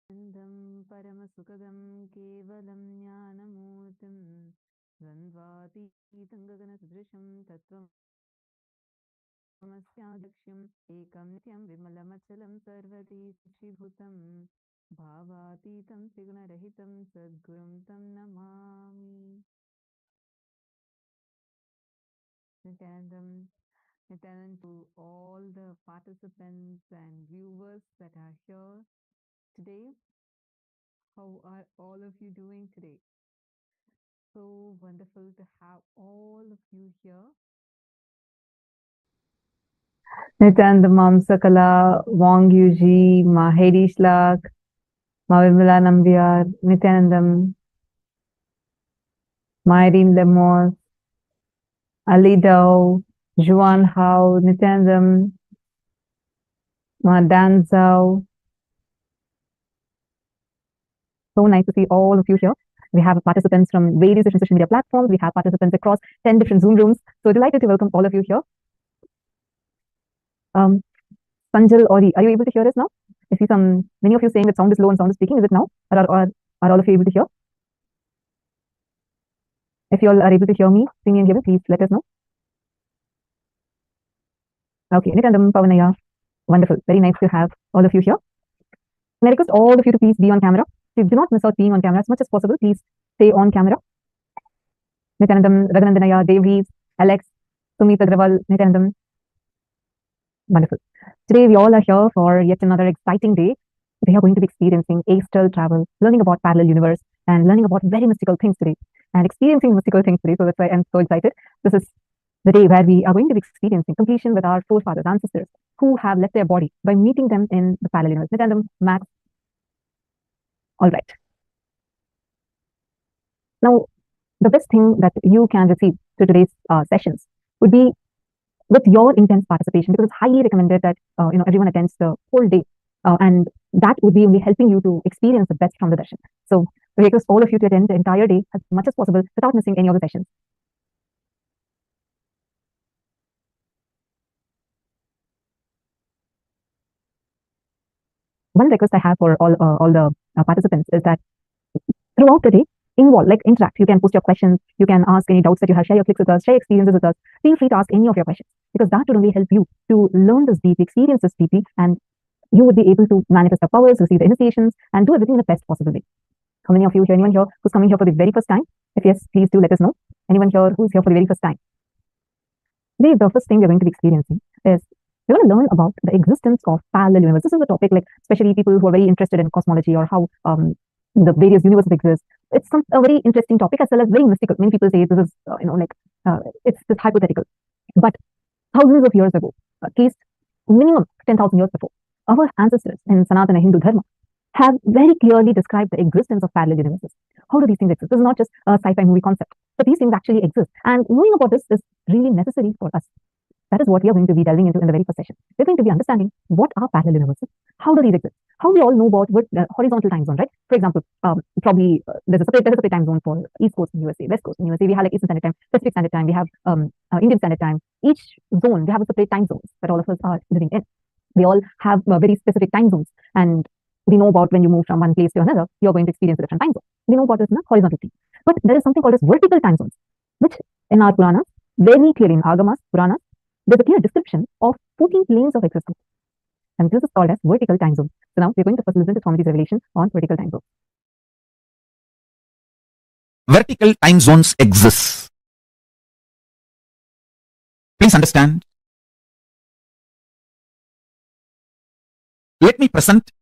परमसुखदं केवलं ज्ञानमूर्तिं द्वन्द्वातीतं गगनसदृशं तत्त्वमस्यादिलक्ष्यम् एकं नित्यं विमलमचलं सर्वदेशिभूतं भावातीतं त्रिगुणरहितं सद्गुरुं तं Namami. Nithyananda to all the participants and viewers that are here today. How are all of you doing today? So wonderful to have all of you here. Nithyananda Mam Sakala, Wang Yuji, Ma Hedi Shlak, Ma Vimala Nambiar, Nithyanandam, Ma Irene Lemos, Ali Dao, Juan Hao, Nithyanandam, Ma Dan Zhao. So nice to see all of you here. We have participants from various different social media platforms. We have participants across 10 different Zoom rooms. So delighted to welcome all of you here. Sanjal Ori, are you able to hear us now? I see many of you saying that sound is low and sound is speaking. Is it now? Or are all of you able to hear? If you all are able to hear me, see me and hear me, please let us know. Okay, Nithyanandam, Pavanaya. Wonderful. Very nice to have all of you here. And I request all of you to please be on camera. Please do not miss out being on camera as much as possible. Please stay on camera. Nithyanandam, Raghunandanaya, Dave Reeves, Alex, Sumit Agrawal, Nithyanandam. Wonderful. Today we all are here for yet another exciting day. We are going to be experiencing astral travel, learning about parallel universe, and learning about very mystical things today, and experiencing mystical things today. So that's why I'm so excited. This is the day where we are going to be experiencing completion with our forefathers, ancestors, who have left their body by meeting them in the parallel universe. Nithyanandam, Max. All right. Now, the best thing that you can receive to today's sessions would be with your intense participation, because it's highly recommended that everyone attends the whole day, and that would be only helping you to experience the best from the darshan. So we request all of you to attend the entire day as much as possible without missing any of the sessions. One request I have for all the participants is that throughout the day, interact. You can post your questions. You can ask any doubts that you have. Share your clicks with us. Share experiences with us. Feel free to ask any of your questions, because that would only help you to learn this deeply, experience this deeply, and you would be able to manifest the powers, receive the initiations, and do everything in the best possible way. How many of you here? Anyone here who's coming here for the very first time? If yes, please do let us know. Anyone here who's here for the very first time? Today, the first thing we're going to be experiencing is we're going to learn about the existence of parallel universes. This is a topic, like especially people who are very interested in cosmology or how the various universes exist. It's a very interesting topic as well as very mystical. Many people say this is, it's hypothetical. But thousands of years ago, at least minimum 10,000 years before, our ancestors in Sanatana Hindu Dharma have very clearly described the existence of parallel universes. How do these things exist? This is not just a sci-fi movie concept, but these things actually exist. And knowing about this is really necessary for us. That is what we are going to be delving into in the very first session. We're going to be understanding what are parallel universes, how do these exist, how we all know about what the horizontal time zone, right? For example, probably there's a separate time zone for East Coast in USA, West Coast in USA. We have like Eastern Standard Time, Pacific Standard Time. We have Indian Standard Time. Each zone, we have a separate time zones that all of us are living in. We all have very specific time zones, and we know about when you move from one place to another, you're going to experience a different time zone. We know about this in a horizontal thing. But there is something called as vertical time zones, which in our Puranas, very clearly in Agamas, Puranas, there's a clear description of 14 planes of existence. And this is called as vertical time zones. So now we're going to first listen to Swamiji's revelation on vertical time zones. Vertical time zones exist. Please understand. Let me present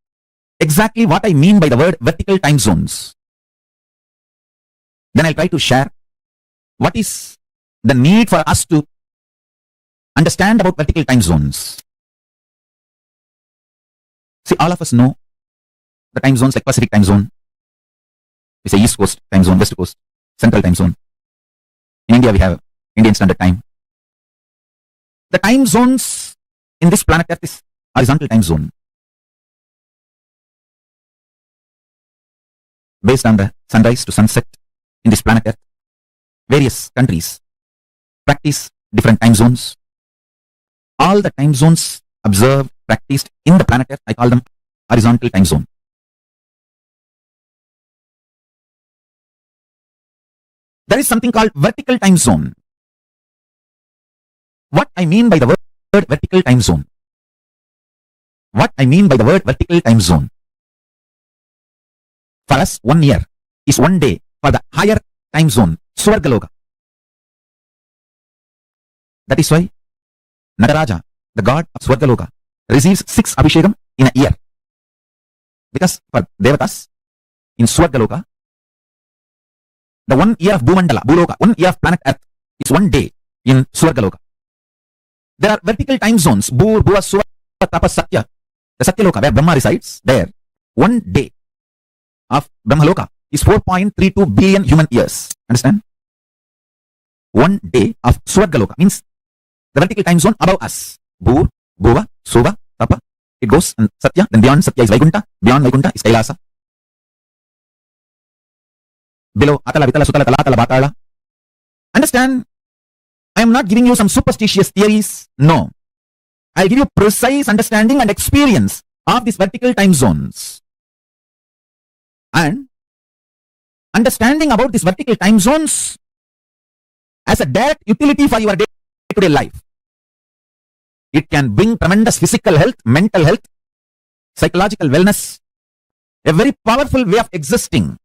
exactly what I mean by the word vertical time zones. Then I'll try to share what is the need for us to understand about vertical time zones. See, all of us know the time zones like Pacific time zone. We say East Coast time zone, West Coast, Central time zone. In India, we have Indian Standard Time. The time zones in this planet Earth is horizontal time zone, based on the sunrise to sunset in this planet Earth. Various countries practice different time zones. All the time zones observed, practiced in the planet Earth, I call them horizontal time zone. there is something called vertical time zone. What I mean by the word vertical time zone? What I mean by the word vertical time zone? For us, 1 year is 1 day for the higher time zone, Swargaloka. That is why Nataraja, the god of Swargaloka, receives 6 Abhishekam in a year. Because for Devatas, in Swargaloka, the 1 year of Bhumandala, Bhuloka, 1 year of planet Earth is 1 day in Swargaloka. There are vertical time zones, Bhur, Bhuva, Suva, Tapa, Satya. The Satyaloka, where Brahma resides, there, 1 day of Brahmaloka is 4.32 billion human years. Understand? 1 day of Swargaloka means the vertical time zone above us. Bhur, Bhuva, Suva, Tapa. It goes and Satya, then beyond Satya is Vaikuntha, beyond Vaikuntha is Kailasa. Below Atala, Vitala, Sutala, Talatala, Batala. Understand? I am not giving you some superstitious theories. No. I give you precise understanding and experience of these vertical time zones. And understanding about these vertical time zones as a direct utility for your day-to-day life. It can bring tremendous physical health, mental health, psychological wellness, a very powerful way of existing.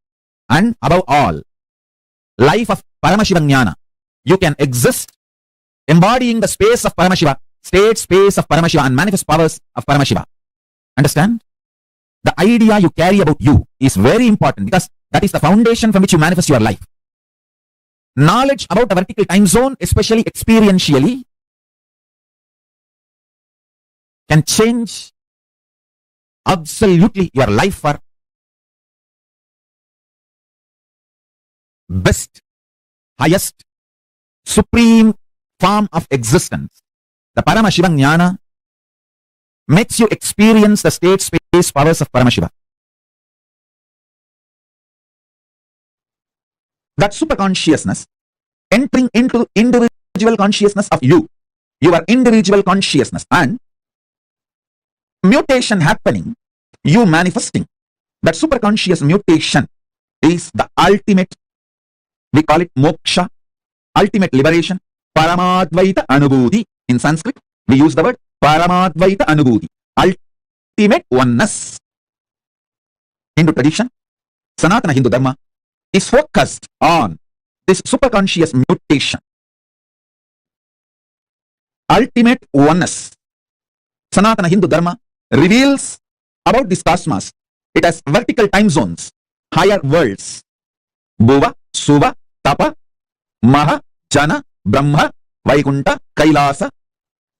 And above all, life of Paramashiva Jnana. You can exist embodying the space of Paramashiva, state space of Paramashiva and manifest powers of Paramashiva. Understand? The idea you carry about you is very important because that is the foundation from which you manifest your life. Knowledge about the vertical time zone, especially experientially, can change absolutely your life for best, highest, supreme form of existence. The Paramashiva Jnana makes you experience the state space powers of Paramashiva. That superconsciousness entering into individual consciousness of you, your individual consciousness, and mutation happening, you manifesting. That superconscious mutation is the ultimate, we call it moksha, ultimate liberation, Paramadvaita Anubhuti. In Sanskrit, we use the word Paramadvaita Anubhuti, ultimate oneness. Hindu tradition, Sanatana Hindu Dharma, is focused on this superconscious mutation. Ultimate oneness. Sanatana Hindu Dharma reveals about this cosmos. It has vertical time zones, higher worlds. Bhuva, Suva, Tapa, Maha, Jana, Brahma, Vaikuntha, Kailasa.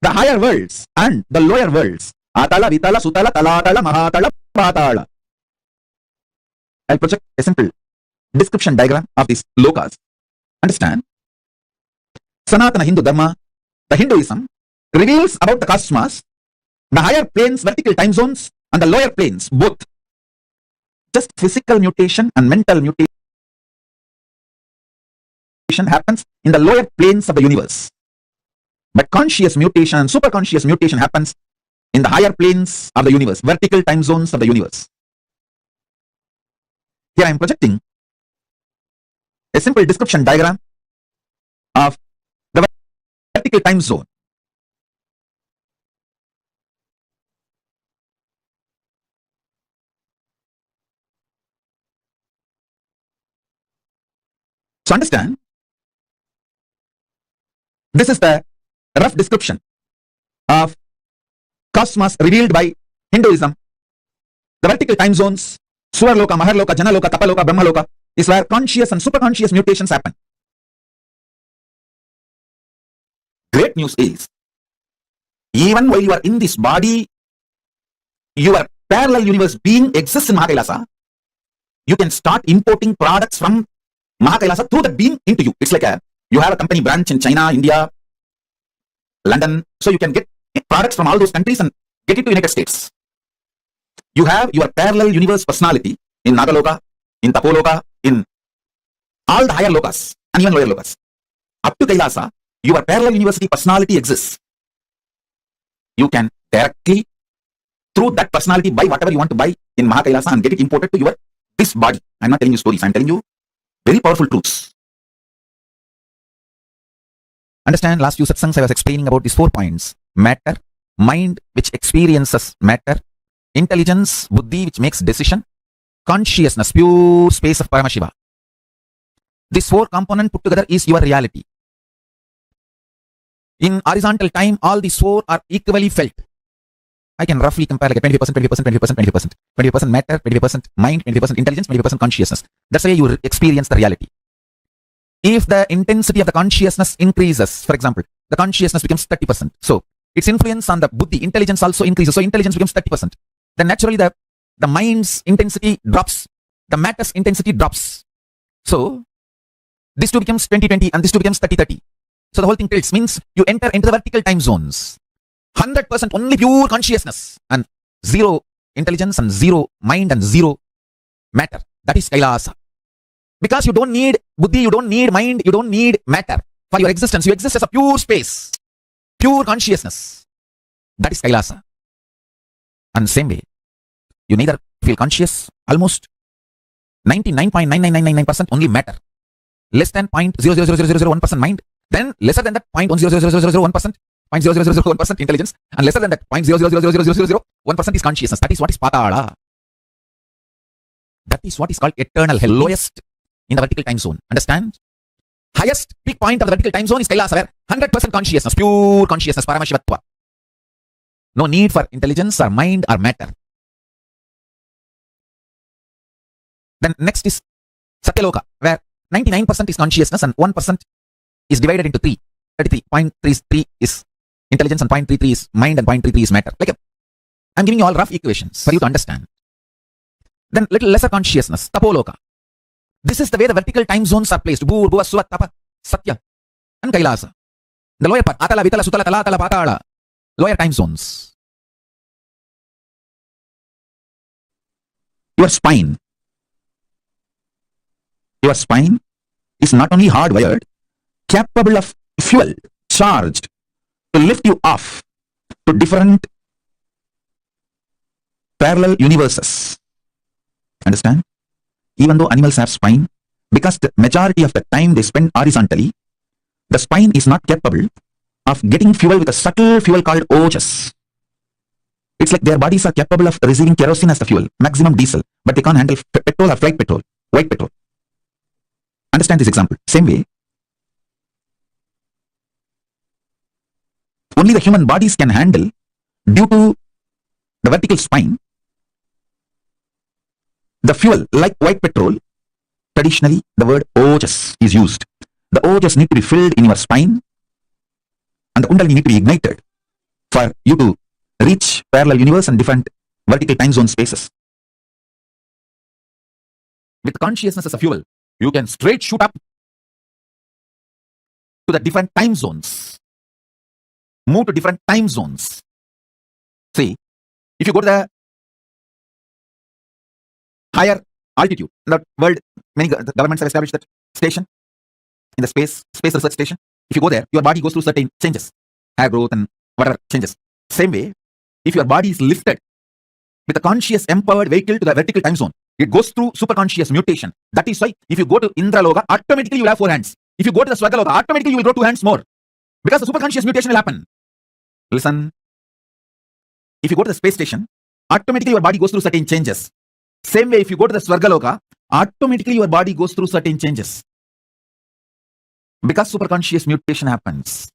The higher worlds and the lower worlds. Atala, Vitala, Sutala, Talatala, Mahatala, Patala. I'll project a simple description diagram of these lokas. Understand? Sanatana Hindu Dharma, the Hinduism, reveals about the cosmos, the higher planes, vertical time zones, and the lower planes, both. Just physical mutation and mental mutation happens in the lower planes of the universe. But conscious mutation and superconscious mutation happens in the higher planes of the universe, vertical time zones of the universe. Here I am projecting a simple description diagram of the vertical time zone. So understand, this is the rough description of cosmos revealed by Hinduism. The vertical time zones, Swarloka, Maharloka, Janaloka, Tapaloka, Brahmaloka, is where conscious and superconscious mutations happen. Great news is, even while you are in this body, your parallel universe being exists in Kailasa, you can start importing products from Kailasa through that being into you. It's like you have a company branch in China, India, London, so you can get products from all those countries and get it to United States. You have your parallel universe personality in Nagaloka, in Tapoloka, in all the higher lokas and even lower lokas. Up to Kailasa, your parallel university personality exists. You can directly, through that personality, buy whatever you want to buy in Kailasa and get it imported to this body. I'm not telling you stories, I'm telling you very powerful truths. Understand, last few satsangs I was explaining about these 4 points. Matter, mind which experiences matter, intelligence, buddhi which makes decision, consciousness, pure space of Paramashiva. This 4 component put together is your reality. In horizontal time, all these 4 are equally felt. I can roughly compare like a 20%, 20%, 20%, 20%. 20% matter, 20% mind, 20% intelligence, 20% consciousness. That's why you experience the reality. If the intensity of the consciousness increases, for example, the consciousness becomes 30%. So, its influence on the buddhi, intelligence also increases. So, intelligence becomes 30%. Then naturally the mind's intensity drops. The matter's intensity drops. So, this 2 becomes 20-20 and this 2 becomes 30-30. So, the whole thing tilts. Means you enter into the vertical time zones. 100% only pure consciousness and 0 intelligence and 0 mind and 0 matter. That is Kailasa. Because you don't need buddhi, you don't need mind, you don't need matter for your existence. You exist as a pure space, pure consciousness. That is Kailasa. And same way, you neither feel conscious, almost 99.99999% only matter. Less than 0.00001% mind, then lesser than that 0.1000001%, 0.00001% intelligence, and lesser than that 0.0000001% is consciousness. That is what is Patala. That is what is called eternal hell, lowest in the vertical time zone. Understand? Highest peak point of the vertical time zone is Kailasa, where 100% consciousness, pure consciousness, Paramashivatva. No need for intelligence or mind or matter. Then next is Satyaloka, where 99% is consciousness and 1% is divided into 3. 33.33 is intelligence and 0.33 is mind and 0.33 is matter. Like I'm giving you all rough equations for you to understand. Then little lesser consciousness, Tapoloka. This is the way the vertical time zones are placed. Bhur, Bhuva, Suva, Tapa, Satya, and Kailasa. The lower part, Atala, Vitala, Sutala, Tala, Tala, Patala. Lower time zones. Your spine. Your spine is not only hardwired, capable of fuel, charged, to lift you off to different parallel universes. Understand? Even though animals have spine, because the majority of the time they spend horizontally, the spine is not capable of getting fuel with a subtle fuel called ojas. It's like their bodies are capable of receiving kerosene as the fuel, maximum diesel, but they can't handle petrol or flight petrol, white petrol. Understand this example. Same way, only the human bodies can handle, due to the vertical spine, the fuel like white petrol. Traditionally, the word ojas is used. The ojas need to be filled in your spine and the kundalini need to be ignited for you to reach parallel universe and different vertical time zone spaces. With consciousness as a fuel, you can straight shoot up to the different time zones. Move to different time zones. See, if you go to the higher altitude, in the world, many governments have established that station in the space research station. If you go there, your body goes through certain changes, hair growth and whatever changes. Same way, if your body is lifted with a conscious empowered vehicle to the vertical time zone, it goes through superconscious mutation. That is why if you go to Indraloka, automatically you will have 4 hands. If you go to the Swargaloka, automatically you will grow 2 hands more. Because the superconscious mutation will happen. Listen. If you go to the space station, automatically your body goes through certain changes. Same way, if you go to the Swargaloka, automatically your body goes through certain changes. Because superconscious mutation happens.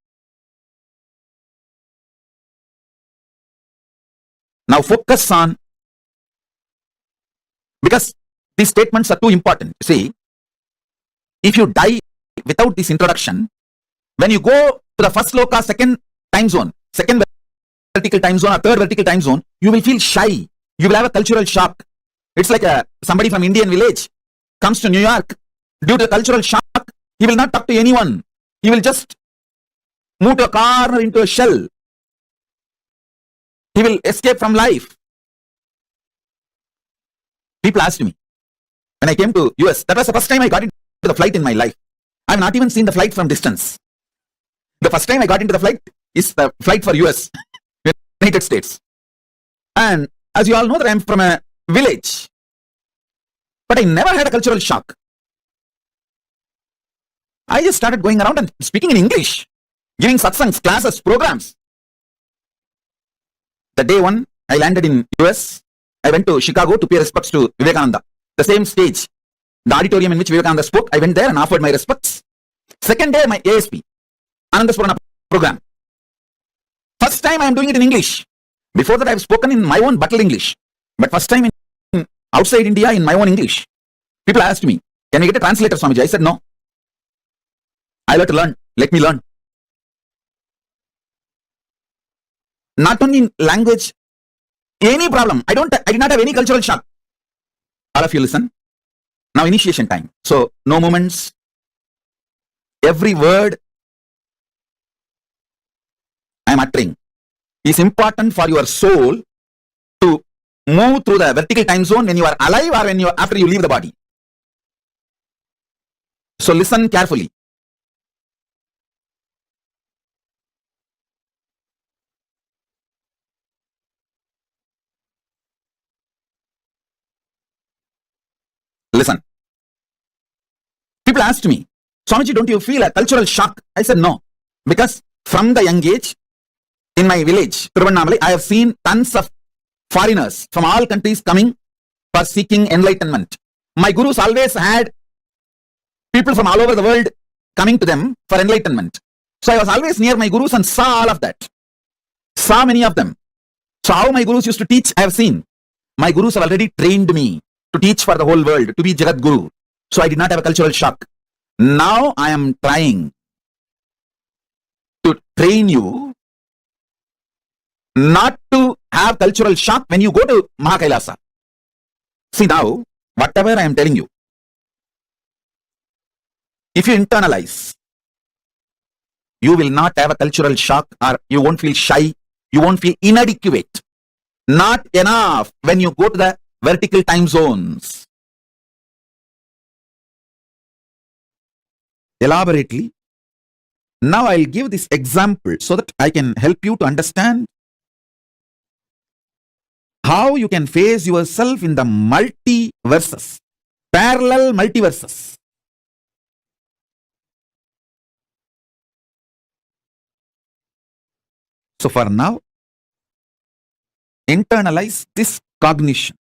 Now focus on, because these statements are too important. See, if you die without this introduction, when you go to the first loka, second time zone, second vertical time zone or third vertical time zone, you will feel shy. You will have a cultural shock. It's like somebody from Indian village comes to New York. Due to cultural shock, he will not talk to anyone. He will just move to a corner into a shell. He will escape from life. People asked me, when I came to US, that was the first time I got into the flight in my life. I have not even seen the flight from distance. The first time I got into the flight is the flight for US, United States. And as you all know that I am from a village, but I never had a cultural shock. I just started going around and speaking in English. giving satsangs, classes, programs. The day one, I landed in US. I went to Chicago to pay respects to Vivekananda. The same stage, the auditorium in which Vivekananda spoke, I went there and offered my respects. Second day, my ASP, Anandaswarana program. First time I am doing it in English. Before that, I have spoken in my own bottled English. But first time in outside India in my own English. People asked me, can we get a translator, Swamiji? I said, no. I'll have to learn. Let me learn. Not only in language, any problem. I did not have any cultural shock. All of you listen. Now initiation time. So no moments. Every word I am uttering is important for your soul to move through the vertical time zone when you are alive or when after you leave the body. So listen carefully. Listen. People asked me, Swamiji, don't you feel a cultural shock? I said no. Because from the young age, in my village, Tiruvannamalai, I have seen tons of foreigners from all countries coming for seeking enlightenment. My gurus always had people from all over the world coming to them for enlightenment. So I was always near my gurus and saw all of that. Saw many of them. So how my gurus used to teach, I have seen. My gurus have already trained me to teach for the whole world, to be Jagat Guru. So I did not have a cultural shock. Now I am trying to train you not to have cultural shock when you go to Kailasa. See now, whatever I am telling you, if you internalize, you will not have a cultural shock, or you won't feel shy, you won't feel inadequate. Not enough when you go to the vertical time zones. Elaborately, now I'll give this example so that I can help you to understand how you can face yourself in the multiverses, parallel multiverses. So for now, internalize this cognition.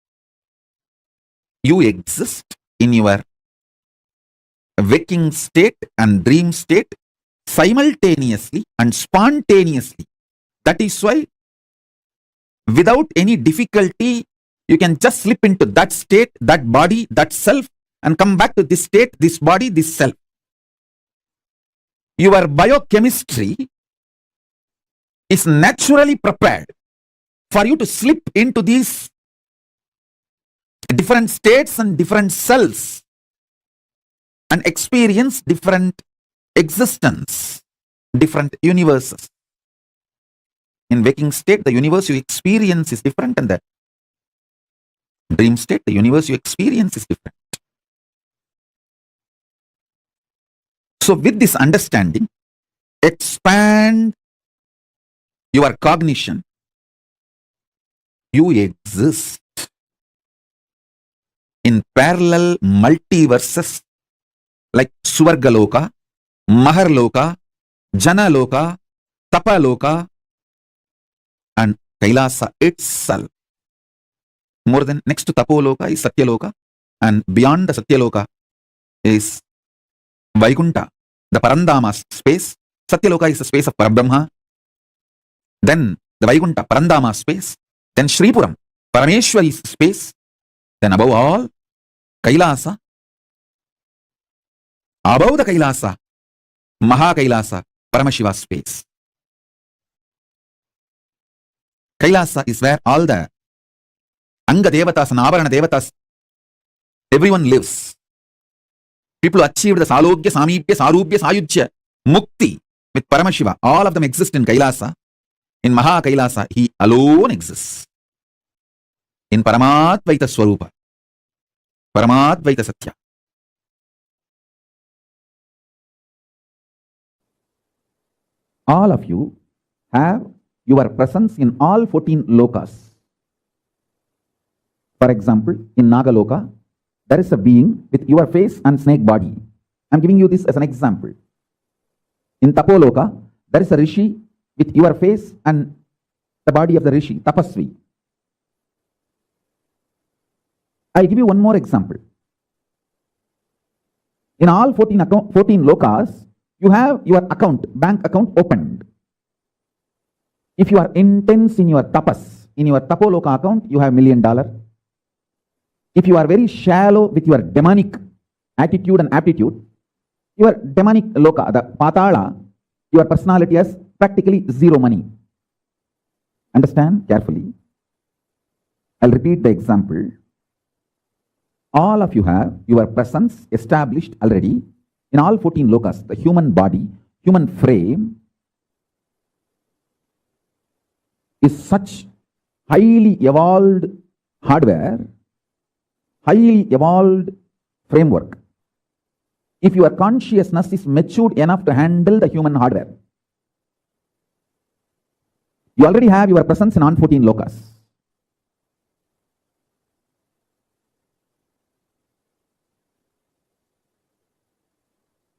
You exist in your waking state and dream state simultaneously and spontaneously. That is why without any difficulty, you can just slip into that state, that body, that self, and come back to this state, this body, this self. Your biochemistry is naturally prepared for you to slip into these different states and different cells and experience different existence, different universes. In waking state, the universe you experience is different, and the dream state, the universe you experience is different. So with this understanding, expand your cognition. You exist in parallel multiverses like Swargaloka, Maharloka, Janaloka, Tapaloka, and Kailasa itself. More than next to Tapoloka is Satyaloka, and beyond the Satyaloka is Vaikunta, the Parandama space. Satyaloka is the space of Parabrahma. Then the Vaikunta, Parandama space. Then Shripuram, Parameshwari's space. Then above all, Kailasa. Above the Kailasa, Maha Kailasa, Paramashiva space. Kailasa is where all the Anga Devatas and Avarana Devatas, everyone lives. People who achieved the Salogya, Samipya, Sarupya, Sayujya, Mukti with Paramashiva, all of them exist in Kailasa. In Maha Kailasa, he alone exists. In Paramadvaita Swarupa, Paramadvaita Satya. All of you have your presence in all 14 lokas. For example, in Nagaloka, there is a being with your face and snake body. I'm giving you this as an example. In Tapoloka, There is a rishi with your face and the body of the rishi, tapasvi. I'll give you one more example. In all 14 lokas, you have your bank account opened. If you are intense in your tapas, in your tapoloka account, you have $1 million. If you are very shallow with your demonic attitude and aptitude, your demonic loka, the patala, your personality has practically zero money. Understand carefully. I'll repeat the example. All of you have your presence established already in all 14 lokas. The human body, human frame is such highly evolved hardware, highly evolved framework. If your consciousness is matured enough to handle the human hardware, you already have your presence in all 14 lokas.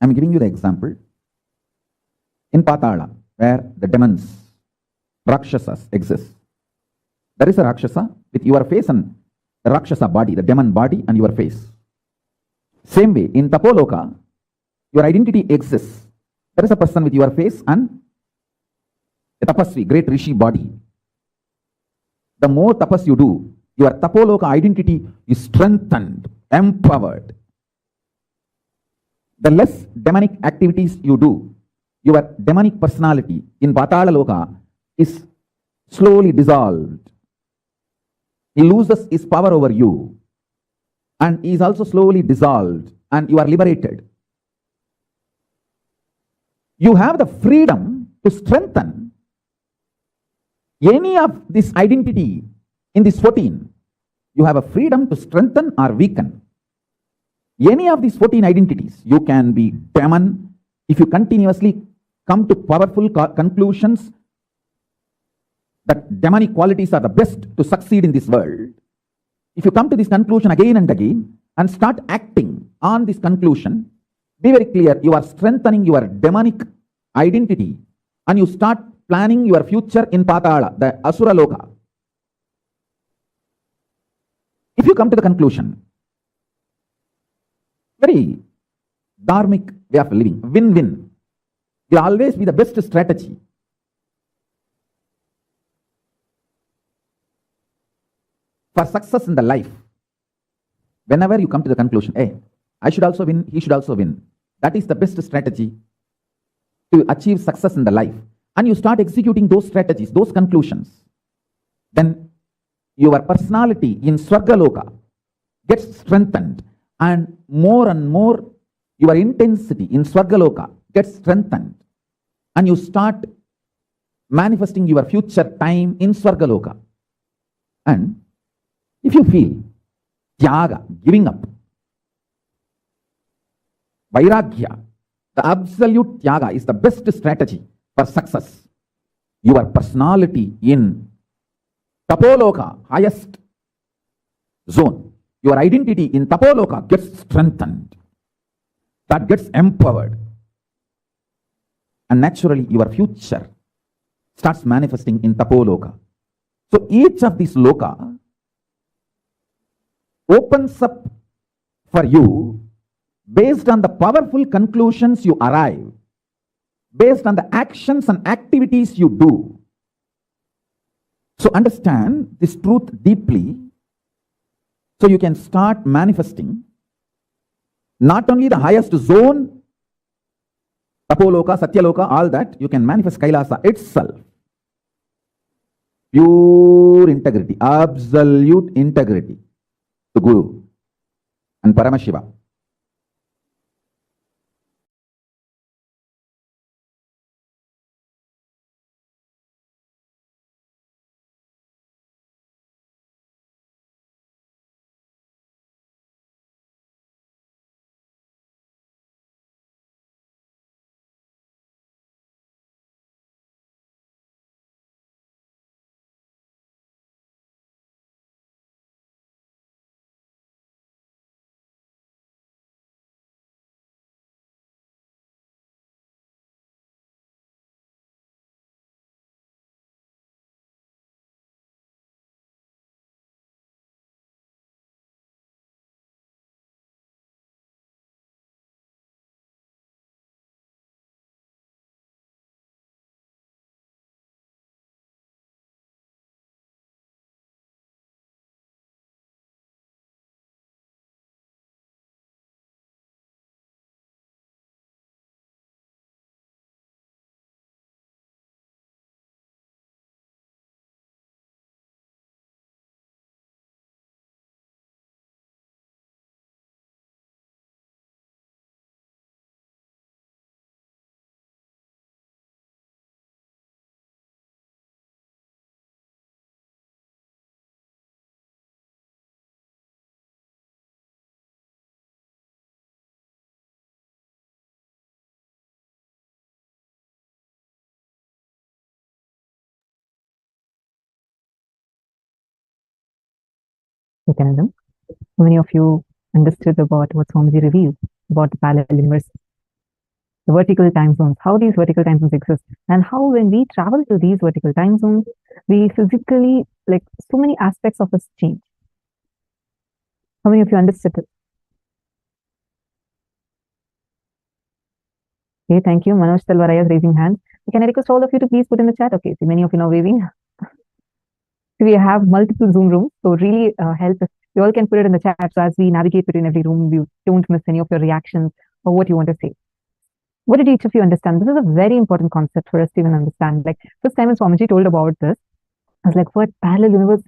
I'm giving you the example. In Patala, where the demons, Rakshasas exist, there is a Rakshasa with your face and the Rakshasa body, the demon body and your face. Same way, in Tapoloka, your identity exists. There is a person with your face and a tapasvi, great rishi body. The more tapas you do, your Tapoloka identity is strengthened, empowered. The less demonic activities you do, your demonic personality in Patala Loka is slowly dissolved. He loses his power over you and is also slowly dissolved and you are liberated. You have the freedom to strengthen any of this identity in this 14. You have a freedom to strengthen or weaken. Any of these 14 identities, you can be demon. If you continuously come to powerful conclusions that demonic qualities are the best to succeed in this world, if you come to this conclusion again and again and start acting on this conclusion, be very clear, you are strengthening your demonic identity and you start planning your future in Patala, the Asura Loka. If you come to the conclusion, very dharmic way of living, win-win, will always be the best strategy. For success in the life, whenever you come to the conclusion, hey, I should also win, he should also win. That is the best strategy to achieve success in the life. And you start executing those strategies, those conclusions. Then your personality in Swargaloka gets strengthened and more your intensity in Swargaloka gets strengthened. And you start manifesting your future time in Swargaloka. And if you feel tyaga, giving up, vairagya, the absolute tyaga is the best strategy for success. Your personality in Tapoloka, highest zone, your identity in Tapoloka gets strengthened. That gets empowered. And naturally, your future starts manifesting in Tapoloka. So each of these loka opens up for you based on the powerful conclusions you arrive, based on the actions and activities you do. So understand this truth deeply so you can start manifesting not only the highest zone, Tapoloka, Satyaloka, all that, you can manifest Kailasa itself. Pure integrity, absolute integrity to Guru and Paramashiva. Nithyananda, how many of you understood about what Swamiji revealed about the parallel universe, the vertical time zones, how these vertical time zones exist, and how when we travel to these vertical time zones, we physically, like so many aspects of us change. How many of you understood it? Okay, thank you. Manoj Talvaraya is raising hands. Can I request all of you to please put in the chat? Okay, see many of you now waving. We have multiple Zoom rooms, so really help us. You all can put it in the chat. So as we navigate between every room, we don't miss any of your reactions or what you want to say. What did each of you understand? This is a very important concept for us to even understand. Like first time when Swamiji told about this, I was like, what parallel universes?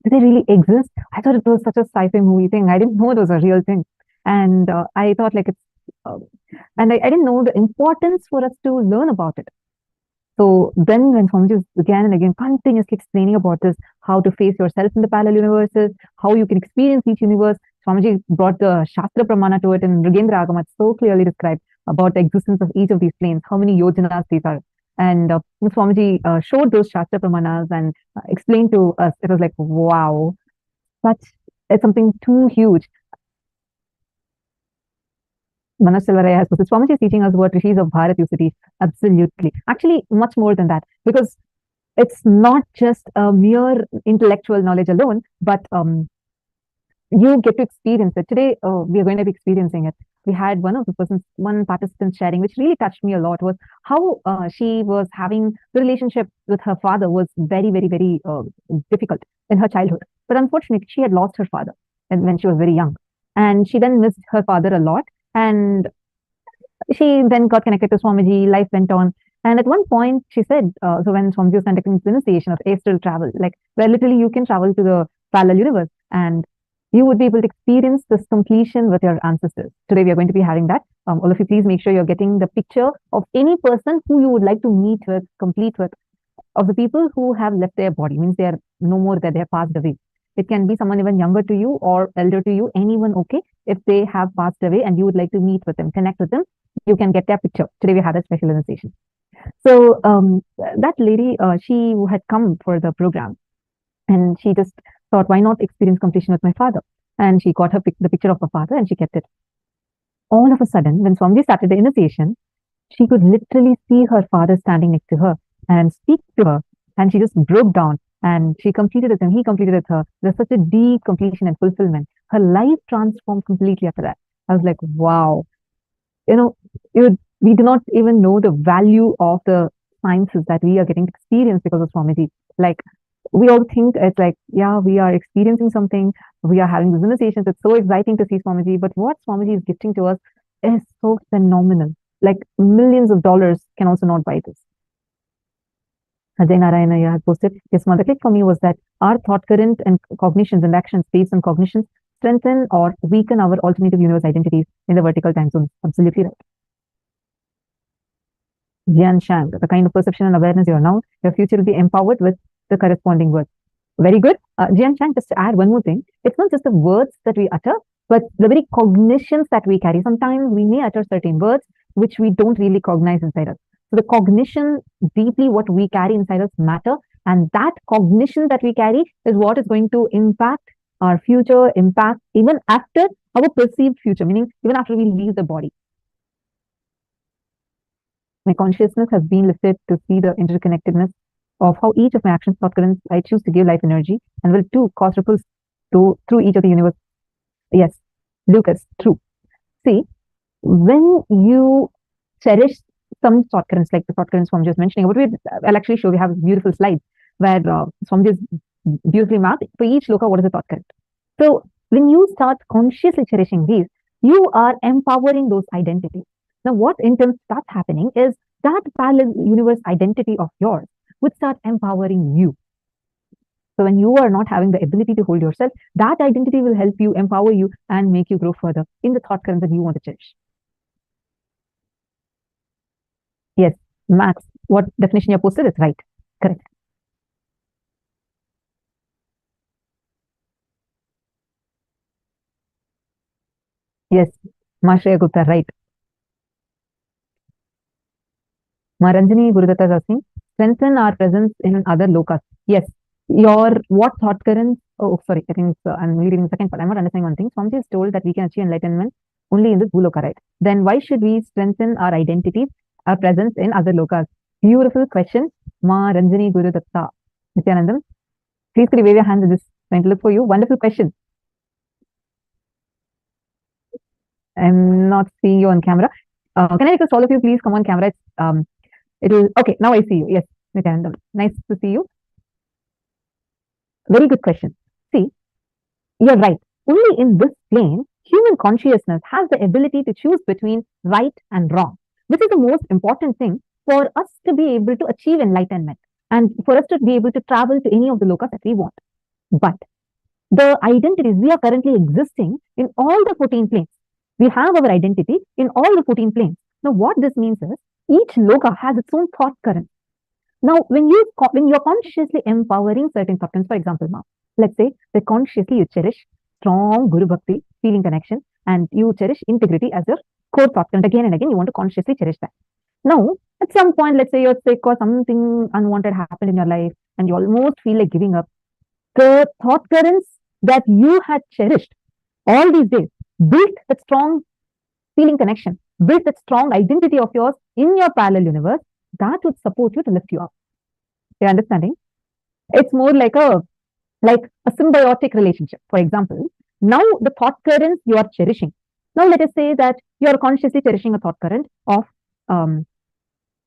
Do they really exist? I thought it was such a sci-fi movie thing. I didn't know it was a real thing. And I thought like it's, and I didn't know the importance for us to learn about it. So then when Swamiji again and again continuously explaining about this, how to face yourself in the parallel universes, how you can experience each universe, Swamiji brought the Shastra Pramana to it in Mrigendra Agama. It's so clearly described about the existence of each of these planes, how many yojanas these are. And Swamiji showed those Shastra Pramanas and explained to us. It was like, wow, it's something too huge. Manoj Silvaraya has posted, Swamiji is teaching us what Rishis of Bharat used to teach. Absolutely. Actually, much more than that, because it's not just a mere intellectual knowledge alone, but you get to experience it. Today, we are going to be experiencing it. We had one participant sharing, which really touched me a lot, was how she was having the relationship with her father was very, very, very difficult in her childhood. But unfortunately, she had lost her father when she was very young. And she then missed her father a lot. And she then got connected to Swamiji, life went on. And at one point, she said, so when Swamiji was conducting this initiation of astral travel, like where literally you can travel to the parallel universe and you would be able to experience this completion with your ancestors. Today, we are going to be having that. All of you, please make sure you're getting the picture of any person who you would like to meet with, complete with, of the people who have left their body, means they are no more there, they have passed away. It can be someone even younger to you or elder to you, anyone okay. If they have passed away and you would like to meet with them, connect with them, you can get their picture. Today we had a special invitation. So that lady, she had come for the program and she just thought, why not experience completion with my father? And she got the picture of her father and she kept it. All of a sudden, when Swamiji started the initiation, she could literally see her father standing next to her and speak to her. And she just broke down and she completed it and he completed it with her. There's such a deep completion and fulfillment. Her life transformed completely after that. I was like, wow. You know, we do not even know the value of the sciences that we are getting to experience because of Swamiji. Like, we all think it's like, yeah, we are experiencing something, we are having these initiations, it's so exciting to see Swamiji, but what Swamiji is gifting to us is so phenomenal. Like, millions of dollars can also not buy this. Ajay Narayana has posted, yes, mother click for me was that our thought current and cognitions and actions based on cognitions strengthen or weaken our alternative universe identities in the vertical time zones. Absolutely right. Jian Shang, the kind of perception and awareness you are now, your future will be empowered with the corresponding words. Very good. Jian Shang, just to add one more thing, it's not just the words that we utter, but the very cognitions that we carry. Sometimes we may utter certain words which we don't really cognize inside us. So the cognition, deeply what we carry inside us matter. And that cognition that we carry is what is going to impact our future, impact even after our perceived future, meaning even after we leave the body. My consciousness has been lifted to see the interconnectedness of how each of my actions, thought currents, I choose to give life energy and will too cause ripples through each of the universe. Yes, Lucas, true. See, when you cherish some thought currents, like the thought currents Swamiji was mentioning, I'll actually show, we have beautiful slides where Swamiji is beautifully mapped for each loka, what is the thought current. So when you start consciously cherishing these, you are empowering those identities. Now, what in turn starts happening is that parallel universe identity of yours would start empowering you. So when you are not having the ability to hold yourself, that identity will help you, empower you, and make you grow further in the thought currents that you want to cherish. Yes, Max, what definition you posted is right. Correct. Yes, Mashreya Gupta, right. Maranjani Gurudatta is asking, strengthen our presence in other lokas. Yes, what thought currents Oh, sorry. I think I'm reading the second part. I'm not understanding one thing. Swamiji is told that we can achieve enlightenment only in this Bhuloka, right? Then why should we strengthen our identities, our presence in other lokas? Beautiful question. Ma Ranjani Guru Datta. Nithyanandam, please could you wave your hand? This trying to look for you. Wonderful question. I'm not seeing you on camera. Can I request all of you please come on camera? It'll okay. Now I see you. Yes, Nithyanandam. Nice to see you. Very good question. See, you're right. Only in this plane, human consciousness has the ability to choose between right and wrong. This is the most important thing for us to be able to achieve enlightenment and for us to be able to travel to any of the lokas that we want. But the identities we are currently existing in all the 14 planes. We have our identity in all the 14 planes. Now, what this means is each loka has its own thought current. Now, when you're consciously empowering certain thought currents, for example, now, let's say that consciously you cherish strong Guru Bhakti, feeling connection, and you cherish integrity as your core thought current. Again and again, you want to consciously cherish that. Now, at some point, let's say you're sick or something unwanted happened in your life, and you almost feel like giving up. The thought currents that you had cherished all these days built that strong feeling connection, built that strong identity of yours in your parallel universe that would support you to lift you up. You're understanding? It's more like a symbiotic relationship. For example, now the thought currents you are cherishing. Now let us say that you are consciously cherishing a thought current of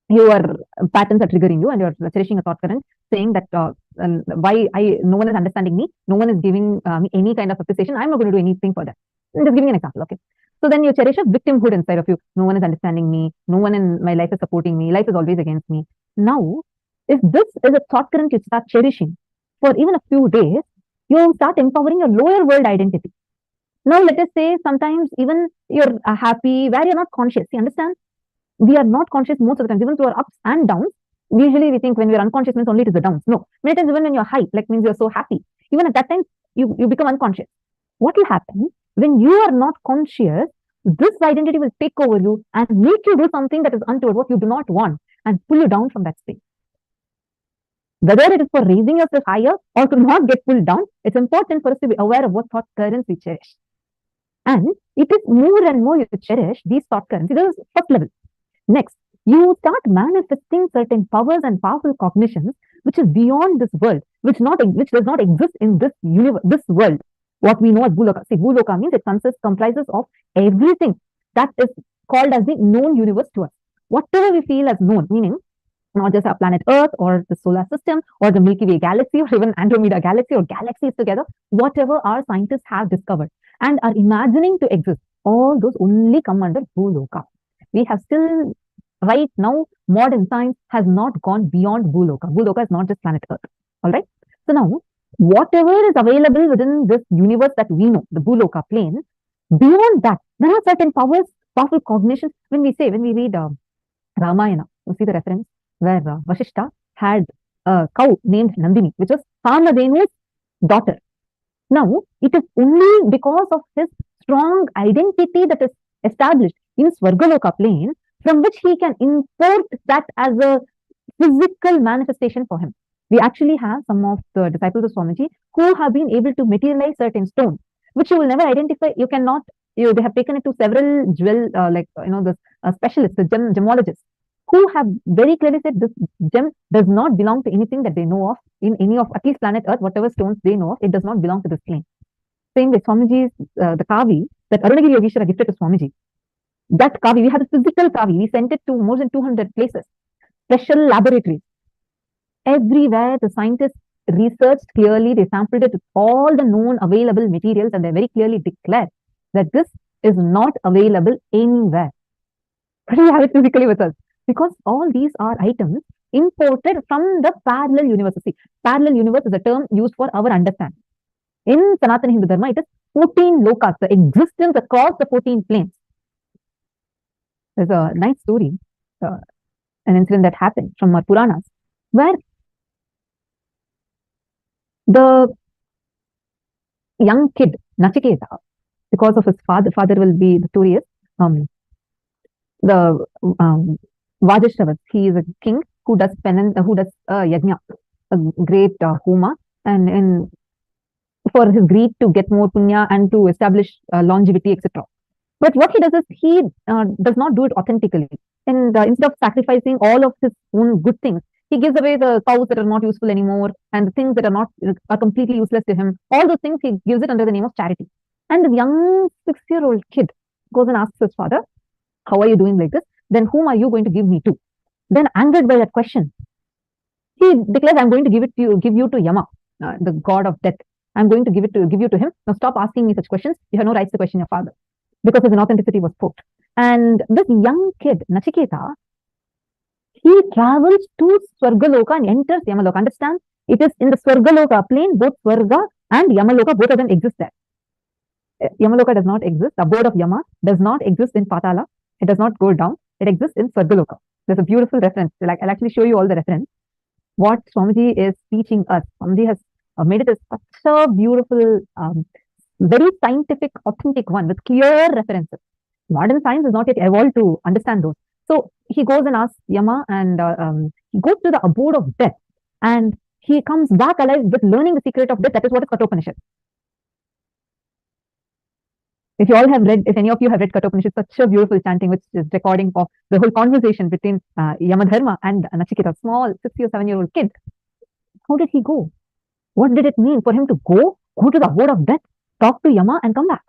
your patterns are triggering you, and you're cherishing a thought current saying that no one is understanding me, no one is giving me any kind of appreciation. I'm not going to do anything for that. I'm just giving an example, okay? So then you cherish a victimhood inside of you. No one is understanding me. No one in my life is supporting me. Life is always against me. Now, if this is a thought current you start cherishing for even a few days, you start empowering your lower world identity. Now, let us say sometimes even you're happy where you're not conscious. You understand? We are not conscious most of the time, even through our ups and downs. Usually we think when we're unconscious means only it is the downs. No, many times even when you're high, like means you're so happy. Even at that time, you become unconscious. What will happen when you are not conscious? This identity will take over you and make you do something that is untoward, what you do not want, and pull you down from that space. Whether it is for raising yourself higher or to not get pulled down, it's important for us to be aware of what thought currents we cherish. And it is more and more you cherish these thought currents. This is first level. Next, you start manifesting certain powers and powerful cognitions which is beyond this world, which does not exist in this universe, this world. What we know as Bhuloka. See, Bhuloka means it comprises of everything that is called as the known universe to us. Whatever we feel as known, meaning not just our planet Earth or the solar system or the Milky Way galaxy or even Andromeda galaxy or galaxies together, whatever our scientists have discovered and are imagining to exist, all those only come under Bhuloka. We have still, right now, modern science has not gone beyond Bhuloka. Bhuloka is not just planet Earth. All right. So now, whatever is available within this universe that we know, the Bhuloka plane, beyond that, there are certain powers, powerful cognitions. When we read Ramayana, you see the reference where Vasishta had a cow named Nandini, which was Kamadenu's daughter. Now, it is only because of his strong identity that is established in Swargaloka plane, from which he can import that as a physical manifestation for him. We actually have some of the disciples of Swamiji who have been able to materialize certain stones, which you will never identify. You cannot, they have taken it to several specialists, the gemologists, who have very clearly said this gem does not belong to anything that they know of in any of, at least planet Earth, whatever stones they know of, it does not belong to this plane. Same with Swamiji's, the Kavi that Arunagiri Yogeshwara gifted to Swamiji. That Kavi, we had a physical Kavi, we sent it to more than 200 places, special laboratories. Everywhere the scientists researched clearly, they sampled it with all the known available materials, and they very clearly declared that this is not available anywhere. But we have it physically with us because all these are items imported from the parallel universe. See, parallel universe is a term used for our understanding. In Sanatana Hindu Dharma, it is 14 lokas, the existence across the 14 planes. There's a nice story, an incident that happened from our Puranas, where the young kid, Nachiketa, because of his father will be, the story is, the Vajishravas, he is a king who does penance, who does yajna, a great homa, and in for his greed to get more punya and to establish longevity, etc. But what he does is he does not do it authentically. And instead of sacrificing all of his own good things, he gives away the cows that are not useful anymore and the things that are not are completely useless to him. All those things he gives it under the name of charity. And the young 6-year-old kid goes and asks his father, "How are you doing like this? Then whom are you going to give me to?" Then angered by that question, he declares, "I'm going to give you to Yama, the god of death. I'm going to give you to him. Now stop asking me such questions. You have no rights to question your father," because his inauthenticity was poked. And this young kid, Nachiketa, he travels to Swargaloka and enters Yamaloka. Understand? It is in the Swargaloka plane, both Swarga and Yamaloka, both of them exist there. Yamaloka does not exist. The abode of Yama does not exist in Patala. It does not go down. It exists in Swargaloka. There's a beautiful reference. I'll actually show you all the reference. What Swamiji is teaching us. Swamiji has made it as such a beautiful, very scientific, authentic one with clear references. Modern science is not yet evolved to understand those. So he goes and asks Yama, and he goes to the abode of death, and he comes back alive with learning the secret of death. That is what is Kathopanishad. If any of you have read Kathopanishad, such a beautiful chanting, which is recording of the whole conversation between Yamadharma and Nachiketa, small 6 or 7-year-old kid. How did he go? What did it mean for him to go to the abode of death, talk to Yama, and come back?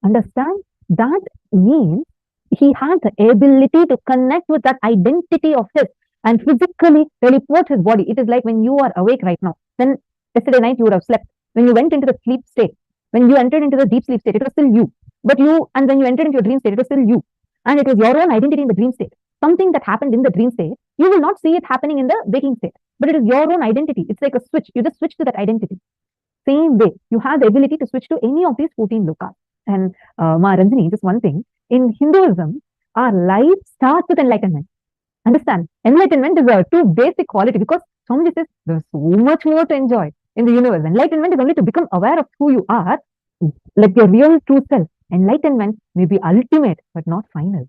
Understand? That means he has the ability to connect with that identity of his and physically teleport his body. It is like when you are awake right now. Then yesterday night you would have slept. When you went into the sleep state, when you entered into the deep sleep state, it was still you. And when you entered into your dream state, it was still you. And it was your own identity in the dream state. Something that happened in the dream state, you will not see it happening in the waking state. But it is your own identity. It's like a switch. You just switch to that identity. Same way, you have the ability to switch to any of these 14 lokas. And Ma Ranjani, just one thing. In Hinduism, our life starts with enlightenment. Understand? Enlightenment is a too basic quality because Swamiji says there's so much more to enjoy in the universe. Enlightenment is only to become aware of who you are, like your real true self. Enlightenment may be ultimate, but not final.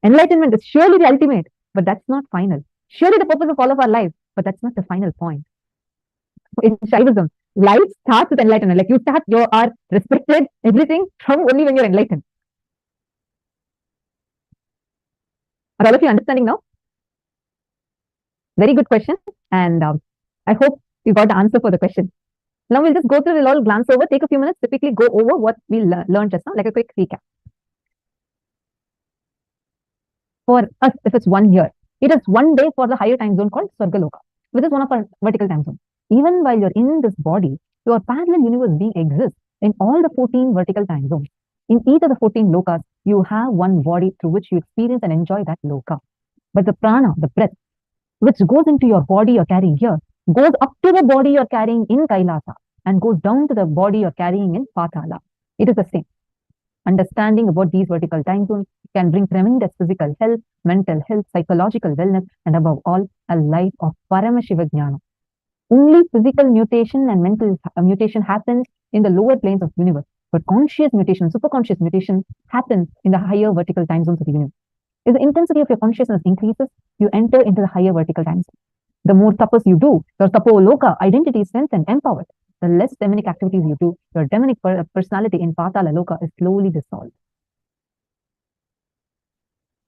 Enlightenment is surely the ultimate, but that's not final. Surely the purpose of all of our lives, but that's not the final point. In Shaivism, life starts with enlightenment. Like you are respected, everything from only when you're enlightened. Are all of you understanding now? Very good question. And I hope you got the answer for the question. Now we'll just go through, we'll all glance over, take a few minutes to quickly go over what we learned just now, like a quick recap. For us, if it's 1 year, it is 1 day for the higher time zone called Swargaloka, which is one of our vertical time zones. Even while you're in this body, your parallel universe being exists in all the 14 vertical time zones. In each of the 14 lokas, you have one body through which you experience and enjoy that loka. But the prana, the breath, which goes into your body you're carrying here, goes up to the body you're carrying in Kailasa and goes down to the body you're carrying in Patala. It is the same. Understanding about these vertical time zones can bring tremendous physical health, mental health, psychological wellness, and above all, a life of Paramashiva Jnana. Only physical mutation and mental mutation happens in the lower planes of the universe, but conscious mutation, superconscious mutation happens in the higher vertical time zones of the universe. If the intensity of your consciousness increases, you enter into the higher vertical time zone. The more tapas you do, your tapoloka identity is strengthened, empowered. The less demonic activities you do, your demonic personality in Patala Loka is slowly dissolved.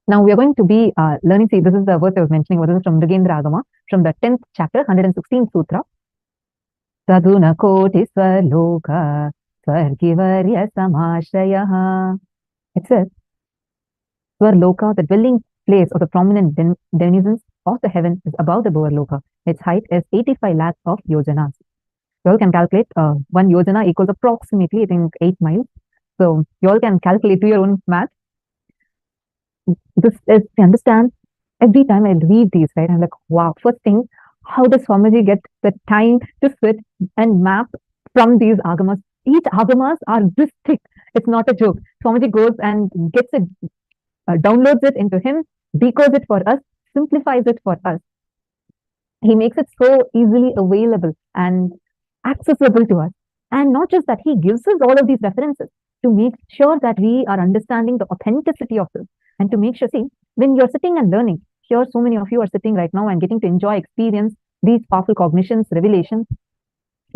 Now we are going to be learning, see, this is the verse I was mentioning, this is from Mrigendra Agama, from the 10th chapter, 116th sutra. Sadhuna koti swarloka swargivarya samashayaha. It says, Swarloka, the dwelling place of the prominent denizens of the heaven, is above the lower loka. Its height is 85 lakhs of yojanas. You all can calculate 1 yojana equals approximately, I think, 8 miles. So you all can calculate to your own math. This is, to understand, every time I read these, right, I'm like, wow, first thing, how does Swamiji get the time to sit and map from these agamas? Each agamas are this thick. It's not a joke. Swamiji goes and gets it, downloads it into him, decodes it for us, simplifies it for us. He makes it so easily available and accessible to us. And not just that, he gives us all of these references to make sure that we are understanding the authenticity of this. And to make sure, see, when you're sitting and learning, here so many of you are sitting right now and getting to enjoy, experience these powerful cognitions, revelations.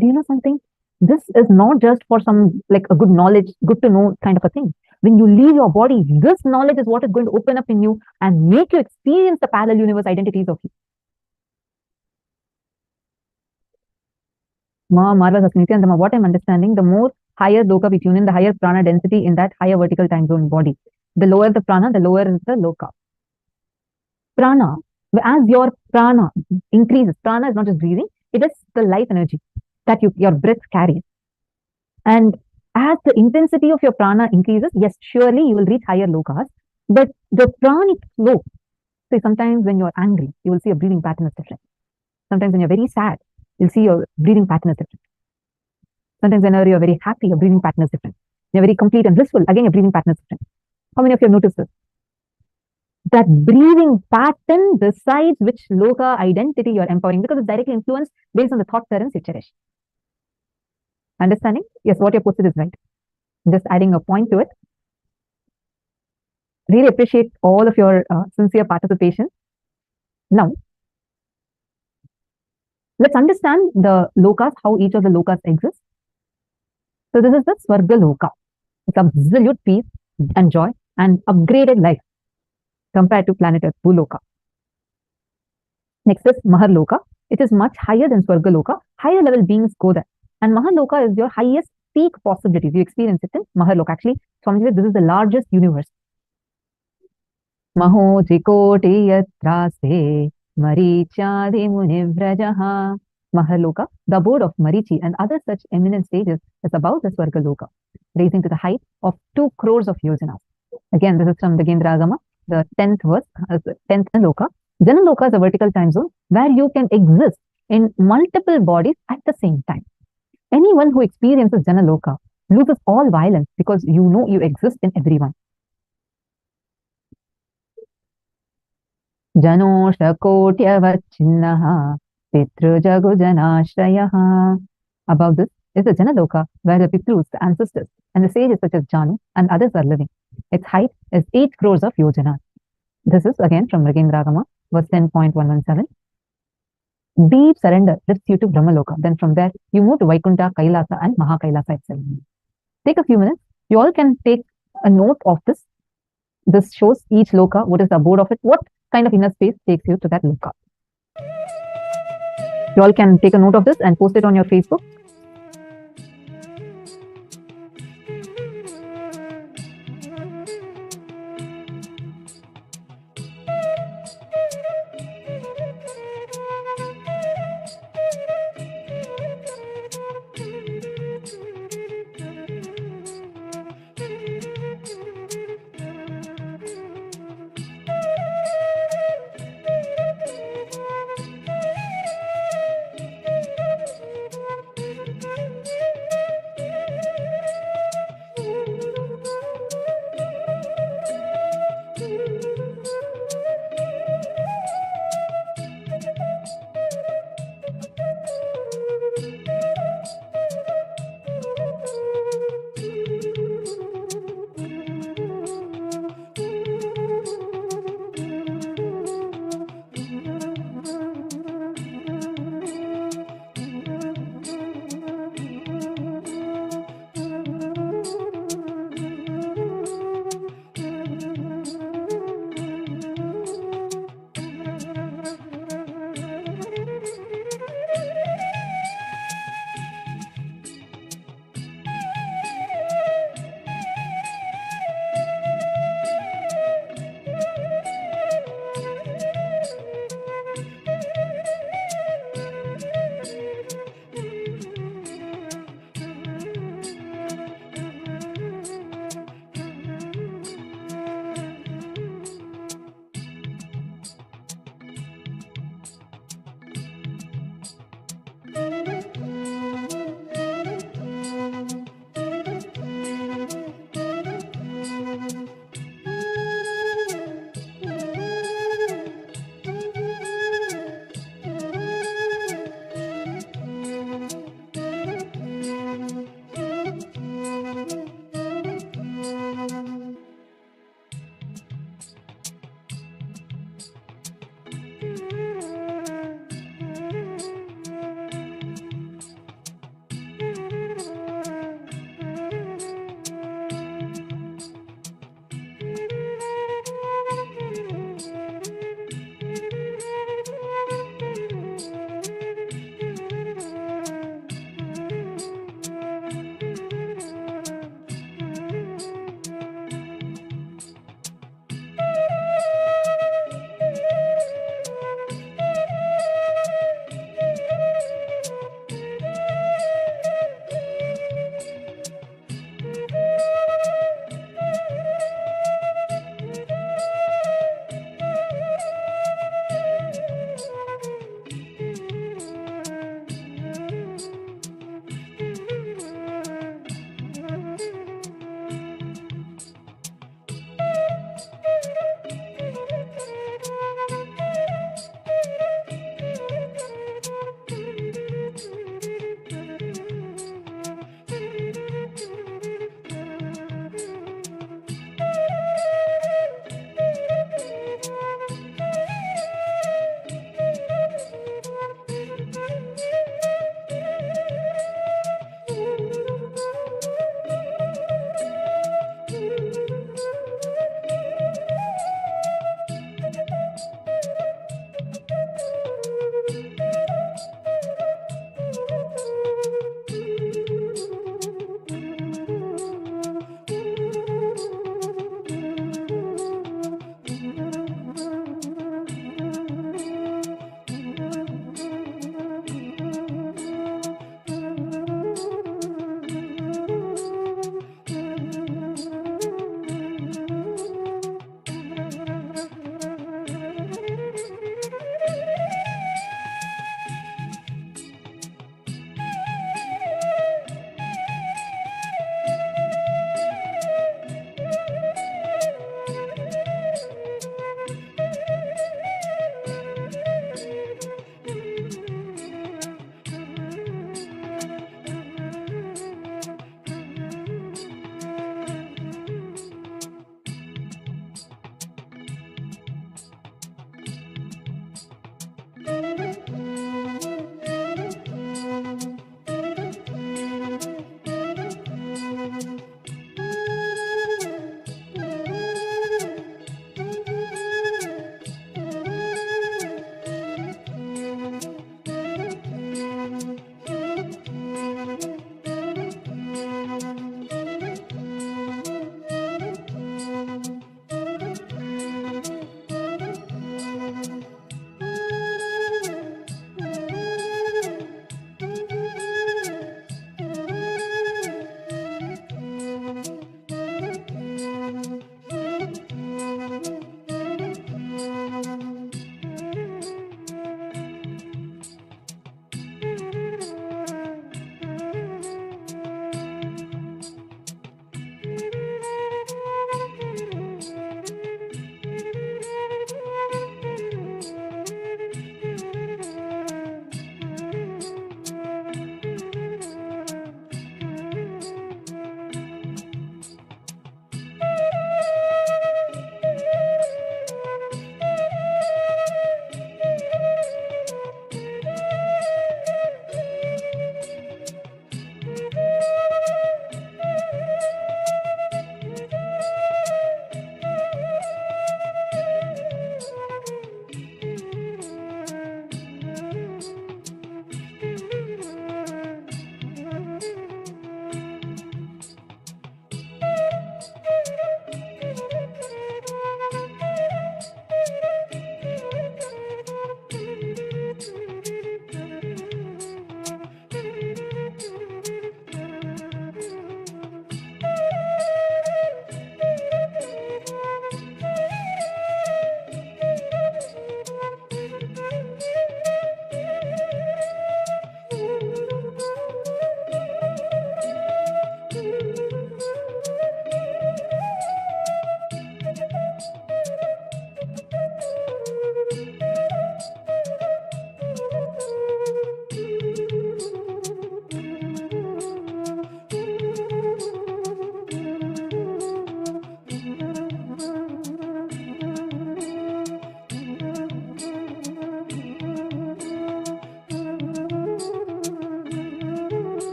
Do you know something? This is not just for some like a good knowledge, good to know kind of a thing. When you leave your body, this knowledge is what is going to open up in you and make you experience the parallel universe identities of you. Marvelous, Nithyananda, what I'm understanding, the more higher loka we tune in, the higher prana density in that higher vertical time zone body. The lower the prana, the lower is the loka. Prana, as your prana increases, prana is not just breathing, it is the life energy that your breath carries. And as the intensity of your prana increases, yes, surely you will reach higher lokas, but the pranic flow. So sometimes when you're angry, you will see your breathing pattern is different. Sometimes when you're very sad, you'll see your breathing pattern is different. Sometimes whenever you're very happy, your breathing pattern is different. When you're very complete and blissful, again, your breathing pattern is different. How many of you have noticed this? That breathing pattern decides which loka identity you're empowering because it's directly influenced based on the thought currents you cherish. Understanding? Yes, what you posted is right. I'm just adding a point to it. Really appreciate all of your sincere participation. Now, let's understand the lokas, how each of the lokas exists. So this is the Swarga Loka. It's absolute peace and joy and upgraded life compared to planet Earth, Bhuloka. Next is Maharloka. It is much higher than Swarga Loka. Higher level beings go there. And Maharloka is your highest peak possibilities. You experience it in Maharloka. Actually, Swamiji, this is the largest universe. Maho Jikoti Yatrase Marichadi Munivrajaha. Maharloka, the abode of Marichi and other such eminent stages, is above the Swarga Loka, raising to the height of 2 crores of yojanas. Again, this is from the Gendragama, the 10th verse, 10th Loka. Janaloka is a vertical time zone where you can exist in multiple bodies at the same time. Anyone who experiences Janaloka loses all violence because you know you exist in everyone. Janoshakotyavatchinnaha Pitrujagujanashrayaha. Above this is the Janaloka where the Pitrus, the ancestors, and the sages such as Janu and others are living. Its height is 8 crores of yojanas. This is again from Mrigendragama, verse 10.117. Deep surrender lifts you to Brahmaloka. Then from there, you move to Vaikuntha, Kailasa, and Mahakailasa itself. Take a few minutes. You all can take a note of this. This shows each loka, what is the abode of it, what kind of inner space takes you to that loka. You all can take a note of this and post it on your Facebook.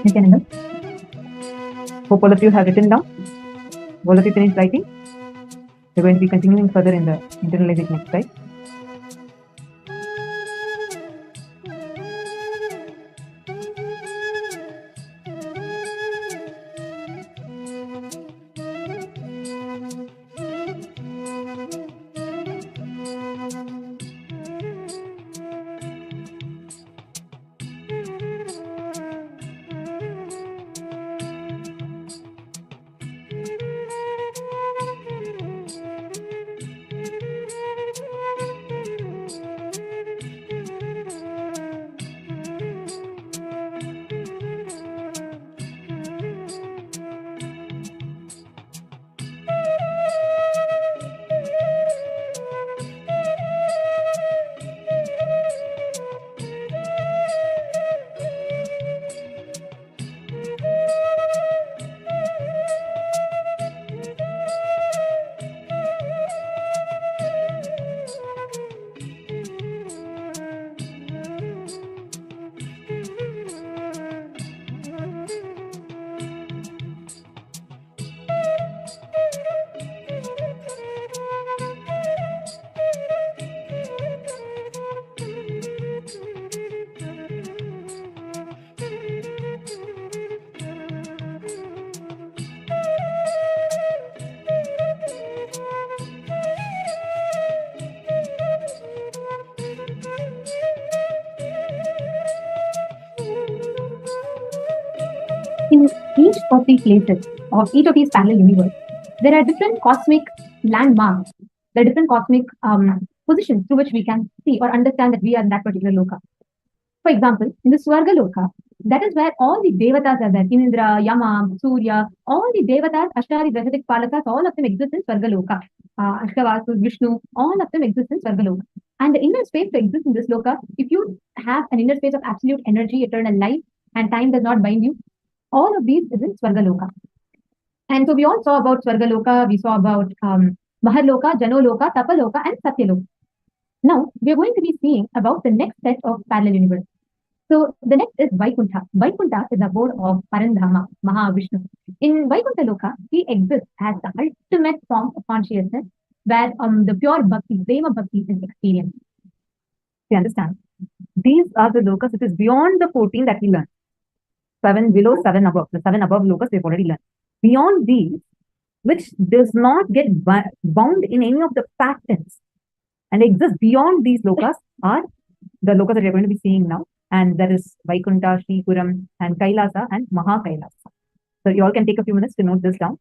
Nithyananda. Hope all of you have written down. All of you finished writing. We're going to be continuing further in the internalization exercise. In each of these places, of each of these parallel universes, there are different cosmic landmarks, there are different cosmic positions through which we can see or understand that we are in that particular loka. For example, in the Swarga Loka, that is where all the devatas are there. Indra, Yama, Surya, all the devatas, Ashtari, Brahadik, Palakas, all of them exist in Swarga Loka. Ashtavasu, Vishnu, all of them exist in Swarga Loka. And the inner space to exist in this loka, if you have an inner space of absolute energy, eternal life, and time does not bind you, all of these is in Swarga Loka. And so we all saw about Swarga Loka, we saw about Maharloka, Janoloka, Tapaloka, and Satyaloka. Now, we are going to be seeing about the next set of parallel universe. So the next is Vaikuntha. Vaikuntha is the abode of Parandhama, Mahavishnu. In Vaikuntha Loka, he exists as the ultimate form of consciousness where the pure bhakti, prema bhakti is experienced. You understand? These are the lokas which is beyond the 14 that we learned. 7 below, 7 above. The 7 above lokas we've already learned. Beyond these, which does not get bound in any of the patterns and exist beyond these lokas, are the lokas that we're going to be seeing now. And there is Vaikuntha, Sripuram, and Kailasa, and Mahakailasa. So you all can take a few minutes to note this down.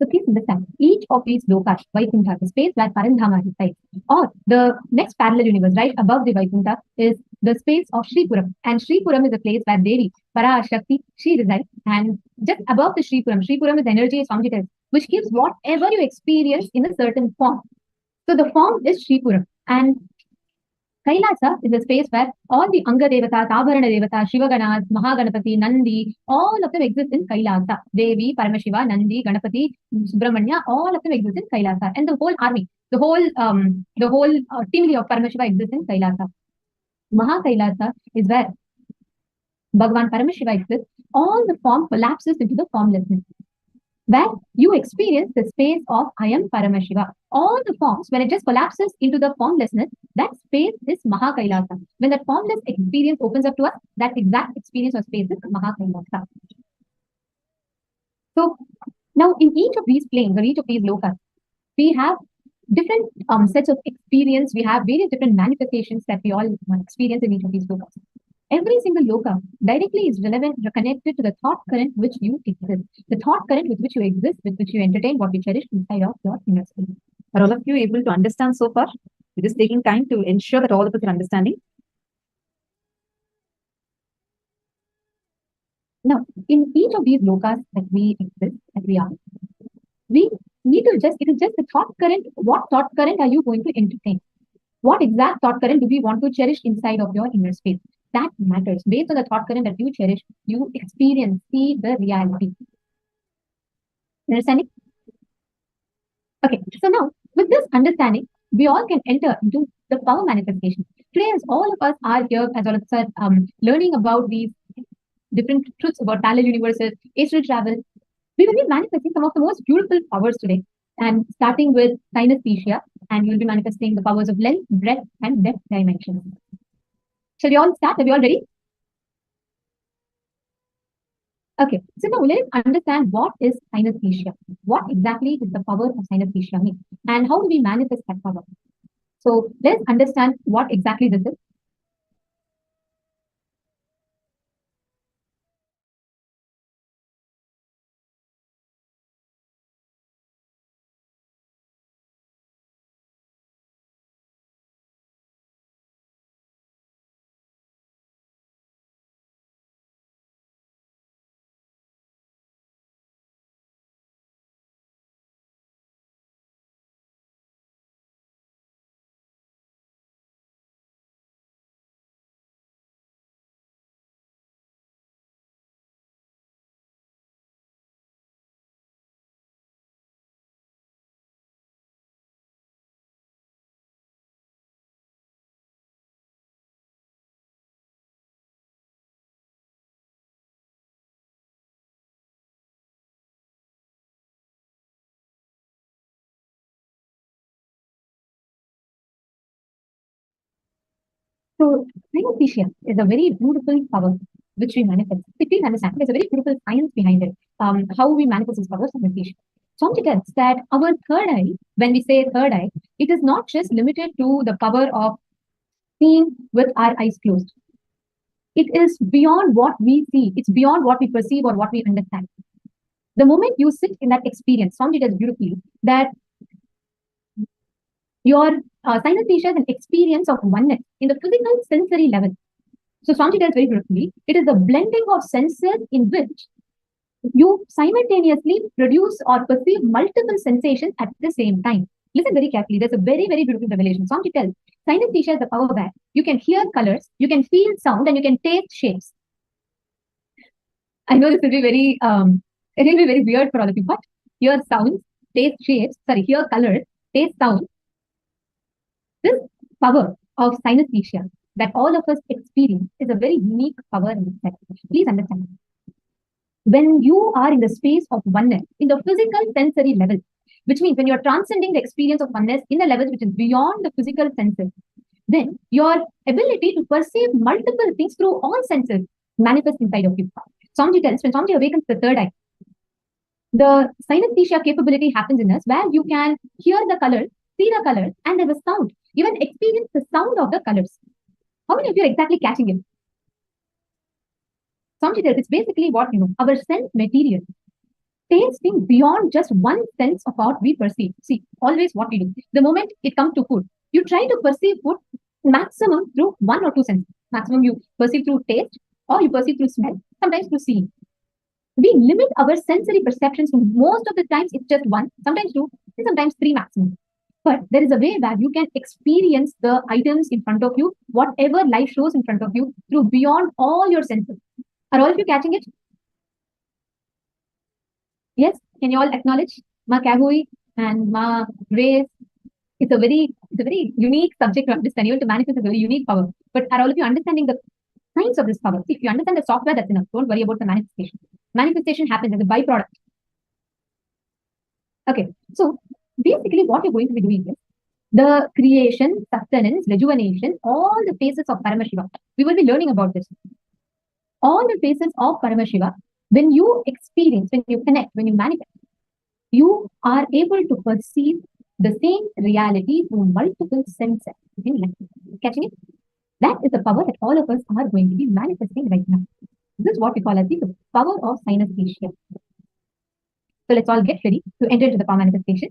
So please understand, each of these lokas, Vaikuntha, the space where Parandhama resides, or the next parallel universe right above the Vaikuntha is the space of Sripuram. And Sripuram is a place where Devi, Parashakti, she resides. And just above the Sripuram, Sripuram is energy is fugitive, which gives whatever you experience in a certain form. So the form is Sripuram. And Kailasa is a space where all the Anga Devatas, Abharana Devatas, Shiva Ganas, Mahaganapati, Nandi, all of them exist in Kailasa. Devi, Paramashiva, Nandi, Ganapati, Subramanya, all of them exist in Kailasa. And the whole army, the whole team of Paramashiva exists in Kailasa. Maha Kailasa is where Bhagavan Paramashiva exists. All the form collapses into the formlessness, where you experience the space of I am Paramashiva. All the forms, when it just collapses into the formlessness, that space is Maha Kailasa. When that formless experience opens up to us, that exact experience or space is Maha Kailasa. So now in each of these planes or each of these lokas, we have different sets of experience. We have various different manifestations that we all experience in each of these lokas. Every single loka directly is relevant, connected to the thought current which you exist, the thought current with which you exist, with which you entertain, what you cherish inside of your inner spirit. Are all of you able to understand so far? We're just taking time to ensure that all of us are understanding. Now, in each of these lokas that we exist, that we are, we need to just, it is just the thought current. What thought current are you going to entertain? What exact thought current do we want to cherish inside of your inner space? That matters. Based on the thought current that you cherish, you experience, see the reality. Understanding? Okay, so now with this understanding, we all can enter into the power manifestation. Today, as all of us are here, as all of us are learning about these different truths about parallel universes, astral travel, we will be manifesting some of the most beautiful powers today. And starting with synesthesia, and you'll be manifesting the powers of length, breadth, and depth dimensions. Shall we all start? Are we all ready? Okay, so now let's understand what is synesthesia. What exactly is the power of synesthesia mean? And how do we manifest that power? So let's understand what exactly this is. So synesthesia is a very beautiful power which we manifest. So please understand, there's a very beautiful science behind it. How we manifest this power of synesthesia. Swamiji tells that our third eye, when we say third eye, it is not just limited to the power of seeing with our eyes closed. It is beyond what we see. It's beyond what we perceive or what we understand. The moment you sit in that experience, Swamiji tells beautifully that your synesthesia is an experience of oneness in the physical sensory level. So Swamiji tells very beautifully, it is the blending of senses in which you simultaneously produce or perceive multiple sensations at the same time. Listen very carefully. There's a very, very beautiful revelation. Swamiji tells, synesthesia is the power where you can hear colors, you can feel sound, and you can taste shapes. I know this will be very, it will be very weird for all of you, but hear sounds, taste shapes, hear colors, taste sound. This power of synesthesia that all of us experience is a very unique power in itself. Please understand. When you are in the space of oneness, in the physical sensory level, which means when you're transcending the experience of oneness in the levels which is beyond the physical senses, then your ability to perceive multiple things through all senses manifests inside of you. Swamiji tells, when Swamiji awakens the third eye, the synesthesia capability happens in us where you can hear the colors, see the colors, and there's a sound. Even experience the sound of the colors. How many of you are exactly catching it? Swamiji tells, it's basically what, our sense material, tasting beyond just one sense of what we perceive. See, always what we do. The moment it comes to food, you try to perceive food maximum through one or two senses. Maximum you perceive through taste, or you perceive through smell, sometimes through seeing. We limit our sensory perceptions to most of the times it's just one, sometimes two, and sometimes three maximum. But there is a way that you can experience the items in front of you, whatever life shows in front of you, through beyond all your senses. Are all of you catching it? Yes? Can you all acknowledge? Ma Kahui and Ma Grace. It's a very unique subject to understand. Even to manifest a very unique power. But are all of you understanding the kinds of this power? See, if you understand the software, that's enough. Don't worry about the manifestation. Manifestation happens as a byproduct. Okay, so basically what you're going to be doing is the creation, sustenance, rejuvenation, all the phases of Paramashiva. We will be learning about this. All the phases of Paramashiva, when you experience, when you connect, when you manifest, you are able to perceive the same reality through multiple senses. Catching it? That is the power that all of us are going to be manifesting right now. This is what we call as the power of synesthesia. So let's all get ready to enter into the power manifestation.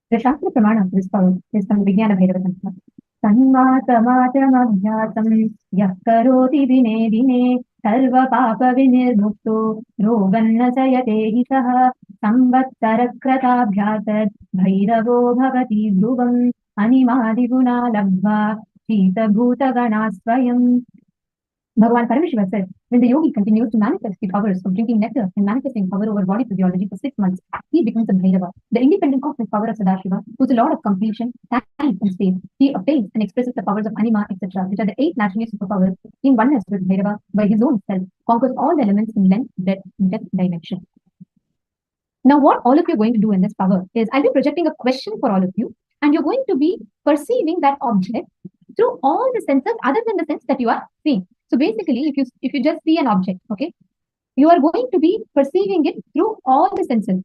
The Shastra Pramana of this power is from the Vijnana Bhairava Tantra. Tanmatamatamabhyatam yah karoti dine dine sarva papa vinirmukto roganna sayate hi saha samvattarakratabhyatad bhairavo bhavati dhruvam animadi guna labhva शीतभूतगणास्वयम्. Bhagavan Paramashiva said, when the yogi continues to manifest the powers of drinking nectar and manifesting power over body physiology for 6 months, he becomes a Bhairava, the independent cosmic power of Sadashiva, who is the lord of completion, time, and space. He obtains and expresses the powers of anima, etc., which are the 8 naturally superpowers, in oneness with Bhairava by his own self, conquers all the elements in length, depth, dimension. Now, what all of you are going to do in this power is I'll be projecting a question for all of you, and you're going to be perceiving that object through all the senses other than the sense that you are seeing. So basically, if you just see an object, okay, you are going to be perceiving it through all the senses.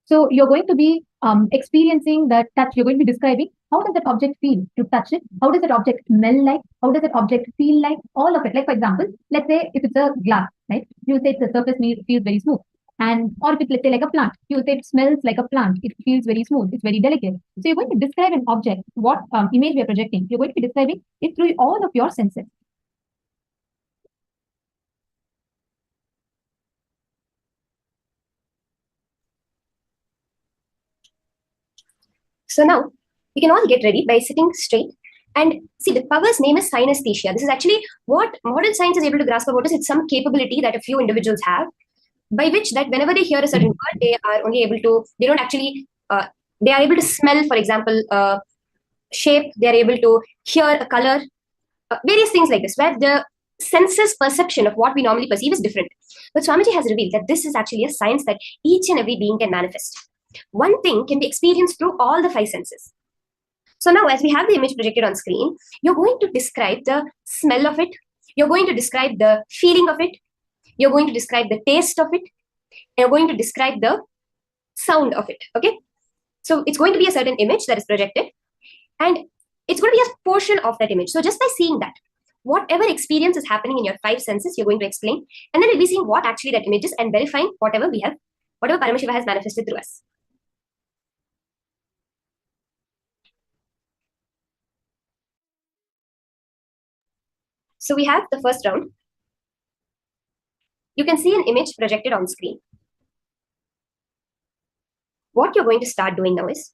So you're going to be experiencing the touch. You're going to be describing how does that object feel to touch it? How does that object smell like? How does that object feel like? All of it. Like for example, let's say if it's a glass, right? You say the surface feels very smooth. And or if it's let's say like a plant, you say it smells like a plant. It feels very smooth. It's very delicate. So you're going to describe an object. What image we are projecting? You're going to be describing it through all of your senses. So now we can all get ready by sitting straight. And see, the power's name is synesthesia. This is actually what modern science is able to grasp about. It's some capability that a few individuals have, by which that whenever they hear a certain word, they are only able to. They don't actually. They are able to smell, for example, shape. They are able to hear a color, various things like this, where the senses perception of what we normally perceive is different. But Swamiji has revealed that this is actually a science that each and every being can manifest. One thing can be experienced through all the 5 senses. So now, as we have the image projected on screen, you're going to describe the smell of it, you're going to describe the feeling of it, you're going to describe the taste of it, and you're going to describe the sound of it. Okay? So it's going to be a certain image that is projected, and it's going to be a portion of that image. So just by seeing that, whatever experience is happening in your 5 senses, you're going to explain, and then we'll be seeing what actually that image is and verifying whatever Paramashiva has manifested through us. So we have the first round. You can see an image projected on screen. What you're going to start doing now is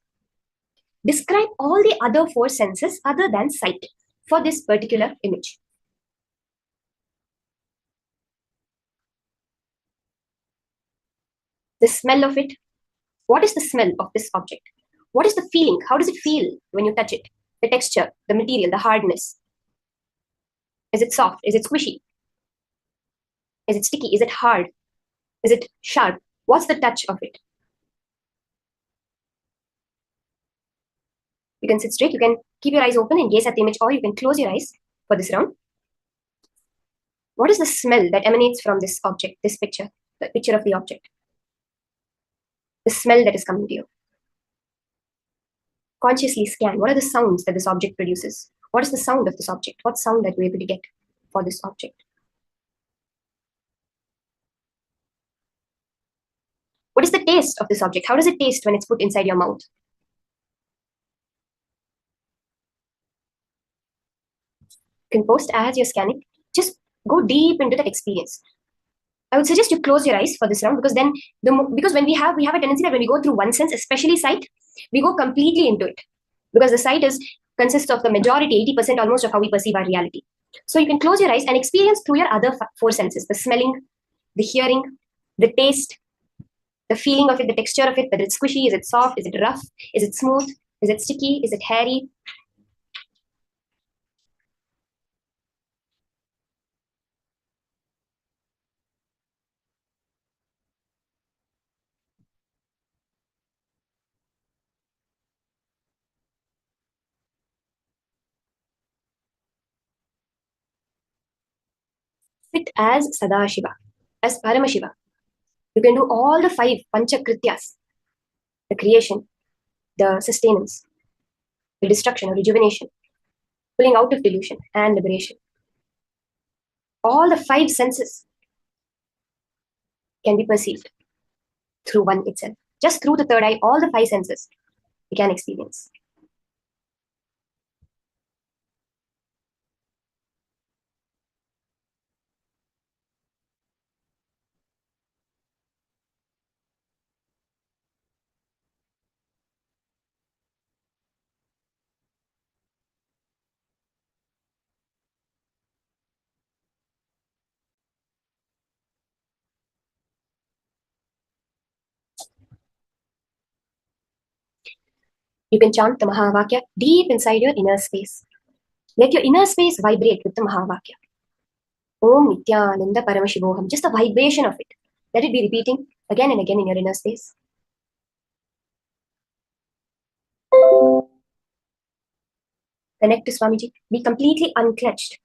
describe all the other 4 senses other than sight for this particular image. The smell of it. What is the smell of this object? What is the feeling? How does it feel when you touch it? The texture, the material, the hardness. Is it soft? Is it squishy? Is it sticky? Is it hard? Is it sharp? What's the touch of it? You can sit straight. You can keep your eyes open and gaze at the image, or you can close your eyes for this round. What is the smell that emanates from this object, this picture, the picture of the object? The smell that is coming to you. Consciously scan. What are the sounds that this object produces? What is the sound of this object? What sound that you're able to get for this object? What is the taste of this object? How does it taste when it's put inside your mouth? You can post as you're scanning. Just go deep into that experience. I would suggest you close your eyes for this round, because then because when we have a tendency that when we go through one sense, especially sight, we go completely into it, because the sight consists of the majority, 80% almost, of how we perceive our reality. So you can close your eyes and experience through your other 4 senses: the smelling, the hearing, the taste, the feeling of it, the texture of it, whether it's squishy, is it soft, is it rough, is it smooth, is it sticky, is it hairy. Sit as Sadashiva, as Paramashiva. You can do all the 5 Pancha Krityas: the creation, the sustenance, the destruction or rejuvenation, pulling out of delusion, and liberation. All the 5 senses can be perceived through one itself. Just through the third eye, all the 5 senses we can experience. You can chant the Mahavakya deep inside your inner space. Let your inner space vibrate with the Mahavakya. Om Nithyananda Paramashivoham. Just the vibration of it. Let it be repeating again and again in your inner space. Connect to Swamiji. Be completely unclutched.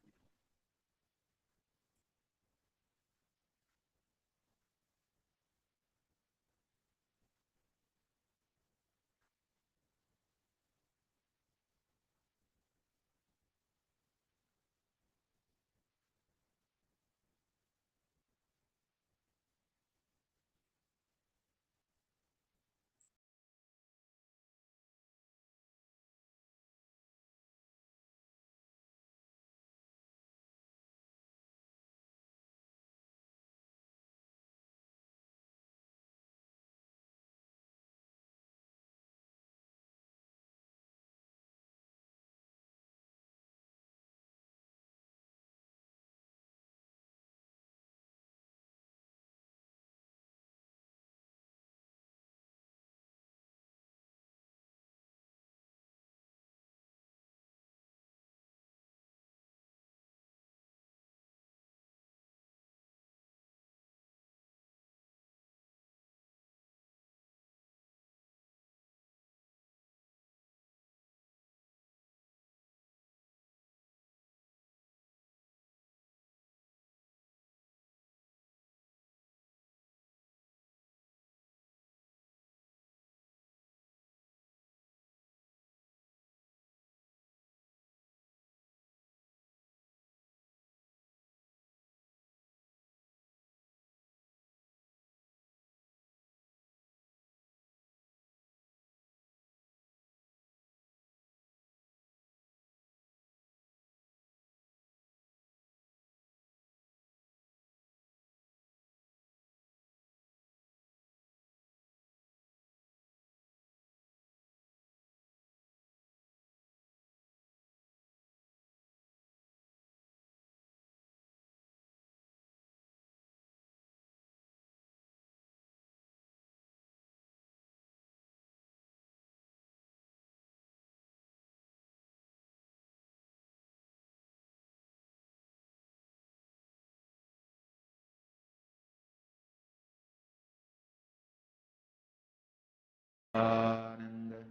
Nityananda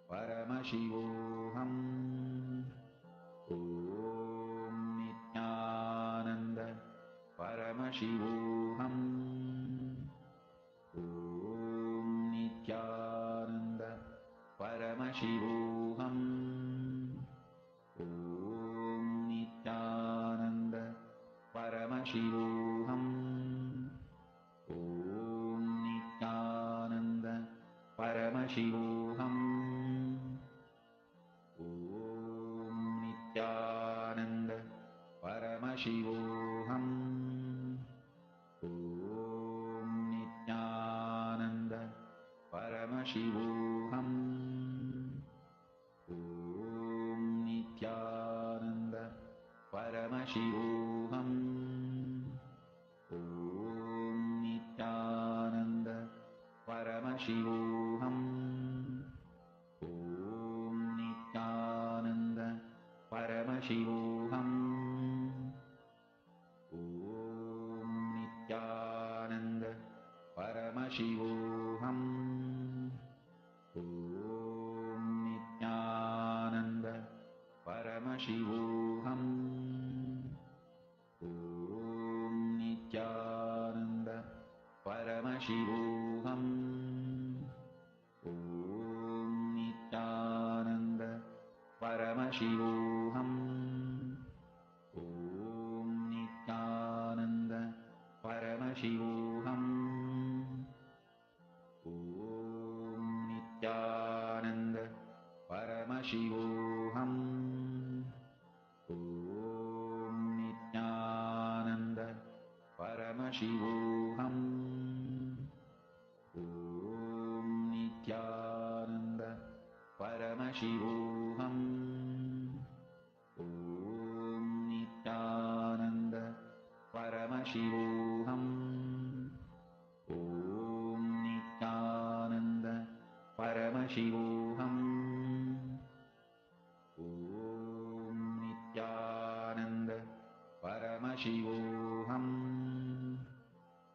Paramashivoham. Om Nityananda Paramashivoham. Om Nityananda Paramashivoham. Om Nityananda Paramashivoham. Om Nityananda Paramashivoham. Om Nityananda Paramashivoham. Om Nityananda Paramashivoham. Om Nityananda Paramashivoham. Om Nityananda Paramashivoham. Om Nityananda Paramashivoham. Om Nityananda Paramashivoham. Om Nityananda Paramashivoham. Om Nityananda Paramashivoham. Om Nityananda Paramashivoham. Om Nityananda Paramashivoham. Om Nityananda Paramashivoham. Om Nityananda Paramashivoham. Om Nityananda Paramashivoham. Om Nityananda Paramashivoham. Om Nityananda Paramashivoham. Paramashivoham.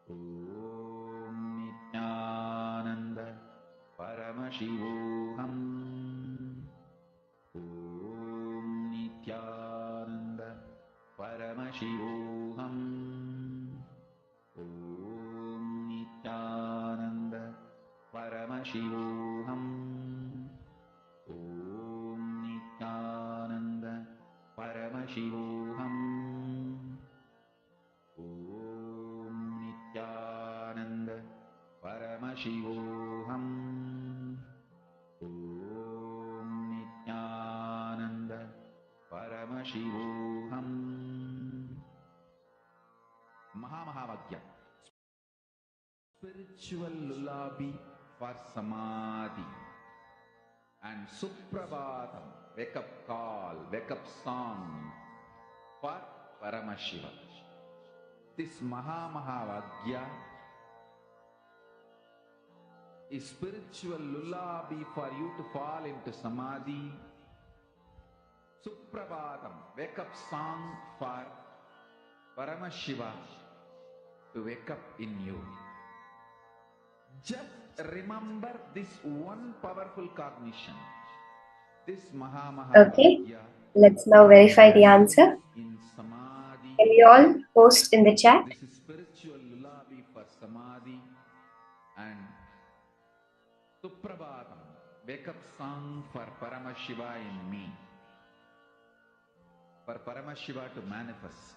Om Nithyananda Paramashivoham. Om Nithyananda Paramashivoham. Om Nithyananda Paramashivoham. Om Nithyananda Paramashivoham. Om Nithyananda Paramashivoham. Om Nithyananda Paramashivoham. Mahamahavagyam, spiritual lullaby for samadhi, and Suprabhatam, wake up call, wake up song for Paramashiva. This Mahamahavagyam is spiritual lullaby for you to fall into samadhi. Suprabhatam, wake up song for Paramashiva to wake up in you. Just remember this one powerful cognition. This Mahamahavagyam. Okay, let's now verify the answer. In samadhi. Can we all post in the chat? This is spiritual lullaby for samadhi and Suprabhatam, wake up song for Paramashiva in me. For Paramashiva to manifest.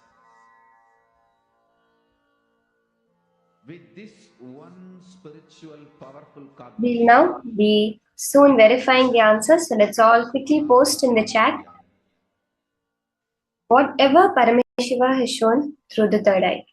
With this one spiritual powerful cognition. We'll now be soon verifying the answers, so let's all quickly post in the chat whatever Paramashiva has shown through the third eye.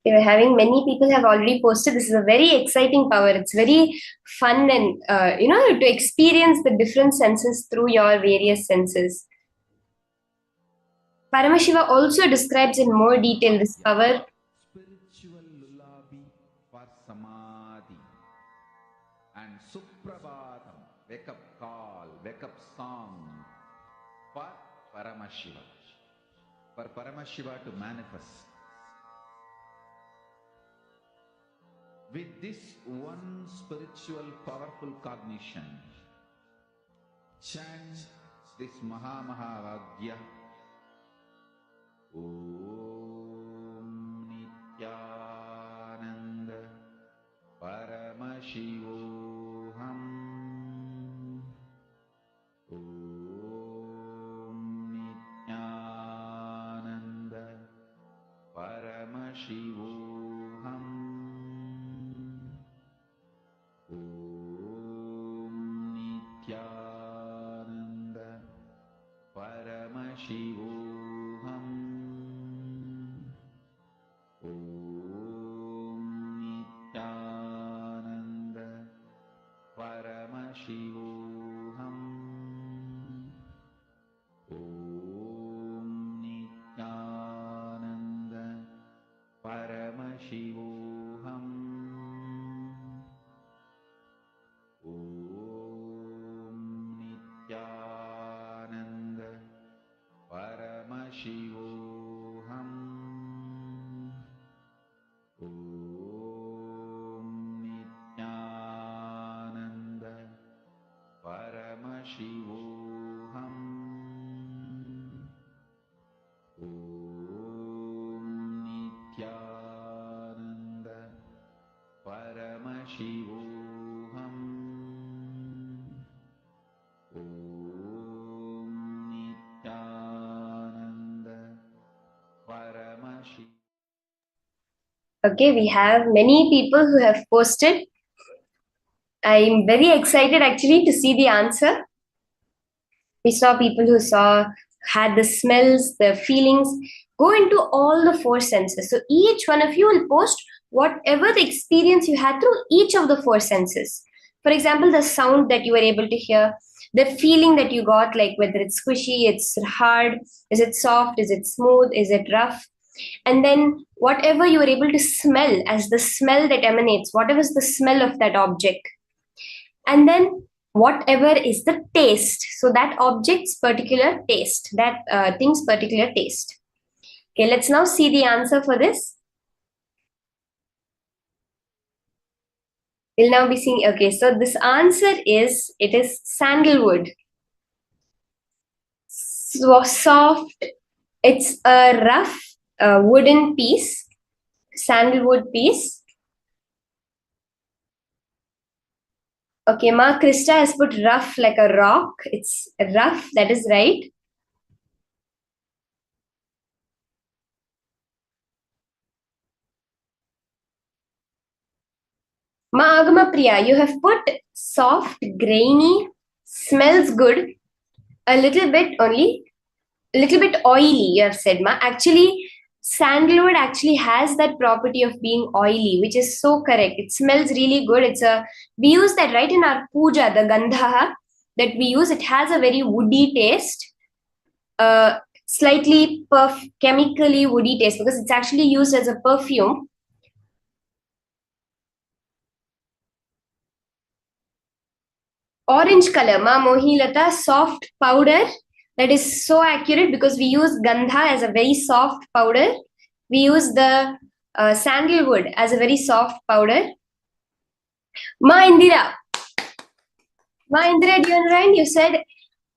We are having many people have already posted. This is a very exciting power. It's very fun and to experience the different senses through your various senses. Paramashiva also describes in more detail this power. Spiritual lullaby for samadhi and Suprabhatam, wake up call, wake up song for Paramashiva. For Paramashiva to manifest. With this one spiritual powerful cognition, chant this Mahamahavagyam. Om Nithyananda Paramashivoham. Om Nithyananda Paramashivoham. Om Nithyananda Paramashivoham. Om Nithyananda Paramashivoham. Om Nithyananda Paramashivoham. Om Nithyananda Paramashivoham. Om Nithyananda Paramashivoham. Om Nithyananda Paramashivoham. Om Nithyananda Paramashivoham. Okay, we have many people who have posted. I'm very excited actually to see the answer. We saw people who had the smells, the feelings, go into all the four senses. So each one of you will post whatever the experience you had through each of the four senses. For example, the sound that you were able to hear, the feeling that you got, like whether it's squishy, it's hard, is it soft, is it smooth, is it rough? And then whatever you are able to smell as the smell that emanates, whatever is the smell of that object. And then whatever is the taste. So that object's particular taste, that thing's particular taste. Okay, let's now see the answer for this. We'll now be seeing, okay, so this answer is, it is sandalwood. So soft, it's a rough wooden piece, sandalwood piece. Okay, Ma Krista has put rough like a rock. It's rough, that is right. Ma Agama Priya, you have put soft, grainy, smells good, a little bit only, a little bit oily, you have said, Ma. Actually, sandalwood actually has that property of being oily, which is so correct. It smells really good. We use that right in our puja, the gandha that we use. It has a very woody taste, slightly chemically woody taste, because it's actually used as a perfume. Orange color, Ma Mohilata, soft powder. That is so accurate because we use gandha as a very soft powder. We use the sandalwood as a very soft powder. Ma Indira, do you understand? You said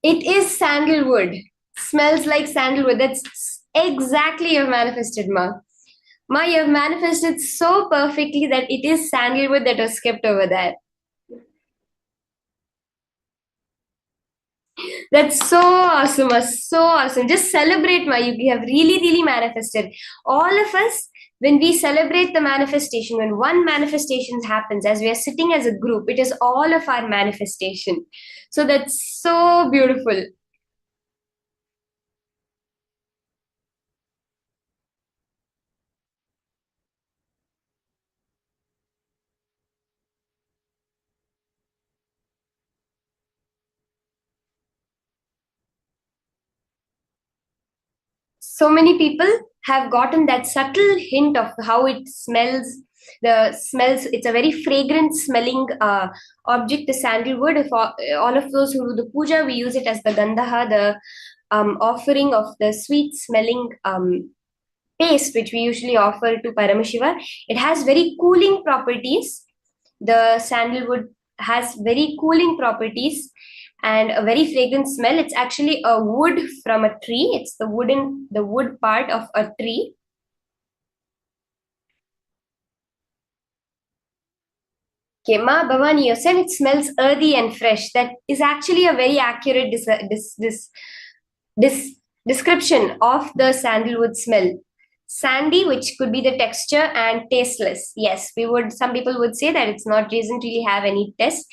it is sandalwood. Smells like sandalwood. That's exactly you've manifested, Ma. Ma, you have manifested so perfectly that it is sandalwood that was kept over there. That's so awesome, so awesome. Just celebrate, Ma. You have really, really manifested. All of us, when we celebrate the manifestation, when one manifestation happens, as we are sitting as a group, it is all of our manifestation. So that's so beautiful. So many people have gotten that subtle hint of how it smells. The smells, it's a very fragrant smelling object, the sandalwood. If all of those who do the puja, we use it as the gandha, the offering of the sweet smelling paste, which we usually offer to Paramashiva. It has very cooling properties. The sandalwood has very cooling properties and a very fragrant smell. It's actually a wood from a tree. It's the wood part of a tree. Okay, Ma Bhavani, you said it smells earthy and fresh. That is actually a very accurate description of the sandalwood smell. Sandy, which could be the texture, and tasteless. Yes, some people would say that it's not, doesn't really have any taste.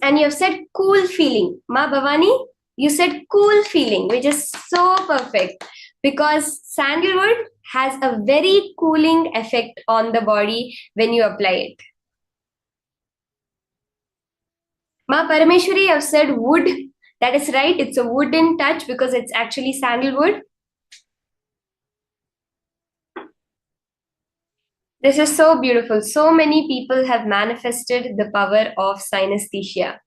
And you have said cool feeling. Ma Bhavani, you said cool feeling, which is so perfect because sandalwood has a very cooling effect on the body when you apply it. Ma Parameshwari, I've said wood. That is right. It's a wooden touch because it's actually sandalwood. This is so beautiful. So many people have manifested the power of synesthesia.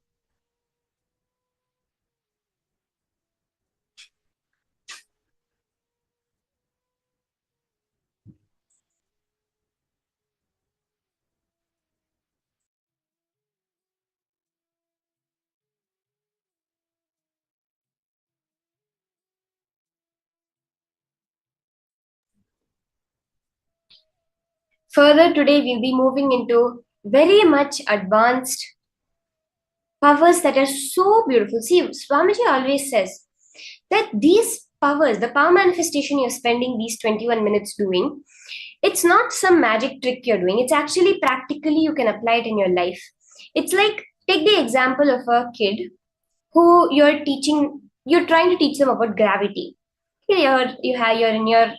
Further, today we'll be moving into very much advanced powers that are so beautiful. See, Swamiji always says that these powers, the power manifestation you're spending these 21 minutes doing, it's not some magic trick you're doing. It's actually practically you can apply it in your life. It's like, take the example of a kid who you're trying to teach them about gravity. You're in your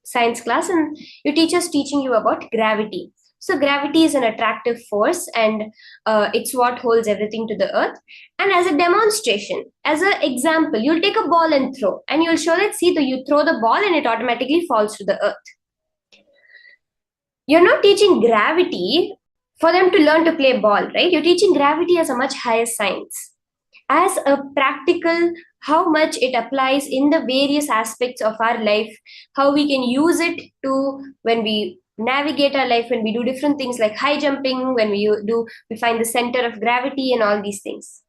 science class and your teacher's teaching you about gravity. So gravity is an attractive force and it's what holds everything to the earth. And as a demonstration, as an example, you'll take a ball and throw, and you'll show that, see, you throw the ball and it automatically falls to the earth. You're not teaching gravity for them to learn to play ball, right? You're teaching gravity as a much higher science, as a practical, how much it applies in the various aspects of our life, how we can use it to when we navigate our life, when we do different things like high jumping, when we find the center of gravity and all these things.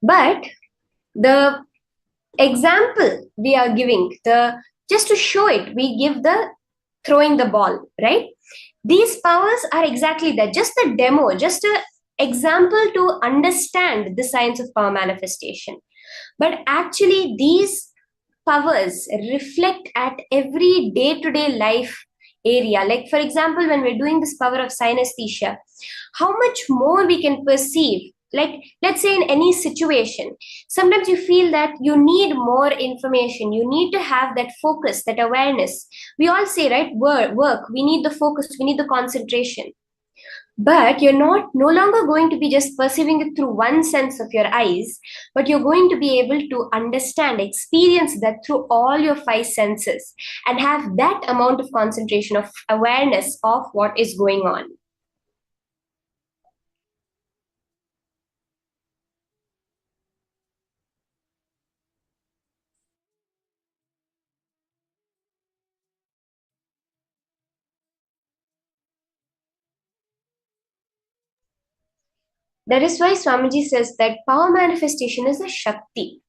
But the example we are giving, the just to show it, we give the throwing the ball, right? These powers are exactly that, just a demo, just a example to understand the science of power manifestation. But actually, these powers reflect at every day-to-day life area. Like, for example, when we're doing this power of synesthesia, how much more we can perceive. Like, let's say in any situation, sometimes you feel that you need more information, you need to have that focus, that awareness. We all say, right, work, we need the focus, we need the concentration. But you're not no longer going to be just perceiving it through one sense of your eyes, but you're going to be able to understand, experience that through all your five senses, and have that amount of concentration, of awareness of what is going on. That is why Swamiji says that power manifestation is a Shakti.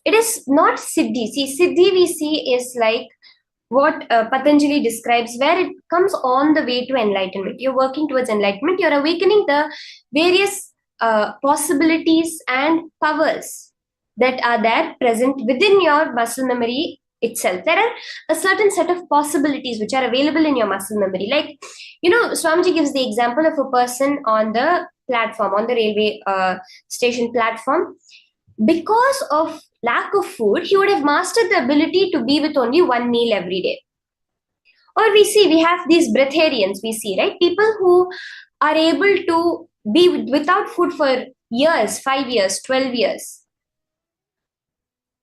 It is not Siddhi. See, Siddhi we see is like what Patanjali describes, where it comes on the way to enlightenment. You're working towards enlightenment, you're awakening the various possibilities and powers that are there present within your muscle memory itself. There are a certain set of possibilities which are available in your muscle memory. Like, Swamiji gives the example of a person on the platform, on the railway station platform. Because of lack of food, he would have mastered the ability to be with only one meal every day. Or we have these breatharians, we see, right? People who are able to be without food for years, 5 years, 12 years.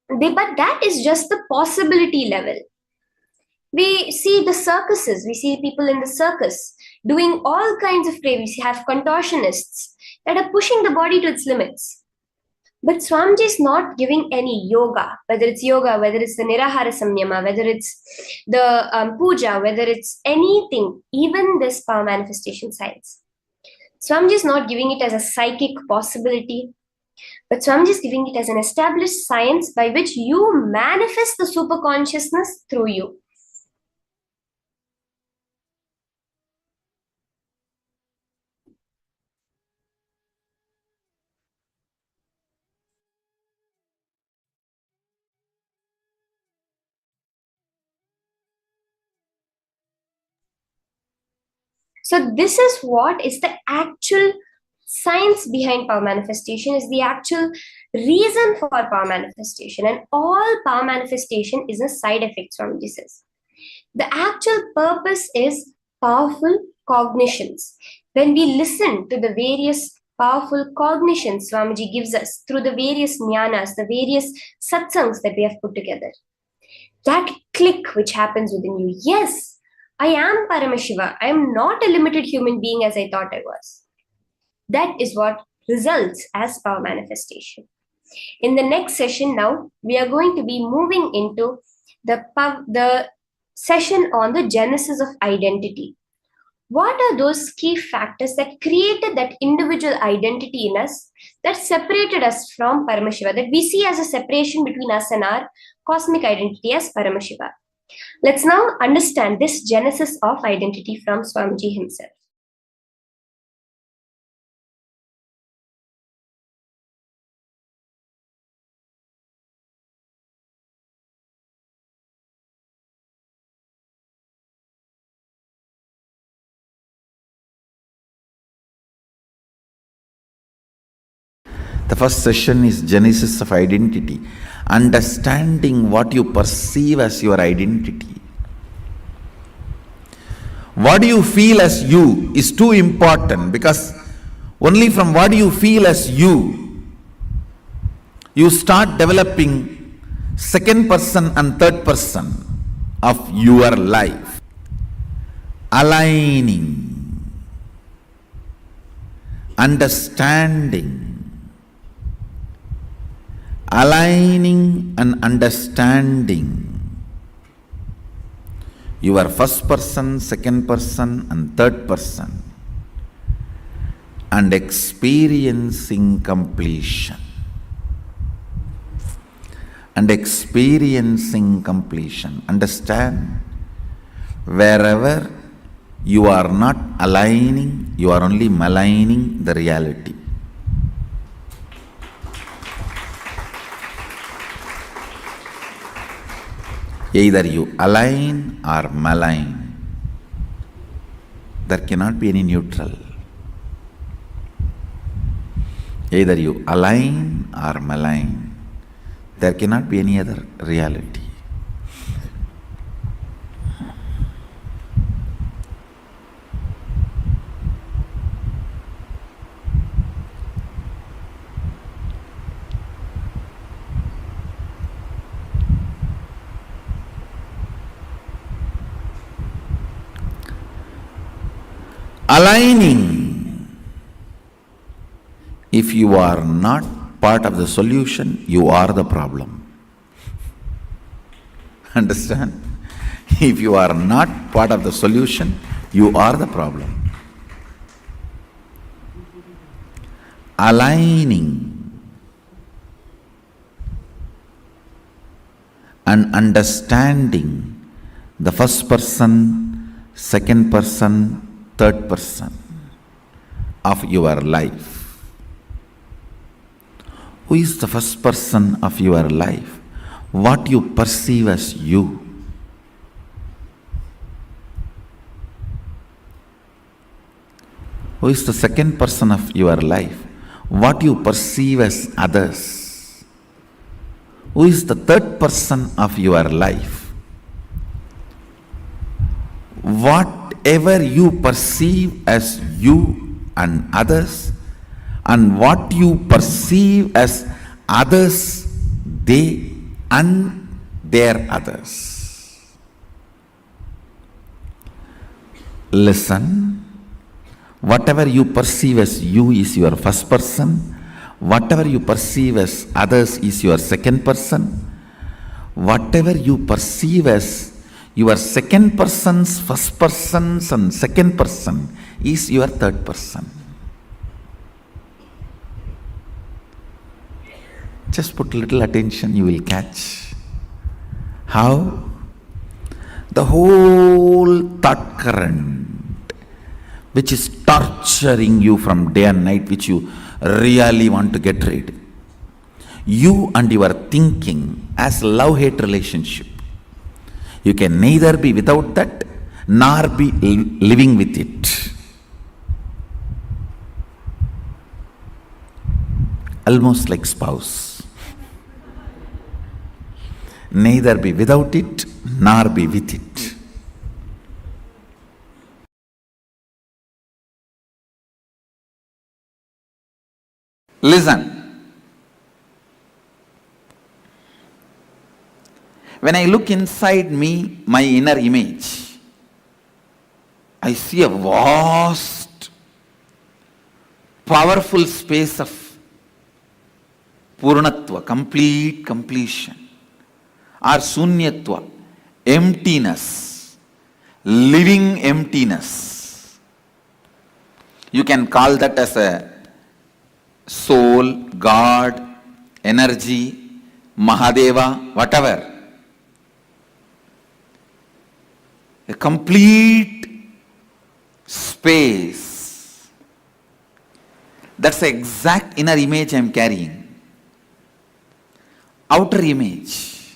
But that is just the possibility level. We see the circuses, we see people in the circus doing all kinds of play. We have contortionists that are pushing the body to its limits. But Swamiji is not giving any yoga, whether it's the Nirahara Samyama, whether it's the puja, whether it's anything, even this power manifestation science. Swamiji is not giving it as a psychic possibility, but Swamiji is giving it as an established science by which you manifest the super consciousness through you. So this is what is the actual science behind power manifestation, is the actual reason for power manifestation. And all power manifestation is a side effect, Swamiji says. The actual purpose is powerful cognitions. When we listen to the various powerful cognitions Swamiji gives us through the various jnanas, the various satsangs that we have put together, that click which happens within you, yes, I am Paramashiva. I am not a limited human being as I thought I was. That is what results as power manifestation. In the next session now, we are going to be moving into the session on the genesis of identity. What are those key factors that created that individual identity in us, that separated us from Paramashiva, that we see as a separation between us and our cosmic identity as Paramashiva? Let's now understand this genesis of identity from Swamiji himself. The first session is Genesis of Identity, understanding what you perceive as your identity. What do you feel as you is too important, because only from what you feel as you start developing second person and third person of your life. aligning, understanding, aligning and understanding your first person, second person and third person, and experiencing completion. And experiencing completion. Understand, wherever you are not aligning, you are only maligning the reality. Either you align or malign. There cannot be any neutral. Either you align or malign. There cannot be any other reality. Aligning. If you are not part of the solution, you are the problem. Understand? If you are not part of the solution, you are the problem. Aligning and understanding the first person, second person, third person of your life. Who is the first person of your life? What you perceive as you. Who is the second person of your life? What you perceive as others. Who is the third person of your life? Whatever you perceive as you and others, and what you perceive as others, they and their others. Listen, whatever you perceive as you is your first person, whatever you perceive as others is your second person, whatever you perceive as your second person's first person's and second person is your third person. Just put little attention, you will catch how the whole thought current which is torturing you from day and night, which you really want to get rid, you and your thinking as love-hate relationship. You can neither be without that nor be living with it. Almost like spouse. Neither be without it nor be with it. Listen. When I look inside me, my inner image, I see a vast, powerful space of Purnatva, complete completion, or Sunyatva, emptiness, living emptiness. You can call that as a soul, God, energy, Mahadeva, whatever. A complete space. That's the exact inner image I am carrying. Outer image.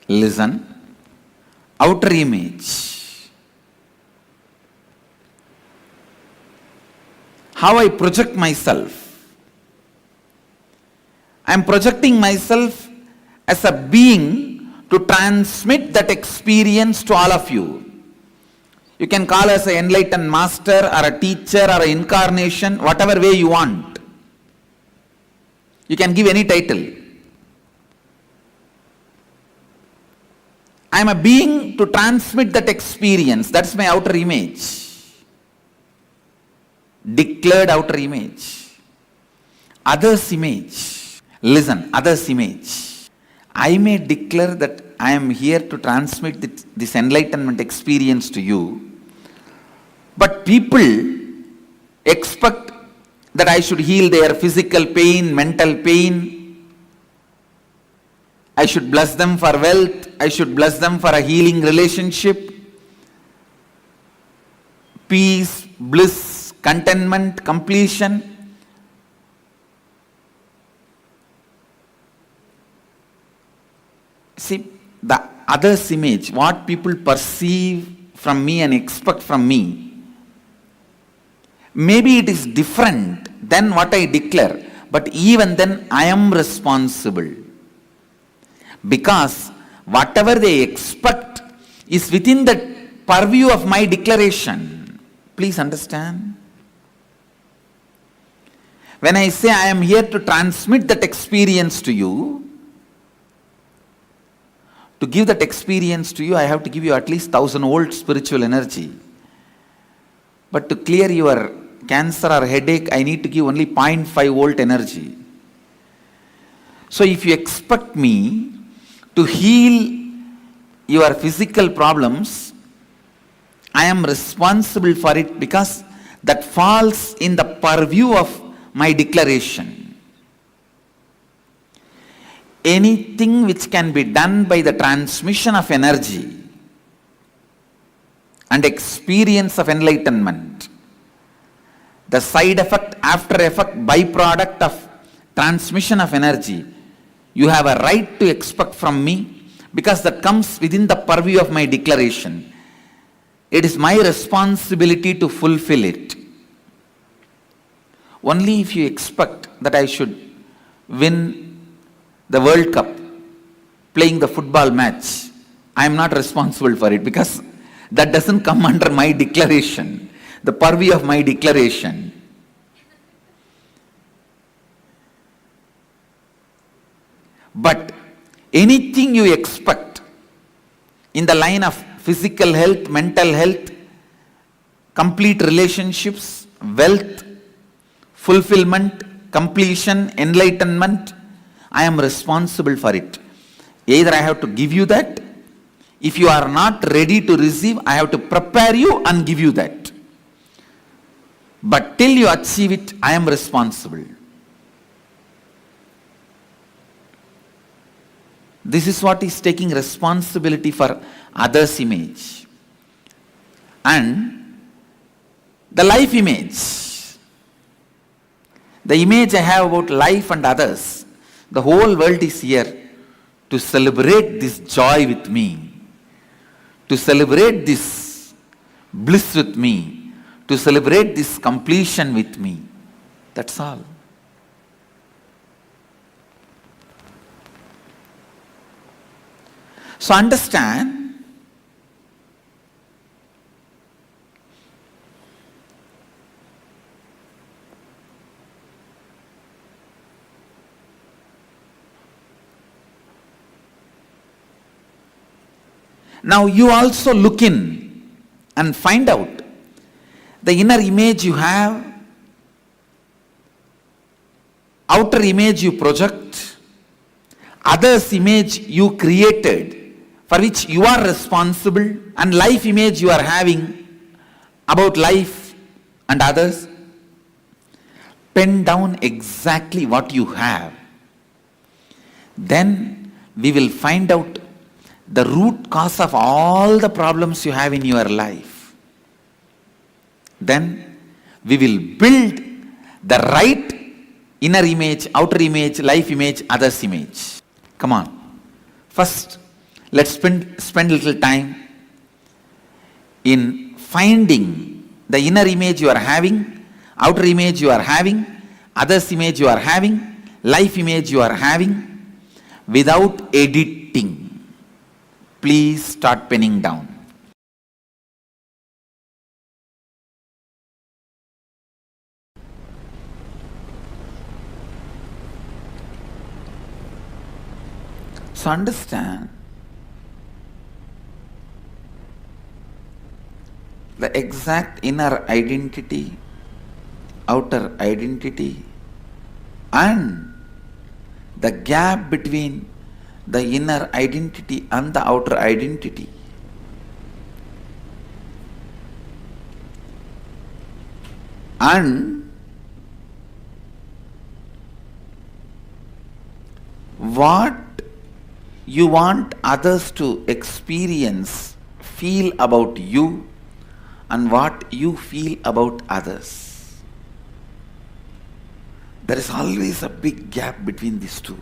Listen. Outer image. How I project myself. I am projecting myself as a being to transmit that experience to all of you. You can call us an enlightened master or a teacher or an incarnation, whatever way you want. You can give any title. I am a being to transmit that experience. That's my outer image. Declared outer image. Others' image. Listen, others' image. I may declare that I am here to transmit this enlightenment experience to you, but people expect that I should heal their physical pain, mental pain. I should bless them for wealth. I should bless them for a healing relationship. Peace, bliss, contentment, completion. See, the other's image, what people perceive from me and expect from me, maybe it is different than what I declare, but even then I am responsible. Because whatever they expect is within the purview of my declaration. Please understand. When I say I am here to transmit that experience to you, to give that experience to you, I have to give you at least 1000 volt spiritual energy. But to clear your cancer or headache, I need to give only 0.5 volt energy. So if you expect me to heal your physical problems, I am responsible for it because that falls in the purview of my declaration. Anything which can be done by the transmission of energy and experience of enlightenment, the side effect, after effect, byproduct of transmission of energy, you have a right to expect from me because that comes within the purview of my declaration. It is my responsibility to fulfill it. Only if you expect that I should win the World Cup, playing the football match, I am not responsible for it because that doesn't come under my declaration, the purview of my declaration. But anything you expect in the line of physical health, mental health, complete relationships, wealth, fulfillment, completion, enlightenment, I am responsible for it. Either I have to give you that. If you are not ready to receive, I have to prepare you and give you that. But till you achieve it, I am responsible. This is what is taking responsibility for others' image. And the life image. The image I have about life and others. The whole world is here to celebrate this joy with me, to celebrate this bliss with me, to celebrate this completion with me. That's all. So understand, now you also look in and find out the inner image you have, outer image you project, others' image you created, for which you are responsible, and life image you are having about life and others. Pen down exactly what you have. Then we will find out the root cause of all the problems you have in your life. Then we will build the right inner image, outer image, life image, others' image. Come on. First, let's spend a little time in finding the inner image you are having, outer image you are having, others' image you are having, life image you are having, without editing. Please start penning down. So understand, the exact inner identity, outer identity, and the gap between the inner identity and the outer identity. And what you want others to experience, feel about you, and what you feel about others. There is always a big gap between these two.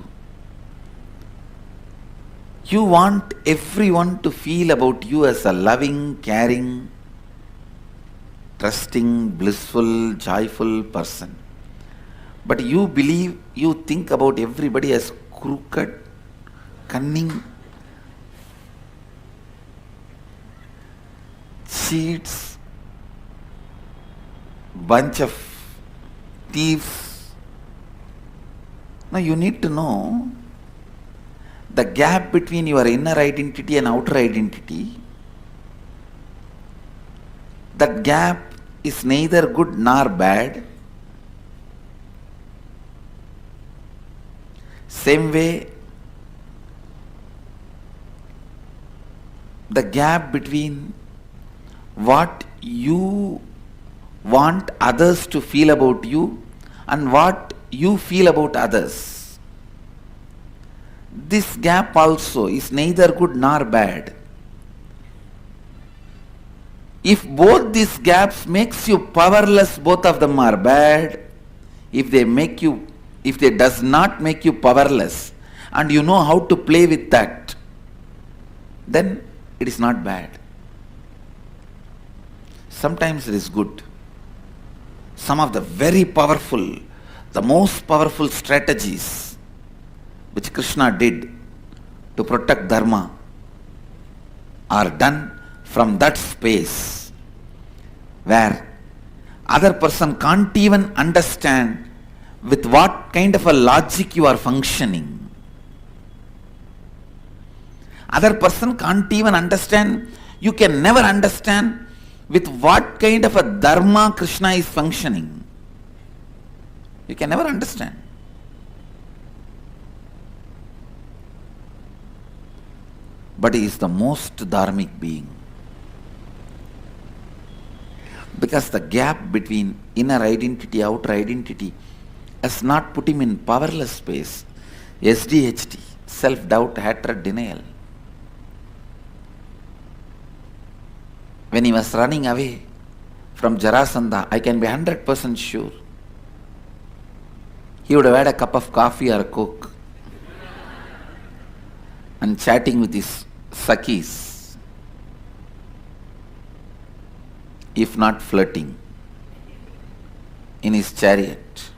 You want everyone to feel about you as a loving, caring, trusting, blissful, joyful person. But you believe, you think about everybody as crooked, cunning, cheats, bunch of thieves. Now you need to know the gap between your inner identity and outer identity. That gap is neither good nor bad. Same way, the gap between what you want others to feel about you and what you feel about others. This gap also is neither good nor bad. If both these gaps makes you powerless, both of them are bad. If they does not make you powerless and you know how to play with that, then it is not bad. Sometimes it is good. Some of the very powerful, the most powerful strategies which Krishna did to protect Dharma are done from that space where other person can't even understand with what kind of a logic you are functioning. Other person can't even understand, you can never understand with what kind of a dharma Krishna is functioning. You can never understand. But he is the most dharmic being. Because the gap between inner identity, outer identity has not put him in powerless space. SDHT, self-doubt, hatred, denial. When he was running away from Jarasandha, I can be 100% sure he would have had a cup of coffee or a coke and chatting with his Sakhis, if not flirting, in his chariot.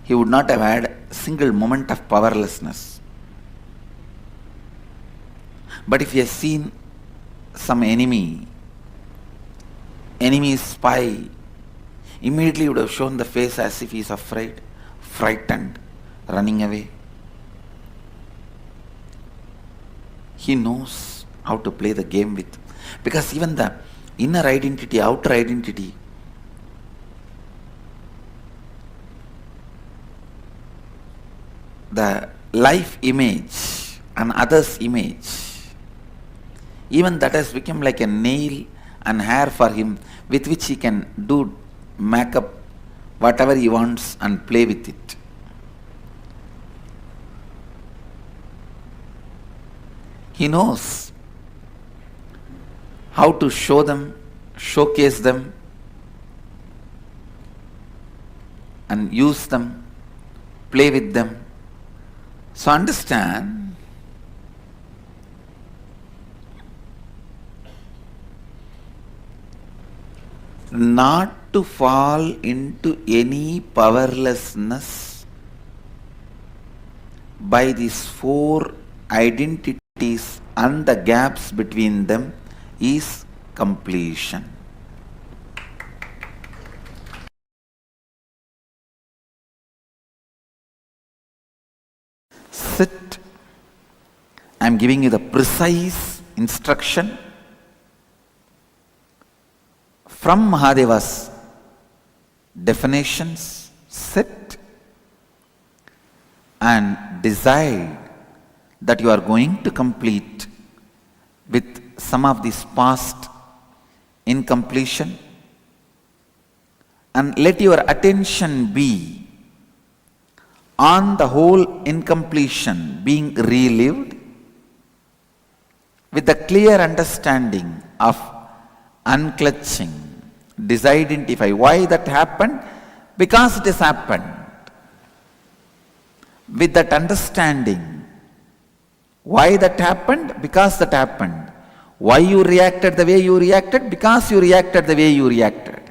He would not have had a single moment of powerlessness. But if he has seen some enemy spy, immediately he would have shown the face as if he is afraid, frightened, running away. He knows how to play the game with. Because even the inner identity, outer identity, the life image and others' image, even that has become like a nail and hair for him with which he can do makeup, whatever he wants and play with it. He knows how to show them, showcase them, and use them, play with them. So understand, not to fall into any powerlessness by these four identities and the gaps between them is completion. Sit. I am giving you the precise instruction. from Mahadeva's definitions, sit and decide that you are going to complete with some of these past incompletion, and let your attention be on the whole incompletion being relived with the clear understanding of unclutching. Disidentify why that happened, because it has happened. With that understanding, why that happened, because that happened. Why you reacted the way you reacted, because you reacted the way you reacted.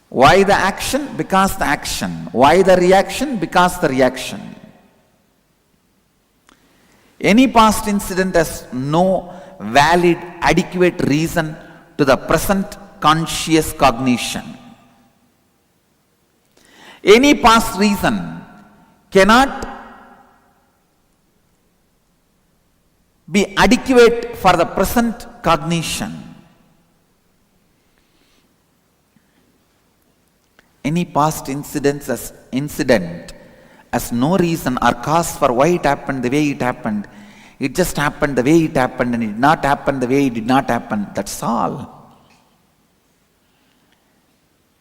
Why the action, because the action. Why the reaction, because the reaction. Any past incident has no valid, adequate reason to the present conscious cognition. Any past reason cannot be adequate for the present cognition. Any past incident has no reason or cause for why it happened the way it happened. It just happened the way it happened, and it did not happen the way it did not happen. That's all.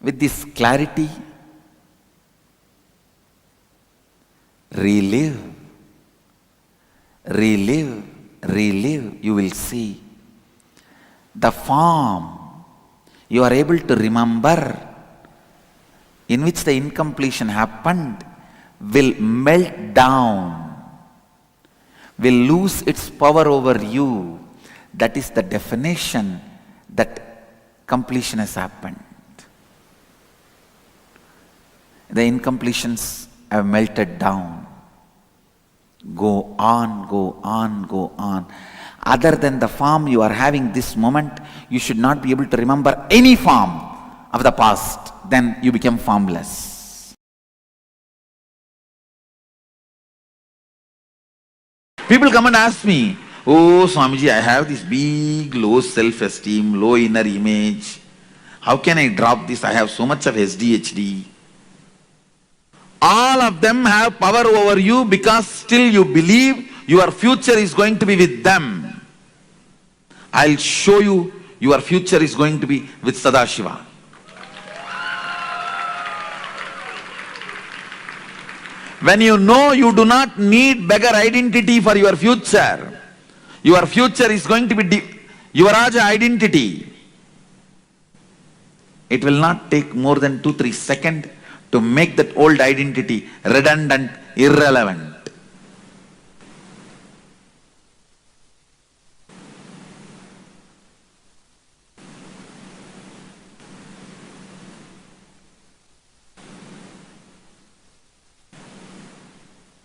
With this clarity, relive, you will see the form you are able to remember in which the incompletion happened will melt down, will lose its power over you. That is the definition that completion has happened. The incompletions have melted down. Go on, go on, go on. Other than the form you are having this moment, you should not be able to remember any form of the past. Then you become formless. People come and ask me, oh Swamiji, I have this big low self-esteem, low inner image. How can I drop this? I have so much of SDHD. All of them have power over you because still you believe your future is going to be with them. I'll show you your future is going to be with Sadashiva. When you know you do not need beggar identity for your future is going to be your Raja identity. It will not take more than 2-3 seconds to make that old identity redundant, irrelevant.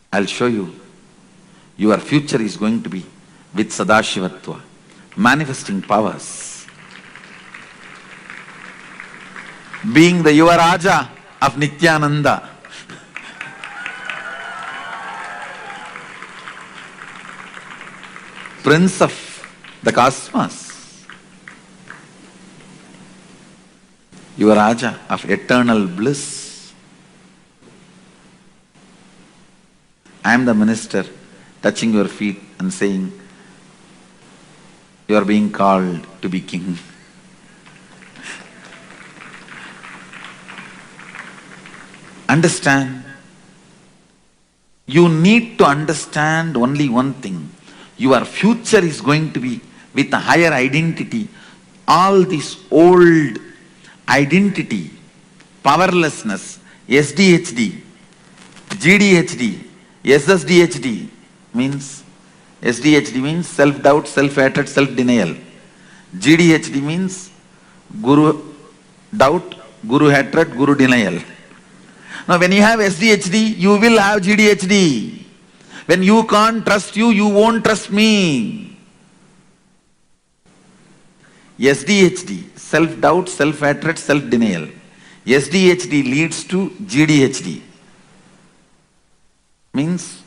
I'll show you. Your future is going to be with Sadashivatva, manifesting powers. Being the Yuvaraja of Nithyananda. Prince of the cosmos. Yuvaraja of eternal bliss. I am the minister touching your feet and saying, you are being called to be king. Understand? You need to understand only one thing. Your future is going to be with a higher identity. All this old identity, powerlessness, SDHD, GDHD, SSDHD means, SDHD means self-doubt, self-hatred, self-denial. GDHD means guru doubt, guru hatred, guru denial. Now when you have SDHD, you will have GDHD. When you can't trust you, you won't trust me. SDHD, self-doubt, self-hatred, self-denial. SDHD leads to GDHD. Means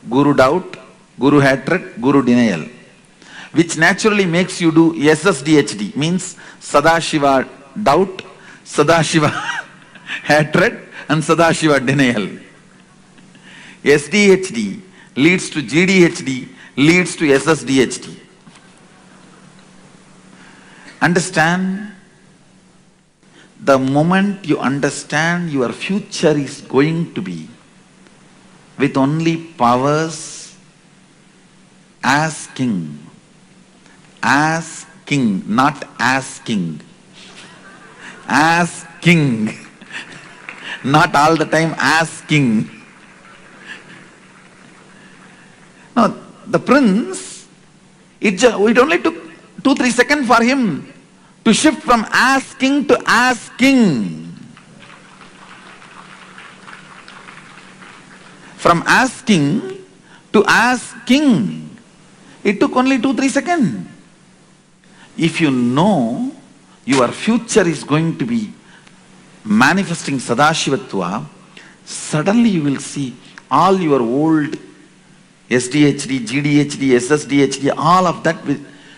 guru doubt, guru hatred, guru denial. which naturally makes you do SSDHD, means Sadashiva doubt, Sadashiva hatred, and Sadashiva denial. SDHD leads to GDHD, leads to SSDHD. Understand? The moment you understand your future is going to be with only powers as king, not as king, as king, not all the time as king. No, the prince, it only took 2-3 seconds for him to shift from as king to as king. From as king to as king. It took only 2-3 seconds. If you know your future is going to be manifesting Sadashivatva, suddenly you will see all your old SDHD, GDHD, SSDHD, all of that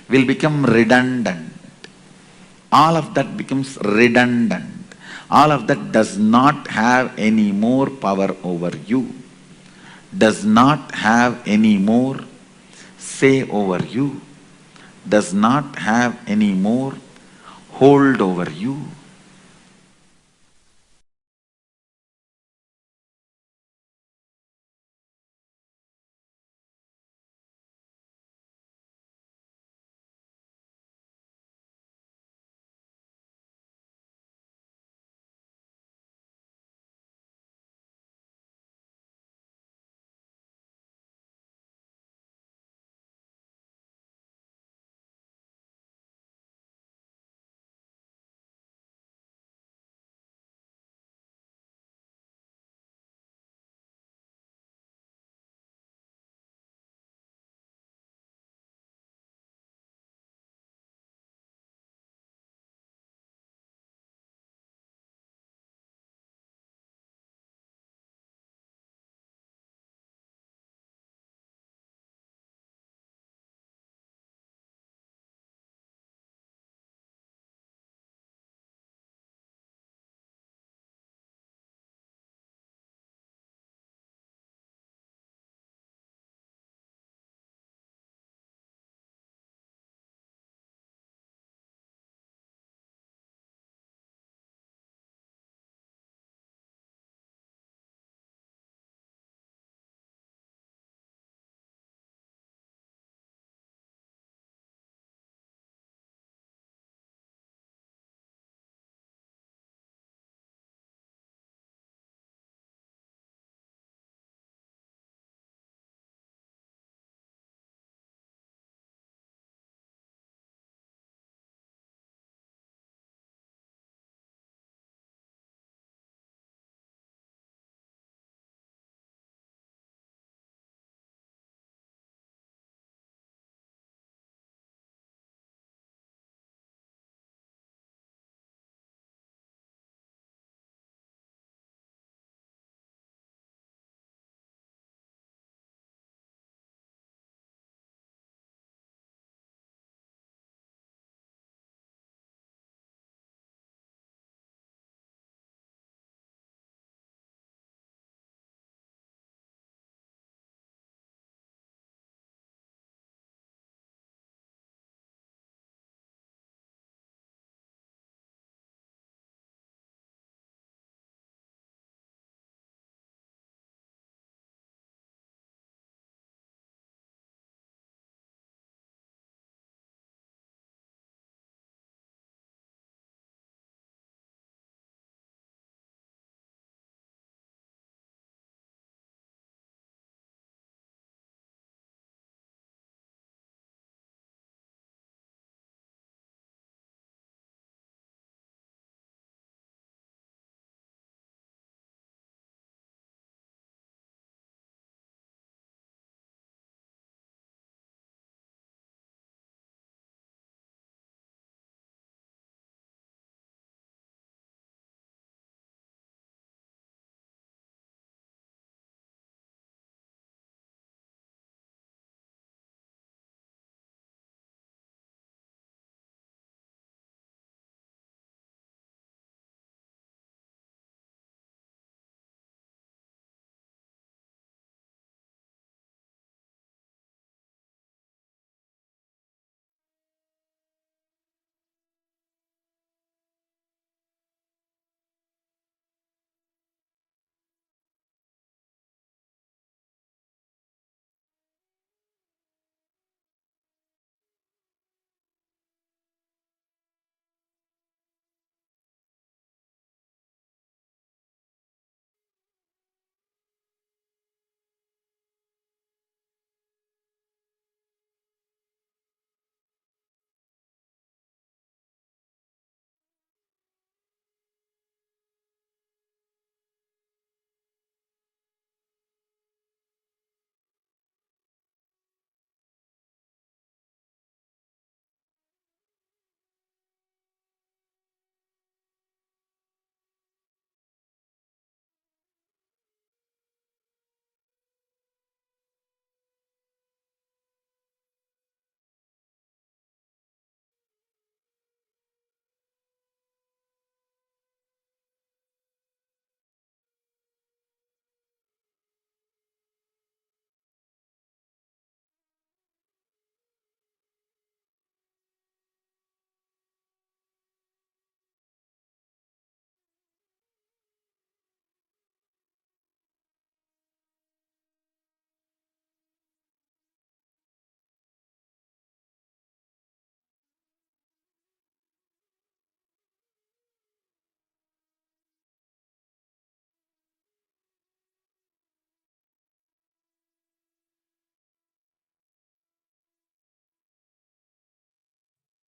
will become redundant. All of that becomes redundant. All of that does not have any more power over you, does not have any more say over you, does not have any more hold over you.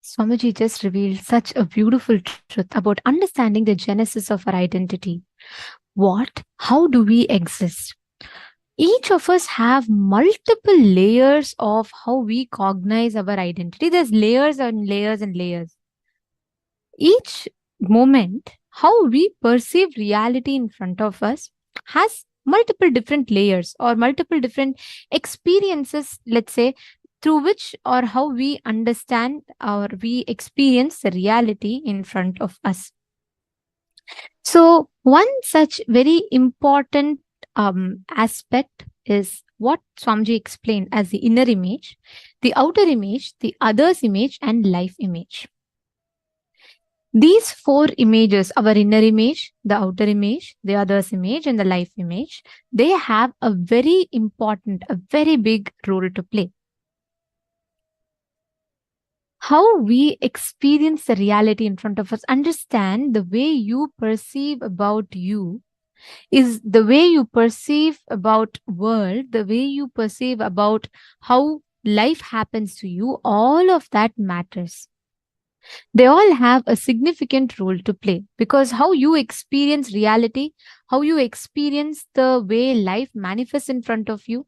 Swamiji just revealed such a beautiful truth about understanding the genesis of our identity. What? How do we exist? Each of us have multiple layers of how we cognize our identity. There's layers and layers and layers. Each moment, how we perceive reality in front of us has multiple different layers or multiple different experiences, let's say, through which or how we understand or we experience the reality in front of us. So, one such very important aspect is what Swamiji explained as the inner image, the outer image, the other's image, and life image. These four images, our inner image, the outer image, the other's image, and the life image, they have a very important, a very big role to play. How we experience the reality in front of us, understand the way you perceive about you is the way you perceive about world, the way you perceive about how life happens to you, all of that matters. They all have a significant role to play because how you experience reality, how you experience the way life manifests in front of you,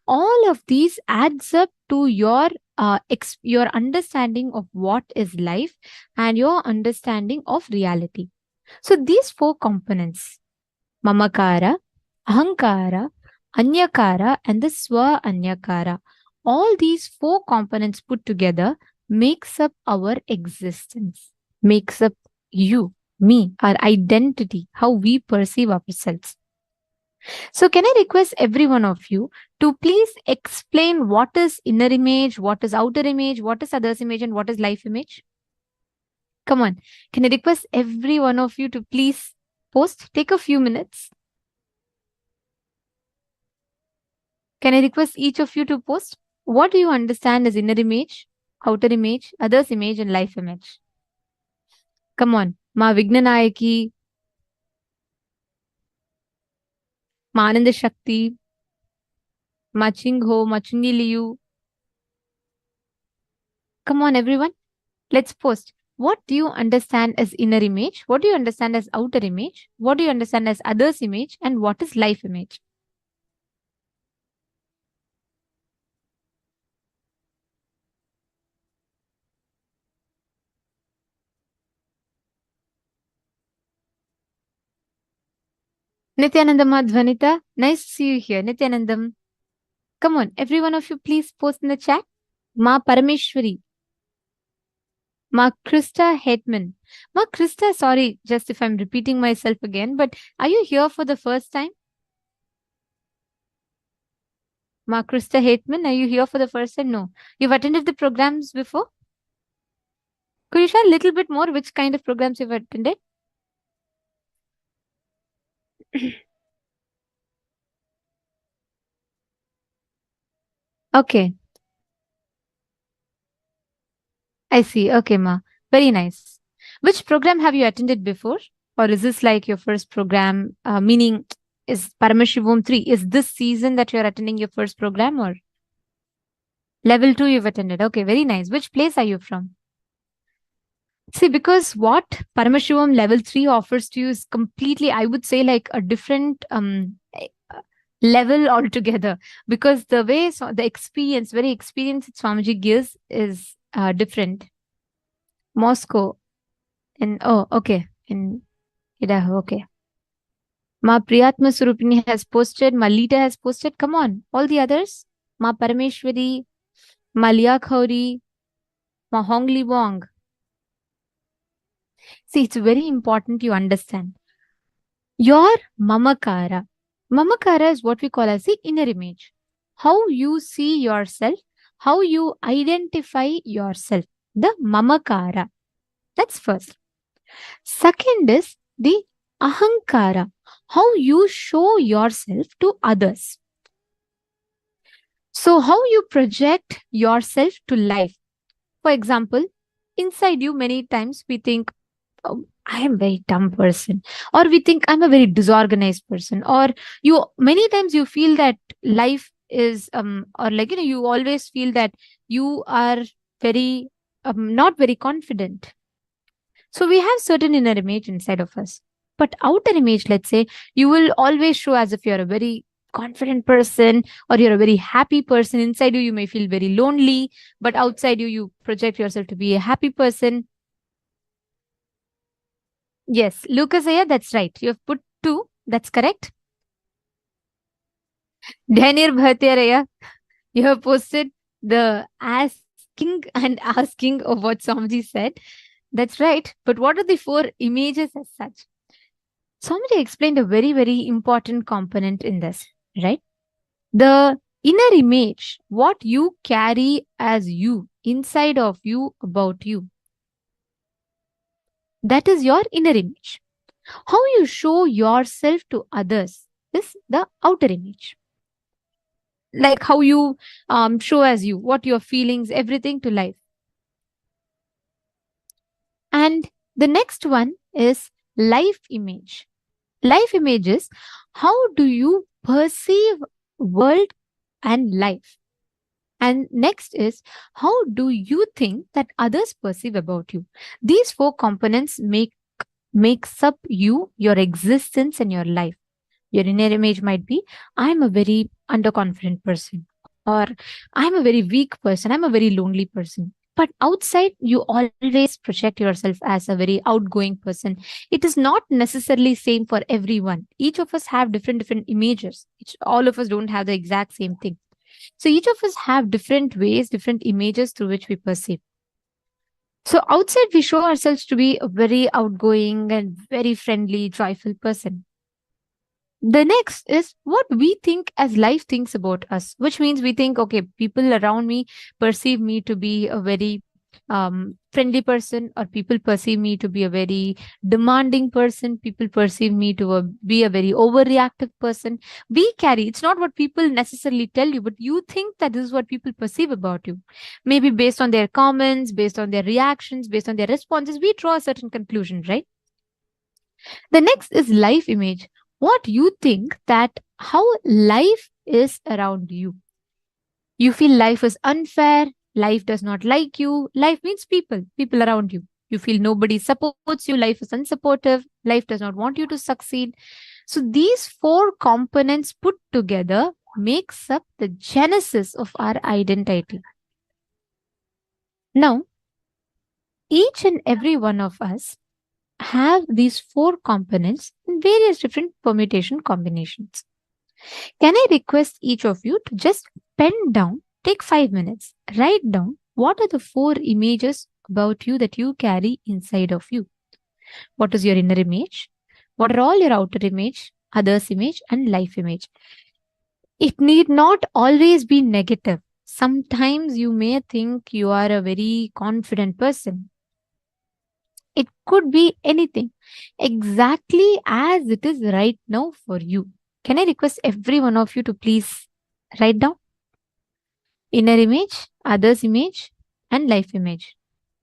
all of these adds up to your understanding of what is life and your understanding of reality. So these four components, mamakara, ahankara, anyakara, and the swa anyakara, all these four components put together makes up our existence, makes up you, me, our identity, how we perceive ourselves. So can I request every one of you to please explain what is inner image, what is outer image, what is other's image, and what is life image? Come on. Can I request every one of you to please post? Take a few minutes. Can I request each of you to post? What do you understand as inner image, outer image, other's image, and life image? Come on. Ma Vignanayaki, Ma Ananda Shakti, Ma Chingho, Ma Chungiliyu. Come on, everyone. Let's post. What do you understand as inner image? What do you understand as outer image? What do you understand as other's image? And what is life image? Nithyananda Madhvanita, nice to see you here. Nithyanandam. Come on, every one of you, please post in the chat. Ma Parameshwari. Ma Krista Hetman. Ma Krista, sorry, just if I'm repeating myself again, but are you here for the first time? Ma Krista Hetman, are you here for the first time? No. You've attended the programs before? Could you share a little bit more which kind of programs you've attended? Okay. I see. Okay, Ma. Very nice. Which program have you attended before? Or is this like your first program? Meaning, is Paramashivoham 3, is this season that you're attending your first program or? Level 2 you've attended. Okay, very nice. Which place are you from? See, because what Paramashivoham Level 3 offers to you is completely, I would say, like a different level altogether. Because the way, the experience, very experience that Swamiji gives is different. Moscow. And oh, okay. In Idaho, okay. Ma Priyatma Surupini has posted, Ma Lita has posted. Come on, all the others. Ma Parameshwari, Ma Lia Khauri, Ma Hongli Wong. See, it's very important you understand. Your mamakara. Mamakara is what we call as the inner image. How you see yourself, how you identify yourself. The mamakara. That's first. Second is the ahankara. How you show yourself to others. So how you project yourself to life. For example, inside you many times we think, oh, I am a very dumb person, or we think I'm a very disorganized person, or you many times you feel that life is or like you always feel that you are very not very confident. So we have certain inner image inside of us. But outer image, let's say, you will always show as if you're a very confident person or you're a very happy person. Inside you, you may feel very lonely, but outside you, you project yourself to be a happy person. Yes, Lucas, yeah, that's right. You have put 2. That's correct. Daniel Bhatiraya, you have posted the asking and asking of what Swamiji said. That's right. But what are the 4 images as such? Swamiji explained a very, very important component in this, right? The inner image, what you carry as you, inside of you, about you. That is your inner image. How you show yourself to others is the outer image. Like how you show as you, what your feelings, everything to life. And the next one is life image. Life image is how do you perceive world and life. And next is how do you think that others perceive about you. These 4 components makes up you, your existence and your life. Your inner image might be, I'm a very underconfident person, or I'm a very weak person, I'm a very lonely person. But outside, you always project yourself as a very outgoing person. It is not necessarily same for everyone. Each of us have different images. All of us don't have the exact same thing. So each of us have different ways, different images through which we perceive. So outside, we show ourselves to be a very outgoing and very friendly, joyful person. The next is what we think as life thinks about us, which means we think, okay, people around me perceive me to be a very friendly person, or people perceive me to be a very demanding person. People perceive me to be a very overreactive person. We carry, it's not what people necessarily tell you, but you think that this is what people perceive about you. Maybe based on their comments, based on their reactions, based on their responses, we draw a certain conclusion, right? The next is life image. What you think that how life is around you. You feel life is unfair, life does not like you. Life means people around you. You feel nobody supports you, life is unsupportive, life does not want you to succeed. So these 4 components put together makes up the genesis of our identity. Now, each and every one of us have these 4 components in various different permutation combinations. Can I request each of you to just pen down, take 5 minutes, write down what are the 4 images about you that you carry inside of you? What is your inner image? What are all your outer image, others image, and life image? It need not always be negative. Sometimes you may think you are a very confident person. It could be anything, exactly as it is right now for you. Can I request every one of you to please write down inner image, others image, and life image?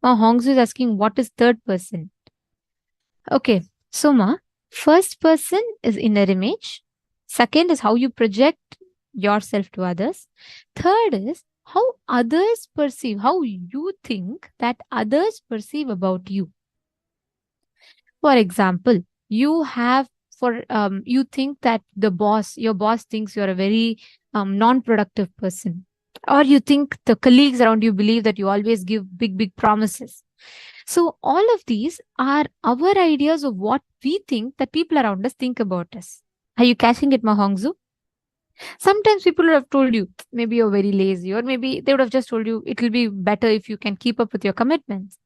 Hongsu is asking what is third person. Okay, so first person is inner image. Second is how you project yourself to others. Third is how others perceive, how you think that others perceive about you. For example, you have you think that your boss thinks you're a very non-productive person, or you think the colleagues around you believe that you always give big promises. So all of these are our ideas of what we think that people around us think about us. Are you catching it, Mahongzu? Sometimes people would have told you maybe you're very lazy, or maybe they would have just told you it will be better if you can keep up with your commitments.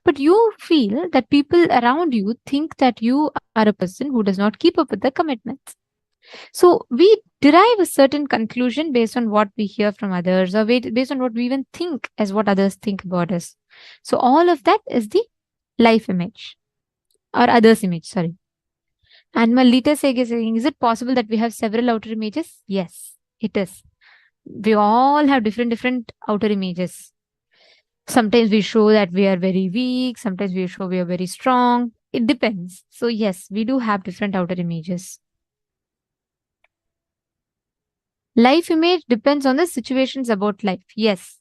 But you feel that people around you think that you are a person who does not keep up with the commitments. So we derive a certain conclusion based on what we hear from others, or based on what we even think as what others think about us. So all of that is the life image or others image, sorry. And Malita Seg is saying, is it possible that we have several outer images? Yes, it is. We all have different outer images. Sometimes we show that we are very weak. Sometimes we show we are very strong. It depends. So yes, we do have different outer images. Life image depends on the situations about life. Yes.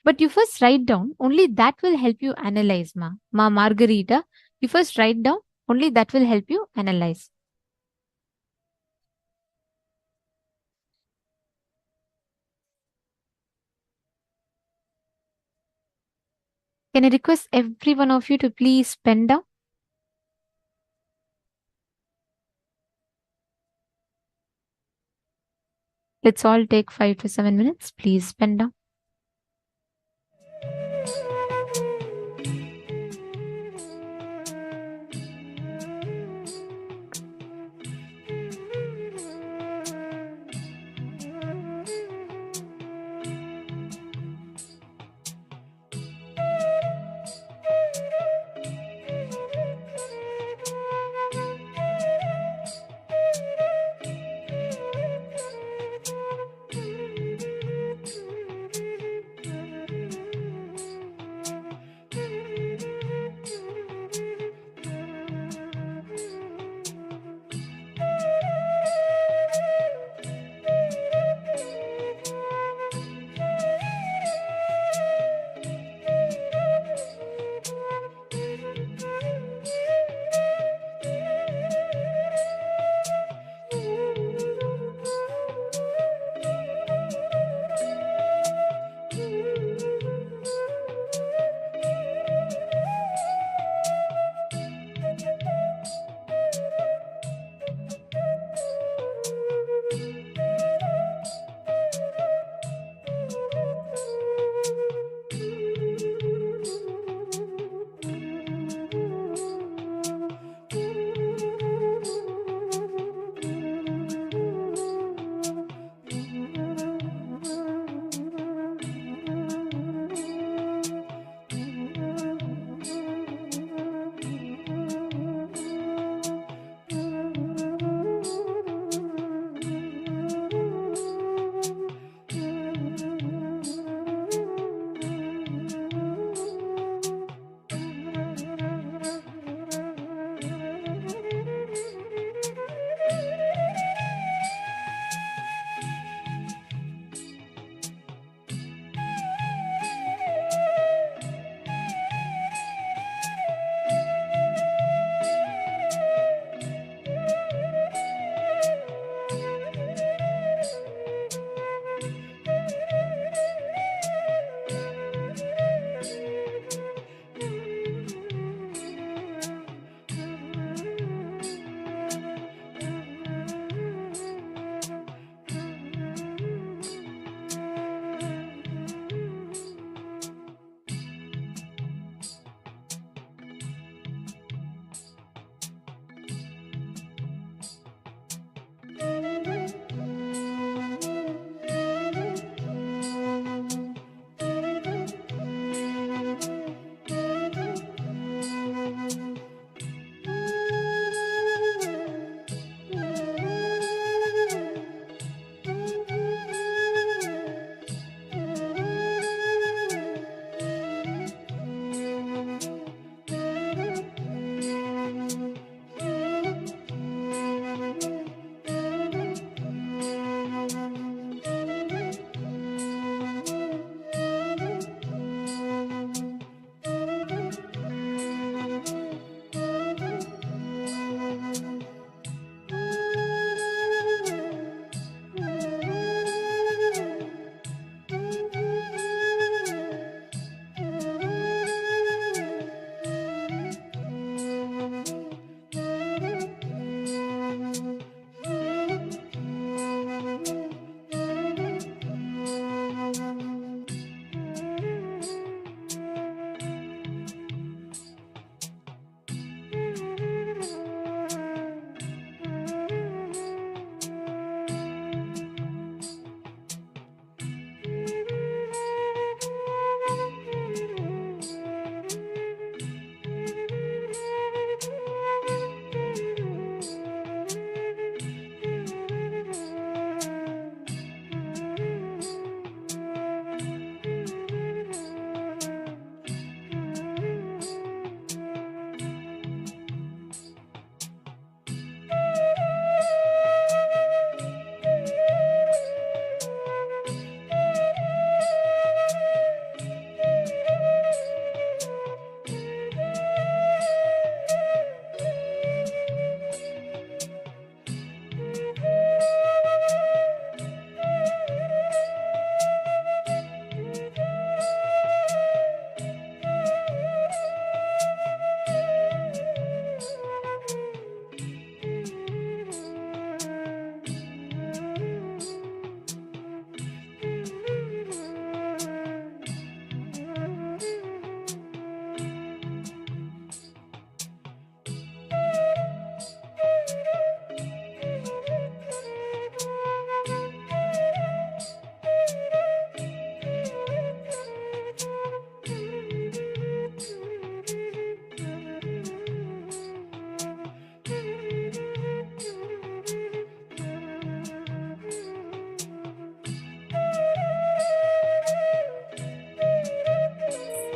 But you first write down, only that will help you analyze, Ma Margarita. You first write down, only that will help you analyze. Can I request every one of you to please pen down? Let's all take 5 to 7 minutes. Please pen down.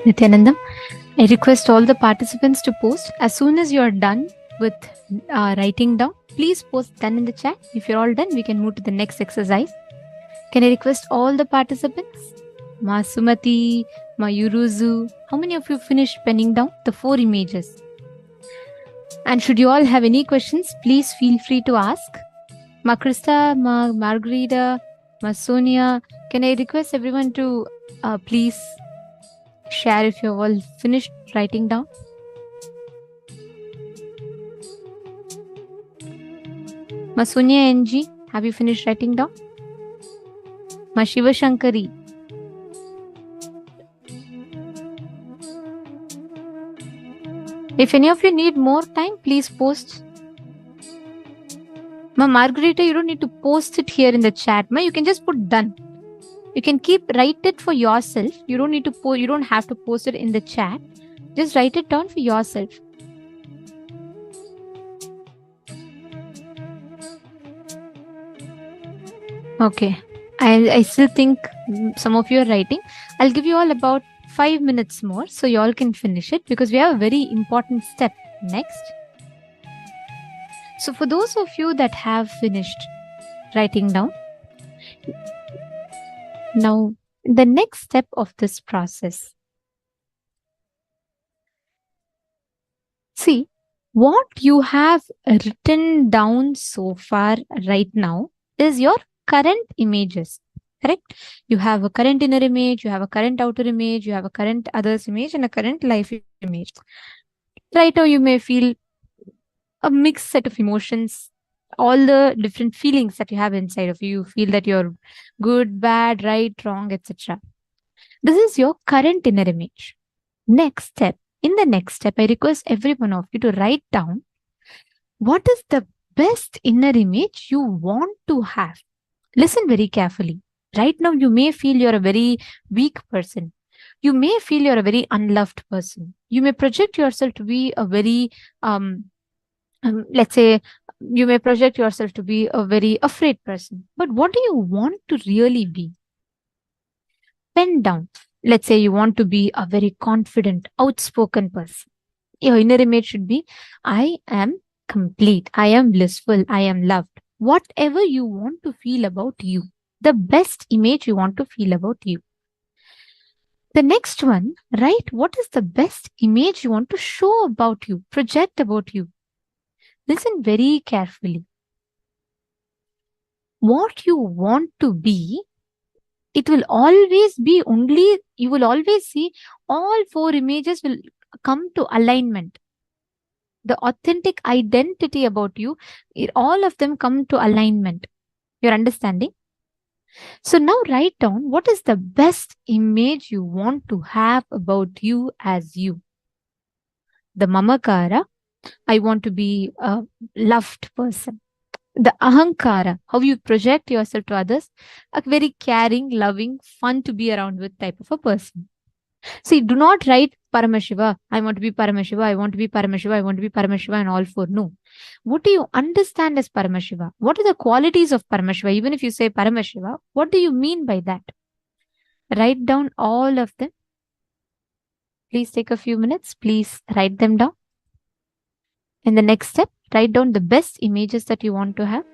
Nithyanandam, I request all the participants to post. As soon as you are done with writing down, please post done in the chat. If you're all done, we can move to the next exercise. Can I request all the participants? Ma Sumati, Ma Yuruzu, how many of you finished penning down the 4 images? And should you all have any questions, please feel free to ask. Ma Krista, Ma Margarita, Ma Sonia, can I request everyone to please share if you've all finished writing down? Ma Sonia NG, have you finished writing down? Ma Shiva Shankari. If any of you need more time, please post. Ma Margarita, you don't need to post it here in the chat. Ma, you can just put done. You can write it for yourself. You don't need to you don't have to post it in the chat. Just write it down for yourself. Okay. I still think some of you are writing. I'll give you all about 5 minutes more so you all can finish it, because we have a very important step next. So for those of you that have finished writing down, now the next step of this process, see what you have written down so far right now is your current images, correct? You have a current inner image, you have a current outer image, you have a current others image, and a current life image. Right now you may feel a mixed set of emotions, all the different feelings that you have inside of you. You feel that you're good, bad, right, wrong, etc. This is your current inner image. Next step. In the next step, I request every one of you to write down what is the best inner image you want to have. Listen very carefully. Right now, you may feel you're a very weak person. You may feel you're a very unloved person. You may project yourself to be a very, let's say, you may project yourself to be a very afraid person. But what do you want to really be? Pen down. Let's say you want to be a very confident, outspoken person. Your inner image should be, I am complete, I am blissful, I am loved. Whatever you want to feel about you, the best image you want to feel about you. The next one, write what is the best image you want to show about you, project about you. Listen very carefully. What you want to be, it will always be only, you will always see all 4 images will come to alignment. The authentic identity about you, all of them come to alignment. You're understanding? So now write down what is the best image you want to have about you as you. The mamakara, I want to be a loved person. The ahankara, how you project yourself to others, a very caring, loving, fun to be around with type of a person. See, do not write Paramashiva, I want to be Paramashiva, I want to be Paramashiva, I want to be Paramashiva and all 4. No. What do you understand as Paramashiva? What are the qualities of Paramashiva? Even if you say Paramashiva, what do you mean by that? Write down all of them. Please take a few minutes. Please write them down. In the next step, write down the best images that you want to have.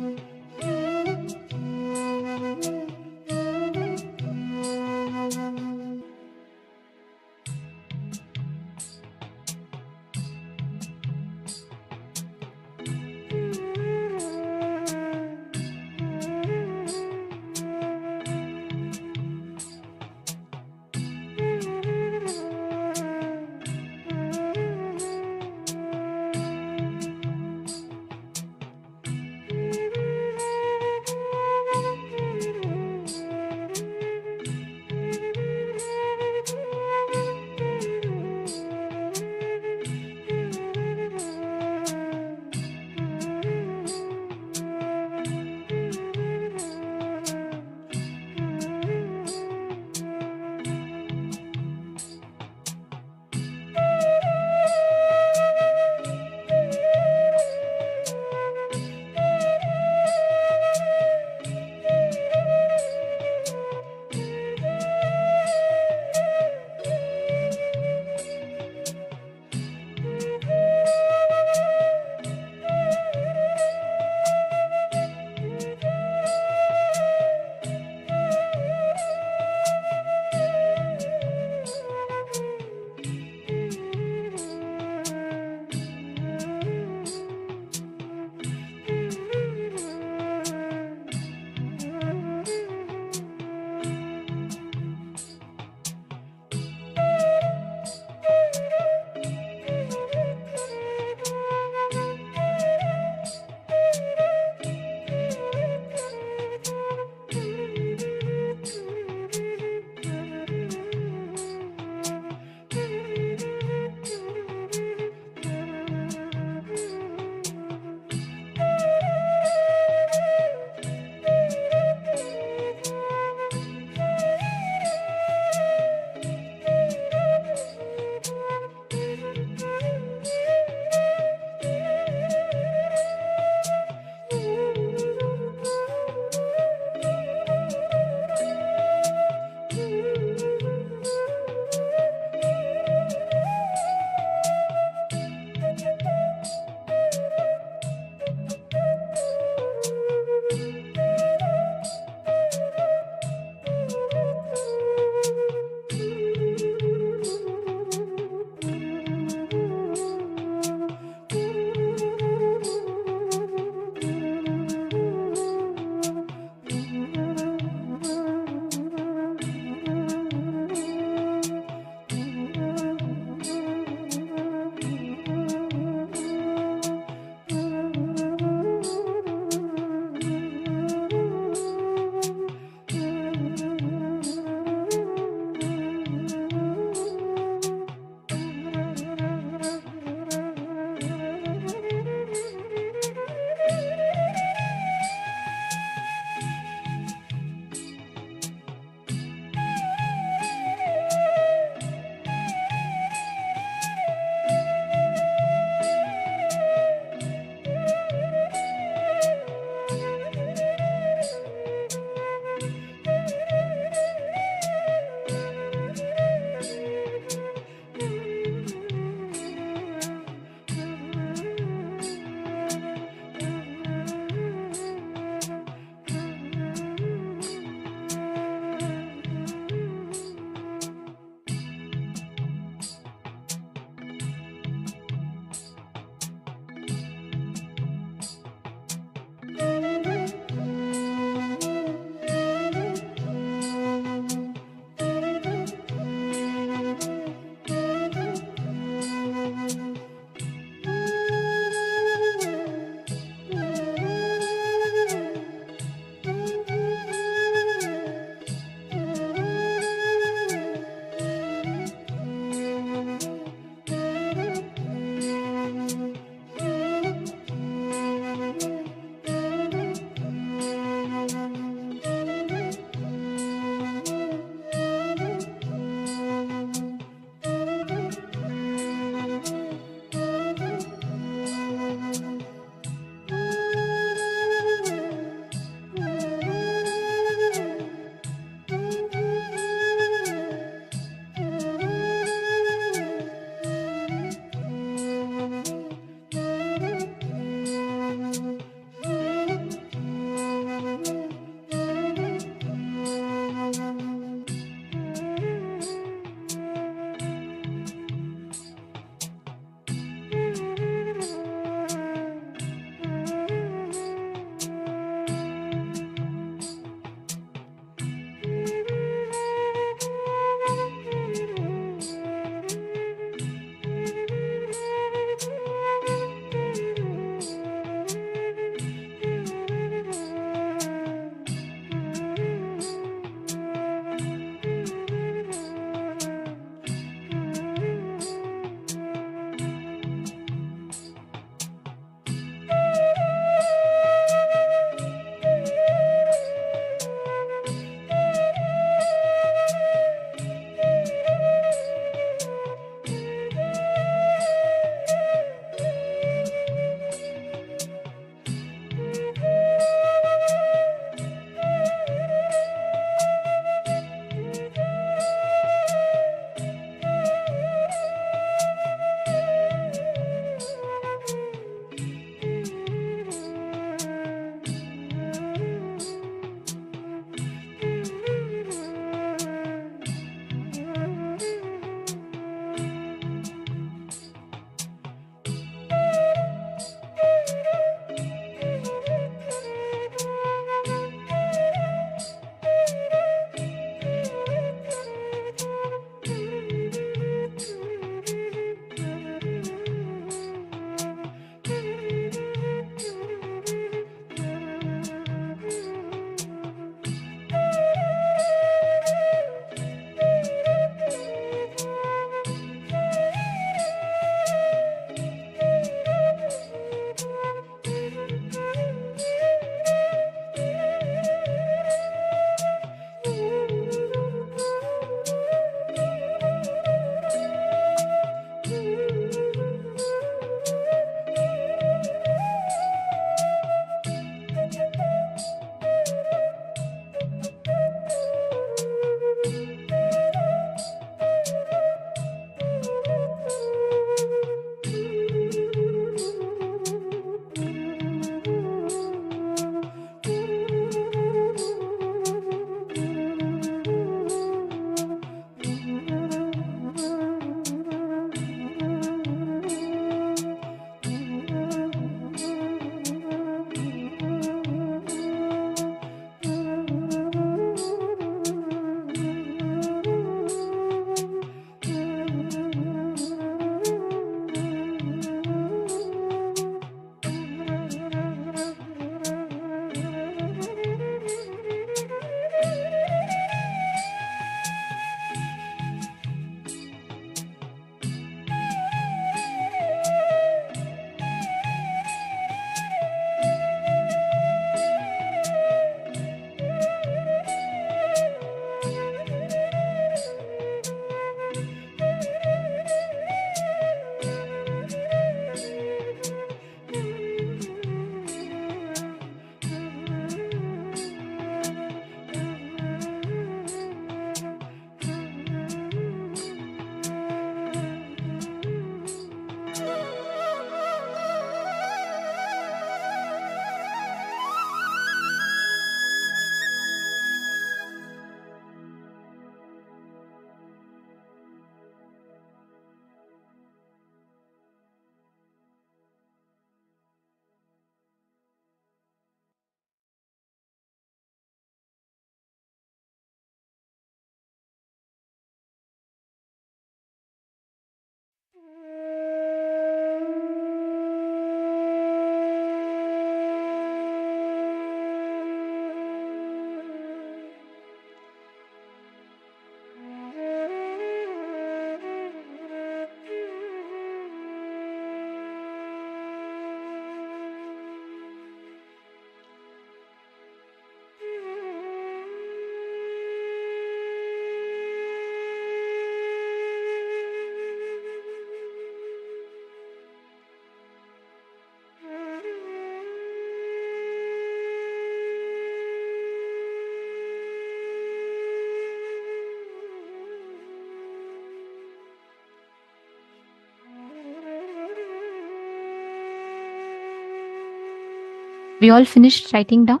We all finished writing down?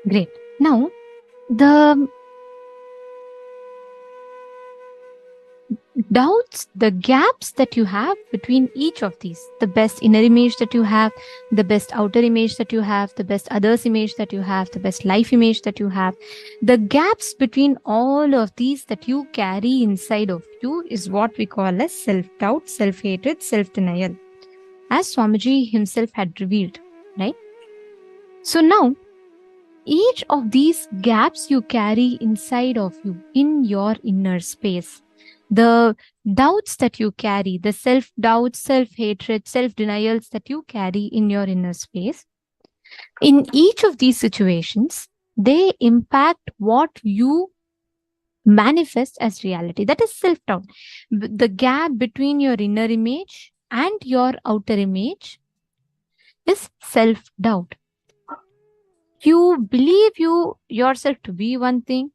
Great. Now, the doubts, the gaps that you have between each of these, the best inner image that you have, the best outer image that you have, the best others image that you have, the best life image that you have, the gaps between all of these that you carry inside of you is what we call as self-doubt, self-hatred, self-denial, as Swamiji himself had revealed, right? So now, each of these gaps you carry inside of you, in your inner space, the doubts that you carry, the self-doubt, self-hatred, self-denials that you carry in your inner space, in each of these situations, they impact what you manifest as reality. That is self-doubt. The gap between your inner image and your outer image is self-doubt. You believe yourself to be one thing,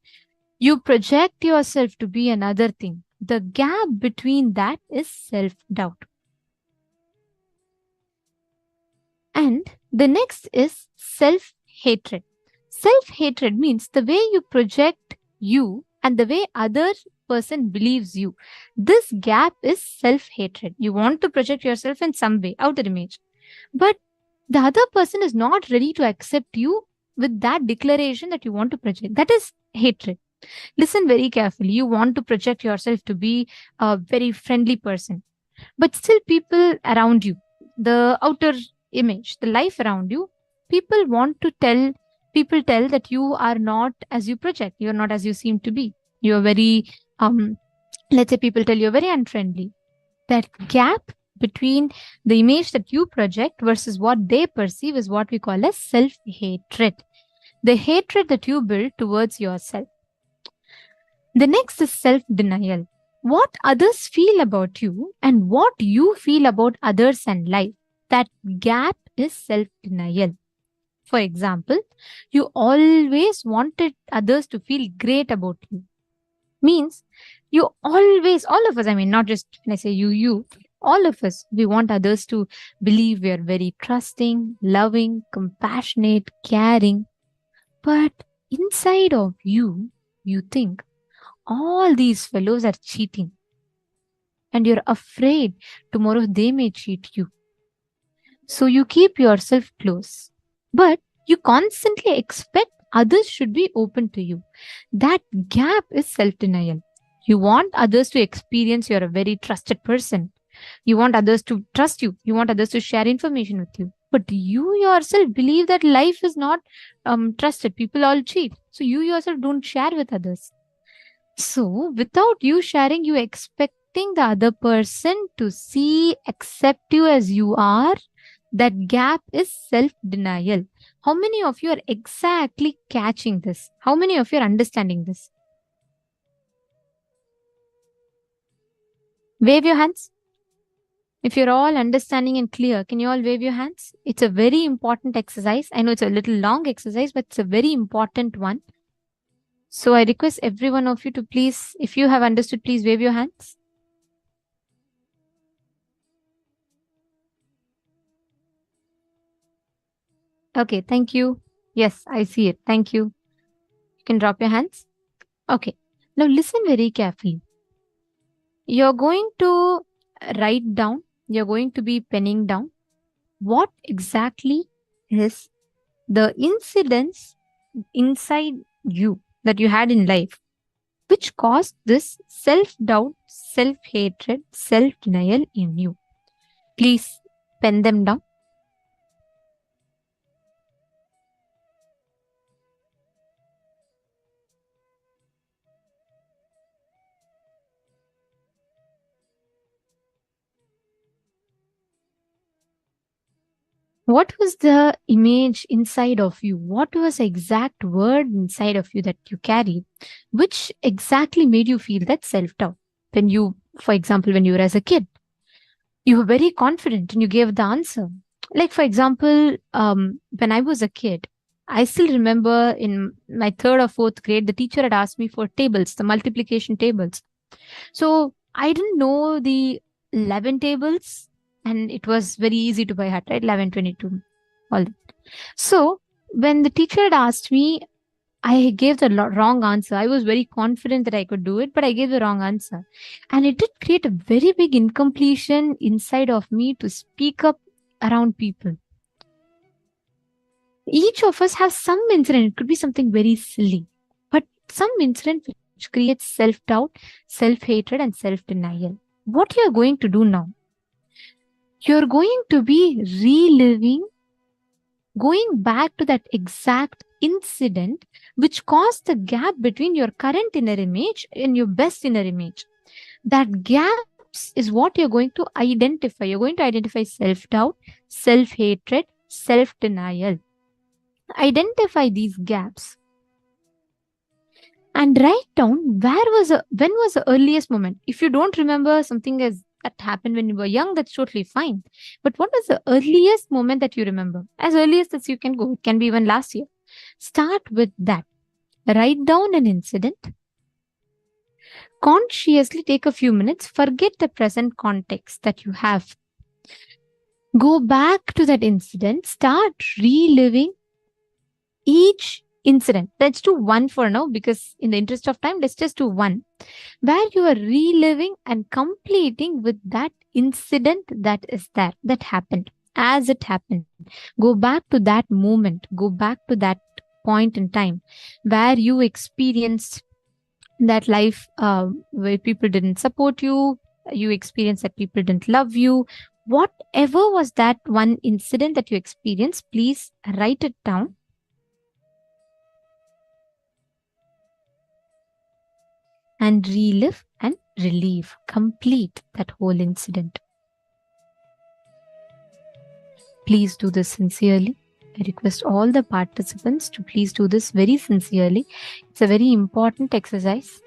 you project yourself to be another thing. The gap between that is self-doubt. And the next is self-hatred. Self-hatred means the way you project you and the way other person believes you. This gap is self-hatred. You want to project yourself in some way, outer image. But the other person is not ready to accept you with that declaration that you want to project. That is hatred. Listen very carefully. You want to project yourself to be a very friendly person, but still people around you, the outer image, the life around you, people tell that you are not as you project. You are not as you seem to be. You are very, let's say people tell you're very unfriendly. That gap between the image that you project versus what they perceive is what we call as self-hatred. The hatred that you build towards yourself. The next is self-denial. What others feel about you and what you feel about others and life. That gap is self-denial. For example, you always wanted others to feel great about you. Means you always, all of us, I mean, not just when I say you, all of us, we want others to believe we are very trusting, loving, compassionate, caring. But inside of you, you think, all these fellows are cheating. And you're afraid tomorrow they may cheat you. So you keep yourself close. But you constantly expect others should be open to you. That gap is self-denial. You want others to experience you're a very trusted person. You want others to trust you. You want others to share information with you. But you yourself believe that life is not trusted. People all cheat. So you yourself don't share with others. So without you sharing, you expecting the other person to see, accept you as you are, that gap is self-denial. How many of you are exactly catching this? How many of you are understanding this? Wave your hands. If you're all understanding and clear, can you all wave your hands? It's a very important exercise. I know it's a little long exercise, but it's a very important one. So I request every one of you to please, if you have understood, please wave your hands. Okay, thank you. Yes, I see it. Thank you. You can drop your hands. Okay, now listen very carefully. You're going to write down, you're going to be penning down what exactly is the incidents inside you that you had in life which caused this self-doubt, self-hatred, self-denial in you. Please pen them down. What was the image inside of you? What was the exact word inside of you that you carried, which exactly made you feel that self-doubt? When you, for example, when you were as a kid, you were very confident and you gave the answer. Like, for example, when I was a kid, I still remember in my 3rd or 4th grade, the teacher had asked me for tables, the multiplication tables. So I didn't know the 11 tables. And it was very easy to buy heart, right? 11, 22. all that. So when the teacher had asked me, I gave the wrong answer. I was very confident that I could do it, but I gave the wrong answer. And it did create a very big incompletion inside of me to speak up around people. Each of us has some incident. It could be something very silly, but some incident which creates self-doubt, self-hatred, and self-denial. What you're going to do now? You're going to be reliving, going back to that exact incident which caused the gap between your current inner image and your best inner image. That gaps is what you're going to identify. You're going to identify self-doubt, self-hatred, self-denial. Identify these gaps and write down when was the earliest moment. If you don't remember something that happened when you were young, that's totally fine. But what was the earliest moment that you remember? As earliest as you can go. It can be even last year. Start with that. Write down an incident. Consciously take a few minutes. Forget the present context that you have. Go back to that incident. Start reliving each incident. Let's do one for now, because in the interest of time, let's just do one, where you are reliving and completing with that incident that happened as it happened. Go back to that moment. Go back to that point in time where you experienced that life where people didn't support you. You experienced that people didn't love you. Whatever was that one incident that you experienced, please write it down. And relive and relieve, complete that whole incident. Please do this sincerely. I request all the participants to please do this very sincerely. It's a very important exercise.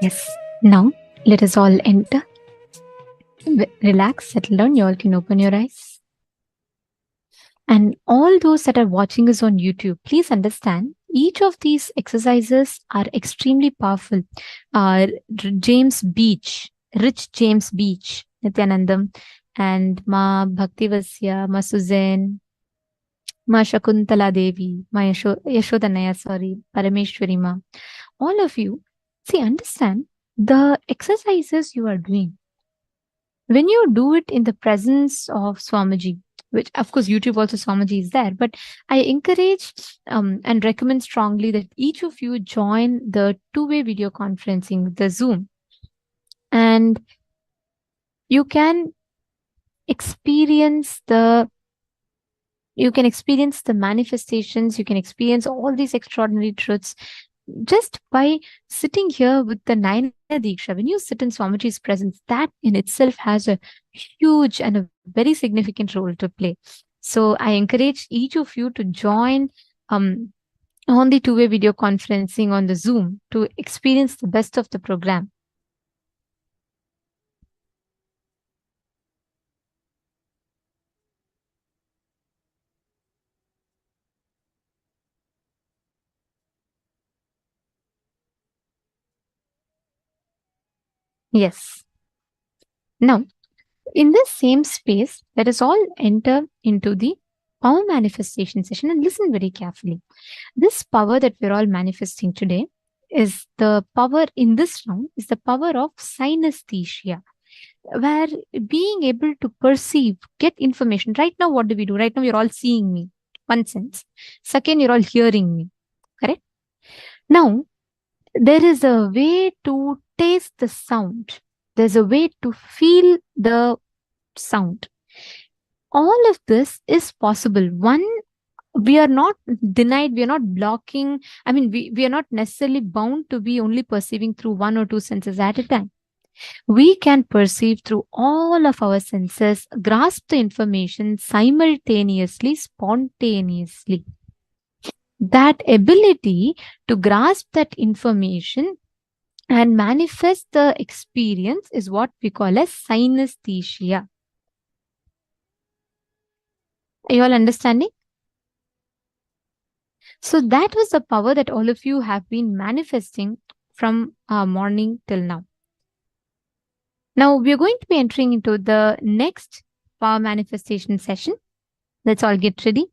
Yes. Now, let us all enter. Relax, settle down. You all can open your eyes. And all those that are watching us on YouTube, please understand each of these exercises are extremely powerful. James Beach, Rich James Beach, Nithyanandam, and Ma Bhaktivasya, Ma Suzanne, Ma Shakuntala Devi, Ma Yashodanaya, Parameshwari Ma, all of you, see, understand the exercises you are doing. When you do it in the presence of Swamiji, which of course YouTube also Swamiji is there, but I encourage and recommend strongly that each of you join the two-way video conferencing, the Zoom, and you can experience the manifestations, you can experience all these extraordinary truths just by sitting here with the Naina Diksha. When you sit in Swamiji's presence, that in itself has a huge and a very significant role to play. So I encourage each of you to join on the two-way video conferencing on the Zoom to experience the best of the program. Yes. Now, in this same space, let us all enter into the power manifestation session and listen very carefully. This power that we're all manifesting today is the power in this round is the power of synesthesia, where being able to perceive, get information. Right now, what do we do? Right now, you're all seeing me, one sense. Second, you're all hearing me, correct? Now, there is a way to taste the sound. There's a way to feel the sound. All of this is possible. One, we are not denied, we are not blocking. I mean, we are not necessarily bound to be only perceiving through one or two senses at a time. We can perceive through all of our senses, grasp the information simultaneously, spontaneously. That ability to grasp that information and manifest the experience is what we call as synesthesia. Are you all understanding? So that was the power that all of you have been manifesting from morning till now. Now we are going to be entering into the next power manifestation session. Let's all get ready.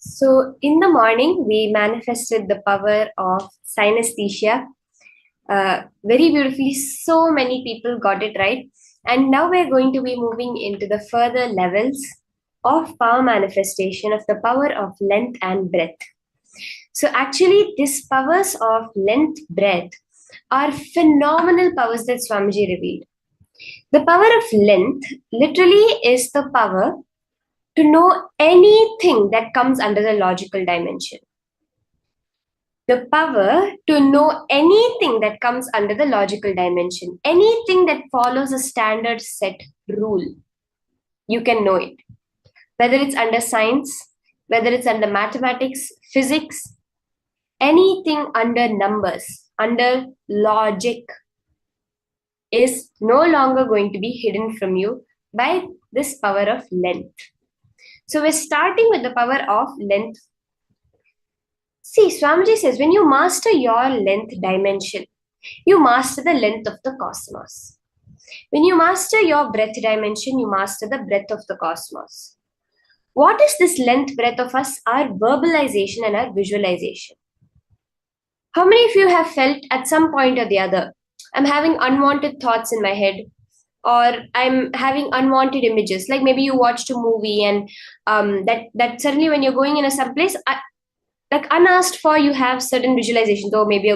So in the morning, we manifested the power of synesthesia. Very beautifully, so many people got it right. And now we're going to be moving into the further levels. of power manifestation of the power of length and breadth. So actually, these powers of length, breadth are phenomenal powers that Swamiji revealed. The power of length literally is the power to know anything that comes under the logical dimension. The power to know anything that comes under the logical dimension, anything that follows a standard set rule, you can know it. Whether it's under science, whether it's under mathematics, physics, anything under numbers, under logic, is no longer going to be hidden from you by this power of length. So we're starting with the power of length. See, Swamiji says, when you master your length dimension, you master the length of the cosmos. When you master your breadth dimension, you master the breadth of the cosmos. What is this length, breadth of us? Our verbalization and our visualization. How many of you have felt at some point or the other, I'm having unwanted thoughts in my head, or I'm having unwanted images? Like maybe you watched a movie and that suddenly when you're going in some place, like unasked for, you have certain visualizations. Oh, maybe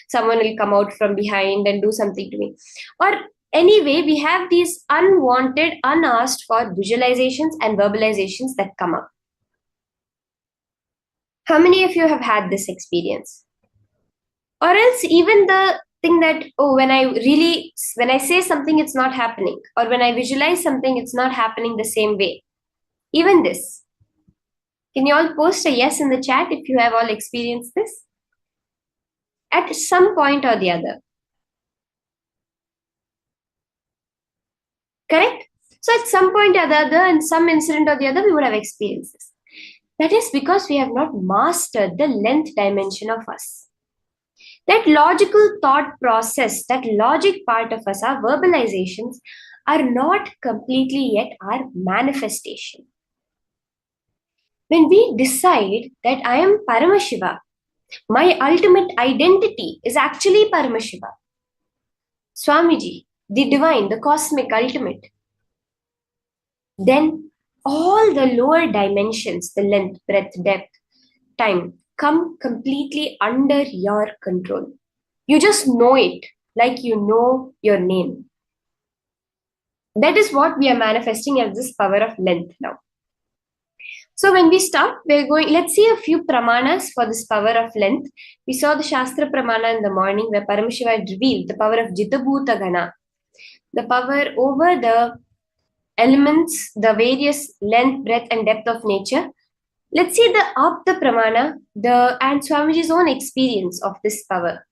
someone will come out from behind and do something to me. Or anyway, we have these unwanted, unasked for visualizations and verbalizations that come up. How many of you have had this experience? Or else even the thing that, oh, when I say something, it's not happening. Or when I visualize something, it's not happening the same way. Even this. Can you all post a yes in the chat if you have all experienced this? At some point or the other. Correct? So at some point or the other, in some incident or the other, we would have experienced this. That is because we have not mastered the length dimension of us. That logical thought process, that logic part of us, our verbalizations, are not completely yet our manifestation. When we decide that I am Paramashiva, my ultimate identity is actually Paramashiva, Swamiji, the divine, the cosmic ultimate, then all the lower dimensions, the length, breadth, depth, time, come completely under your control. You just know it like you know your name. That is what we are manifesting as this power of length now. So when we start, let's see a few pramanas for this power of length. We saw the Shastra pramana in the morning where Paramashiva had revealed the power of Jitabhuta Gana, the power over the elements, the various length, breadth and depth of nature. Let's see the Apta pramana, and Swamiji's own experience of this power.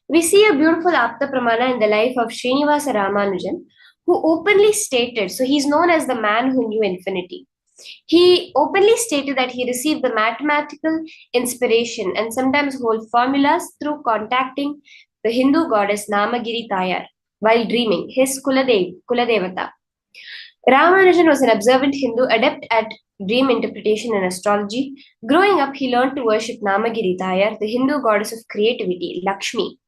We see a beautiful Apta Pramana in the life of Srinivasa Ramanujan, who openly stated, so he's known as the man who knew infinity. He openly stated that he received the mathematical inspiration and sometimes whole formulas through contacting the Hindu goddess Namagiri Tayar while dreaming, his Kuladevata. Ramanujan was an observant Hindu adept at dream interpretation and astrology. Growing up, he learned to worship Namagiri Tayar, the Hindu goddess of creativity, Lakshmi.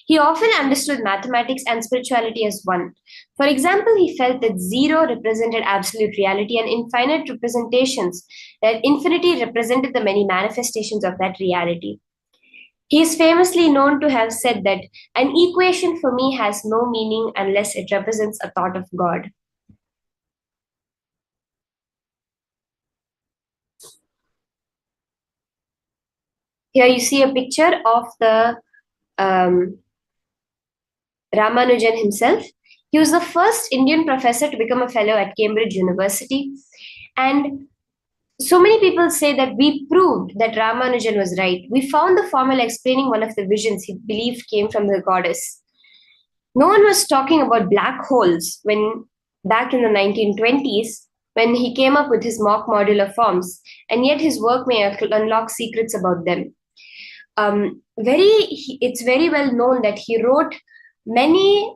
He often understood mathematics and spirituality as one. For example, he felt that zero represented absolute reality and infinite representations, that infinity represented the many manifestations of that reality. He is famously known to have said that an equation for me has no meaning unless it represents a thought of God. Here you see a picture of the Ramanujan himself. He was the first Indian professor to become a fellow at Cambridge University. And so many people say that we proved that Ramanujan was right. We found the formula explaining one of the visions he believed came from the goddess. No one was talking about black holes when back in the 1920s, when he came up with his mock modular forms, and yet his work may unlock secrets about them. It's very well known that he wrote many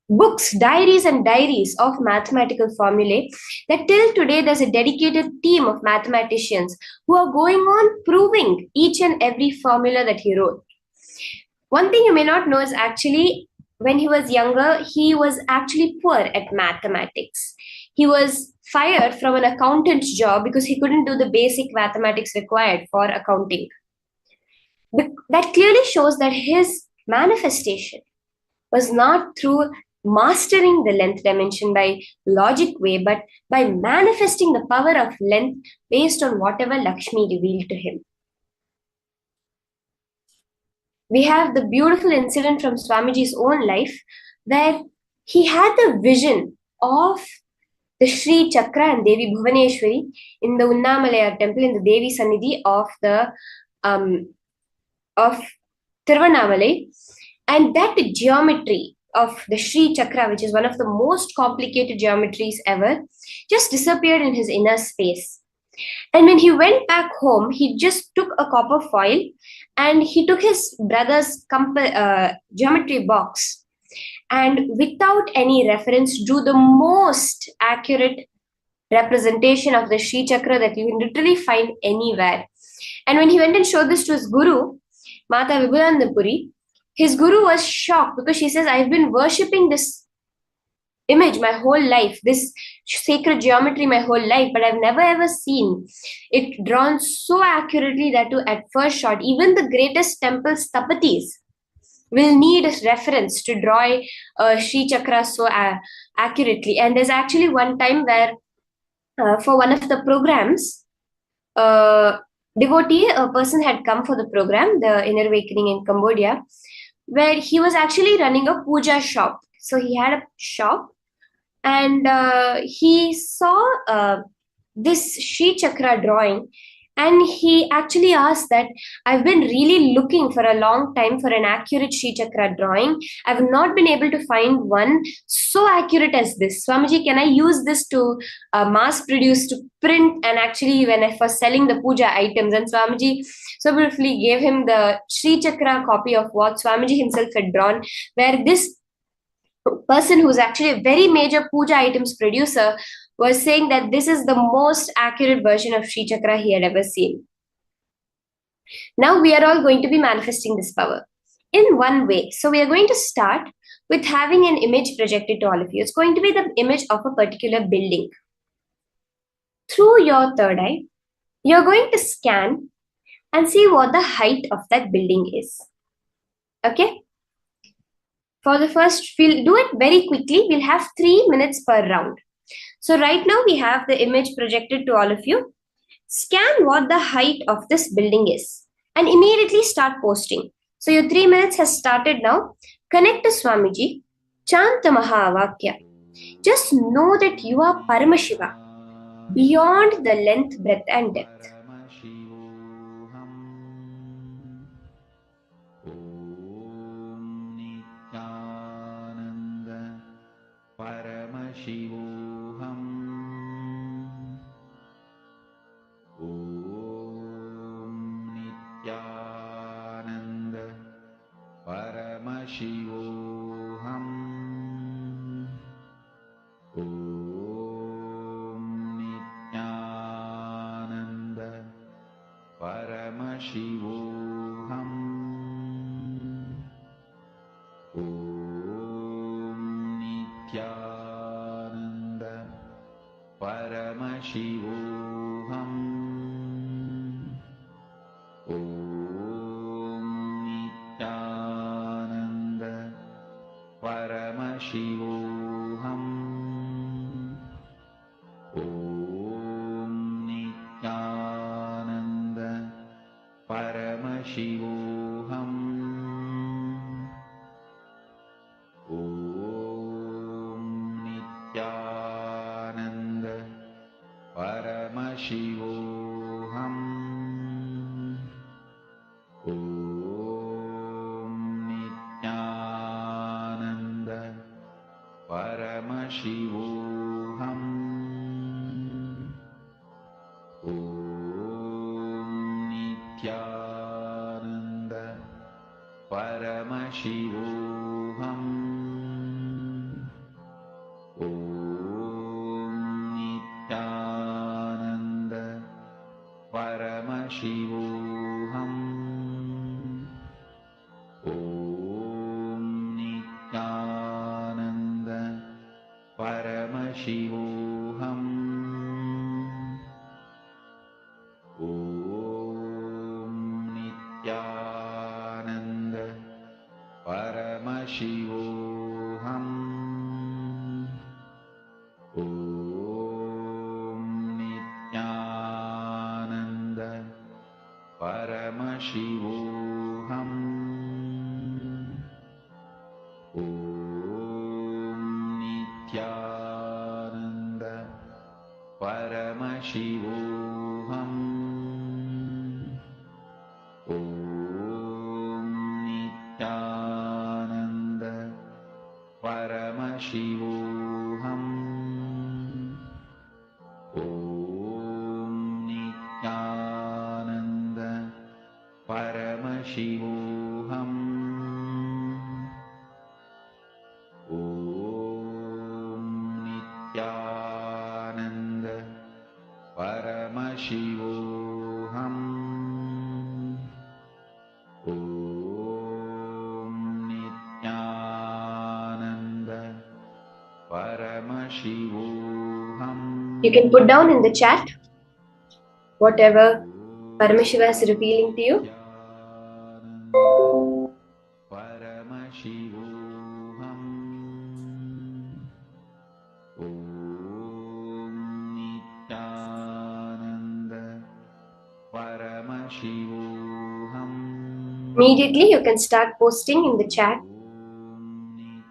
books, diaries of mathematical formulae, that till today there's a dedicated team of mathematicians who are going on proving each and every formula that he wrote. One thing you may not know is actually when he was younger, he was actually poor at mathematics. He was fired from an accountant's job because he couldn't do the basic mathematics required for accounting. That clearly shows that his manifestation was not through mastering the length dimension by logic way, but by manifesting the power of length based on whatever Lakshmi revealed to him. We have the beautiful incident from Swamiji's own life where he had the vision of the Sri Chakra and Devi Bhuvaneshwari in the Unnamalaya temple in the Devi Sannidhi of Tiruvannamalai, and that geometry of the Sri Chakra, which is one of the most complicated geometries ever, just disappeared in his inner space. And when he went back home, he just took a copper foil and he took his brother's geometry box and without any reference drew the most accurate representation of the Sri Chakra that you can literally find anywhere. And when he went and showed this to his guru, Mata Vibhulandapuri, his guru was shocked because she says, I've been worshipping this image my whole life, this sacred geometry my whole life, but I've never ever seen it drawn so accurately that at first shot, even the greatest temple sthapatis will need a reference to draw a Sri Chakra so accurately. And there's actually one time where for one of the programs, devotee, a person had come for the program, the Inner Awakening in Cambodia, where he was actually running a puja shop. So he had a shop and he saw this Sri Chakra drawing, and he actually asked that I've been really looking for a long time for an accurate Sri Chakra drawing. I've not been able to find one so accurate as this. Swamiji, can I use this to mass produce, to print, and actually when I was selling the puja items? And Swamiji so beautifully gave him the Sri Chakra copy of what Swamiji himself had drawn, where this person who's actually a very major puja items producer was saying that this is the most accurate version of Sri Chakra he had ever seen. Now we are all going to be manifesting this power in one way. So we are going to start with having an image projected to all of you. It's going to be the image of a particular building. Through your third eye, you're going to scan and see what the height of that building is. Okay? For the first, we'll do it very quickly. We'll have 3 minutes per round. So right now we have the image projected to all of you. Scan what the height of this building is and immediately start posting. So your 3 minutes has started now. Connect to Swamiji. Chant the Mahavakya. Just know that you are Paramashiva, beyond the length, breadth and depth. Paramashivoham Om Nithyananda Paramashivoham Om Nithyananda Paramashivoham Om Nithyananda Paramashivoham Om Nithyananda Paramashivoham Om Nithyananda Paramashivoham Om Nithyananda Paramashivoham Om Nithyananda Paramashivoham Om Nithyananda Paramashivoham Om Nithyananda Paramashivoham Om Paramashivoham. Om Nithyananda. Paramashivoham. Om Nithyananda. Paramashivoham. Om Nithyananda. Paramashivoham. Om Nithyananda. Paramashivoham. Om Nithyananda. Paramashivoham. You can put down in the chat whatever Paramashiva is revealing to you. Paramashivoham. Om Nithyananda. Paramashivoham. Immediately, you can start posting in the chat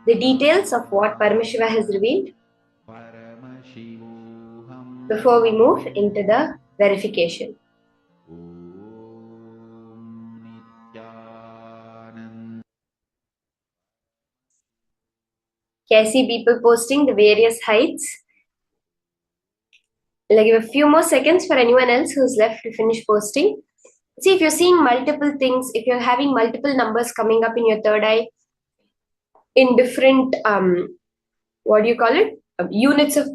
the details of what Paramashiva has revealed before we move into the verification. Okay, I see people posting the various heights. I'll give a few more seconds for anyone else who's left to finish posting. See, if you're seeing multiple things, if you're having multiple numbers coming up in your third eye in different, units of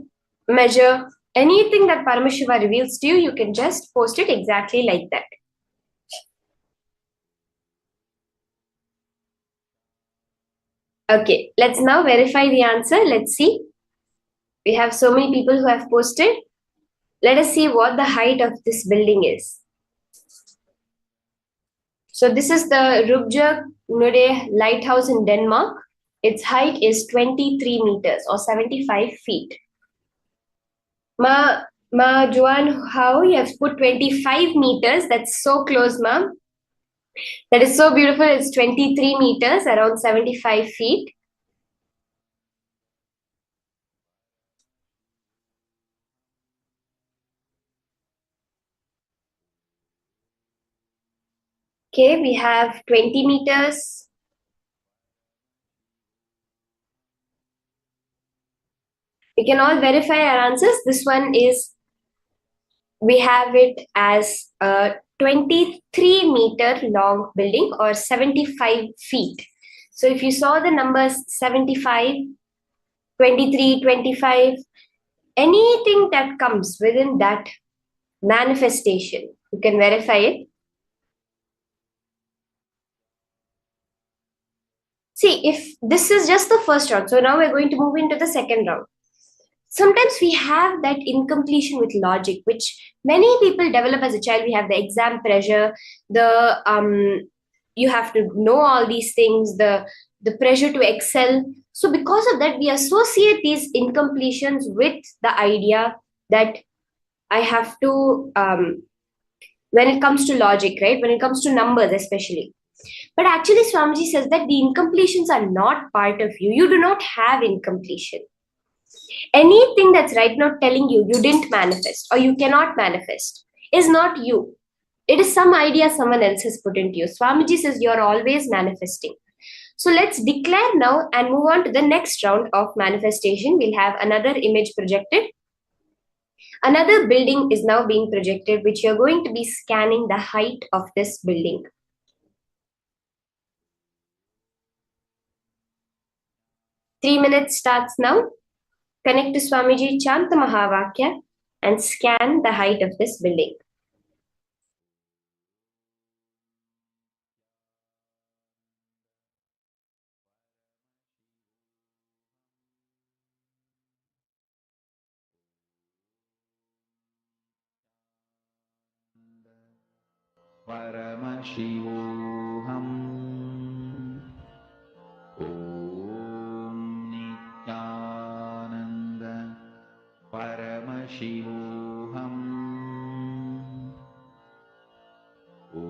measure, anything that Paramashiva reveals to you, you can just post it exactly like that. Okay, let's now verify the answer. Let's see. We have so many people who have posted. Let us see what the height of this building is. So this is the Rubjerg Lighthouse in Denmark. Its height is 23 meters or 75 feet. Ma Juan, how you have put 25 meters? That's so close, ma. That is so beautiful. It's 23 meters, around 75 feet. Okay, we have 20 meters. We can all verify our answers. This one is, we have it as a 23-meter long building or 75 feet. So if you saw the numbers 75, 23, 25, anything that comes within that manifestation, you can verify it. See, if this is just the first round, so now we're going to move into the second round. Sometimes we have that incompletion with logic, which many people develop as a child. We have the exam pressure, you have to know all these things, the pressure to excel. So because of that, we associate these incompletions with the idea that I have to, when it comes to logic, right? When it comes to numbers, especially. But actually, Swamiji says that the incompletions are not part of you. You do not have incompletion. Anything that's right now telling you you didn't manifest or you cannot manifest is not you. It is some idea someone else has put into you. Swamiji says you're always manifesting. So let's declare now and move on to the next round of manifestation. We'll have another image projected. Another building is now being projected, which you're going to be scanning the height of this building. Three minutes starts now. Connect to Swamiji, chant the Mahavakya, and scan the height of this building. Paramashivoham. Om Nithyananda. Paramashivoham. Om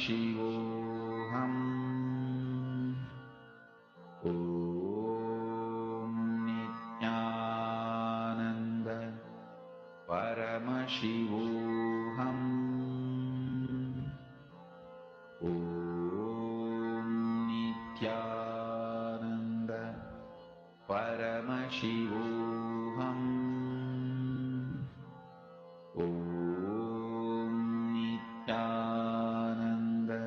Paramashivoham. Om Nithyananda Paramashivoham. Om Nithyananda Paramashivoham. Om Nithyananda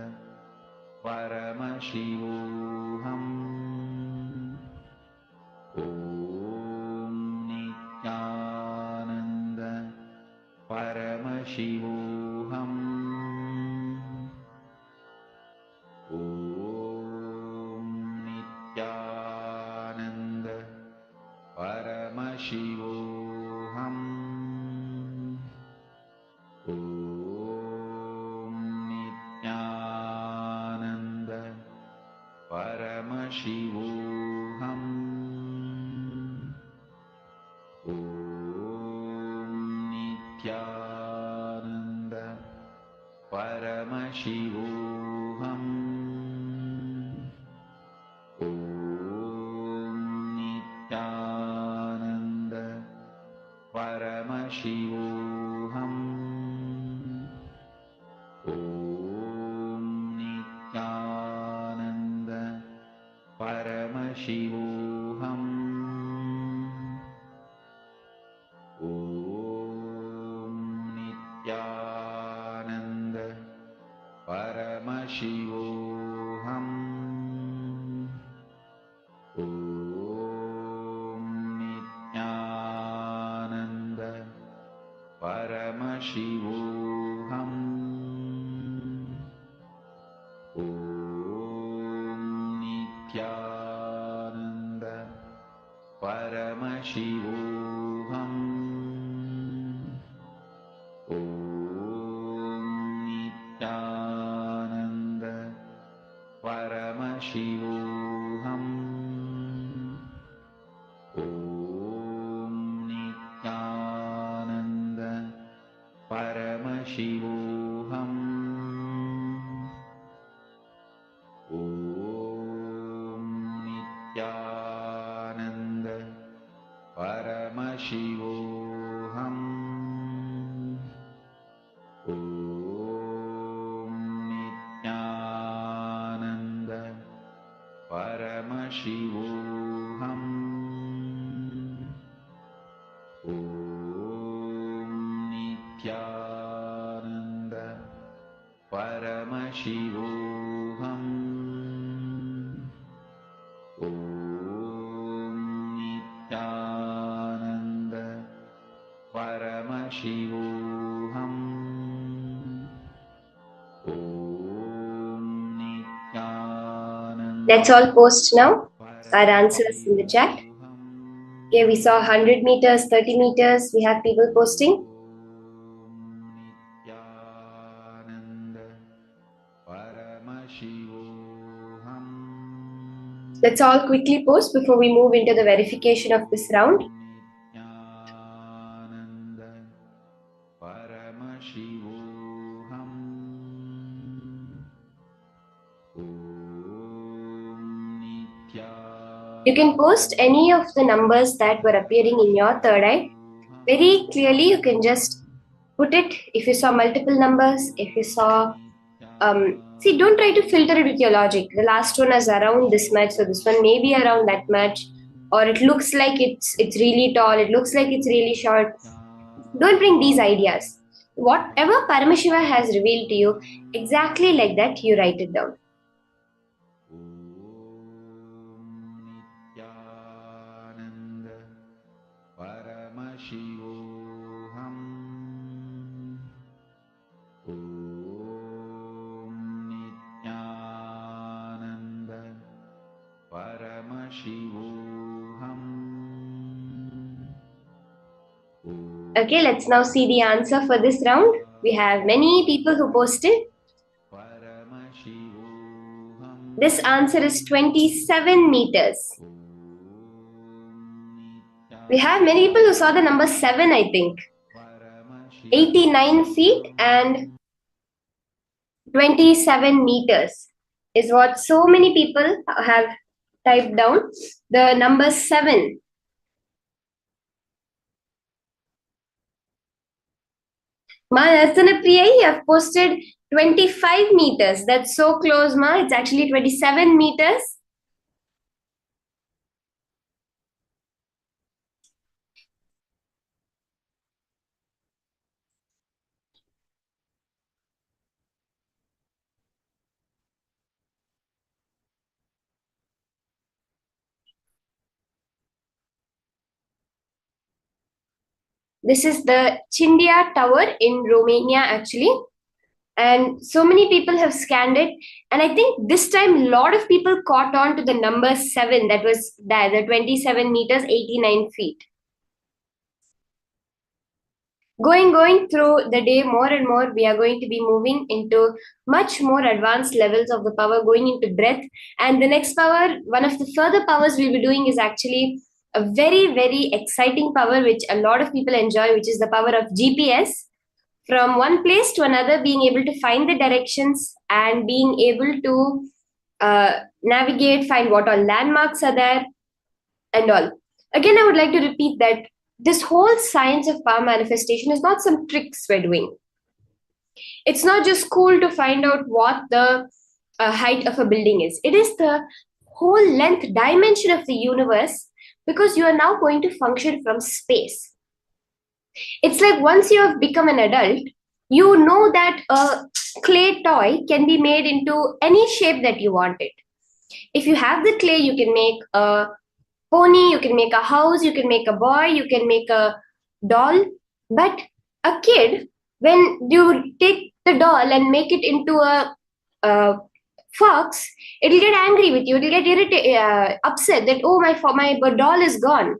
Paramashivoham. Om Nithyananda Paramashivoham. Om Nithyananda Paramashivoham. Om Nithyananda Paramashivoham. Om Nithyananda Paramashivoham. Om Nithyananda Paramashivoham. Om Nithyananda Paramashivoham. Om Nithyananda Paramashivoham. Om Nithyananda Paramashivoham. Om Nithyananda Paramashivoham. Om Nithyananda Paramashivoham. Om Nithyananda Paramashivoham. Om Nithyananda Paramashivoham. Om Nithyananda Paramashivoham. Om Nithyananda Paramashivoham. Om Nithyananda Paramashivoham. Om Nithyananda. Let's all post now our answers in the chat. Okay, we saw 100 meters, 30 meters. We have people posting. Let's all quickly post before we move into the verification of this round. You can post any of the numbers that were appearing in your third eye. Very clearly, you can just put it. If you saw multiple numbers, if you saw, see, don't try to filter it with your logic. The last one is around this much, so this one may be around that much, or it looks like it's really tall, it looks like it's really short. Don't bring these ideas. Whatever Paramashiva has revealed to you, exactly like that, you write it down. Okay, let's now see the answer for this round. We have many people who posted. This answer is 27 meters. We have many people who saw the number 7, I think. 89 feet and 27 meters is what so many people have typed down. The number 7. Ma Nartana Priya, you have posted 25 meters. That's so close, Ma. It's actually 27 meters. This is the Chindia Tower in Romania, actually. And so many people have scanned it. And I think this time a lot of people caught on to the number 7, that was the 27 meters, 89 feet. Going through the day, more and more, we are going to be moving into much more advanced levels of the power, going into breath. And the next power, one of the further powers we'll be doing is actually a very, very exciting power, which a lot of people enjoy, which is the power of GPS. From one place to another, being able to find the directions and being able to navigate, find what all landmarks are there, and all. Again, I would like to repeat that this whole science of power manifestation is not some tricks we're doing. It's not just cool to find out what the height of a building is. It is the whole length dimension of the universe, because you are now going to function from space. It's like once you have become an adult, you know that a clay toy can be made into any shape that you want it. If you have the clay, you can make a pony, you can make a house, you can make a boy, you can make a doll. But a kid, when you take the doll and make it into a fox, it'll get angry with you, it'll get upset that, oh, my doll is gone.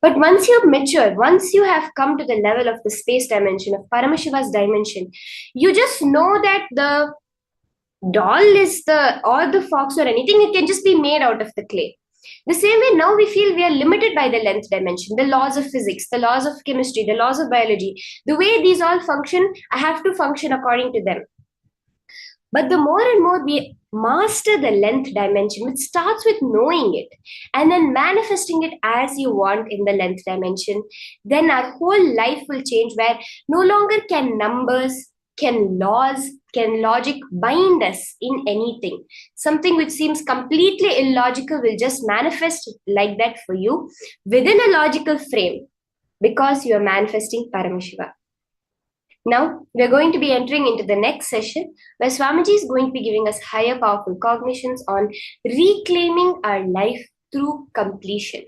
But once you've matured, once you have come to the level of the space dimension, of Paramashiva's dimension, you just know that the doll is or the fox or anything, it can just be made out of the clay. The same way, now we feel we are limited by the length dimension, the laws of physics, the laws of chemistry, the laws of biology. The way these all function, I have to function according to them. But the more and more we master the length dimension, which starts with knowing it and then manifesting it as you want in the length dimension, then our whole life will change, where no longer can numbers, can laws, can logic bind us in anything. Something which seems completely illogical will just manifest like that for you within a logical frame, because you are manifesting Paramashiva. Now, we're going to be entering into the next session, where Swamiji is going to be giving us higher powerful cognitions on reclaiming our life through completion.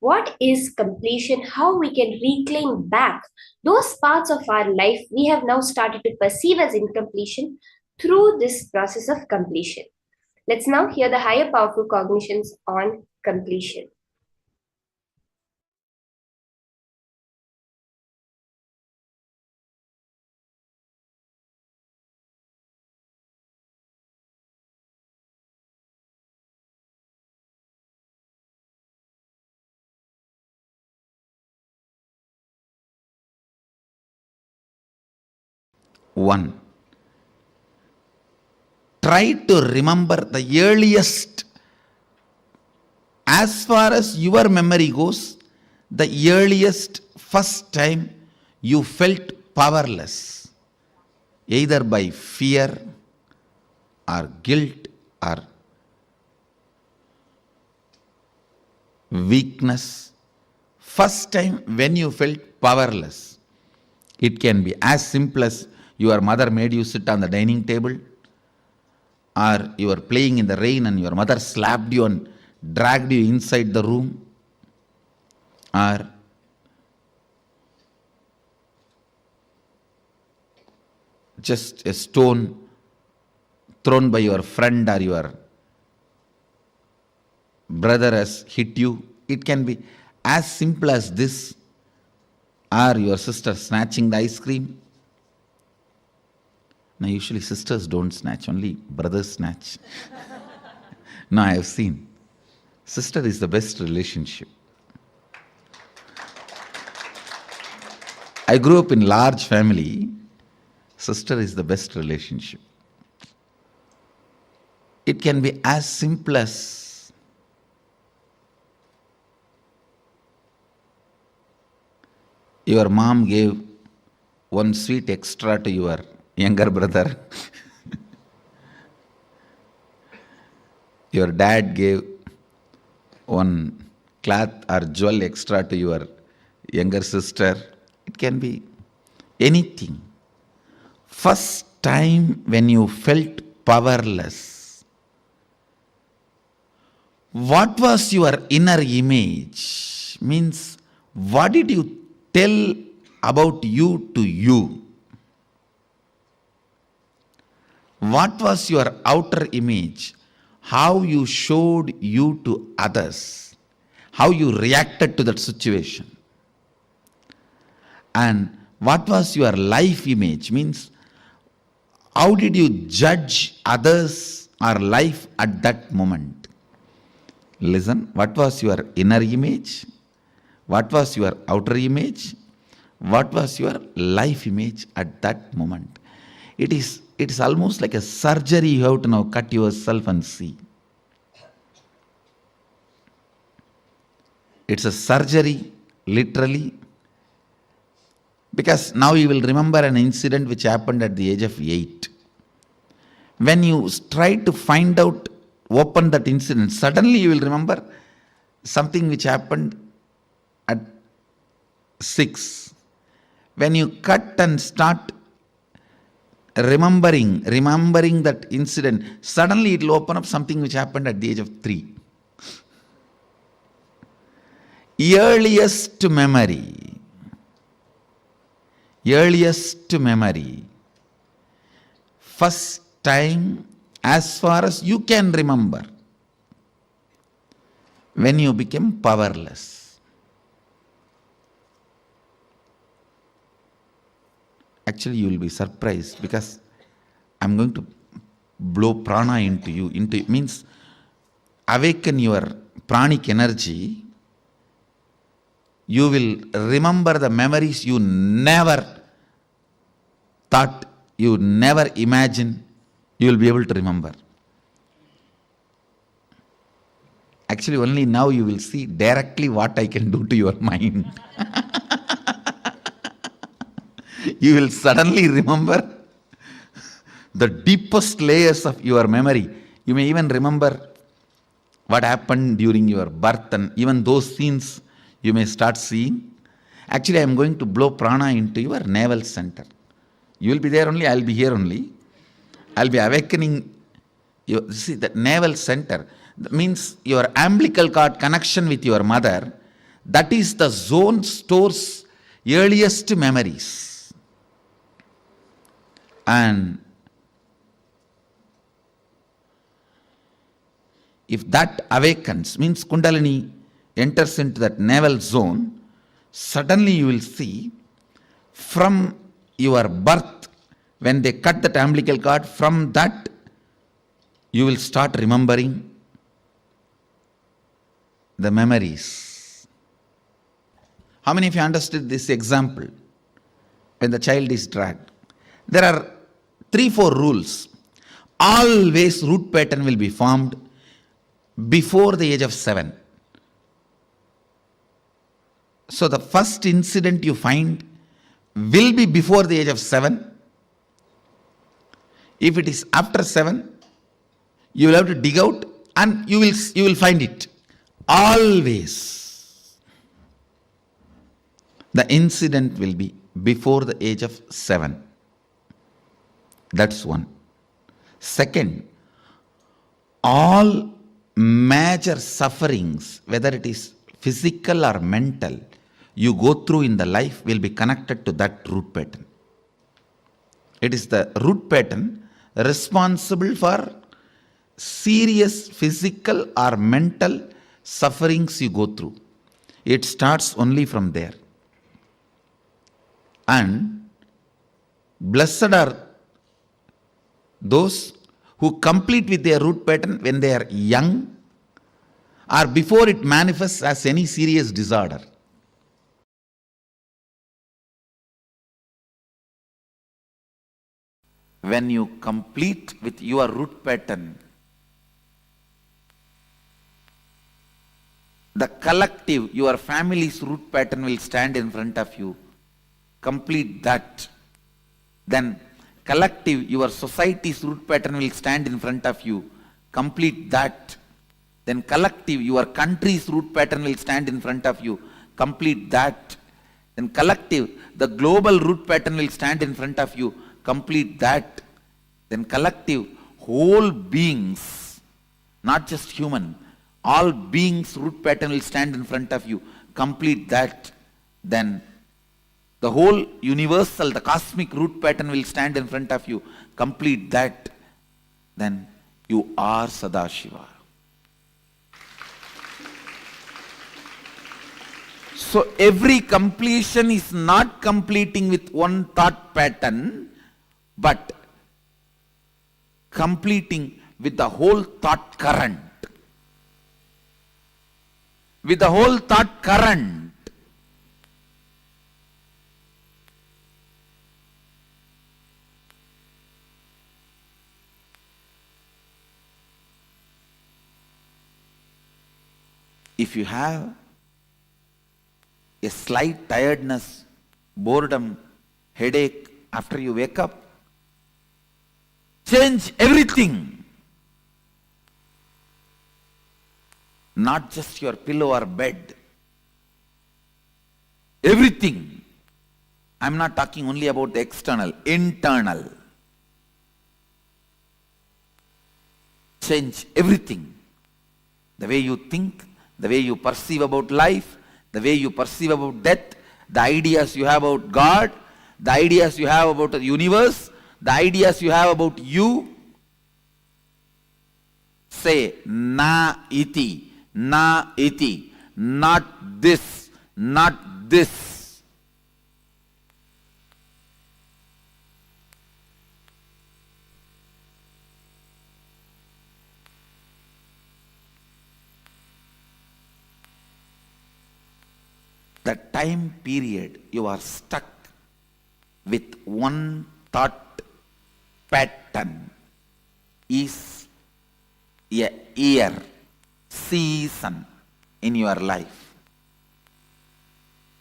What is completion? How we can reclaim back those parts of our life we have now started to perceive as incompletion through this process of completion. Let's now hear the higher powerful cognitions on completion. One, try to remember the earliest, as far as your memory goes, the earliest first time you felt powerless, either by fear or guilt or weakness. First time when you felt powerless. It can be as simple as your mother made you sit on the dining table, or you were playing in the rain and your mother slapped you and dragged you inside the room, or just a stone thrown by your friend or your brother has hit you. It can be as simple as this, or your sister snatching the ice cream. Now, usually sisters don't snatch, only brothers snatch. Now, I have seen. Sister is the best relationship. I grew up in large family. Sister is the best relationship. It can be as simple as your mom gave one sweet extra to your younger brother. Your dad gave one cloth or jewel extra to your younger sister. It can be anything. First time when you felt powerless, what was your inner image? Means, what did you tell about you to you? What was your outer image? How you showed you to others? How you reacted to that situation? And what was your life image? Means, how did you judge others or life at that moment? Listen, what was your inner image? What was your outer image? What was your life image at that moment? It is almost like a surgery. You have to now cut yourself and see. It's a surgery, literally. Because now you will remember an incident which happened at the age of 8. When you try to find out, open that incident, suddenly you will remember something which happened at 6. When you cut and start remembering that incident, suddenly it will open up something which happened at the age of 3. Earliest memory. First time, as far as you can remember, when you became powerless. Actually, you will be surprised, because I'm going to blow prana into you. Means awaken your pranic energy. You will remember the memories you never thought, you never imagined you will be able to remember. Actually, only now you will see directly what I can do to your mind. You will suddenly remember the deepest layers of your memory. You may even remember what happened during your birth, and even those scenes you may start seeing. Actually, I am going to blow prana into your navel center. You will be there only, I will be here only. I will be awakening you. See, that navel center, that means your umbilical cord connection with your mother. That is the zone stores earliest memories. And if that awakens, means Kundalini enters into that navel zone, suddenly you will see from your birth, when they cut that umbilical cord, from that you will start remembering the memories. How many of you understood this example? When the child is dragged, there are 3-4 rules. Always root pattern will be formed before the age of 7. So the first incident you find will be before the age of 7. If it is after 7, you will have to dig out and you will find it. Always the incident will be before the age of 7. That's one. Second, all major sufferings, whether it is physical or mental, you go through in the life will be connected to that root pattern. It is the root pattern responsible for serious physical or mental sufferings you go through. It starts only from there. And blessed are those who complete with their root pattern when they are young or before it manifests as any serious disorder. When you complete with your root pattern The collective, your family's root pattern will stand in front of you. Complete that. Then collective, your society's root pattern will stand in front of you. Complete that. Then collective, your country's root pattern will stand in front of you. Complete that. Then collective, the global root pattern will stand in front of you. Complete that. Then collective, whole beings, not just human, all beings' root pattern will stand in front of you. Complete that. Then the whole universal, the cosmic root pattern will stand in front of you. Complete that. Then you are Sadashiva. So every completion is not completing with one thought pattern, but completing with the whole thought current. With the whole thought current. If you have a slight tiredness, boredom, headache after you wake up, change everything. Not just your pillow or bed. Everything. I'm not talking only about the external, internal. Change everything. The way you think, the way you perceive about life, the way you perceive about death, the ideas you have about God, the ideas you have about the universe, the ideas you have about you. Say, na iti. Na iti, not this, not this. The time period you are stuck with one thought pattern is a year, season in your life.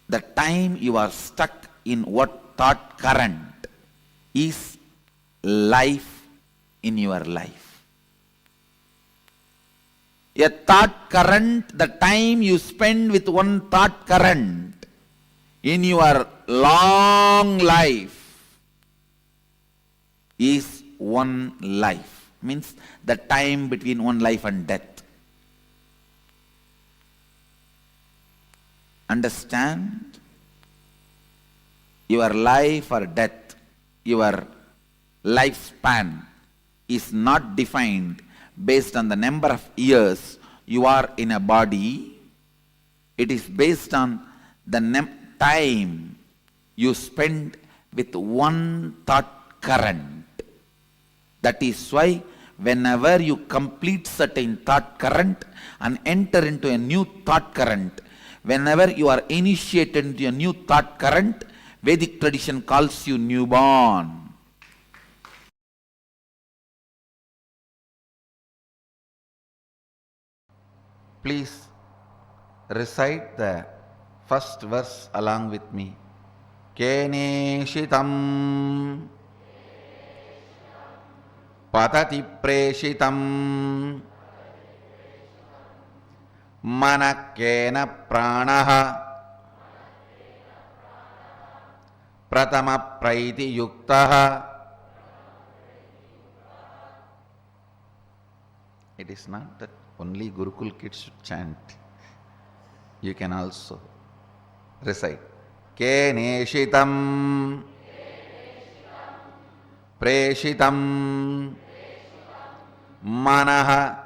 The time you are stuck in what thought current is life in your life. A thought current, the time you spend with one thought current in your long life is one life. Means the time between one life and death. Understand? Your life or death, your lifespan is not defined based on the number of years you are in a body. It is based on the time you spend with one thought current. That is why whenever you complete certain thought current and enter into a new thought current, whenever you are initiated into a new thought current, Vedic tradition calls you newborn. Please recite the first verse along with me. Keneshitam patati preshitam manakena pranaha pratama praiti yuktaha. It is not that only Gurukul kids should chant. You can also recite. Keneshitam preshitam manaha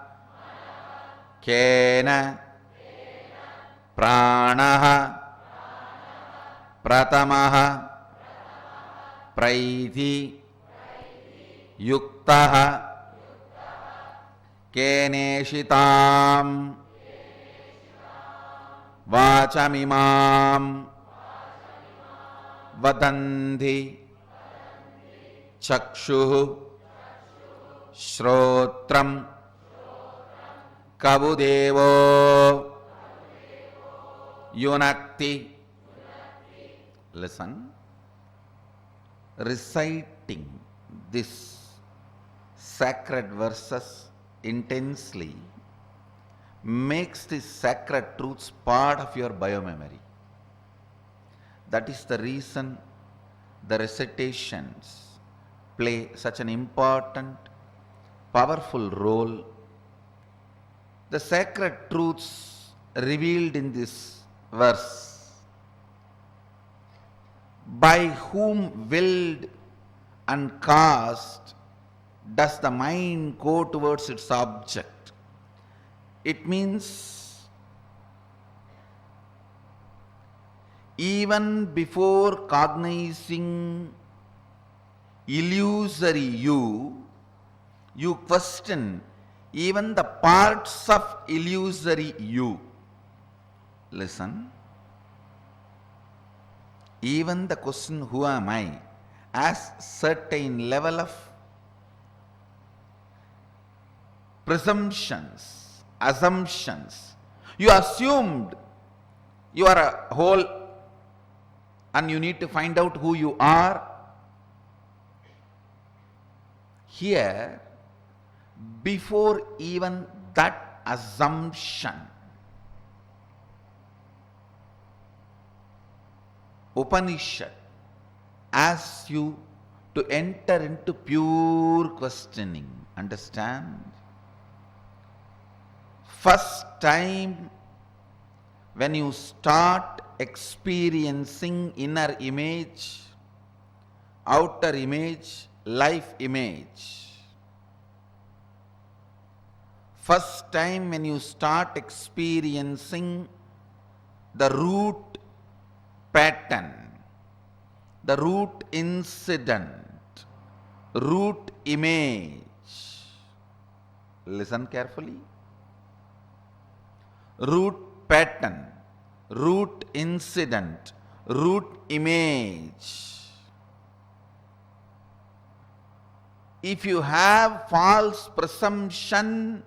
kena pranaha pratamaha praiti yuktaha keneshitam vachamimam vadanti chakshuh shrotram kabudevo Unati. Listen. Reciting this sacred verses intensely makes these sacred truths part of your biomemory. That is the reason the recitations play such an important, powerful role. The sacred truths revealed in this verse, by whom willed and caused does the mind go towards its object? It means even before cognizing illusory you question even the parts of illusory you. Listen. Even the question, who am I, has certain level of presumptions, assumptions. You assumed you are a whole and you need to find out who you are. Here, before even that assumption, Upanishad asks you to enter into pure questioning. Understand? First time when you start experiencing inner image, outer image, life image. First time when you start experiencing the root pattern, the root incident, root image. Listen carefully. Root pattern, root incident, root image. If you have false presumption,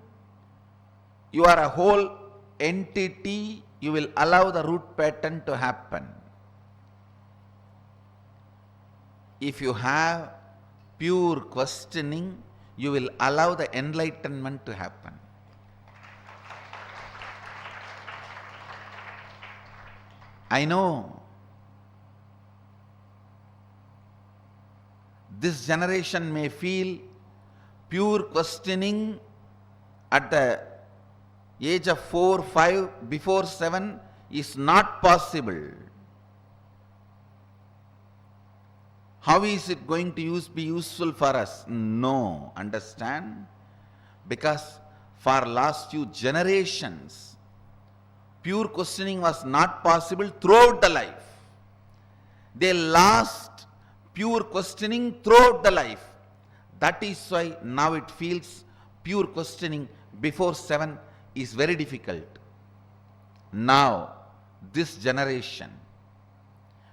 you are a whole entity, you will allow the root pattern to happen. If you have pure questioning, you will allow the enlightenment to happen. I know this generation may feel pure questioning at the age of 4, 5, before 7 is not possible. How is it going to be useful for us? No, understand? Because for last few generations, pure questioning was not possible throughout the life. They lost pure questioning throughout the life. That is why now it feels pure questioning before 7 is very difficult. Now, this generation,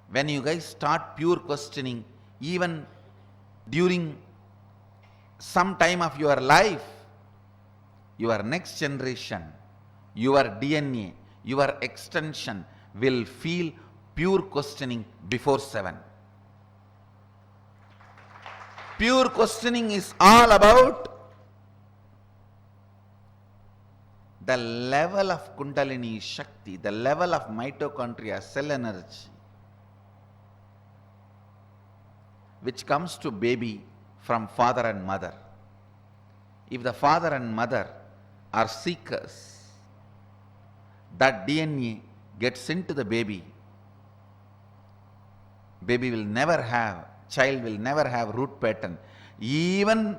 when you guys start pure questioning, even during some time of your life, your next generation, your DNA, your extension will feel pure questioning before 7. Pure questioning is all about the level of Kundalini Shakti, the level of mitochondria, cell energy, which comes to baby from father and mother. If the father and mother are seekers, that DNA gets into the baby. Baby will never have, child will never have root pattern. Even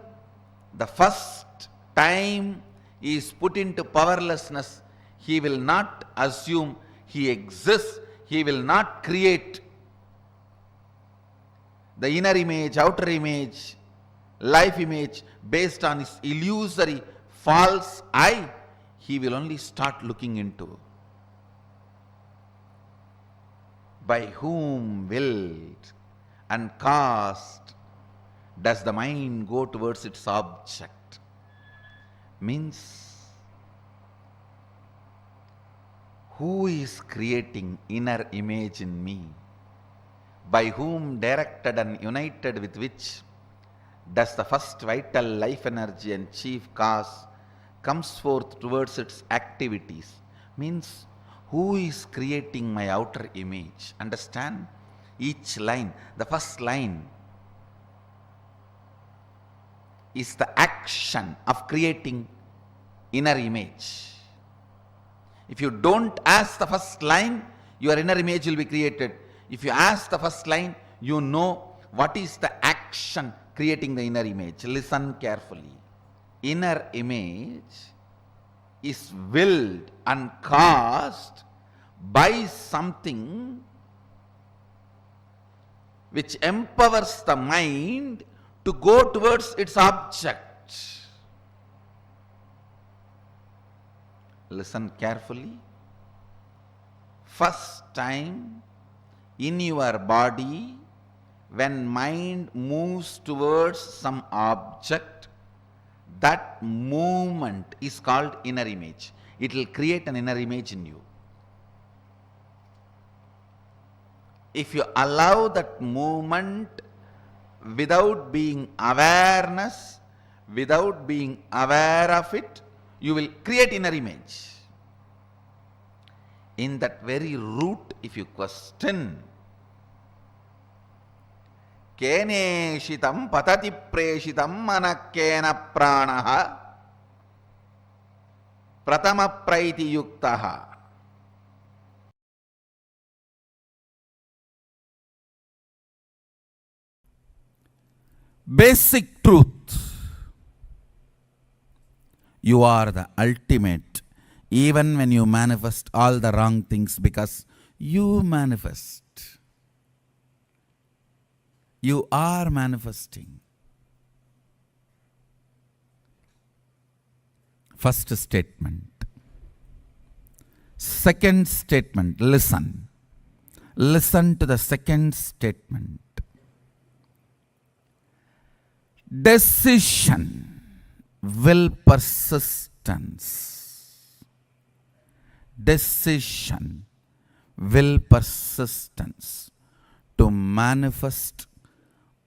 the first time he is put into powerlessness, he will not assume he exists, he will not create the inner image, outer image, life image based on his illusory false I. He will only start looking into by whom willed and caused does the mind go towards its object. Means Who is creating inner image in me? By whom, directed and united with which, does the first vital life energy and chief cause comes forth towards its activities? Means, who is creating my outer image? Understand? Each line, the first line is the action of creating inner image. If you don't ask the first line, your inner image will be created. If you ask the first line, you know what is the action creating the inner image. Listen carefully. Inner image is willed and caused by something which empowers the mind to go towards its object. Listen carefully. First time in your body, when mind moves towards some object, that movement is called inner image. It will create an inner image in you. If you allow that movement without being awareness, without being aware of it, you will create inner image. In that very root, if you question, Keneshitam patati preshitam manakena pranaha pratama praiti yuktaha. Basic truth. You are the ultimate, even when you manifest all the wrong things, because you manifest. You are manifesting. First statement. Second statement, listen. Listen to the second statement. Decision. Will persistence. Decision, will persistence to manifest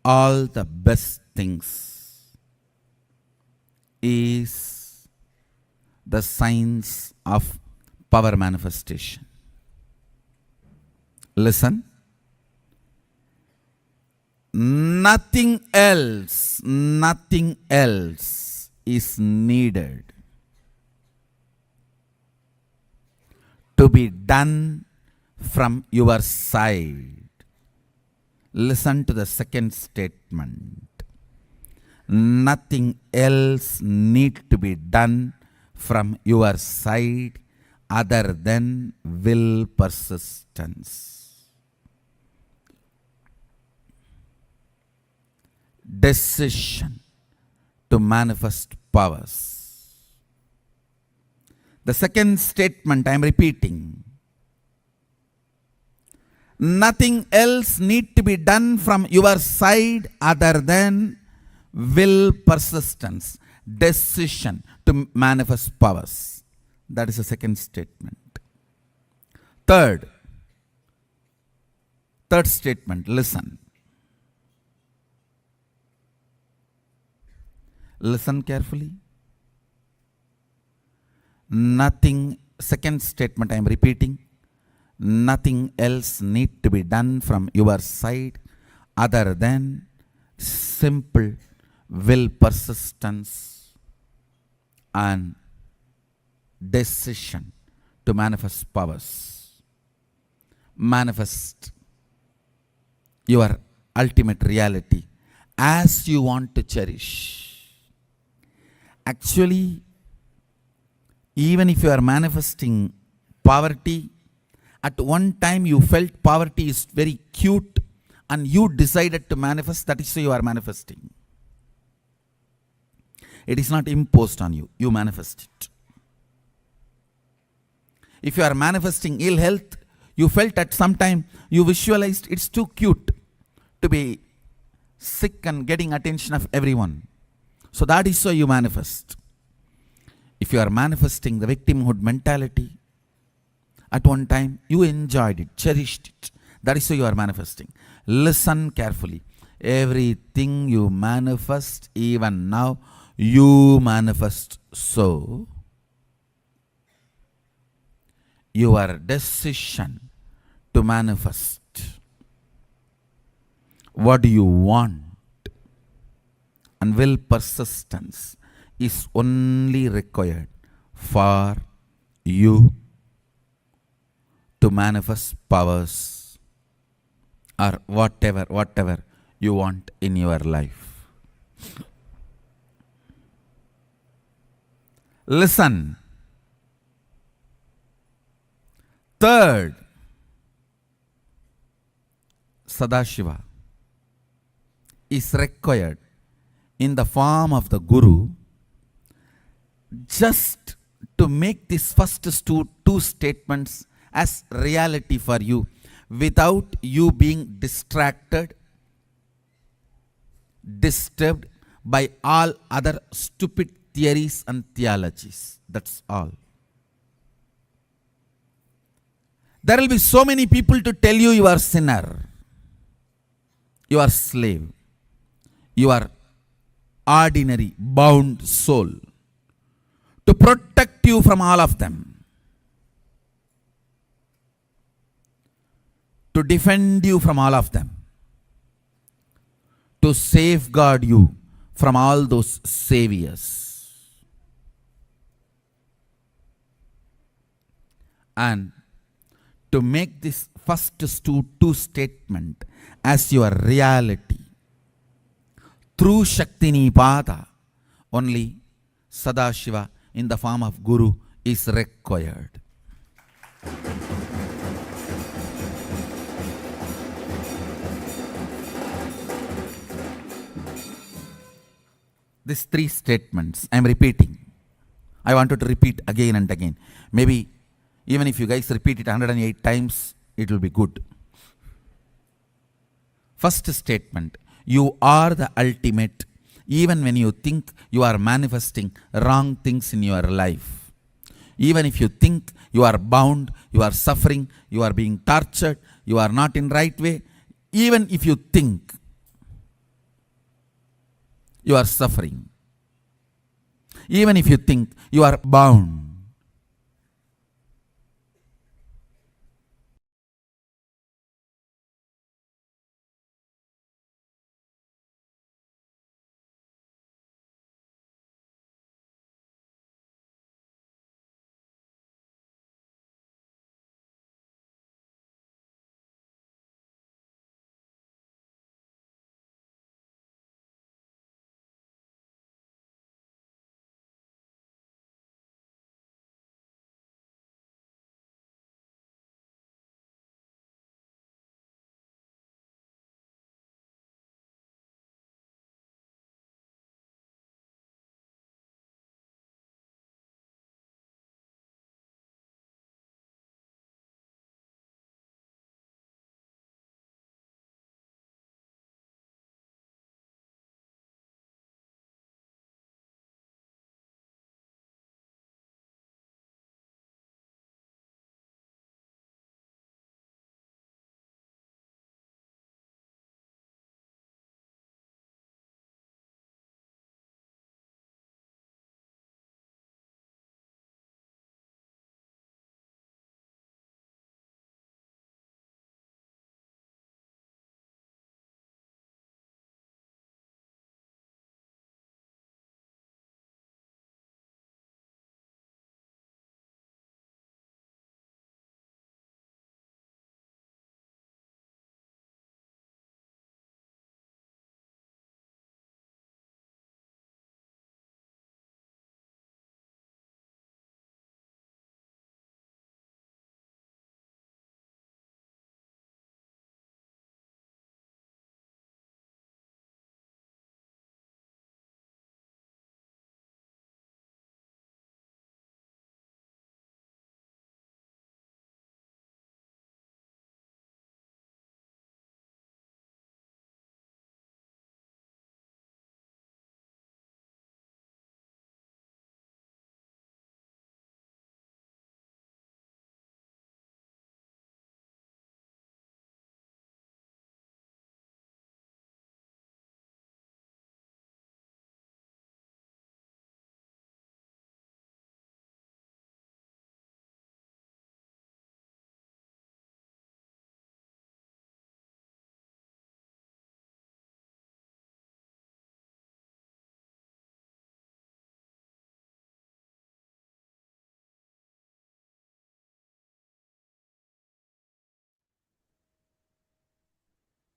all the best things is the science of power manifestation. Listen. Nothing else is needed to be done from your side. Listen to the second statement. Nothing else need to be done from your side other than will persistence. Decision to manifest powers. The second statement I am repeating. Nothing else need to be done from your side other than will persistence. Decision to manifest powers. That is the second statement. Third statement, listen. Listen carefully. Nothing, second statement I am repeating. Nothing else need to be done from your side other than simple will persistence and decision to manifest powers. Manifest your ultimate reality as you want to cherish. Actually, even if you are manifesting poverty, at one time you felt poverty is very cute and you decided to manifest, that is why you are manifesting. It is not imposed on you, you manifest it. If you are manifesting ill health, you felt at some time, you visualized it's too cute to be sick and getting attention of everyone. So that is why you manifest. If you are manifesting the victimhood mentality, At one time, you enjoyed it, cherished it. That is why you are manifesting. Listen carefully. Everything you manifest, even now, you manifest so. Your decision to manifest what you want and will persistence is only required for you to manifest powers or whatever you want in your life. Listen. Third, Sadashiva is required in the form of the Guru just to make these first two statements as reality for you without you being distracted, disturbed by all other stupid theories and theologies. That's all. There will be so many people to tell you are sinner, you are slave, you are ordinary, bound soul. To protect you from all of them, to defend you from all of them, to safeguard you from all those saviors. And to make this first two statement as your reality through Shakti Nipada, only Sadashiva in the form of Guru is required. These three statements I am repeating. I wanted to repeat again and again. Maybe even if you guys repeat it 108 times, it will be good. First statement, you are the ultimate, even when you think you are manifesting wrong things in your life. Even if you think you are bound, you are suffering, you are being tortured, you are not in right way, even if you think you are suffering, even if you think you are bound,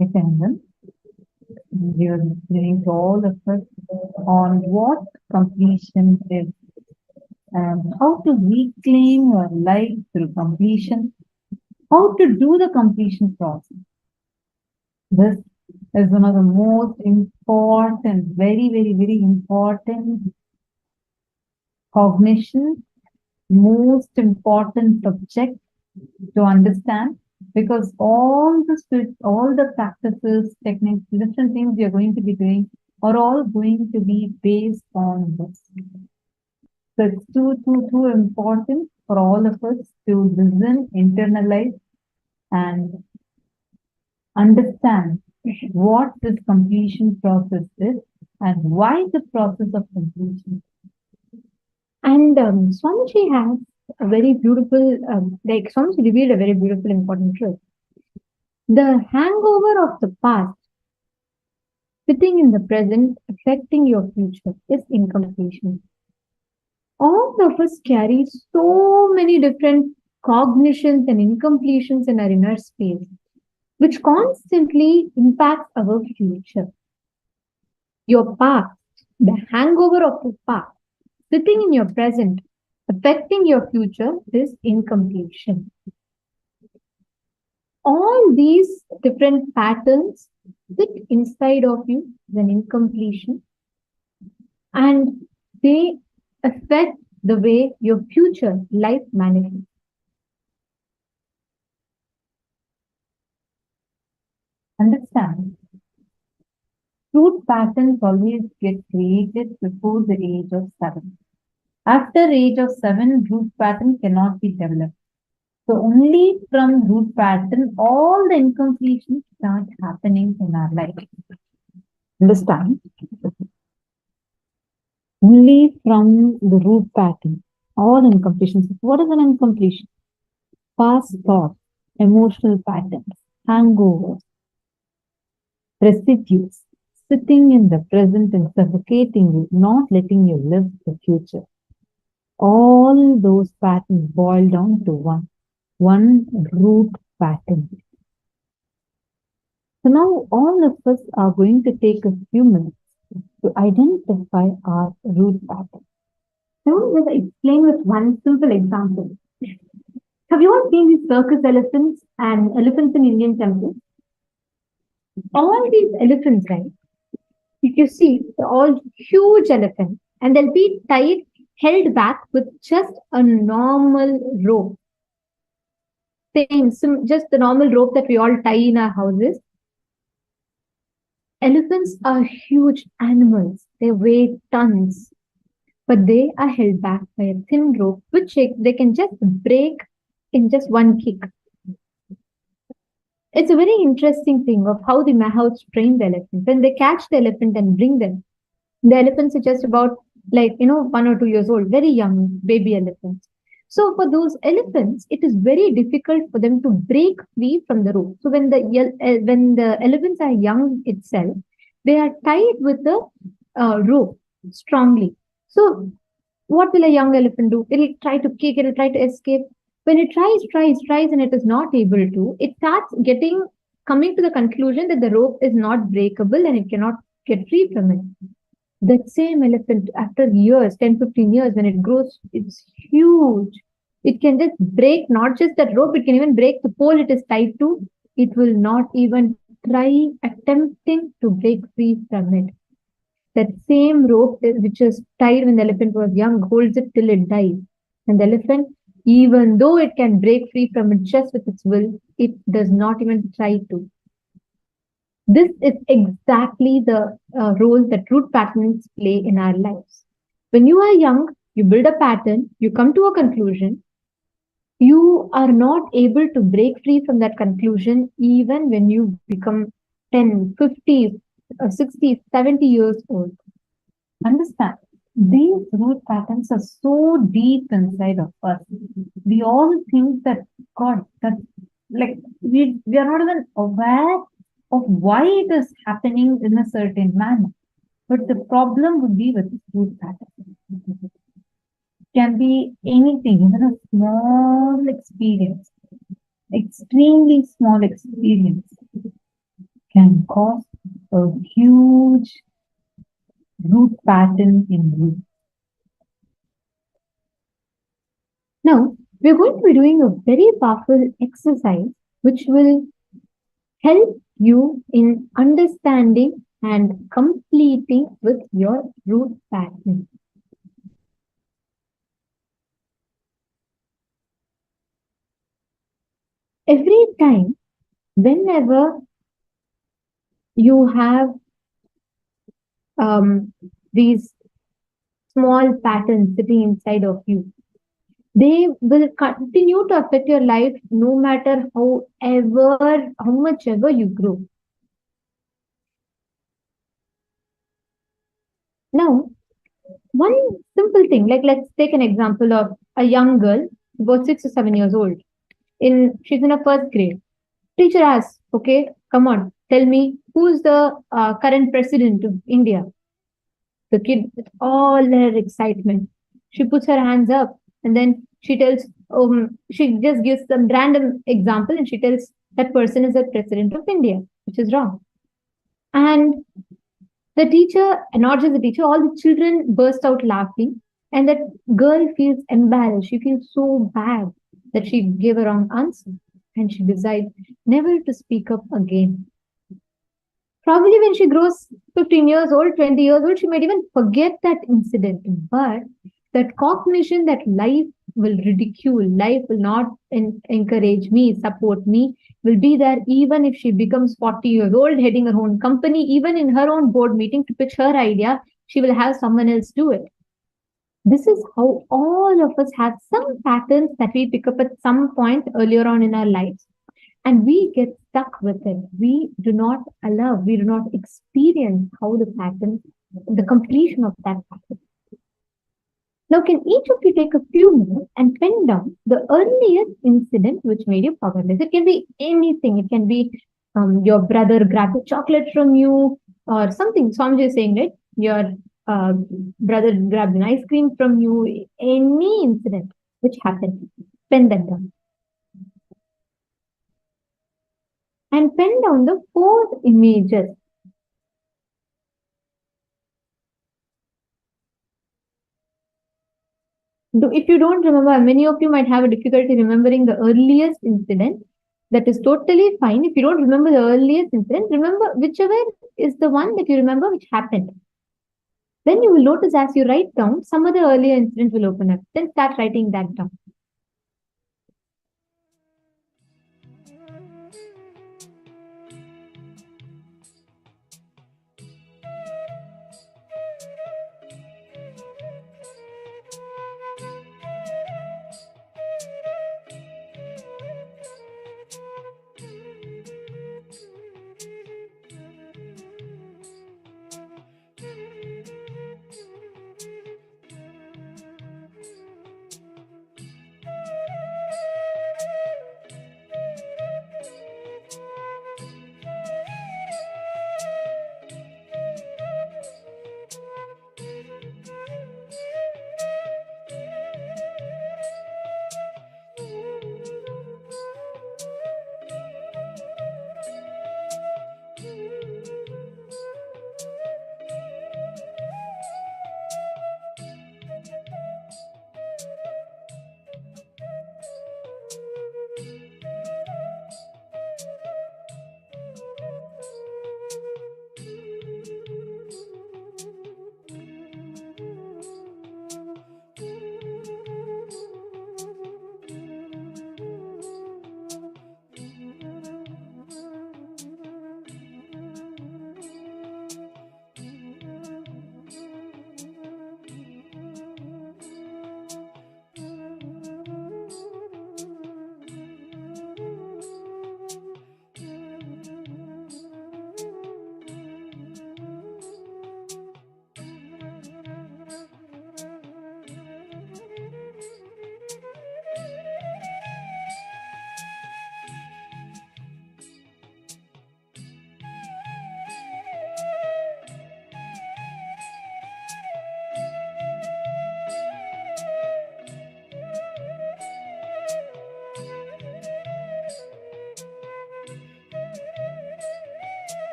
Nithyananda, you're explaining to all of us on what completion is and how to reclaim your life through completion, how to do the completion process. This is one of the most important, very important cognition, most important subject to understand, because all the practices, techniques, different things we are going to be doing are all going to be based on this. So it's too important for all of us to listen, internalize, and understand what this completion process is and why the process of completion. And Swamiji has a very beautiful, Swamiji revealed a very beautiful, important truth. The hangover of the past sitting in the present, affecting your future, is incompletion. All of us carry so many different cognitions and incompletions in our inner space, which constantly impacts our future. Your past, the hangover of the past, sitting in your present, affecting your future, is incompletion. All these different patterns sit inside of you as an incompletion, and they affect the way your future life manifests. Understand, root patterns always get created before the age of 7. After age of 7, root pattern cannot be developed. So only from root pattern, all the incompletions start happening in our life. Understand? Only from the root pattern, all incompletions. What is an incompletion? Past thoughts, emotional patterns, hangovers, residues, sitting in the present and suffocating you, not letting you live the future. All those patterns boil down to one root pattern. So now all of us are going to take a few minutes to identify our root pattern. I want to explain with one simple example. Have you all seen these circus elephants and elephants in Indian temples? All these elephants, right? If you see, they're all huge elephants, and they'll be tied, held back with just a normal rope. Just the normal rope that we all tie in our houses. Elephants are huge animals. They weigh tons, but they are held back by a thin rope, which they can just break in just one kick. It's a very interesting thing of how the Mahouts train the elephant. When they catch the elephant and bring them, the elephants are just about 1 or 2 years old, very young baby elephants. So for those elephants, it is very difficult for them to break free from the rope. So when the elephants are young itself, they are tied with the rope strongly. So what will a young elephant do? It'll try to kick, it'll try to escape. When it tries, and it is not able to, it starts coming to the conclusion that the rope is not breakable and it cannot get free from it. That same elephant, after years, 10, 15 years, when it grows, it's huge. It can just break not just that rope, it can even break the pole it is tied to. It will not even try attempting to break free from it. That same rope, which is tied when the elephant was young, holds it till it dies. And the elephant, even though it can break free from it just with its will, it does not even try to. This is exactly the role that root patterns play in our lives. When you are young, you build a pattern, you come to a conclusion, you are not able to break free from that conclusion even when you become 10, 50, 60, 70 years old. Understand, these root patterns are so deep inside of us. We all think that, God, that we are not even aware of why it is happening in a certain manner. But the problem would be with root pattern. It can be anything, even a small experience, extremely small experience. can cause a huge root pattern in you. Now, we're going to be doing a very powerful exercise which will help you in understanding and completing with your root pattern. Every time, whenever you have these small patterns sitting inside of you, they will continue to affect your life no matter how much ever you grow. Now, one simple thing, like let's take an example of a young girl, about 6 or 7 years old. She's in a first grade. Teacher asks, okay, come on, tell me who's the current president of India. The kid, with all her excitement, she puts her hands up and then she just gives some random example and she tells that person is the president of India, which is wrong. And the teacher, and not just the teacher, all the children burst out laughing. And that girl feels embarrassed. She feels so bad that she gave a wrong answer. And she decides never to speak up again. Probably when she grows 15 years old, 20 years old, she might even forget that incident. But that cognition that life will ridicule, life will not encourage me, support me, will be there even if she becomes 40 years old, heading her own company, even in her own board meeting to pitch her idea, she will have someone else do it. This is how all of us have some patterns that we pick up at some point earlier on in our lives. And we get stuck with it. We do not experience how the completion of that pattern. Now, can each of you take a few minutes and pen down the earliest incident which made you powerless? It can be anything. It can be your brother grabbed a chocolate from you or something. So I'm just saying, right? Your brother grabbed an ice cream from you. Any incident which happened, pen that down. And pen down the 4 images. If you don't remember, many of you might have a difficulty remembering the earliest incident. That is totally fine. If you don't remember the earliest incident, remember whichever is the one that you remember which happened. Then you will notice as you write down, some of the earlier incidents will open up. Then start writing that down.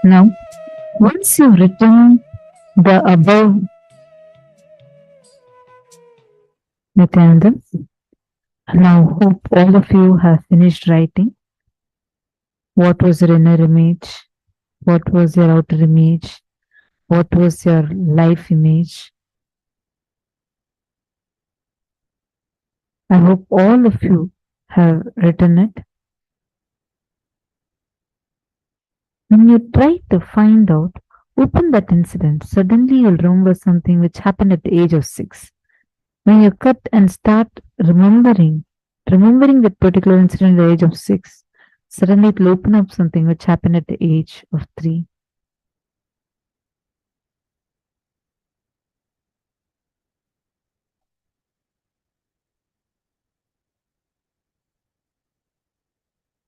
Now, once you've written the above, Nithyananda, now hope all of you have finished writing. What was your inner image? What was your outer image? What was your life image? I hope all of you have written it. When you try to find out, open that incident. Suddenly you'll remember something which happened at the age of 6. When you cut and start remembering that particular incident at the age of 6, suddenly it will open up something which happened at the age of 3.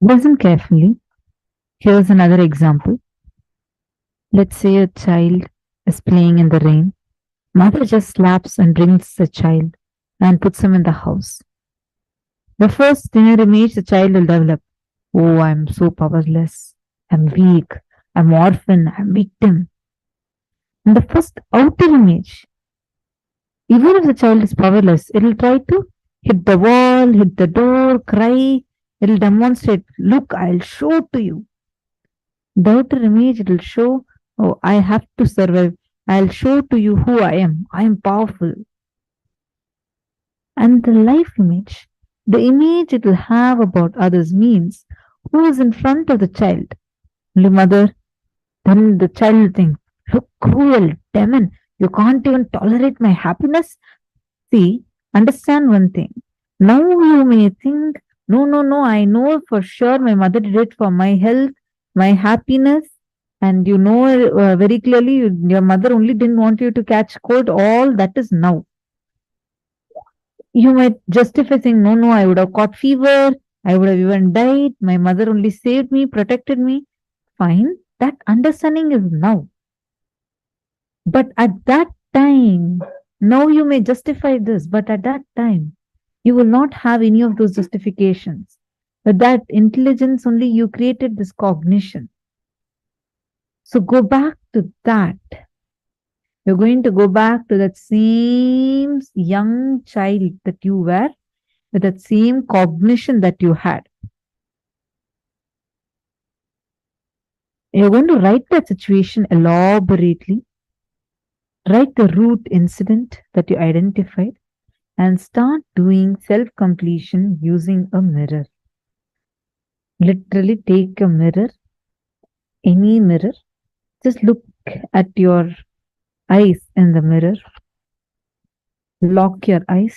Listen carefully. Here's another example. Let's say a child is playing in the rain. Mother just slaps and brings the child and puts him in the house. The first inner image the child will develop. Oh, I'm so powerless. I'm weak. I'm orphan. I'm victim. And the first outer image, even if the child is powerless, it'll try to hit the wall, hit the door, cry. It'll demonstrate, look, I'll show to you. The outer image, it'll show, oh, I have to survive. I'll show to you who I am. I am powerful. And the life image, the image it will have about others means who is in front of the child. Only mother, then the child will think, look, cruel, demon, you can't even tolerate my happiness. See, understand one thing. Now you may think, no, no, no, I know for sure my mother did it for my health, my happiness, and you know very clearly your mother only didn't want you to catch cold. All that is now. You might justify saying, no, no, I would have caught fever, I would have even died, my mother only saved me, protected me. Fine, that understanding is now. But at that time, now you may justify this, but at that time, you will not have any of those justifications. But that intelligence only you created this cognition. So go back to that. You're going to go back to that same young child that you were, with that same cognition that you had. You're going to write that situation elaborately, write the root incident that you identified, and start doing self completion using a mirror. Literally take a mirror, any mirror, just look at your eyes in the mirror, lock your eyes,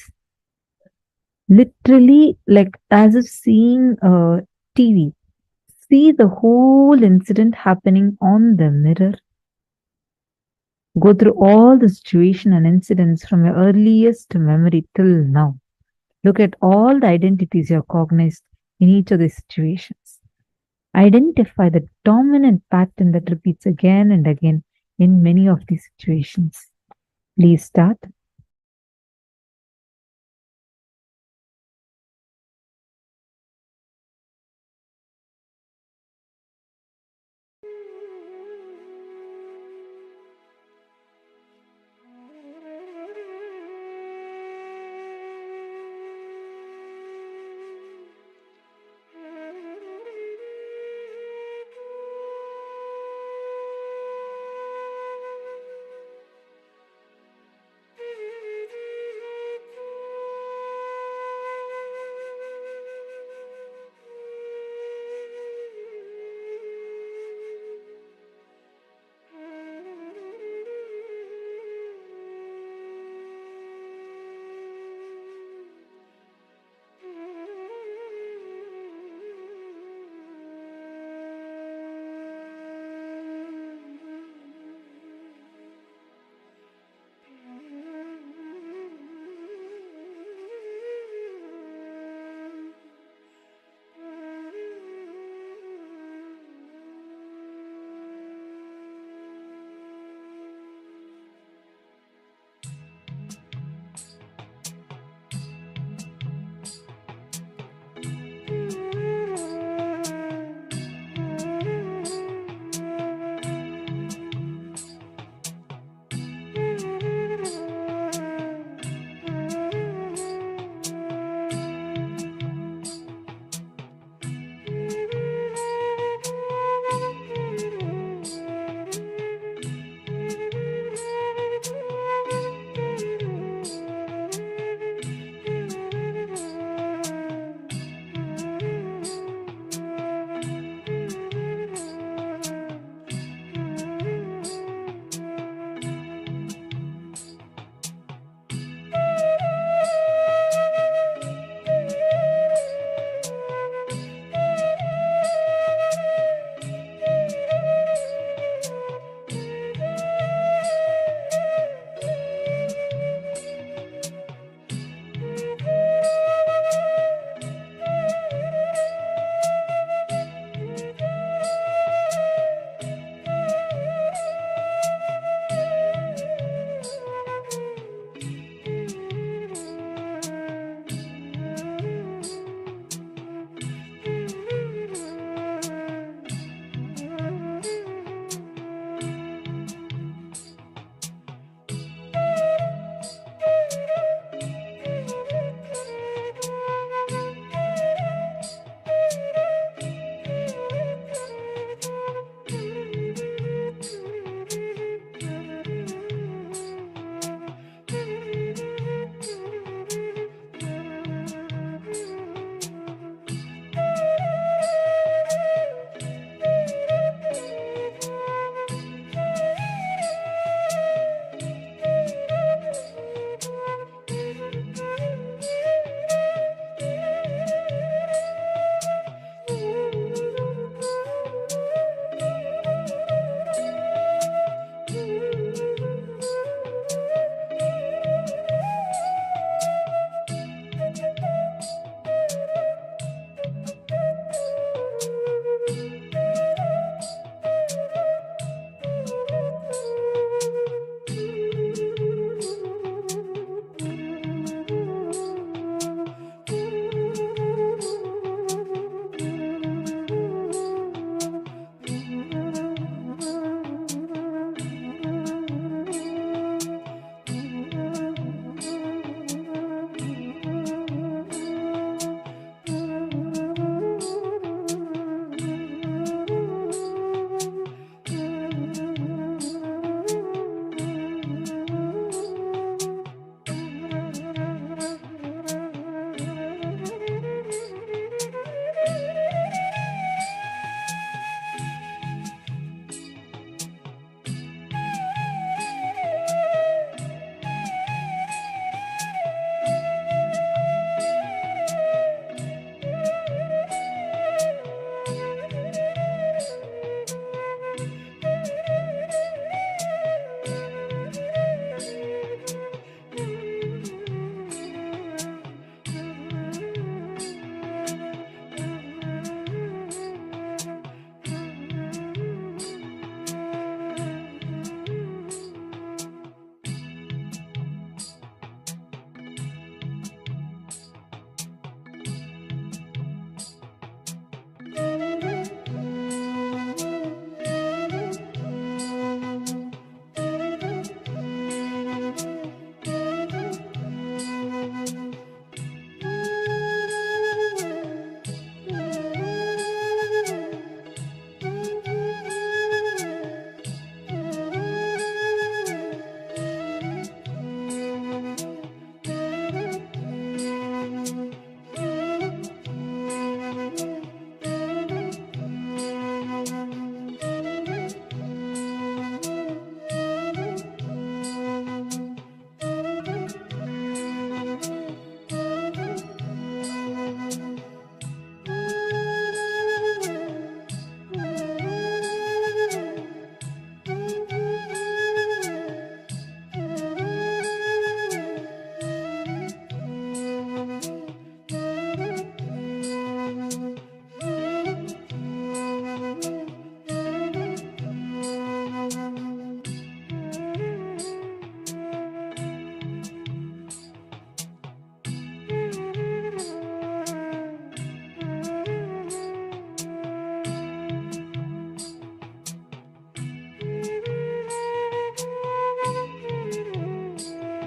literally like as if seeing a TV. See the whole incident happening on the mirror. Go through all the situation and incidents from your earliest memory till now. Look at all the identities you have cognized in each of these situations. Identify the dominant pattern that repeats again and again in many of these situations. Please start.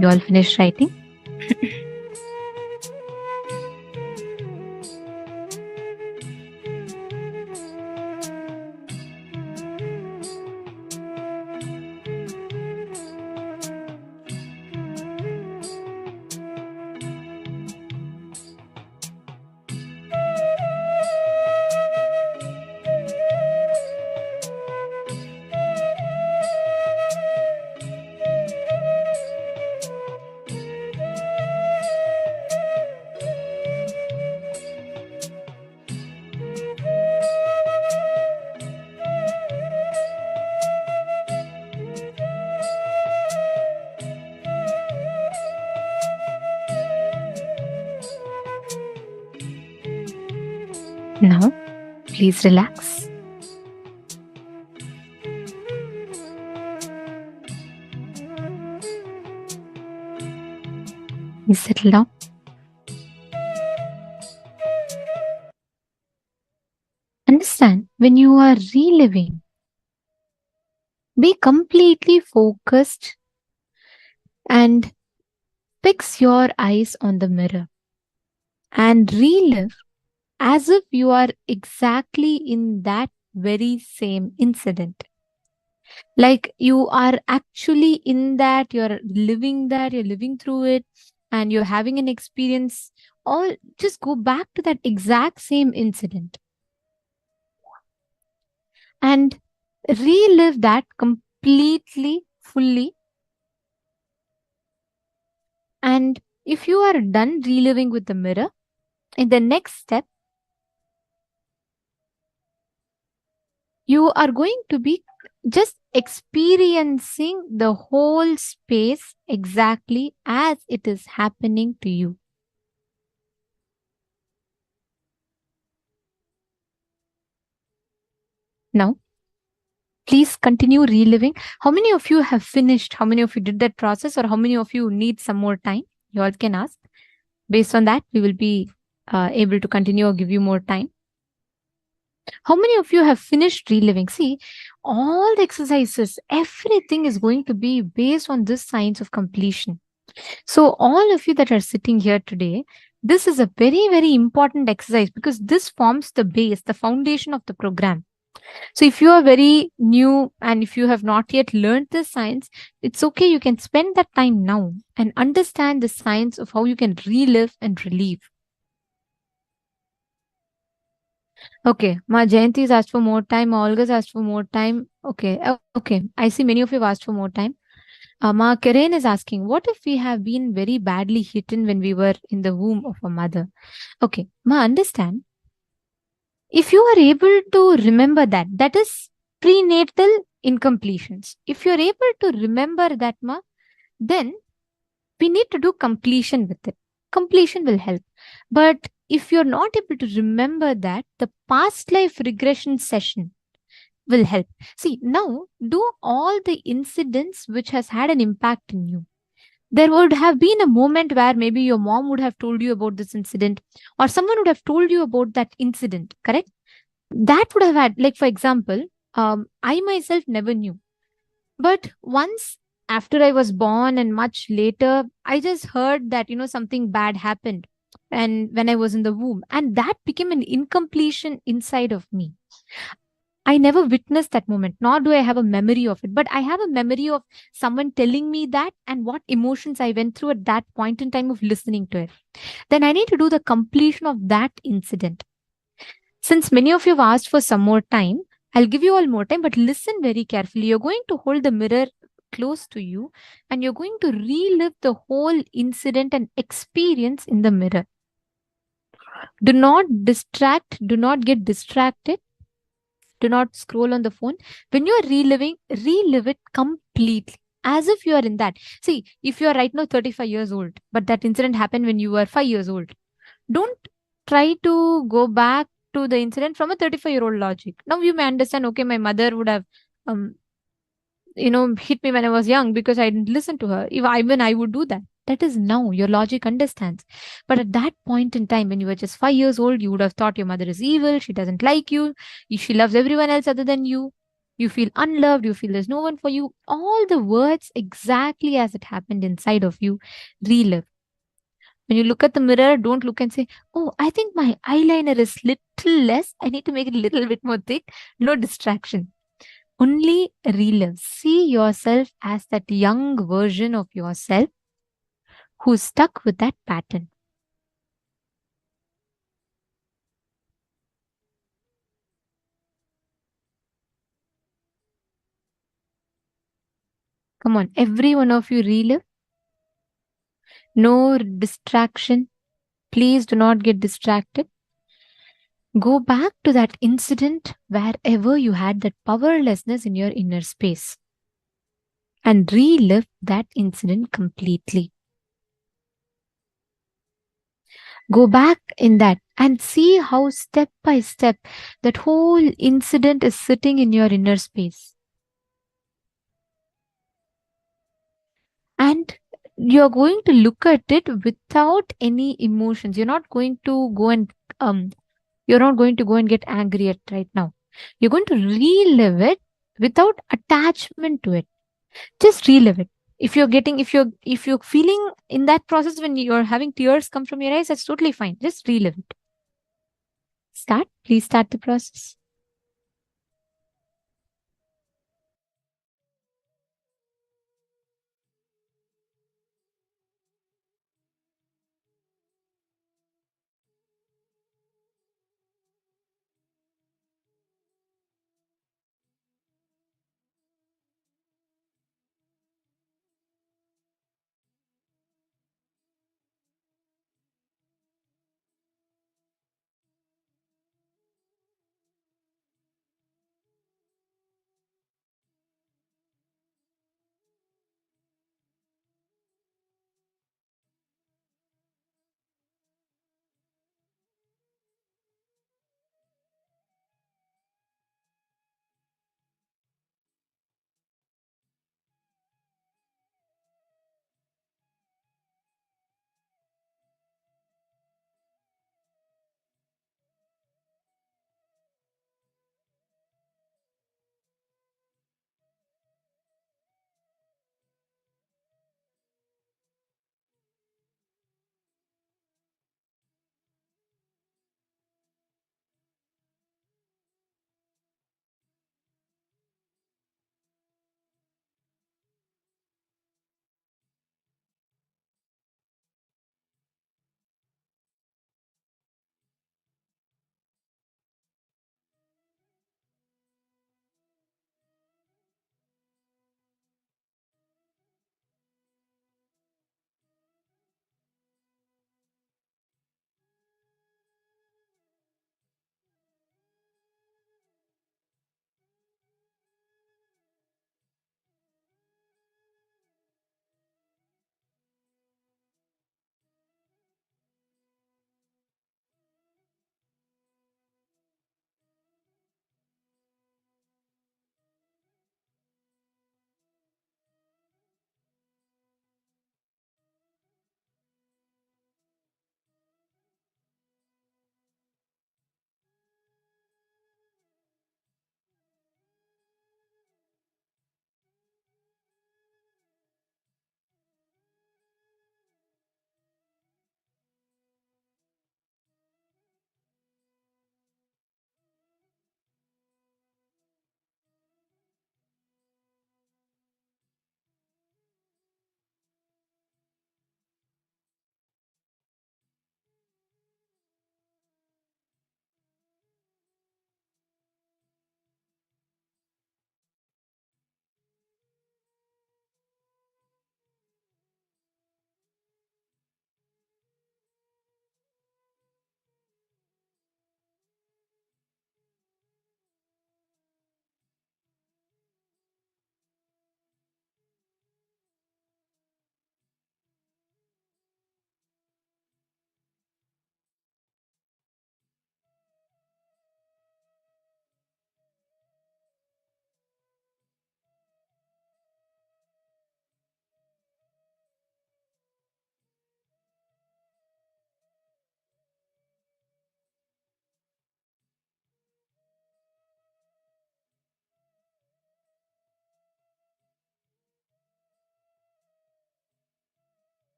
You all finished writing? Now, please relax. You settle down. Understand, when you are reliving, be completely focused and fix your eyes on the mirror and relive as if you are exactly in that very same incident. Like you are actually in that, you're living that, you're living through it, and you're having an experience. Or just go back to that exact same incident and relive that completely, fully. And if you are done reliving with the mirror, in the next step, you are going to be just experiencing the whole space exactly as it is happening to you. Now, please continue reliving. How many of you have finished? How many of you did that process? Or how many of you need some more time? You all can ask. Based on that, we will be able to continue or give you more time. How many of you have finished reliving? See, all the exercises, everything is going to be based on this science of completion. So, all of you that are sitting here today, this is a very, very important exercise because this forms the base, the foundation of the program. So, if you are very new and if you have not yet learned this science, it's okay. You can spend that time now and understand the science of how you can relive and relieve. Okay, Ma Jayanti has asked for more time. Ma Olga's asked for more time. Okay, okay. I see many of you have asked for more time. Ma Karen is asking, what if we have been very badly hidden when we were in the womb of a mother? Okay, Ma, understand. If you are able to remember that, that is prenatal incompletions. If you are able to remember that, Ma, then we need to do completion with it. Completion will help. But if you're not able to remember that, the past life regression session will help. See, now do all the incidents which has had an impact in you. There would have been a moment where maybe your mom would have told you about this incident or someone would have told you about that incident, correct? That would have had, like, for example, I myself never knew. But once after I was born and much later, I just heard that, something bad happened. And when I was in the womb, and that became an incompletion inside of me. I never witnessed that moment, nor do I have a memory of it, but I have a memory of someone telling me that and what emotions I went through at that point in time of listening to it. Then I need to do the completion of that incident. Since many of you have asked for some more time, I'll give you all more time, but listen very carefully. You're going to hold the mirror close to you and you're going to relive the whole incident and experience in the mirror. Do not distract, do not get distracted. Do not scroll on the phone. When you are reliving, relive it completely as if you are in that. See, if you are right now 35 years old, but that incident happened when you were 5 years old, don't try to go back to the incident from a 35-year-old logic. Now you may understand, okay, my mother would have, hit me when I was young because I didn't listen to her. Even I would do that. That is now your logic understands. But at that point in time, when you were just 5 years old, you would have thought your mother is evil. She doesn't like you. She loves everyone else other than you. You feel unloved, you feel there's no one for you. All the words exactly as it happened inside of you, relive. When you look at the mirror, don't look and say, oh, I think my eyeliner is little less. I need to make it a little bit more thick. No distraction. Only relive. See yourself as that young version of yourself who's stuck with that pattern. Come on, every one of you relive. No distraction. Please do not get distracted. Go back to that incident wherever you had that powerlessness in your inner space and relive that incident completely. Go back in that and see how step by step that whole incident is sitting in your inner space. And you're going to look at it without any emotions. You're not going to go and get angry at right now. You're going to relive it without attachment to it. Just relive it. If you're feeling in that process when you're having tears come from your eyes, that's totally fine. Just relive it. Please start the process.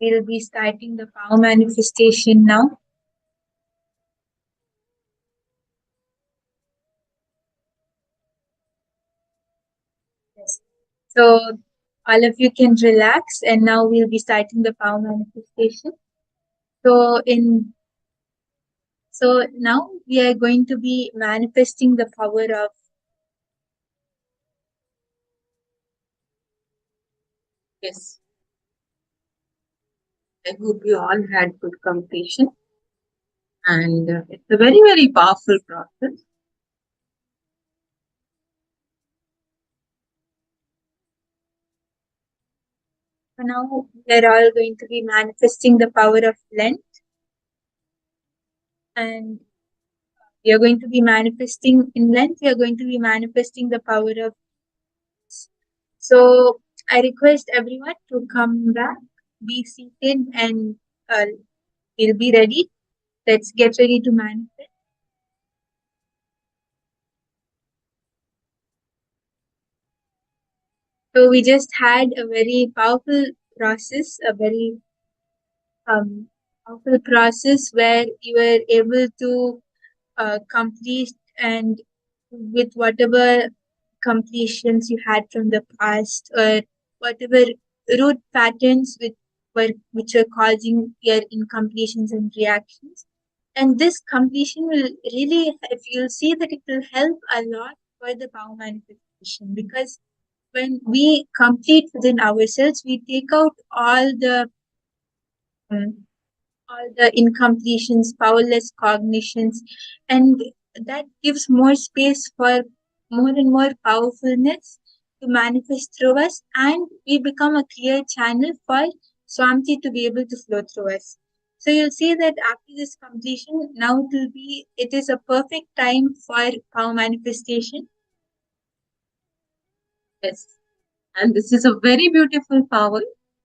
We'll be starting the power manifestation now. Yes. So all of you can relax, and now we'll be starting the power manifestation. So now we are going to be manifesting the power of yes. I hope you all had good completion, and it's a very, very powerful process. So now we're all going to be manifesting the power of length, and we are going to be manifesting in length. We are going to be manifesting the power of. So I request everyone to come back, be seated, and we'll be ready. Let's get ready to manifest. So we just had a very powerful process, a very powerful process where you were able to complete and with whatever completions you had from the past or whatever root patterns which are causing your incompletions and reactions. And this completion will really, if you'll see that it will help a lot for the power manifestation, because when we complete within ourselves, we take out all the incompletions, powerless cognitions, and that gives more space for more and more powerfulness to manifest through us, and we become a clear channel for Swamti to be able to flow through us. So you'll see that after this completion, now it is a perfect time for power manifestation. Yes. And this is a very beautiful power.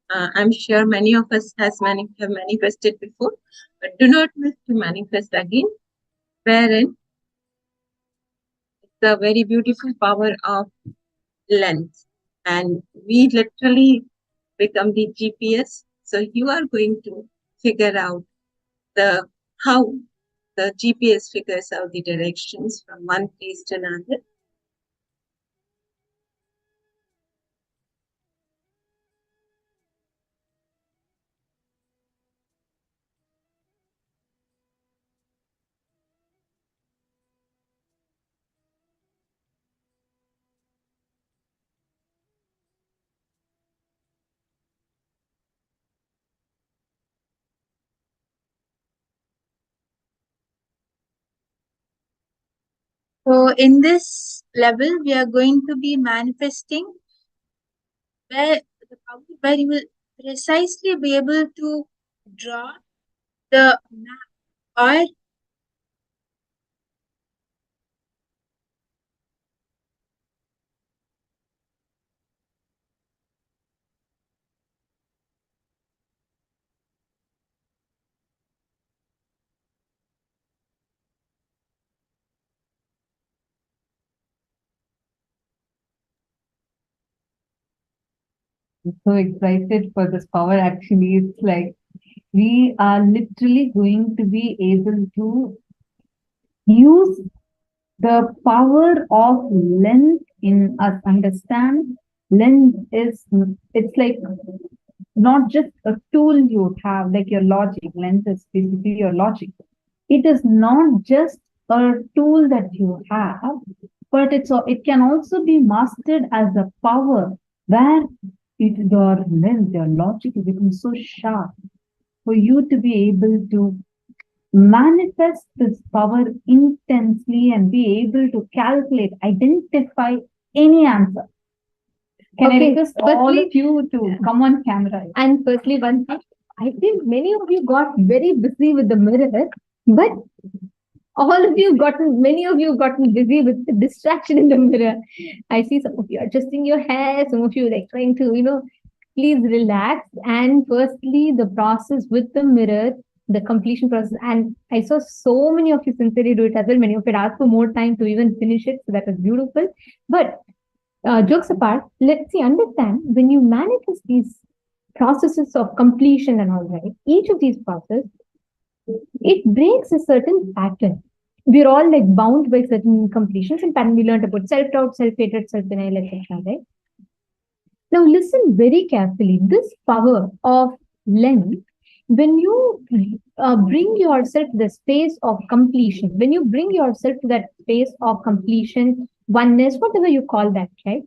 I'm sure many of us have manifested before, but do not miss to manifest again. Wherein it's a very beautiful power of length, and we literally become the GPS. So you are going to figure out how the GPS figures out the directions from one place to another. So in this level, we are going to be manifesting where you will precisely be able to draw the map or I'm so excited for this power. Actually, it's like we are literally going to be able to use the power of length in us. Understand, length is, it's like not just a tool you have, like your logic. Length is basically your logic. It is not just a tool that you have, but it can also be mastered as a power where your lens, your logic will become so sharp for you to be able to manifest this power intensely and be able to calculate, identify any answer. Can I request all of you to come on camera? And firstly, one thing, I think many of you got very busy with the mirror, but many of you gotten busy with the distraction in the mirror. I see some of you adjusting your hair, some of you like trying to, please relax. And firstly, the process with the mirror, the completion process. And I saw so many of you sincerely do it as well. Many of you asked for more time to even finish it. So that was beautiful. But jokes apart, let's understand when you manifest these processes of completion and all, right? Each of these processes, it breaks a certain pattern. We're all like bound by certain completions and pattern. We learned about self-doubt, self-hatred, self-denial, etc. Right? Now listen very carefully. This power of length, when you bring yourself to the space of completion, when you bring yourself to that space of completion, oneness, whatever you call that, right?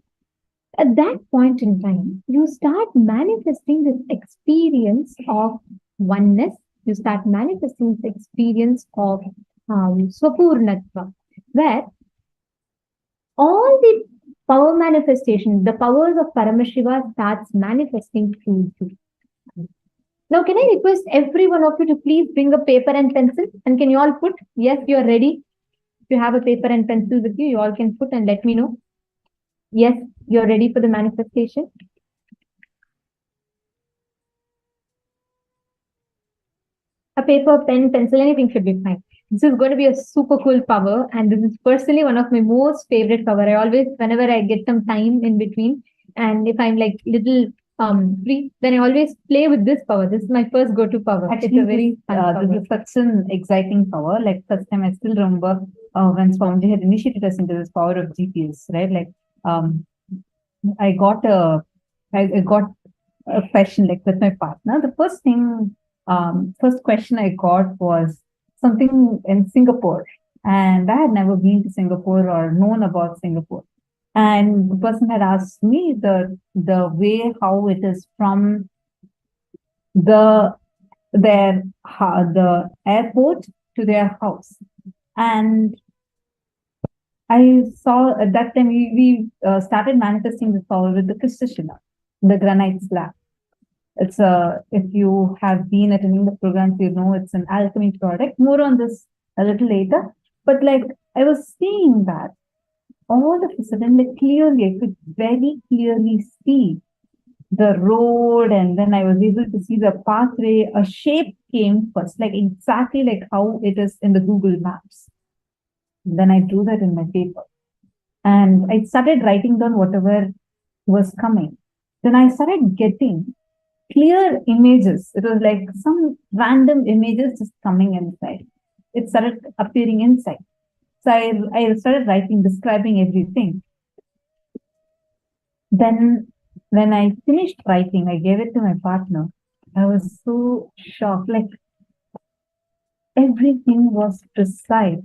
At that point in time, you start manifesting this experience of oneness. You start manifesting this experience of Swapurnatva, where all the power manifestation, the powers of Paramashiva starts manifesting through you. Now, can I request every one of you to please bring a paper and pencil? And can you all put, yes, you are ready? If you have a paper and pencil with you, you all can put and let me know. Yes, you're ready for the manifestation. A paper, pen, pencil, anything should be fine. This is going to be a super cool power, and this is personally one of my most favorite power. I always, whenever I get some time in between, and if I'm like little free, then I always play with this power. This is my first go-to power. Actually, it's a very this is such an exciting power. Like first time I still remember when Swamiji had initiated us into this power of GPS, right? Like I got a question like with my partner. The first thing, first question I got was something in Singapore, and I had never been to Singapore or known about Singapore. And the person had asked me the way how it is from the airport to their house. And I saw at that time we started manifesting this power with the Kritya Shila, the granite slab. It's if you have been attending the programs, you know it's an alchemy product. More on this a little later. But like I was seeing that all of a sudden, like clearly, I could very clearly see the road, and then I was able to see the pathway. A shape came first, like exactly like how it is in the Google Maps. Then I drew that in my paper, and I started writing down whatever was coming. Then I started getting clear images. It was like some random images just coming inside. It started appearing inside. So I started writing, describing everything. Then when I finished writing, I gave it to my partner. I was so shocked. Like everything was precise.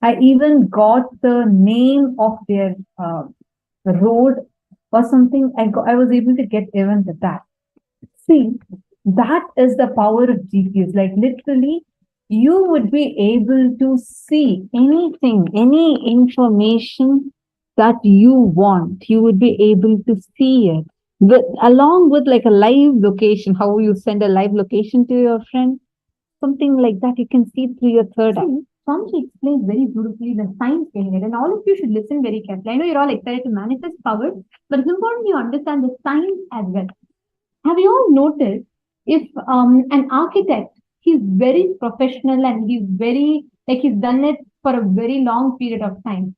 I even got the name of their road or something. I was able to get even that. See, that is the power of GPS. Like literally, you would be able to see anything, any information that you want. You would be able to see it. Along with like a live location, how you send a live location to your friend, something like that, you can see through your third eye. Swamiji explains very beautifully the science behind it, and all of you should listen very carefully. I know you're all excited to manifest power, but it's important you understand the science as well. Have you all noticed if an architect, he's very professional and he's very, like he's done it for a very long period of time.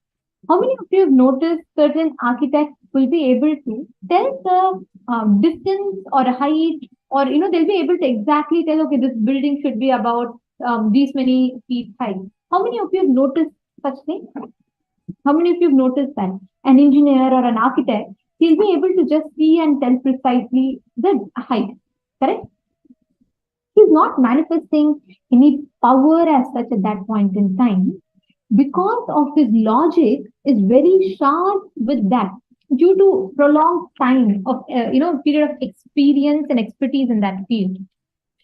How many of you have noticed certain architects will be able to tell the distance or height, or, you know, they'll be able to exactly tell, okay, this building should be about these many feet high. How many of you have noticed such things? How many of you have noticed that? An engineer or an architect, he'll be able to just see and tell precisely the height, correct? He's not manifesting any power as such at that point in time, because of his logic is very sharp with that, due to prolonged time of period of experience and expertise in that field.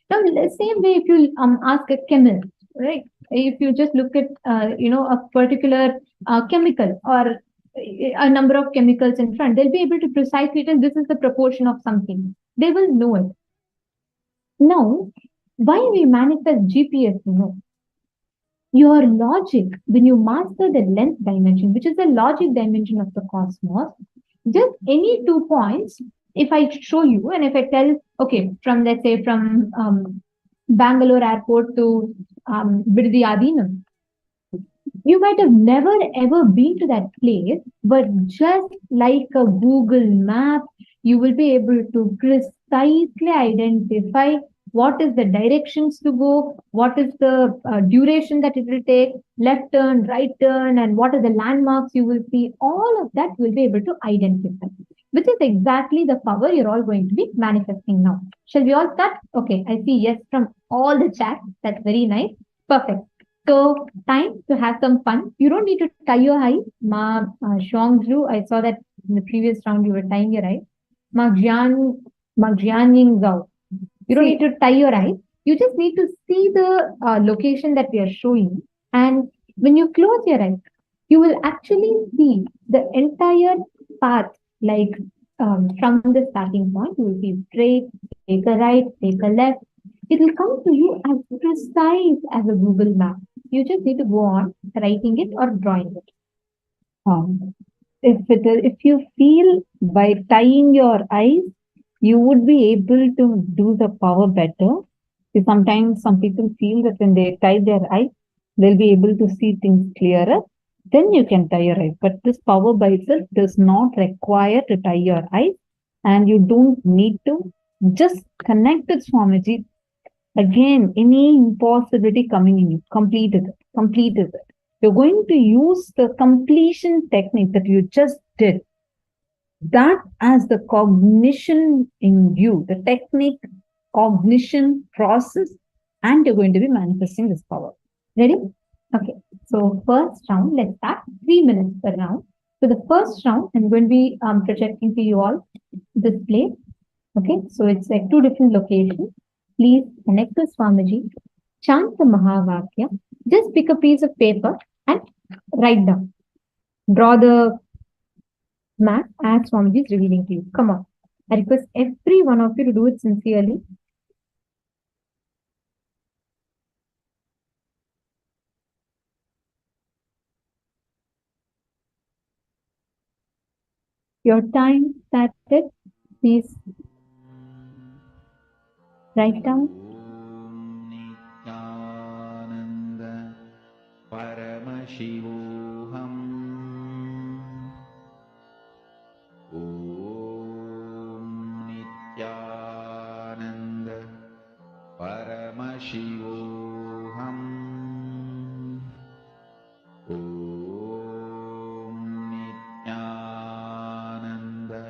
Now, the same way, if you ask a chemist, right? If you just look at a particular chemical or a number of chemicals in front, they'll be able to precisely tell this is the proportion of something. They will know it. Now, why we manifest GPS? Your logic, when you master the length dimension, which is the logic dimension of the cosmos, just any 2 points, if I show you and if I tell, okay, from let's say from Bangalore airport to Biddi Adinam, you might have never ever been to that place, but just like a Google map, you will be able to precisely identify what is the directions to go, what is the duration that it will take, left turn, right turn, and what are the landmarks you will see. All of that will be able to identify, which is exactly the power you're all going to be manifesting now. Shall we all start? Okay, I see yes from all the chat. That's very nice. Perfect. So time to have some fun. You don't need to tie your eye. Ma Shuangzhu, I saw that in the previous round you were tying your eye. Ma Jianying Zhao. You don't need to tie your eyes. You just need to see the location that we are showing. And when you close your eyes, you will actually see the entire path, like from the starting point. You will see straight, take a right, take a left. It will come to you as precise as a Google map. You just need to go on writing it or drawing it. If you feel by tying your eyes, you would be able to do the power better. Sometimes some people feel that when they tie their eyes, they'll be able to see things clearer. Then you can tie your eyes. But this power by itself does not require to tie your eyes, and you don't need to. Just connect with Swamiji. Again, any impossibility coming in you, complete it. You're going to use the completion technique that you just did, that as the cognition in you, the technique, cognition process, and you're going to be manifesting this power. Ready? Okay. So first round, let's start. 3 minutes per round. So the first round, I'm going to be projecting to you all this place. Okay. So it's like 2 different locations. Please connect to Swamiji, chant the Mahavakya. Just pick a piece of paper and write down. Draw the map as Swamiji is revealing to you. Come on. I request every one of you to do it sincerely. Your time started. Please write down. Nithyananda Paramashivoham Nithyananda Paramashivoham Nithyananda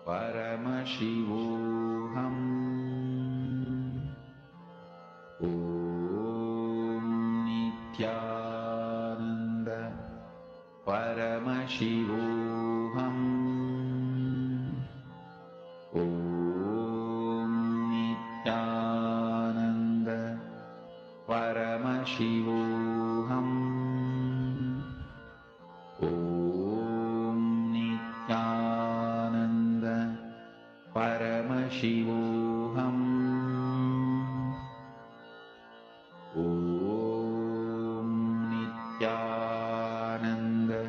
Paramashivoham Nithyananda Paramashivoham Nithyananda Paramashivoham Nithyananda Paramashivoham Nithyananda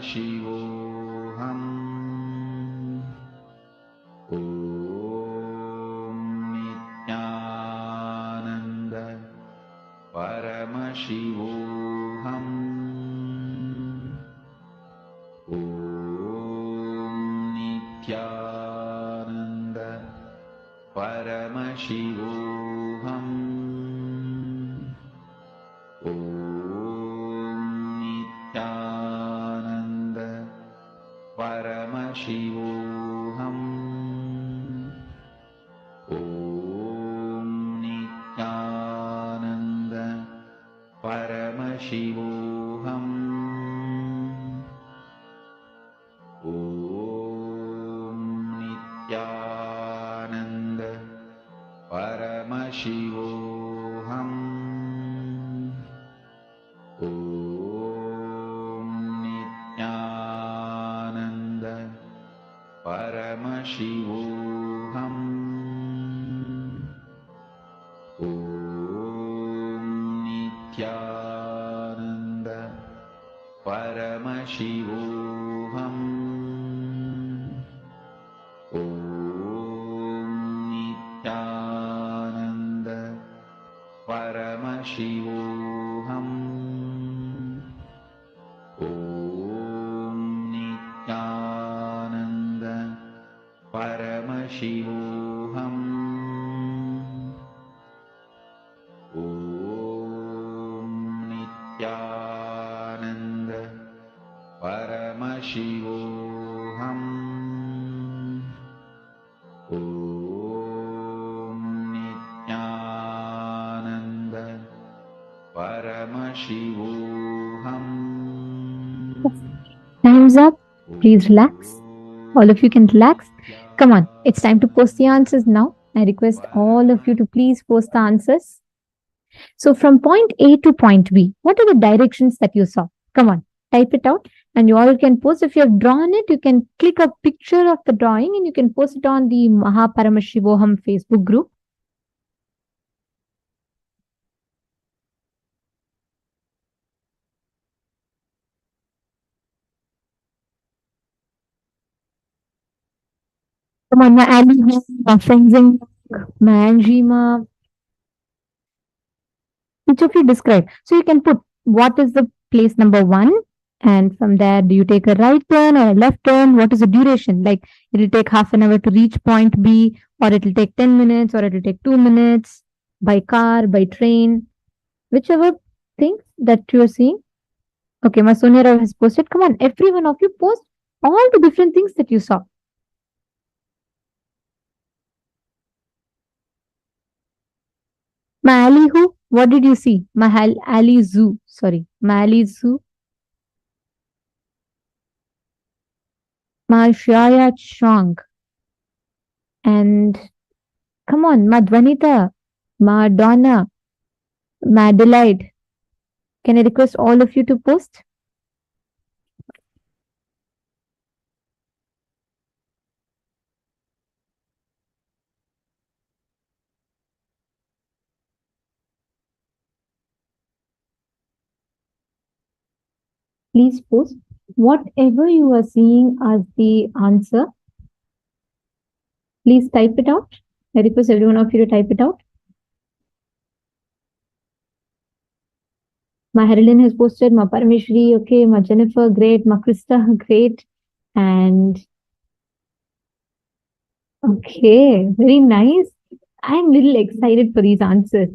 Paramashivoham Nithyananda Paramashivoham Nithyananda Paramashivoham Nithyananda Paramashivoham Nithyananda Paramashivoham Nithyananda Paramashivoham Nithyananda Paramashivoham Nithyananda Paramashivoham Nithyananda Paramashivoham Nithyananda Paramashivoham Paramashivoham. Om Nithyananda Paramashivoham. Om Nithyananda Paramashivoham. Time's up. Please relax. All of you can relax. Come on, it's time to post the answers now. I request all of you to please post the answers. So from point A to point B, what are the directions that you saw? Come on, type it out. And you all can post. If you have drawn it, you can click a picture of the drawing and you can post it on the Paramashivoham Facebook group. Come on, my Ali, my Fenzing, my Anjima. Each of you describe. So you can put what is the place number 1, and from there, do you take a right turn or a left turn? What is the duration? Like it'll take half an hour to reach point B, or it'll take 10 minutes, or it'll take 2 minutes by car, by train, whichever things that you're seeing. Okay, my Sonia Rao has posted. Come on, every one of you post all the different things that you saw. My Ali who? What did you see? My Ali Zoo. Sorry, my Ali Zoo. My Shaya Chong. And come on, Madvanita, Madonna, Madeleine. Can I request all of you to post? Please post whatever you are seeing as the answer. Please type it out. I request every one of you to type it out. My Harilyn has posted, my Parameshwari, okay, my Jennifer, great, my Krista, great, and okay, very nice. I'm a little excited for these answers.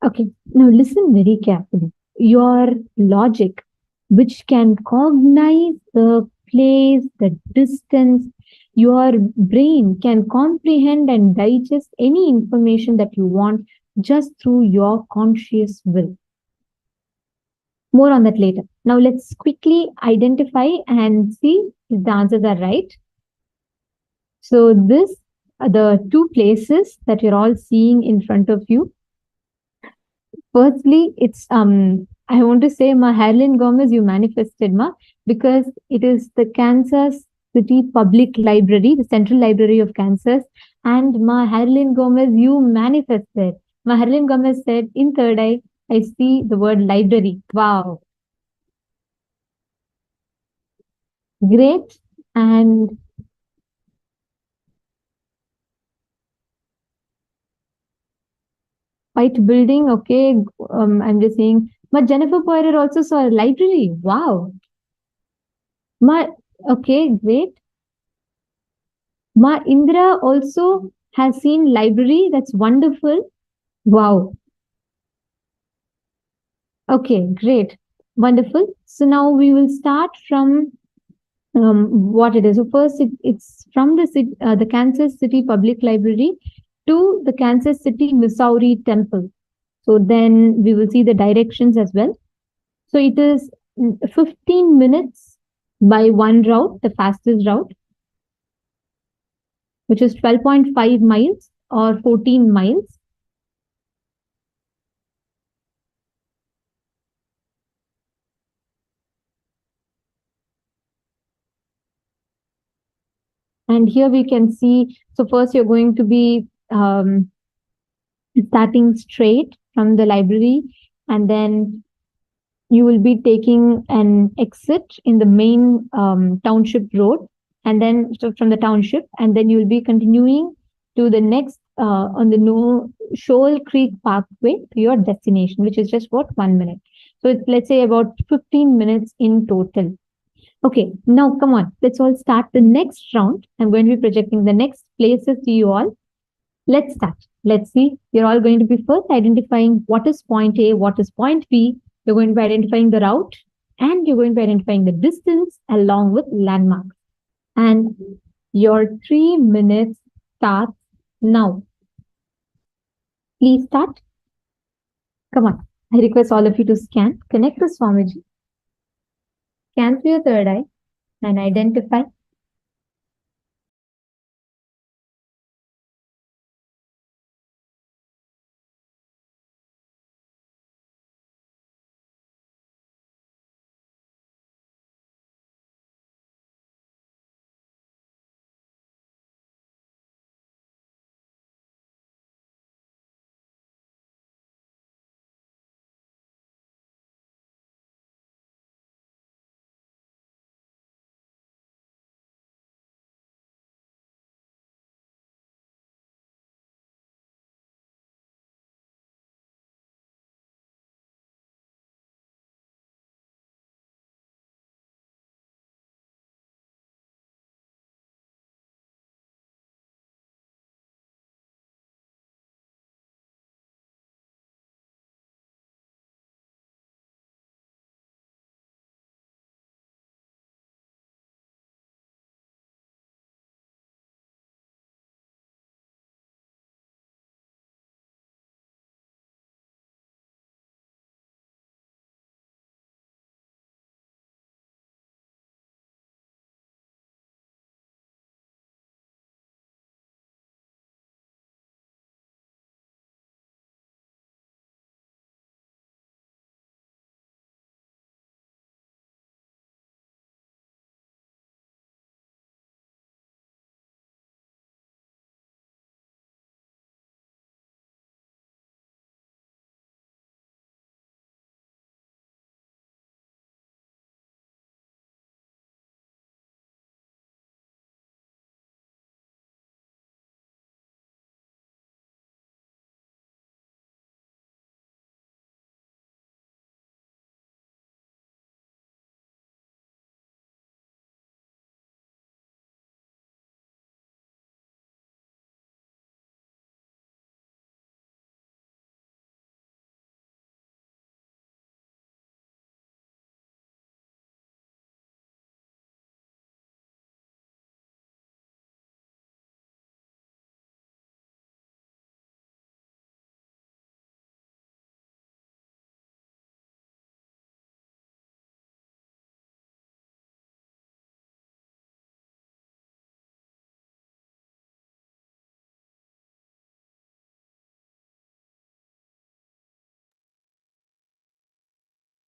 Okay, now listen very carefully. Your logic, which can cognize the place, the distance, your brain can comprehend and digest any information that you want just through your conscious will. More on that later. Now let's quickly identify and see if the answers are right. So this are the 2 places that you're all seeing in front of you. Firstly, it's I want to say, Ma Harlan Gomez, you manifested, Ma, because it is the Kansas City Public Library, the Central Library of Kansas, and Ma Harlan Gomez, you manifested. Ma Harlan Gomez said, in third eye, I see the word library. Wow. Great. And white building, okay. I'm just saying, but Jennifer Poirier also saw a library. Wow. Okay, great. Ma Indra also has seen library. That's wonderful. Wow. Okay, great. Wonderful. So now we will start from what it is. So first, it's from the Kansas City Public Library to the Kansas City, Missouri Temple. So then we will see the directions as well. So it is 15 minutes by one route, the fastest route, which is 12.5 miles or 14 miles. And here we can see, so first you're going to be starting straight from the library, and then you will be taking an exit in the main township road, and then from the township, and then you will be continuing to the next on the Shoal Creek Parkway to your destination, which is just about 1 minute. So it's, let's say, about 15 minutes in total. Okay, now come on. Let's all start the next round. I'm going to be projecting the next places to you all. Let's start. Let's see. You're all going to be first identifying what is point A, what is point B. You're going to be identifying the route, and you're going to be identifying the distance along with landmarks. And your 3 minutes starts now. Please start. Come on. I request all of you to scan, connect to Swamiji, scan through your third eye, and identify.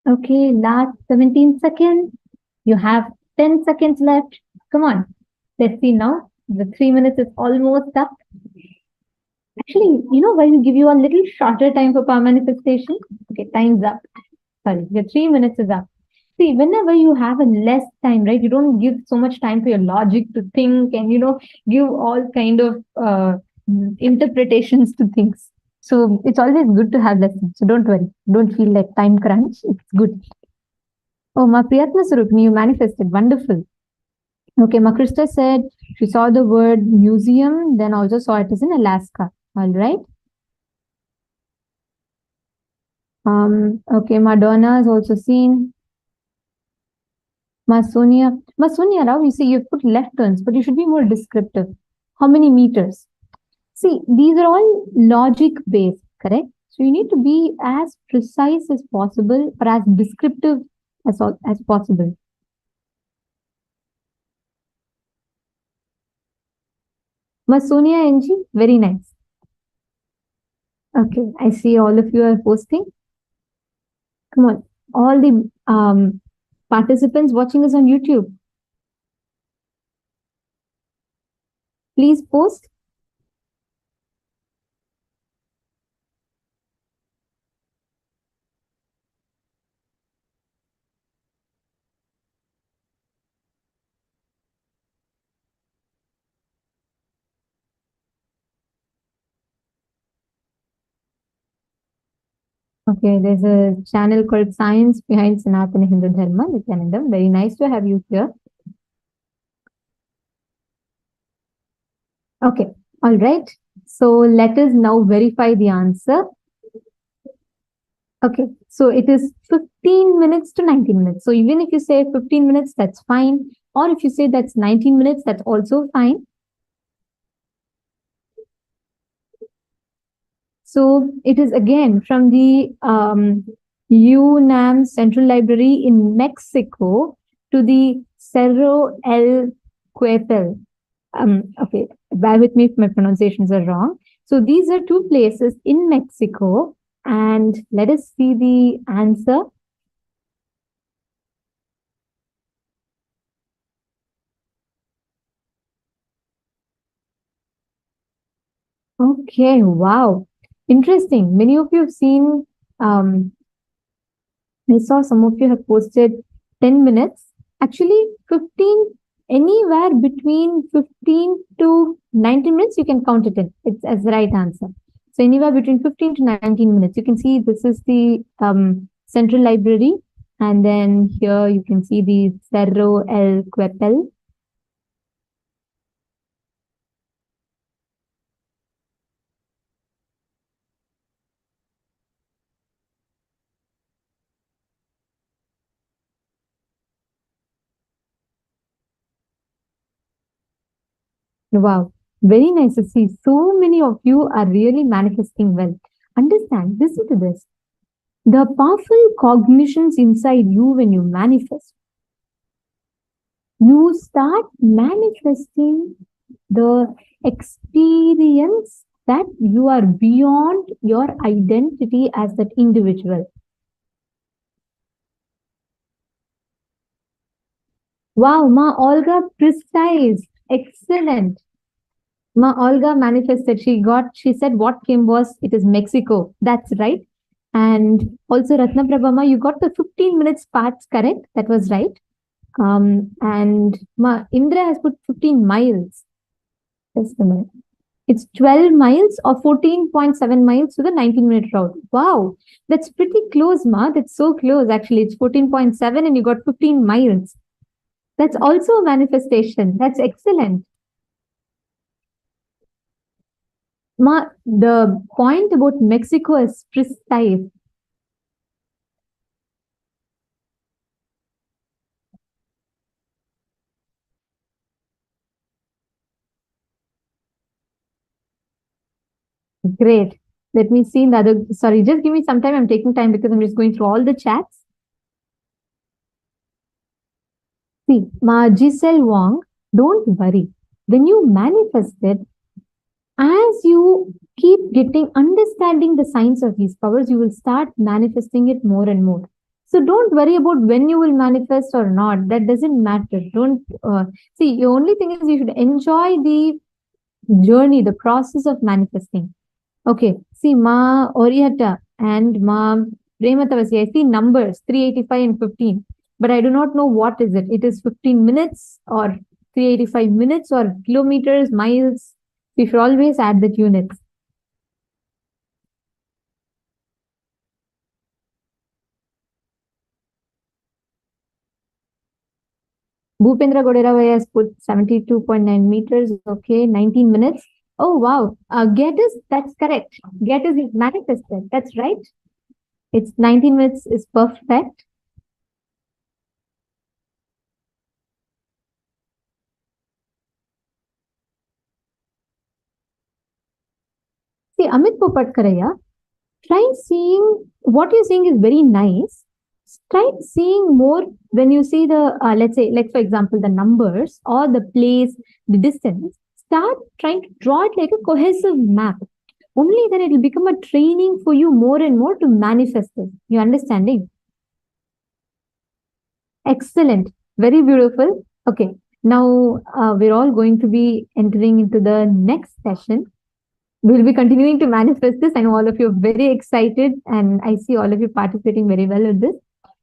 Okay, last 17 seconds. You have 10 seconds left. Come on. Let's see now. The 3 minutes is almost up. Actually, you know why we give you a little shorter time for power manifestation? Okay, time's up. Sorry, your 3 minutes is up. See, whenever you have a less time, right, you don't give so much time for your logic to think and, give all kind of interpretations to things. So it's always good to have less time. So don't worry. Don't feel like time crunch. It's good. Oh, Ma Priyatna Sarupini, you manifested. Wonderful. Okay, Ma Krista said she saw the word museum, then also saw it is in Alaska. All right. Okay, Madonna is also seen. Masonia Rao, you see, you've put left turns, but you should be more descriptive. How many meters? See, these are all logic based, correct? So you need to be as precise as possible or as descriptive as possible. Masonia NG, very nice. Okay, I see all of you are posting. Come on, all the participants watching us on YouTube, please post. Okay, there's a channel called Science Behind Sanatana Hindu Dharma, Nithyananda. Very nice to have you here. Okay, all right. So let us now verify the answer. Okay, so it is 15 minutes to 19 minutes. So even if you say 15 minutes, that's fine. Or if you say that's 19 minutes, that's also fine. So it is again from the UNAM Central Library in Mexico to the Cerro El Cuetel. Okay, bear with me if my pronunciations are wrong. So these are two places in Mexico, and let us see the answer. Okay, wow. Interesting. Many of you have seen, I saw some of you have posted 10 minutes. Actually, 15, anywhere between 15 to 19 minutes, you can count it in. It's as the right answer. So anywhere between 15 to 19 minutes. You can see this is the Central Library. And then here you can see the Cerro El Cuepel. Wow, very nice to see. So many of you are really manifesting well. Understand, listen to this. The powerful cognitions inside you when you manifest, you start manifesting the experience that you are beyond your identity as that individual. Wow, Ma Olga, precise, excellent. Ma Olga manifested. She said what came was, it is Mexico. That's right. And also Ratna Prabhama, you got the 15 minutes parts correct. That was right. And Ma Indra has put 15 miles. Just a minute. It's 12 miles or 14.7 miles to the 19-minute route. Wow, that's pretty close, Ma. That's so close. Actually, it's 14.7 and you got 15 miles. That's also a manifestation. That's excellent. Ma, the point about Mexico is precise. Great. Let me see the other. Sorry, just give me some time. I'm taking time because I'm just going through all the chats. See, Ma Giselle Wong, don't worry. When you manifest it, as you keep getting understanding the science of these powers, you will start manifesting it more and more. So don't worry about when you will manifest or not. That doesn't matter. Don't see. The only thing is you should enjoy the journey, the process of manifesting. Okay. See, Ma Oriata and Ma Prematavasi. I see numbers 385 and 15, but I do not know what is it. It is 15 minutes or 385 minutes or kilometers, miles. We should always add that units. Bhupendra Goderavaya has put 72.9 meters. Okay, 19 minutes. Oh, wow. Get is, that's correct. Get is manifested. That's right. It's 19 minutes is perfect. See, Amit Popatkaraya, try seeing what you're saying is very nice. Try seeing more when you see the, let's say, like for example, the numbers or the place, the distance. Start trying to draw it like a cohesive map. Only then it will become a training for you more and more to manifest it. You understanding? Excellent. Very beautiful. Okay. Now we're all going to be entering into the next session. We'll be continuing to manifest this. I know all of you are very excited and I see all of you participating very well with this.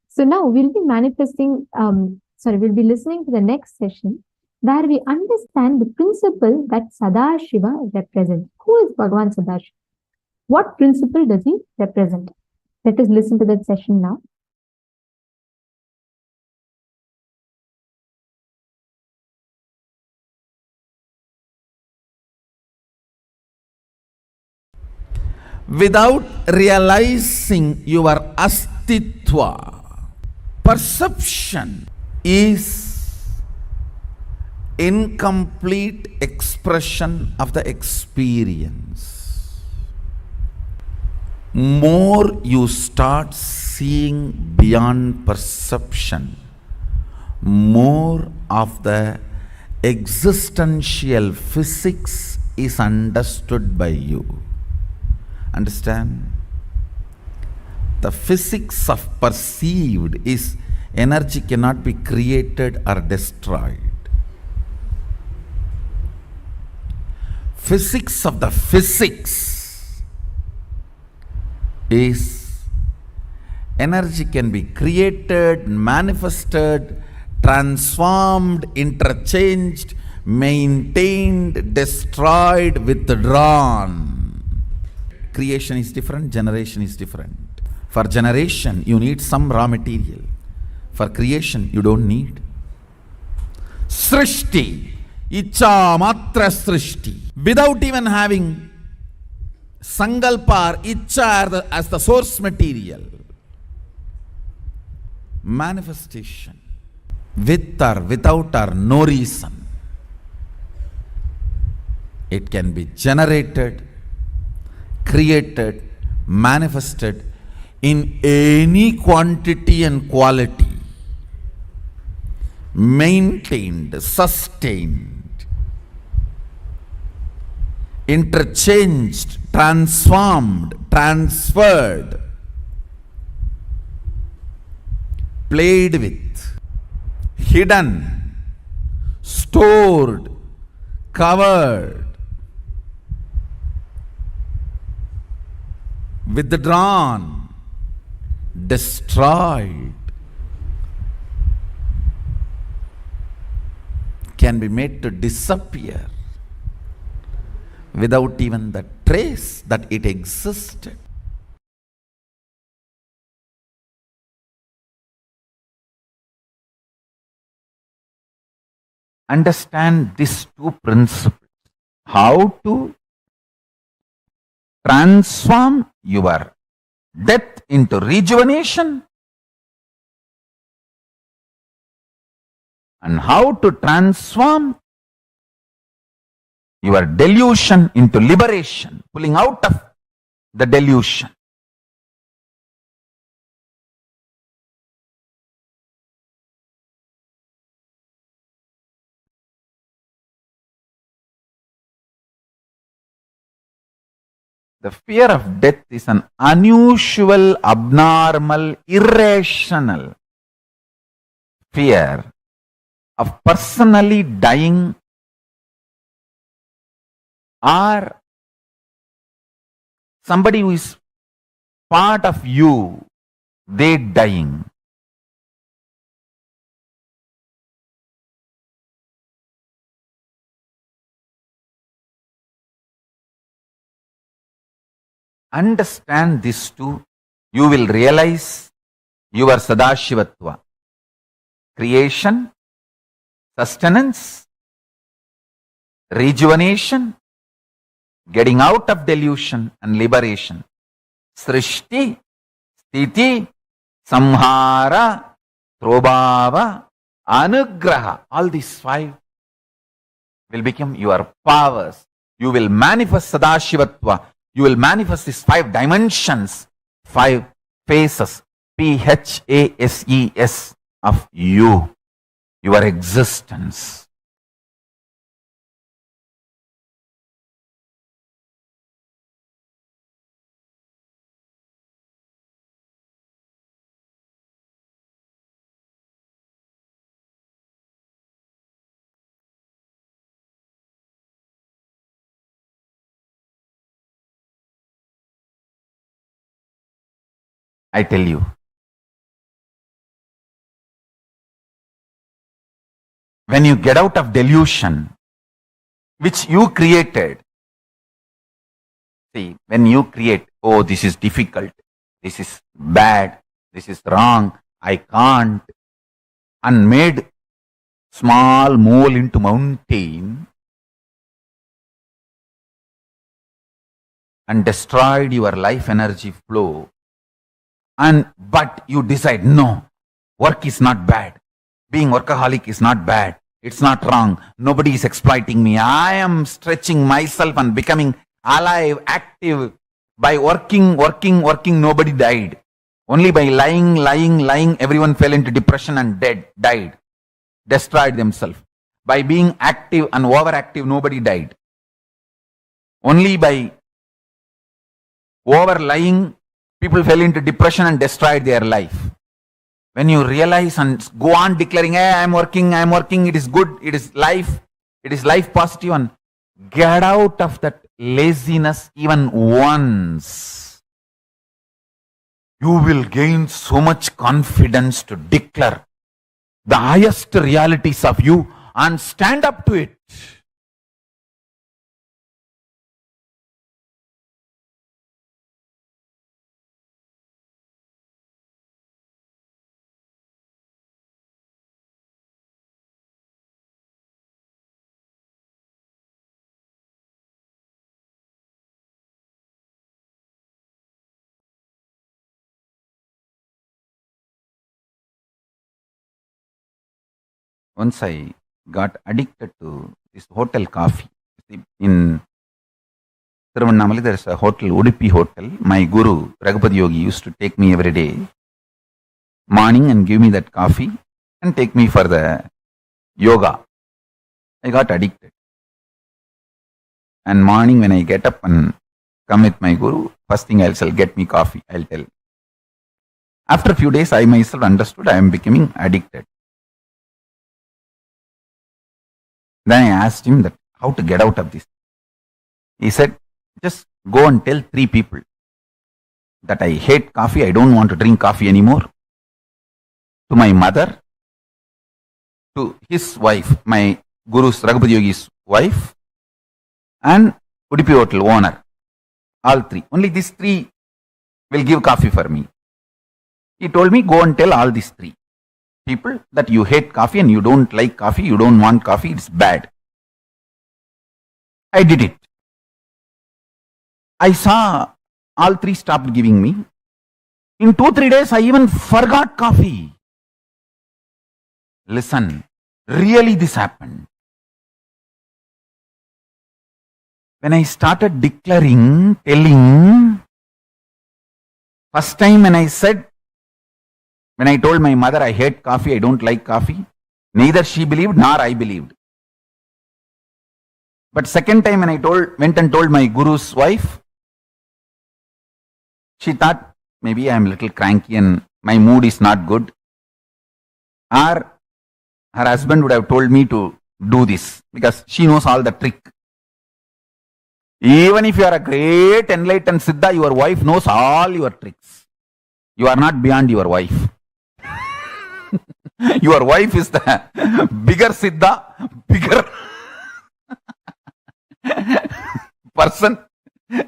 So now we'll be manifesting, we'll be listening to the next session where we understand the principle that Sadashiva represents. Who is Bhagavan Sadashiva? What principle does he represent? Let us listen to that session now. Without realizing your astitva, perception is incomplete expression of the experience. More you start seeing beyond perception, more of the existential physics is understood by you. Understand? The physics of perceived is energy cannot be created or destroyed. Physics of the physics is energy can be created, manifested, transformed, interchanged, maintained, destroyed, withdrawn. Creation is different, generation is different. For generation, you need some raw material. For creation, you don't need. Srishti, Icha Matra Srishti. Without even having Sangalpa or Icha as the source material. Manifestation. With or without or no reason. It can be generated, created, manifested in any quantity and quality, maintained, sustained, interchanged, transformed, transferred, played with, hidden, stored, covered, withdrawn, destroyed, can be made to disappear without even the trace that it existed. Understand these two principles. How to transform your death into rejuvenation and how to transform your delusion into liberation, pulling out of the delusion. The fear of death is an unusual, abnormal, irrational fear of personally dying or somebody who is part of you, they dying. Understand this too, you will realize your Sadashivatva. Creation, sustenance, rejuvenation, getting out of delusion and liberation. Srishti, Sthiti, Samhara, Prabhava, Anugraha. All these five will become your powers. You will manifest Sadashivatva. You will manifest these 5 dimensions, 5 phases, PHASES of you, your existence. I tell you, when you get out of delusion, which you created, see, when you create, oh, this is difficult, this is bad, this is wrong, I can't, and made small mole into mountain and destroyed your life energy flow, but you decide, no, work is not bad, being workaholic is not bad, it's not wrong, nobody is exploiting me, I am stretching myself and becoming alive, active, by working, nobody died. Only by lying, everyone fell into depression and died, destroyed themselves. By being active and overactive, nobody died. Only by overlying, people fell into depression and destroyed their life. When you realize and go on declaring, hey, I'm working, it is good, it is life positive, and get out of that laziness even once, you will gain so much confidence to declare the highest realities of you and stand up to it. Once I got addicted to this hotel coffee. In Thiruvannamalai, there is a hotel, Udupi Hotel. My guru, Raghupati Yogi, used to take me every day, morning, and give me that coffee and take me for the yoga. I got addicted. And morning when I get up and come with my guru, first thing I'll say, get me coffee, I'll tell. After a few days, I myself understood I am becoming addicted. Then I asked him that how to get out of this. He said, just go and tell 3 people that I hate coffee, I don't want to drink coffee anymore. To my mother, to his wife, my guru's Raghupati Yogi's wife, and Udupi Hotel owner. All 3. Only these 3 will give coffee for me. He told me, go and tell all these 3 people that you hate coffee and you don't like coffee, you don't want coffee, it's bad. I did it. I saw all 3 stopped giving me. In 2-3 days, I even forgot coffee. Listen, really this happened. When I started declaring, telling, first time when I told my mother I hate coffee, I don't like coffee, neither she believed nor I believed. But second time when I went and told my guru's wife, she thought maybe I am a little cranky and my mood is not good. Or her husband would have told me to do this because she knows all the trick. Even if you are a great enlightened Siddha, your wife knows all your tricks. You are not beyond your wife. Your wife is the bigger Siddha, bigger person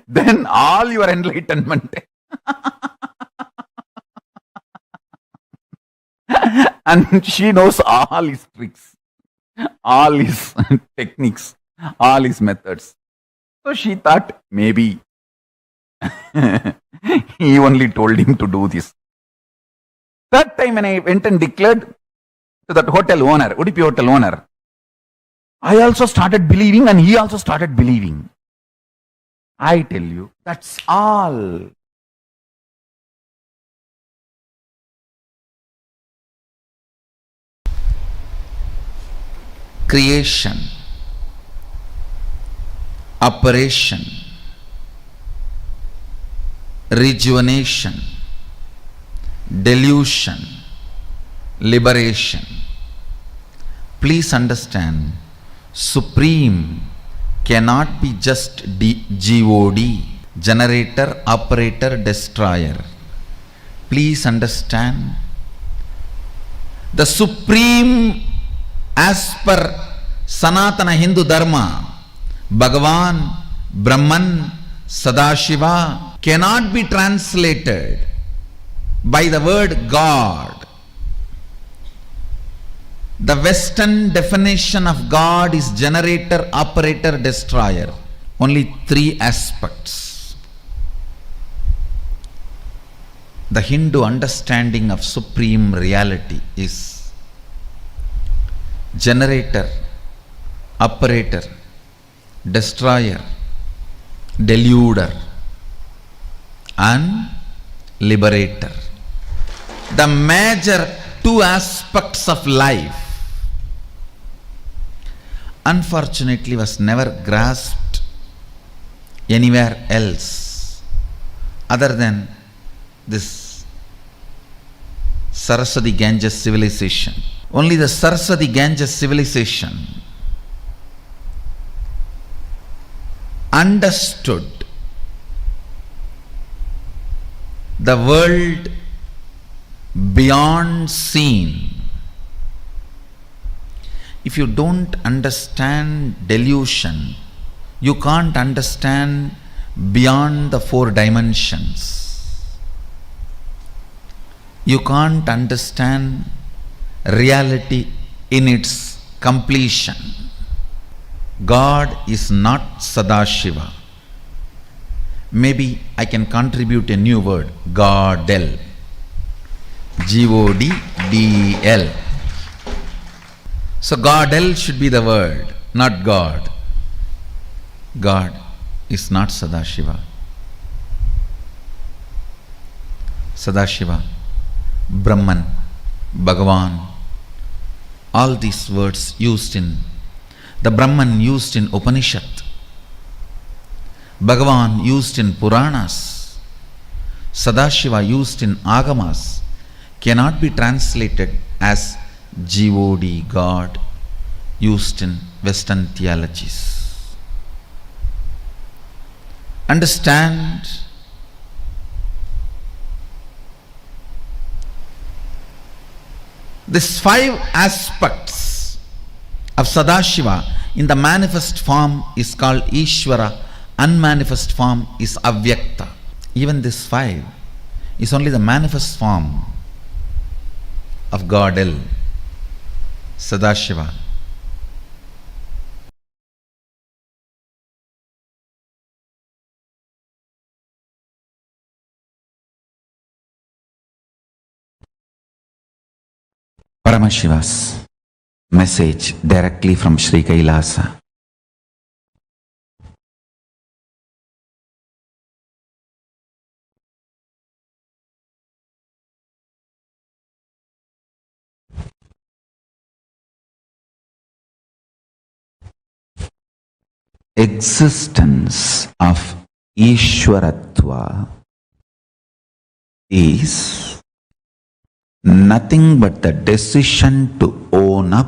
than all your enlightenment. And she knows all his tricks, all his techniques, all his methods. So she thought maybe he only told him to do this. Third time when I went and declared to that hotel owner, Udupi Hotel owner, I also started believing and he also started believing. I tell you, that's all. Creation, operation, rejuvenation, delusion, liberation. Please understand, Supreme cannot be just GOD, generator, operator, destroyer. Please understand, the Supreme, as per Sanatana Hindu Dharma, Bhagavan, Brahman, Sadashiva cannot be translated by the word God. The Western definition of God is generator, operator, destroyer. Only three aspects. The Hindu understanding of supreme reality is generator, operator, destroyer, deluder, and liberator. The major two aspects of life unfortunately was never grasped anywhere else other than this Saraswati Ganges civilization. Only the Saraswati Ganges civilization understood the world beyond seen. If you don't understand delusion, you can't understand beyond the four dimensions. You can't understand reality in its completion. God is not Sadashiva. Maybe I can contribute a new word, Godel. G-O-D-D-E-L. So Godel should be the word, not God. God is not Sadashiva. Sadashiva, Brahman, Bhagavan, all these words used in the Brahman used in Upanishad, Bhagavan used in Puranas, Sadashiva used in Agamas cannot be translated as G-O-D, God, used in Western theologies. Understand these five aspects of Sadashiva in the manifest form is called Ishvara, unmanifest form is Avyakta. Even this five is only the manifest form of Godel, Sadashiva. Paramashiva's message directly from Sri Kailasa. Existence of Ishwaratva is nothing but the decision to own up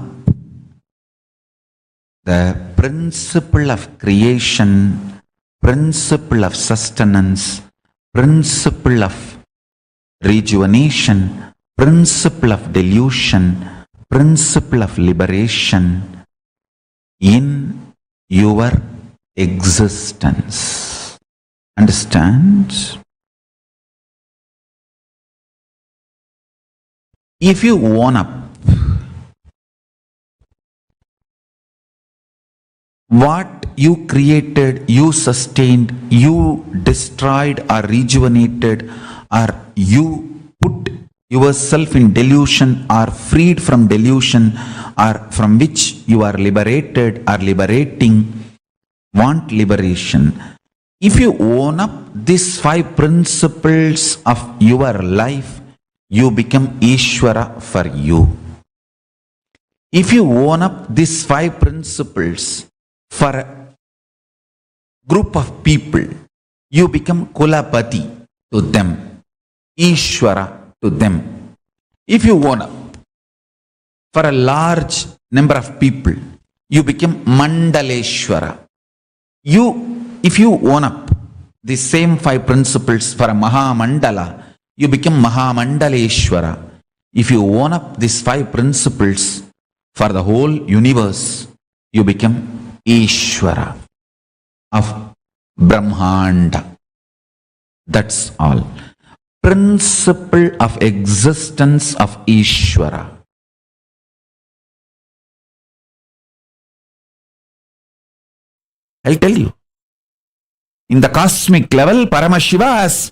the principle of creation, principle of sustenance, principle of rejuvenation, principle of delusion, principle of liberation in your existence. Understand? If you own up what you created, you sustained, you destroyed or rejuvenated, or you put yourself in delusion or freed from delusion, or from which you are liberated or liberating, want liberation. If you own up these five principles of your life, you become Ishvara for you. If you own up these five principles for a group of people, you become Kulapati to them, Ishvara to them. If you own up for a large number of people, you become Mandaleshwara. If you own up the same five principles for a Mahamandala, you become Mahamandaleshwara. If you own up these five principles for the whole universe, you become Ishvara of Brahmanda. That's all. principle of existence of Ishvara. I'll tell you. In the cosmic level, Paramashiva has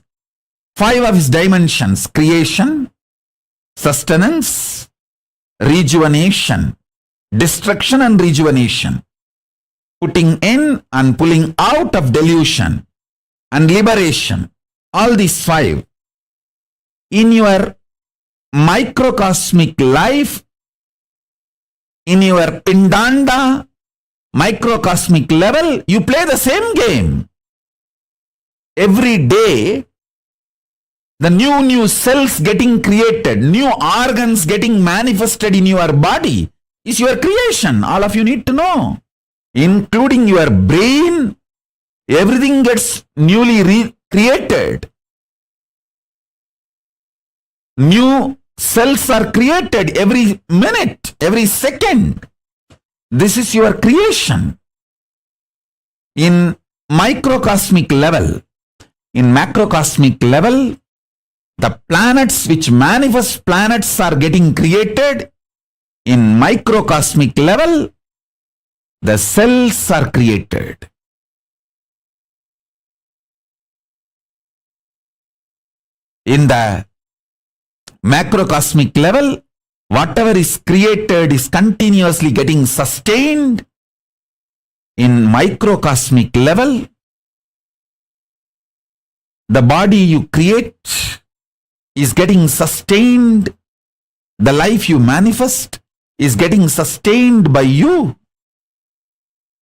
5 of his dimensions: creation, sustenance, rejuvenation, destruction and rejuvenation, putting in and pulling out of delusion, and liberation. All these 5. In your microcosmic life, in your Pindanda microcosmic level, you play the same game. Every day, the new cells getting created, new organs getting manifested in your body is your creation. All of you need to know. Including your brain, everything gets newly created. New cells are created every minute, every second. This is your creation. In microcosmic level, in macrocosmic level, the planets which manifest planets are getting created. In microcosmic level, the cells are created. In the macrocosmic level, whatever is created is continuously getting sustained. In microcosmic level, the body you create is getting sustained. The life you manifest is getting sustained by you.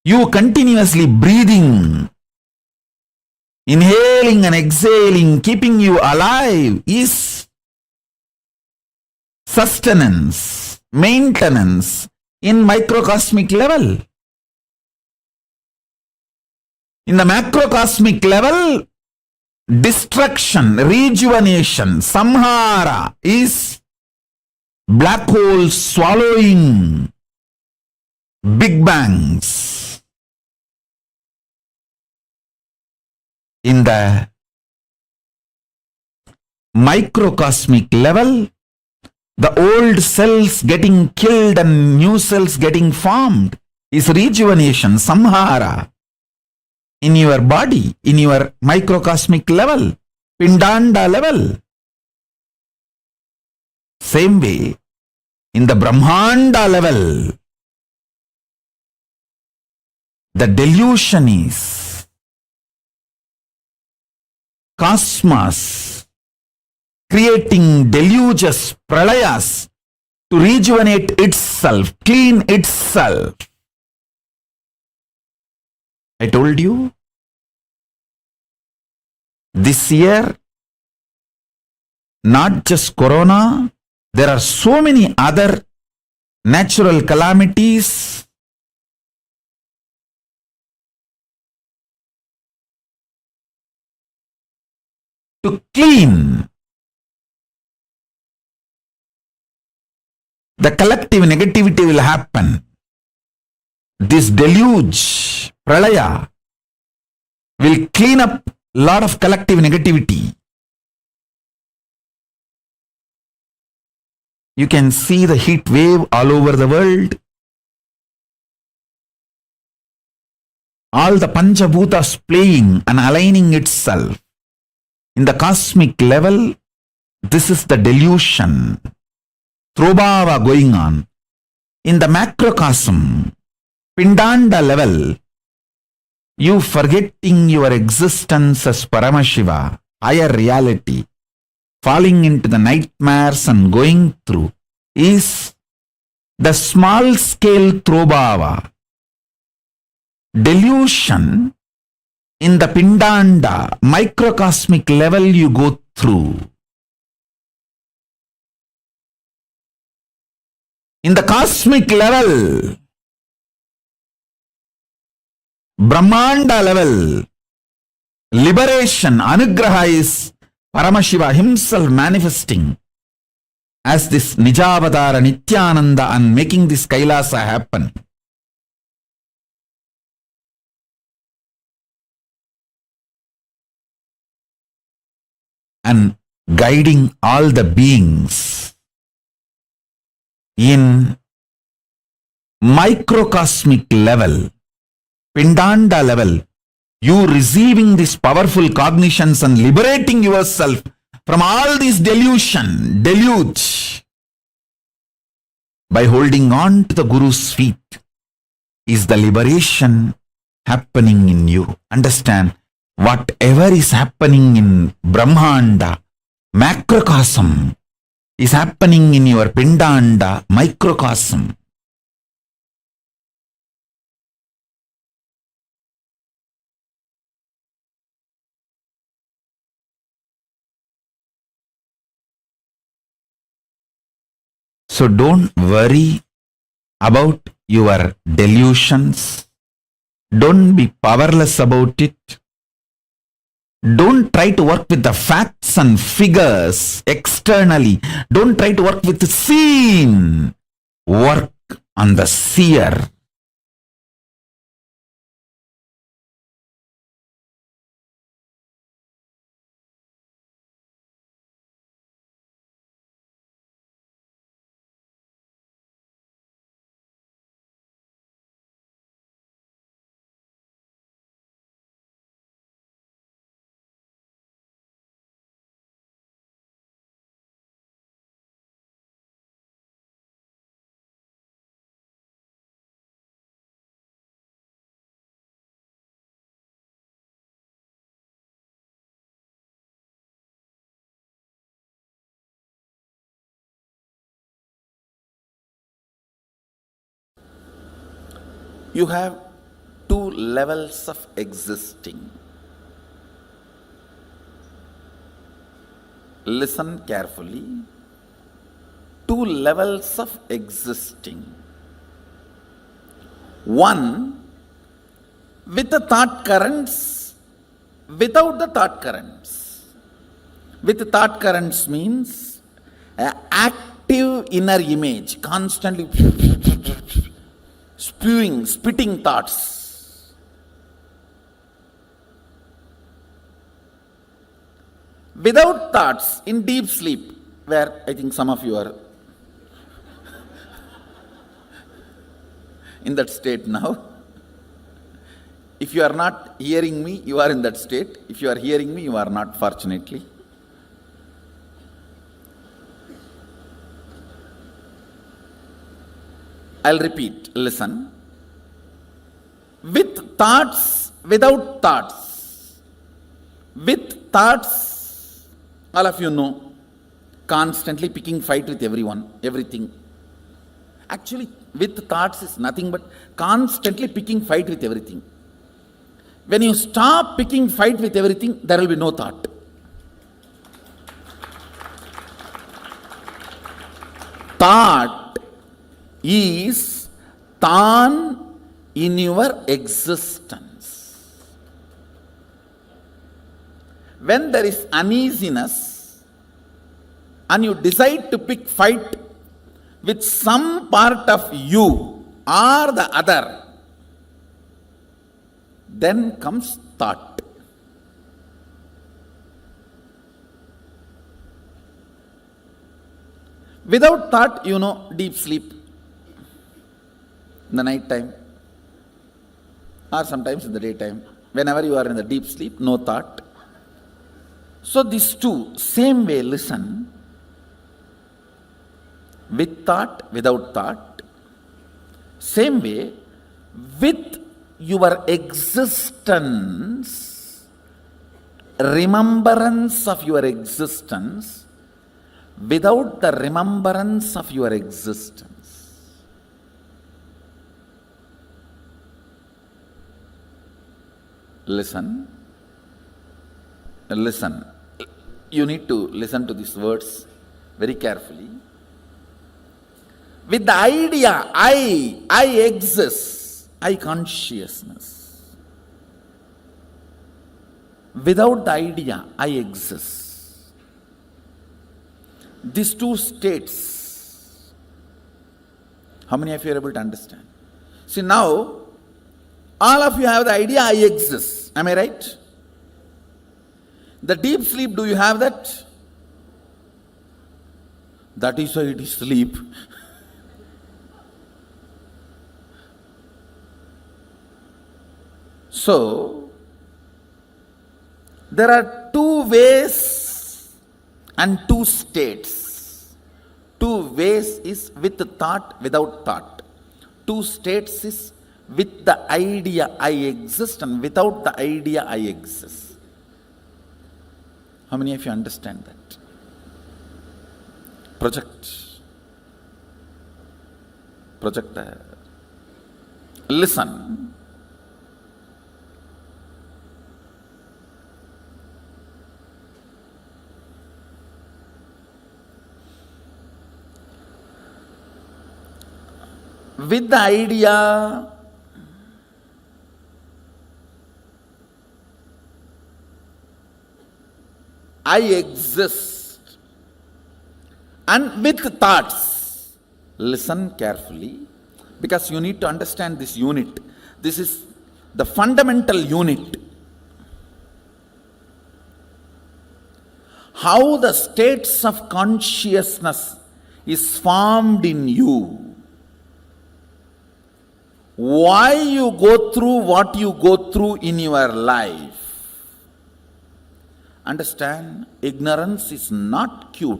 You continuously breathing, inhaling and exhaling, keeping you alive is sustenance, maintenance in microcosmic level. In the macrocosmic level, destruction, rejuvenation, samhara is black holes swallowing, big bangs. In the microcosmic level, the old cells getting killed and new cells getting formed is rejuvenation, samhara. In your body, in your microcosmic level, Pindanda level. Same way, in the Brahmanda level, the delusion is cosmos creating deluges, pralayas to rejuvenate itself, clean itself. I told you, this year, not just corona, there are so many other natural calamities. To clean the collective negativity will happen. This deluge, pralaya, will clean up a lot of collective negativity. You can see the heat wave all over the world. All the Pancha Bhutas playing and aligning itself. In the cosmic level, this is the delusion, throbhava going on. In the macrocosm, Pindanda level, you forgetting your existence as Paramashiva, higher reality, falling into the nightmares and going through, is the small scale throbhava. Delusion in the Pindanda, microcosmic level you go through. In the cosmic level, Brahmanda level, liberation, anugraha is Paramashiva himself manifesting as this Nijavadara Nithyananda and making this Kailasa happen. And guiding all the beings in microcosmic level, Pindanda level, you receiving these powerful cognitions and liberating yourself from all this deluge by holding on to the Guru's feet is the liberation happening in you. Understand, whatever is happening in Brahmanda, macrocosm, is happening in your Pindanda, microcosm. So don't worry about your delusions. Don't be powerless about it. Don't try to work with the facts and figures externally. Don't try to work with the seen. Work on the seer. You have two levels of existing. Listen carefully. Two levels of existing. One with the thought currents, without the thought currents. With the thought currents means an active inner image, constantly spitting thoughts. Without thoughts, in deep sleep, where I think some of you are in that state now. If you are not hearing me, you are in that state. If you are hearing me, you are not, fortunately. I'll repeat, listen. With thoughts, without thoughts. With thoughts, all of you know, constantly picking fight with everyone, everything. Actually, with thoughts is nothing but constantly picking fight with everything. When you stop picking fight with everything, there will be no thought. Thought is tan in your existence. When there is uneasiness and you decide to pick fight with some part of you or the other, then comes thought. Without thought, you know, deep sleep. In the night time, or sometimes in the daytime, whenever you are in the deep sleep, no thought. So these two, same way, listen. With thought, without thought. Same way, with your existence, remembrance of your existence, without the remembrance of your existence. Listen. Listen. You need to listen to these words very carefully. With the idea, I exist, I consciousness. Without the idea, I exist. These two states, how many of you are able to understand? See, now, all of you have the idea, I exist. Am I right? The deep sleep, do you have that? That is why it is sleep. So, there are two ways and two states. Two ways is with thought, without thought. Two states is with the idea I exist and without the idea I exist. How many of you understand that? Projector. Listen. With the idea I exist, and with thoughts, listen carefully, because you need to understand this unit. This is the fundamental unit. How the states of consciousness is formed in you. Why you go through what you go through in your life. Understand, ignorance is not cute.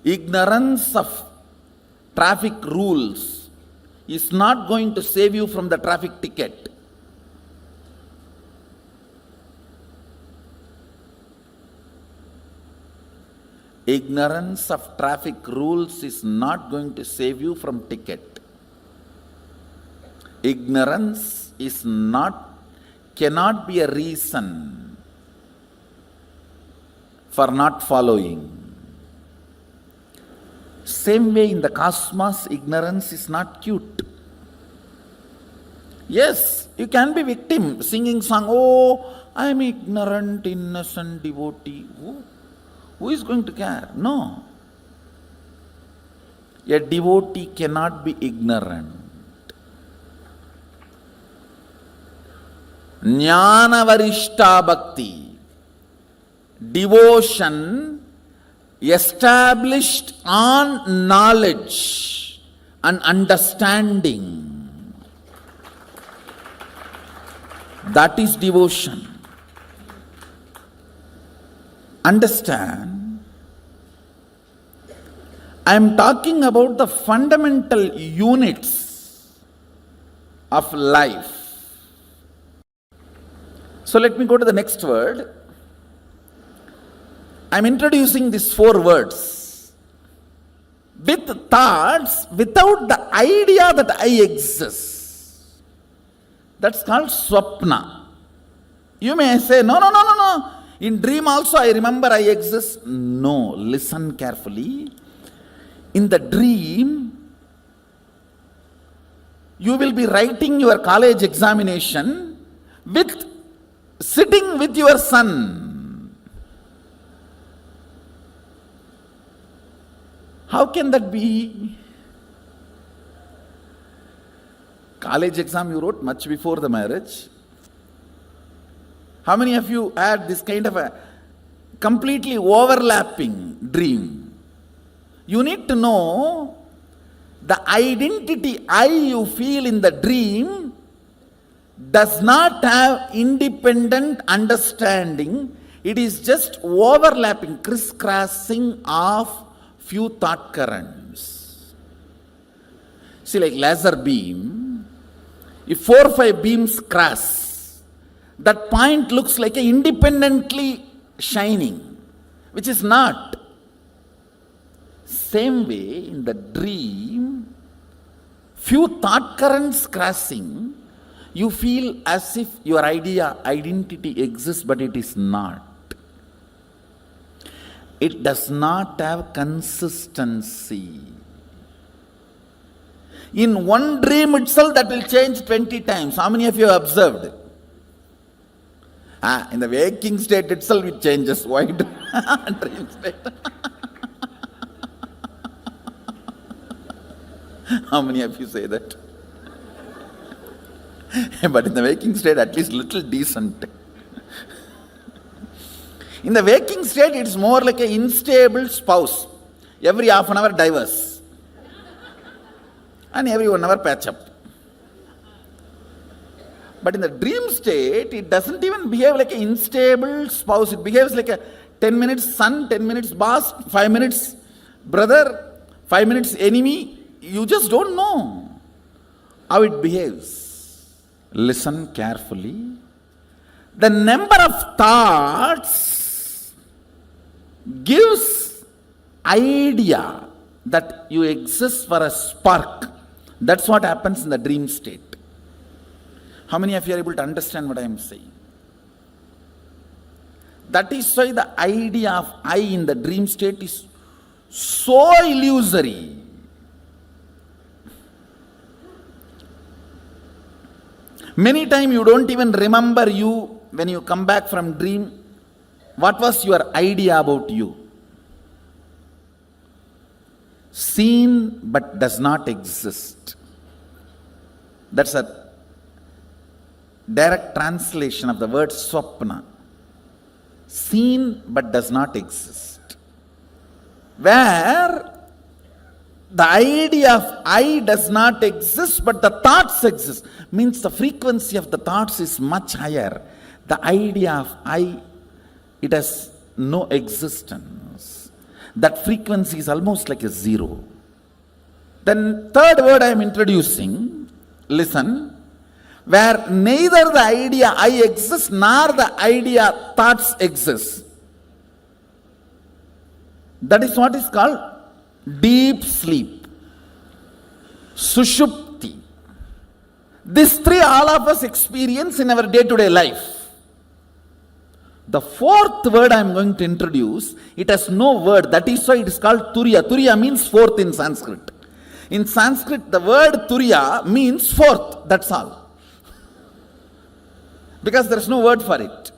Ignorance of traffic rules is not going to save you from the traffic ticket. Ignorance of traffic rules is not going to save you from ticket. Ignorance cannot be a reason for not following. Same way in the cosmos, ignorance is not cute. Yes, you can be victim, singing song, oh, I am ignorant, innocent devotee. Who is going to care? No. A devotee cannot be ignorant. Jnana varishta bhakti, devotion established on knowledge and understanding. That is devotion. Understand, I am talking about the fundamental units of life. So let me go to the next word. I am introducing these 4 words. With thoughts, without the idea that I exist. That's called swapna. You may say, no. In dream also I remember I exist. No, listen carefully. In the dream, you will be writing your college examination sitting with your son. How can that be? College exam you wrote much before the marriage. How many of you had this kind of a completely overlapping dream? You need to know the identity I you feel in the dream does not have independent understanding. It is just overlapping, crisscrossing of few thought currents. See, like laser beam, if 4 or 5 beams cross, that point looks like a independently shining, which is not. Same way, in the dream, few thought currents crossing, you feel as if your identity exists, but it is not. It does not have consistency. In one dream itself, that will change 20 times. How many of you have observed? In the waking state itself, it changes. Why do dream state? How many of you say that? But in the waking state, at least little decent. In the waking state, it's more like an unstable spouse. Every half an hour divorce. And every 1 hour patch up. But in the dream state, it doesn't even behave like an unstable spouse. It behaves like a 10 minutes son, 10 minutes boss, 5 minutes brother, 5 minutes enemy. You just don't know how it behaves. Listen carefully. The number of thoughts gives idea that you exist for a spark. That's what happens in the dream state. How many of you are able to understand what I am saying? That is why the idea of I in the dream state is so illusory. Many times you don't even remember you when you come back from dream. What was your idea about you? Seen but does not exist. That's a direct translation of the word swapna. Seen but does not exist. Where the idea of I does not exist, but the thoughts exist. Means the frequency of the thoughts is much higher. The idea of I, it has no existence. That frequency is almost like a zero. Then third word I am introducing, listen, where neither the idea I exists nor the idea thoughts exist. That is what is called deep sleep, sushupti. These three all of us experience in our day-to-day life. The fourth word I am going to introduce, it has no word. That is why it is called turiya. Turiya means fourth in Sanskrit. In Sanskrit, the word turiya means fourth. That's all. Because there is no word for it.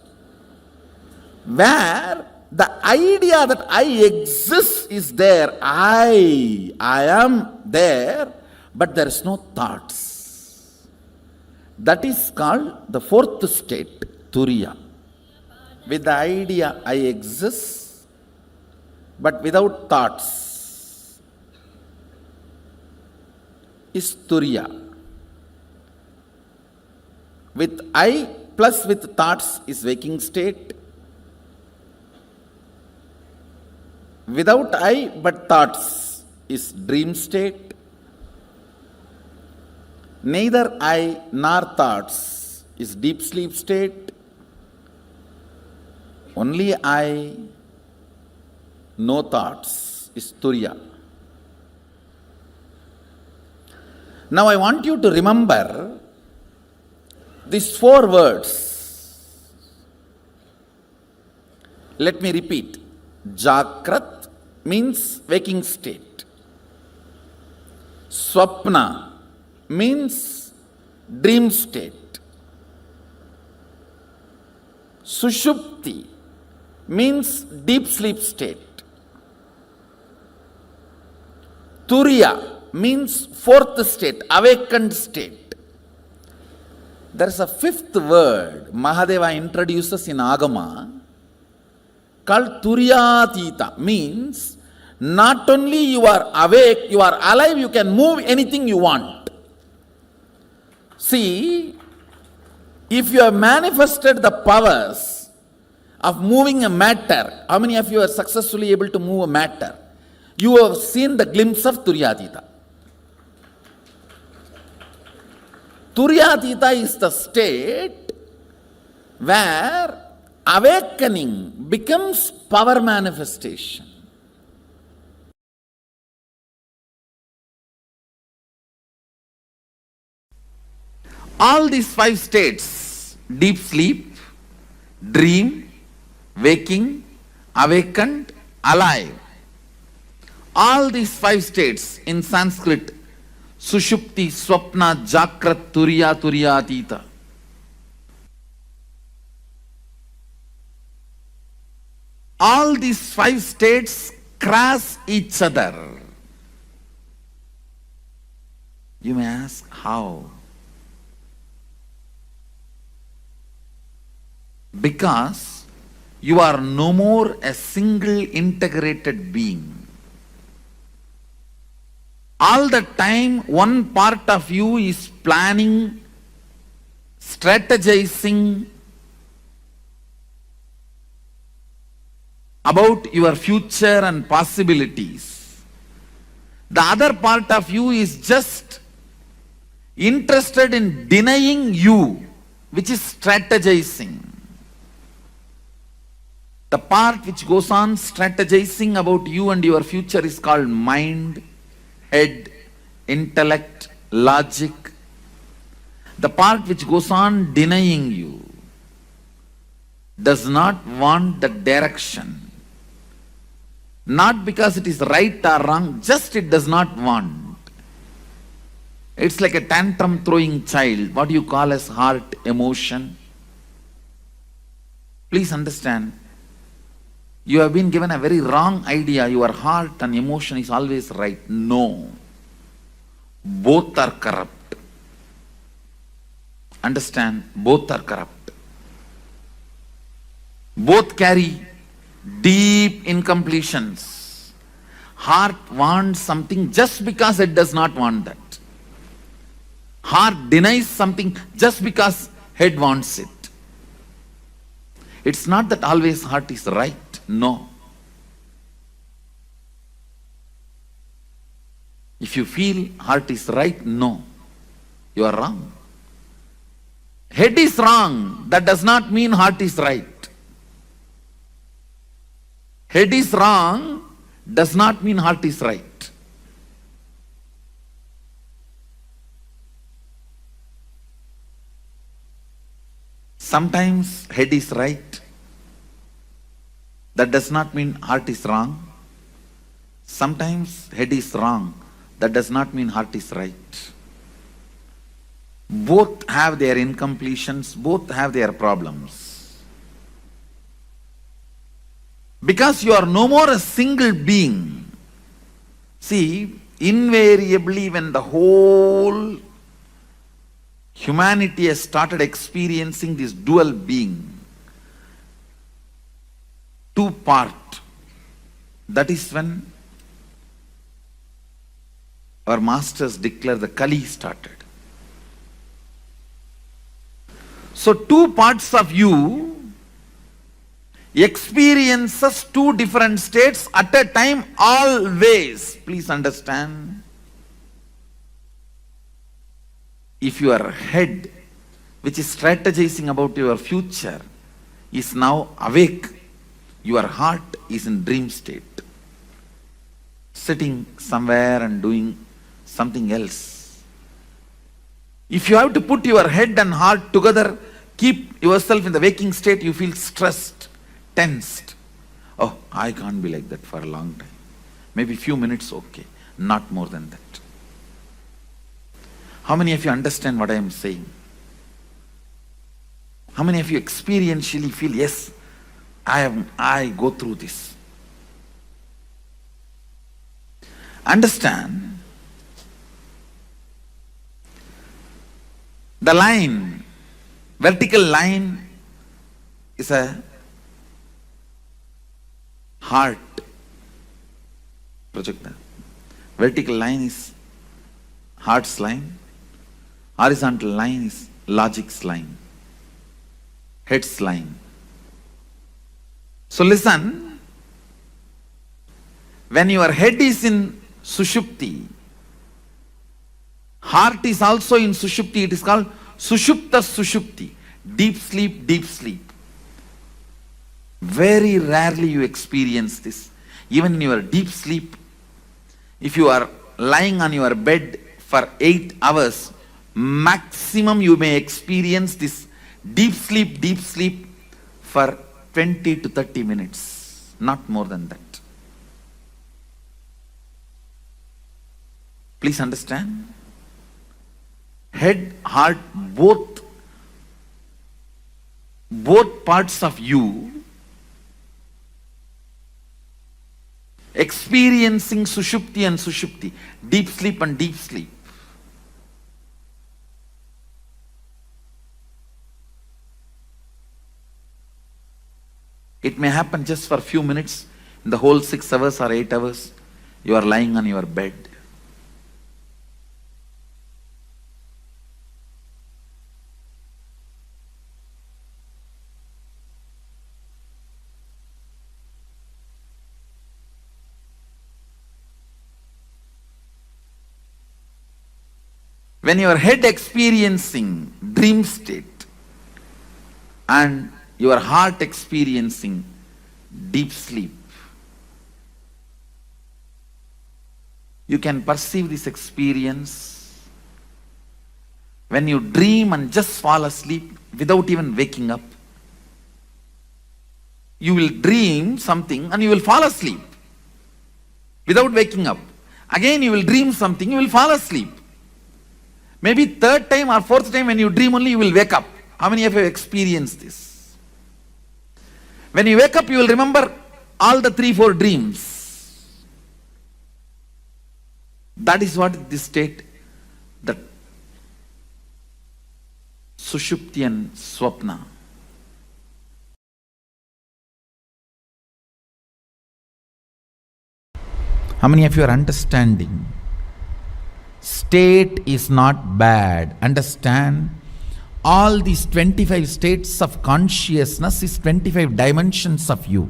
Where the idea that I exist is there. I am there, but there is no thoughts. That is called the fourth state, turiya. With the idea I exist, but without thoughts, is turiya. With I plus with thoughts is waking state. Without I but thoughts is dream state. Neither I nor thoughts is deep sleep state. Only I, no thoughts, is turiya. Now I want you to remember these four words. Let me repeat. Jakrat means waking state. Swapna means dream state. Sushupti means deep sleep state. Turiya means fourth state, awakened state. There is a fifth word Mahadeva introduces in Agama called Turyatita. Means not only you are awake, you are alive, you can move anything you want. See, if you have manifested the powers of moving a matter, how many of you are successfully able to move a matter? You have seen the glimpse of Turyatita. Turyatita is the state where awakening becomes power manifestation. All these five states, deep sleep, dream, waking, awakened, alive. All these five states in Sanskrit, Sushupti, Swapna, Jakrat, Turiya, Turyatita. All these five states cross each other. You may ask, how? Because You are no more a single integrated being. All the time, one part of you is planning, strategizing about your future and possibilities. The other part of you is just interested in denying you, which is strategizing. The part which goes on strategizing about you and your future is called mind, head, intellect, logic. The part which goes on denying you does not want the direction. Not because it is right or wrong, just it does not want. It's like a tantrum throwing child, what you call as heart emotion. Please understand, you have been given a very wrong idea, your heart and emotion is always right. No. Both are corrupt. Understand, both are corrupt. Both carry deep incompletions. Heart wants something just because it does not want that. Heart denies something just because head wants it. It's not that always heart is right. No. If you feel heart is right, no. You are wrong. Head is wrong. That does not mean heart is right. Head is wrong does not mean heart is right. Sometimes head is right. That does not mean heart is wrong. Sometimes head is wrong. That does not mean heart is right. Both have their incompletions, both have their problems. Because you are no more a single being. See, invariably when the whole humanity has started experiencing this dual being, two part, that is when our masters declare the Kali started. So two parts of you experiences two different states at a time always. Please understand. If your head, which is strategizing about your future, is now awake, your heart is in dream state, sitting somewhere and doing something else. If you have to put your head and heart together, keep yourself in the waking state, you feel stressed, tensed. Oh, I can't be like that for a long time. Maybe few minutes, okay. Not more than that. How many of you understand what I am saying? How many of you experientially feel, yes, I go through this? Understand, the line, vertical line is a heart projector. Vertical line is heart's line. Horizontal line is logic's line. Head's line. So listen, when your head is in Sushupti, heart is also in Sushupti. It is called Sushupta Sushupti. Deep sleep, deep sleep. Very rarely you experience this. Even in your deep sleep, if you are lying on your bed for 8 hours, maximum you may experience this deep sleep for 20 to 30 minutes. Not more than that. Please understand. Head, heart, both parts of you experiencing Sushupti and Sushupti, deep sleep and deep sleep. It may happen just for a few minutes. In the whole 6 hours or 8 hours, you are lying on your bed. When your head experiencing dream state and your heart experiencing deep sleep, you can perceive this experience. When you dream and just fall asleep without even waking up, you will dream something and you will fall asleep without waking up. Again you will dream something, you will fall asleep. Maybe third time or fourth time when you dream only you will wake up. How many of you have experienced this? When you wake up you will remember all the 3-4 dreams. That is what this state, the Sushuptian Swapna. How many of you are understanding? State is not bad. Understand, all these 25 states of consciousness is 25 dimensions of you.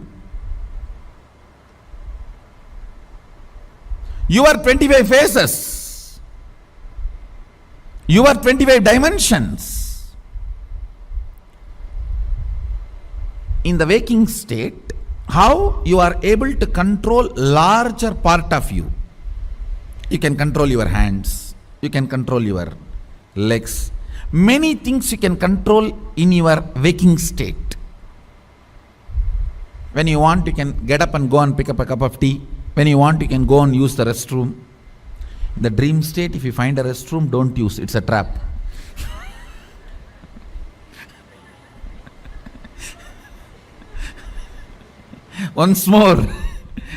You are 25 faces. You are 25 dimensions. In the waking state, how you are able to control larger part of you. You can control your hands, you can control your legs. Many things you can control in your waking state. When you want, you can get up and go and pick up a cup of tea. When you want, you can go and use the restroom. In the dream state, if you find a restroom, don't use, it's a trap. Once more,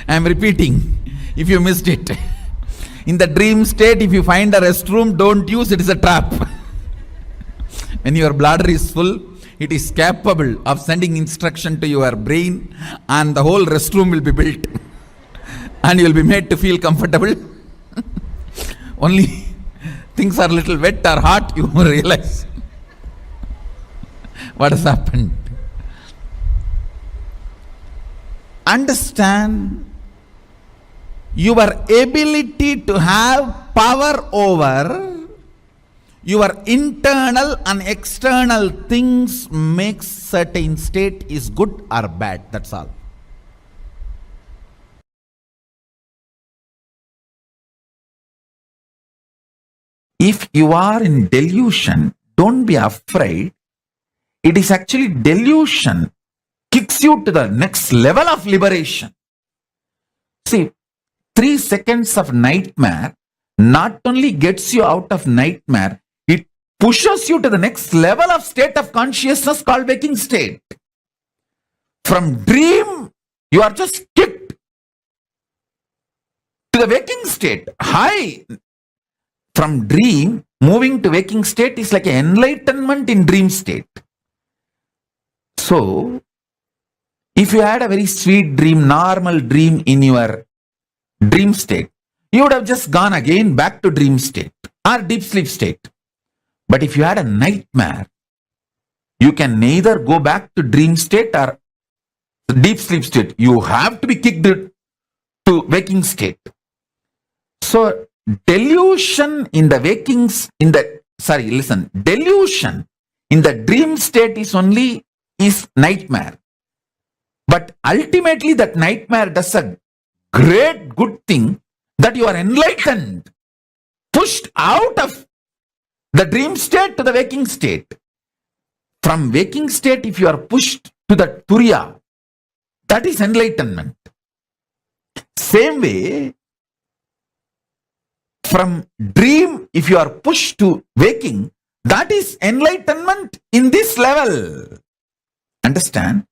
I am repeating, if you missed it. In the dream state, if you find a restroom, don't use, it is a trap. When your bladder is full, it is capable of sending instruction to your brain and the whole restroom will be built. And you will be made to feel comfortable. Only things are a little wet or hot, you realize what has happened. Understand, your ability to have power over your internal and external things makes certain state is good or bad. That's all. If you are in delusion, don't be afraid. It is actually delusion kicks you to the next level of liberation. See, 3 seconds of nightmare not only gets you out of nightmare, it pushes you to the next level of state of consciousness called waking state. From dream, you are just kicked to the waking state. High. From dream, moving to waking state is like an enlightenment in dream state. So, if you had a very sweet dream, normal dream in your dream state, you would have just gone again back to dream state or deep sleep state. But if you had a nightmare, you can neither go back to dream state or deep sleep state. You have to be kicked to waking state. So, delusion in the delusion in the dream state is nightmare. But ultimately that nightmare does a great good thing that you are enlightened, pushed out of the dream state to the waking state. From waking state, if you are pushed to the Turiya, that is enlightenment. Same way, from dream, if you are pushed to waking, that is enlightenment in this level. Understand?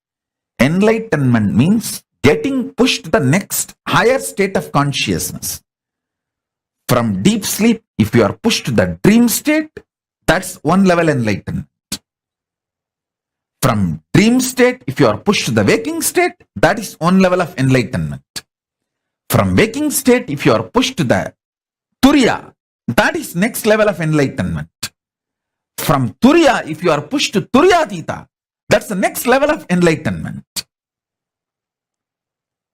Enlightenment means getting pushed to the next higher state of consciousness. From deep sleep, if you are pushed to the dream state, that's one level enlightenment. From dream state, if you are pushed to the waking state, that is one level of enlightenment. From waking state, if you are pushed to the Turiya, that is next level of enlightenment. From Turiya, if you are pushed to Turiyatita, that's the next level of enlightenment.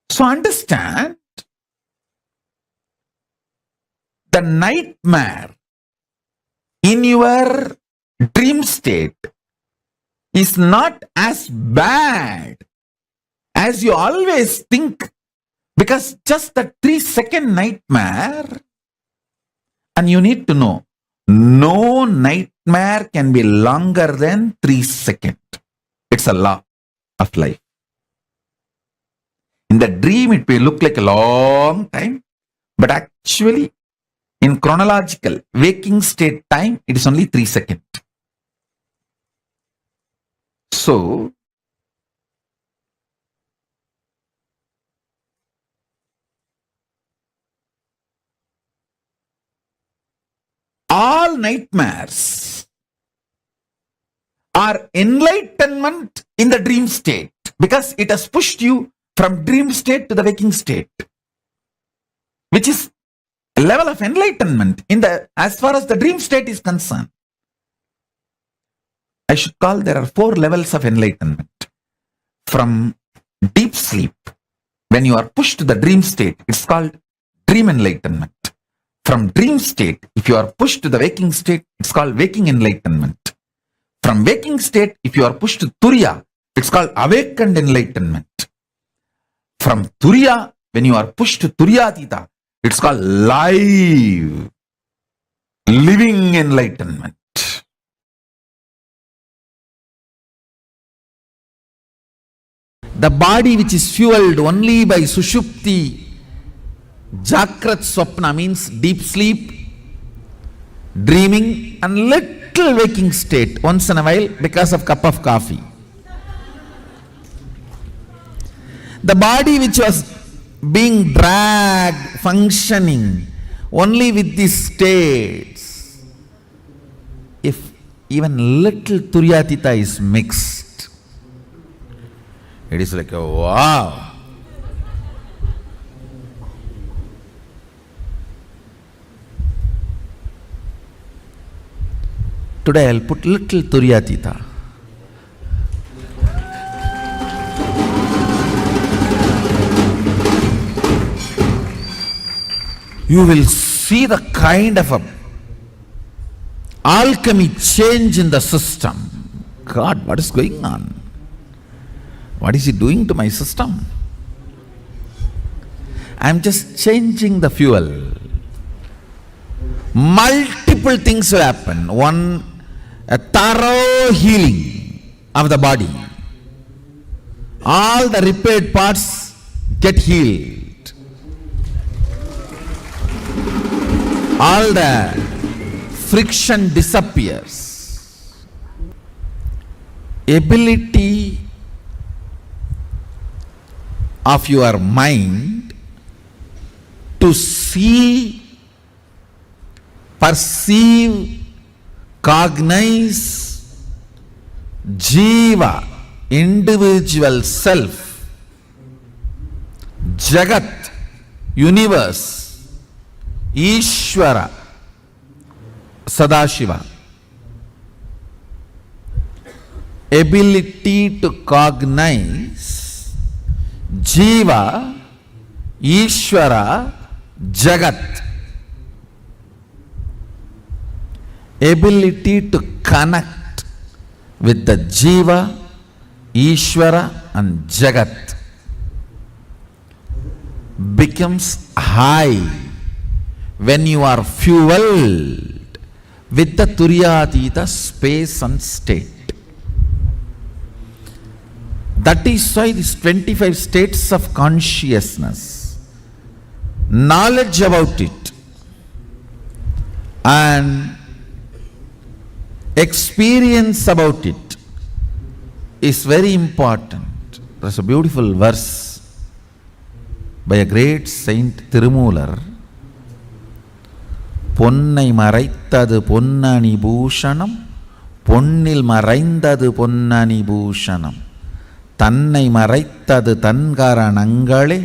So understand, the nightmare in your dream state is not as bad as you always think, because just the 3-second nightmare, and you need to know, no nightmare can be longer than 3 seconds. It's a law of life. In the dream, it may look like a long time, but actually, in chronological waking state time, it is only 3 seconds. So, all nightmares are enlightenment in the dream state, because it has pushed you from dream state to the waking state, which is a level of enlightenment in the, as far as the dream state is concerned. I should call there are 4 levels of enlightenment. From deep sleep, when you are pushed to the dream state, it's called dream enlightenment. From dream state, if you are pushed to the waking state, it's called waking enlightenment. From waking state, if you are pushed to Turiya, it's called awakened enlightenment. From Turiya, when you are pushed to Turiyatita, it's called living enlightenment. The body which is fueled only by Sushupti, Jakrat Swapna means deep sleep, dreaming and little waking state once in a while because of cup of coffee. The body which was being dragged, functioning only with these states, if even little Turiyatita is mixed, it is like a wow. Today I'll put little Turiyatita. You will see the kind of a alchemy change in the system. God, what is going on? What is he doing to my system? I'm just changing the fuel. Multiple things will happen. One, a thorough healing of the body. All the repaired parts get healed. All the friction disappears. Ability of your mind to see, perceive, cognize Jiva, individual self, Jagat, universe, Ishvara, Sadashiva. Ability to cognize Jiva, Ishvara, Jagat. Ability to connect with the Jiva, Ishvara and Jagat becomes high when you are fueled with the Turiyatita space and state. That is why these 25 states of consciousness, knowledge about it and experience about it is very important. There's a beautiful verse by a great saint Tirumular. பொன்னை மறைத்தது பொன்னணி பூஷணம் பொன்னில் மறைந்தது பொன்னணி பூஷணம் தன்னை மறைத்தது தன்கரணங்களே,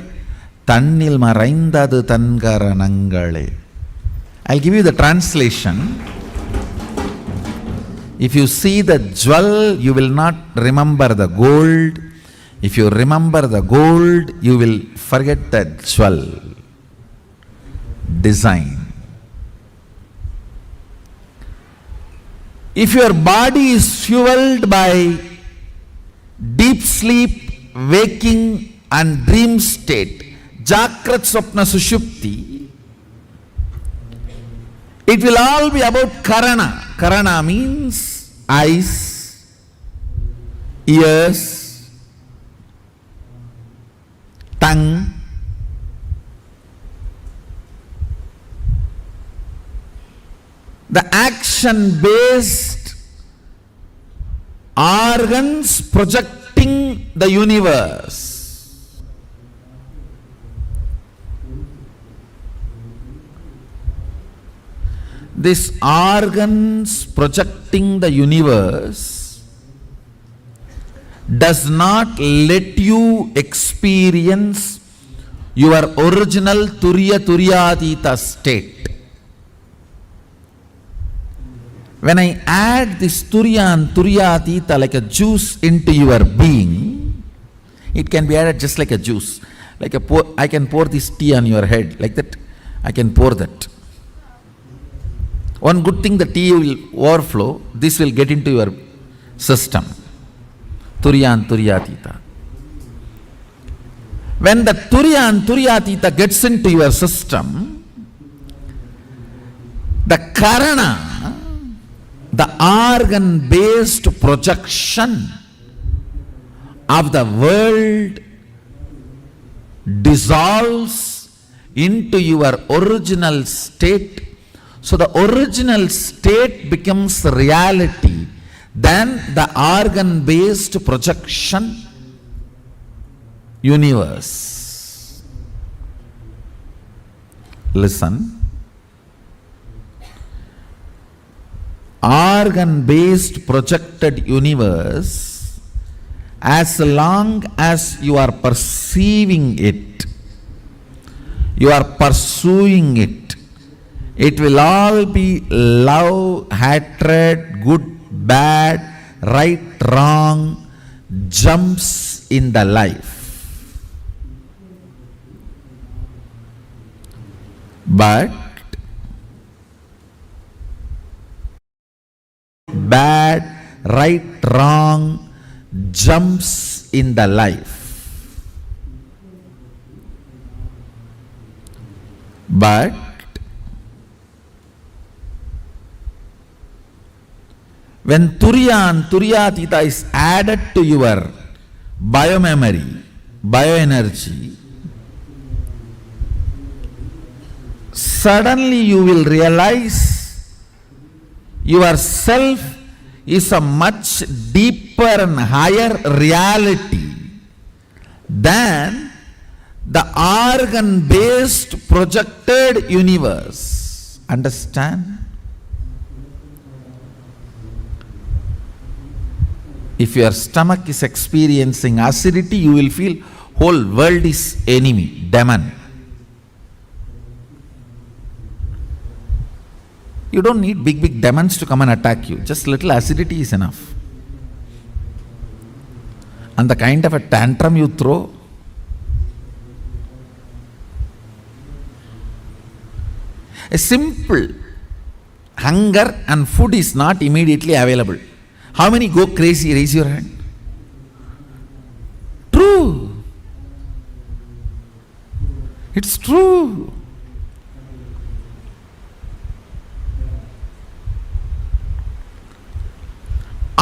தன்னில் மறைந்தது தன்கரணங்களே. I'll give you the translation. If you see the jewel, you will not remember the gold. If you remember the gold, you will forget the jewel. Design. If your body is fueled by deep sleep, waking and dream state, Jagrat, Swapna, Sushupti, it will all be about Karana. Karana means eyes, ears, tongue, the action-based organs projecting the universe. These organs projecting the universe does not let you experience your original Turya-Turyatita state. When I add this Turya and Turyatita like a juice into your being, it can be added just like a juice. Like I can pour this tea on your head, like that. I can pour that. One good thing, the tea will overflow. This will get into your system. Turya and Turyatita. When the Turya and Turyatita gets into your system, the Karana, the organ-based projection of the world, dissolves into your original state. So the original state becomes reality. Then the organ-based projection universe. Listen. Organ-based projected universe, as long as you are perceiving it, you are pursuing it, it will all be love, hatred, good, bad, right, wrong, jumps in the life. But bad, right, wrong, jumps in the life. But when Turya and Turyatita is added to your biomemory, bioenergy, suddenly you will realize yourself is a much deeper and higher reality than the organ-based projected universe. Understand? If your stomach is experiencing acidity, you will feel whole world is enemy, demon. You don't need big demons to come and attack you. Just little acidity is enough. And the kind of a tantrum you throw, a simple hunger and food is not immediately available. How many go crazy? Raise your hand. True. It's true.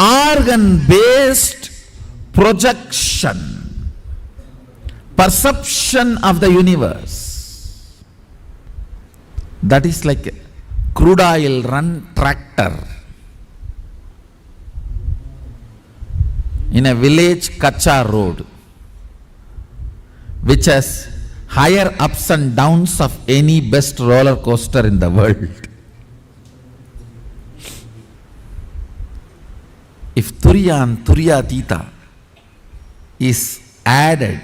Organ-based projection, perception of the universe, that is like a crude oil run tractor in a village Kacha road, which has higher ups and downs of any best roller coaster in the world. If Turya and Turyatita is added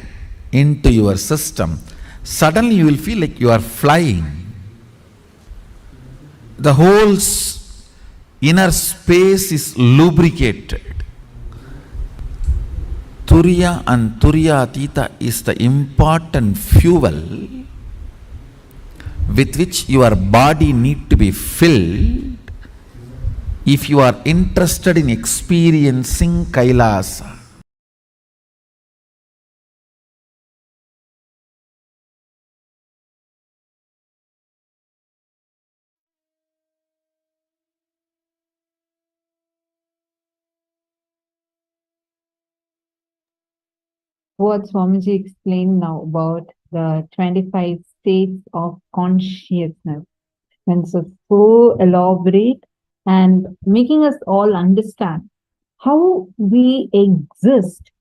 into your system, suddenly you will feel like you are flying. The whole inner space is lubricated. Turiya and Turiya Atita is the important fuel with which your body need to be filled if you are interested in experiencing Kailasa. What Swamiji explained now about the 25 states of consciousness. And so elaborate and making us all understand how we exist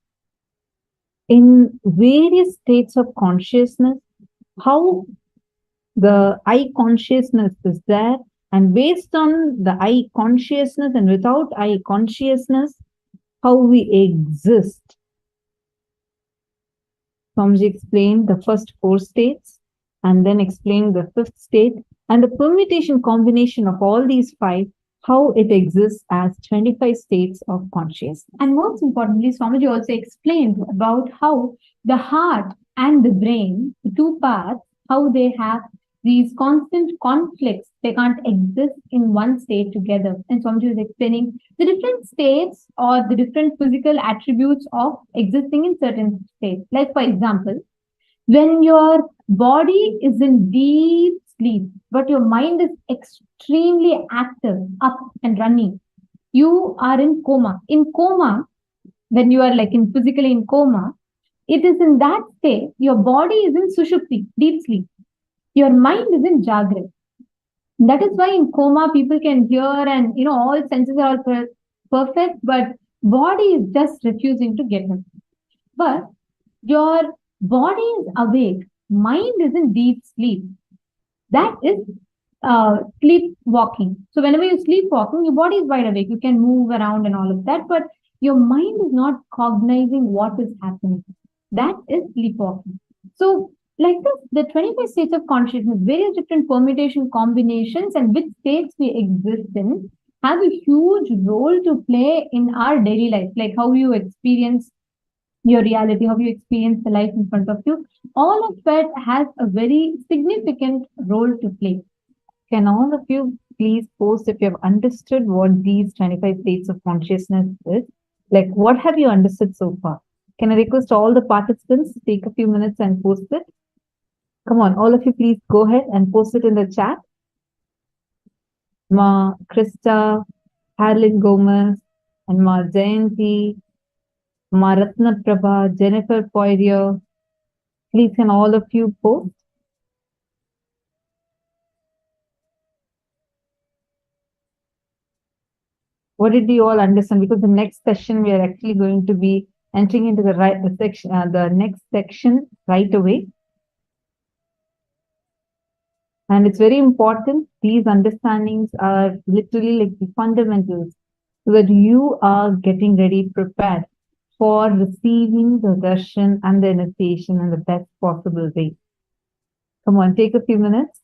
in various states of consciousness, how the I consciousness is there, and based on the I consciousness and without I consciousness, how we exist. Swamiji explained the first 4 states and then explained the 5th state and the permutation combination of all these 5, how it exists as 25 states of consciousness. And most importantly, Swamiji also explained about how the heart and the brain, the 2 parts, how they have these constant conflicts. They can't exist in one state together. And Swamiji was explaining the different states or the different physical attributes of existing in certain states. Like, for example, when your body is in deep sleep, but your mind is extremely active, up and running, you are in coma. In coma, when you are like physically in coma, it is in that state, your body is in sushupti, deep sleep. Your mind is in Jagrat. That is why in coma, people can hear and, all senses are all perfect, but body is just refusing to get them. But your body is awake, mind is in deep sleep. That is sleepwalking. So whenever you're sleepwalking, your body is wide awake. You can move around and all of that, but your mind is not cognizing what is happening. That is sleepwalking. So like this, the 25 states of consciousness, various different permutation combinations and which states we exist in have a huge role to play in our daily life, like how you experience your reality, how you experience the life in front of you. All of that has a very significant role to play. Can all of you please post if you have understood what these 25 states of consciousness is? Like, what have you understood so far? Can I request all the participants to take a few minutes and post it? Come on, all of you please go ahead and post it in the chat. Ma Krista, Harlan Gomez, and Ma Jayanti, Ma Ratna Prabha, Jennifer Poirier. Please can all of you post? What did you all understand? Because the next session we are actually going to be entering into the next section right away. And it's very important. These understandings are literally like the fundamentals so that you are getting ready, prepared for receiving the darshan and the initiation in the best possible way. Come on, take a few minutes.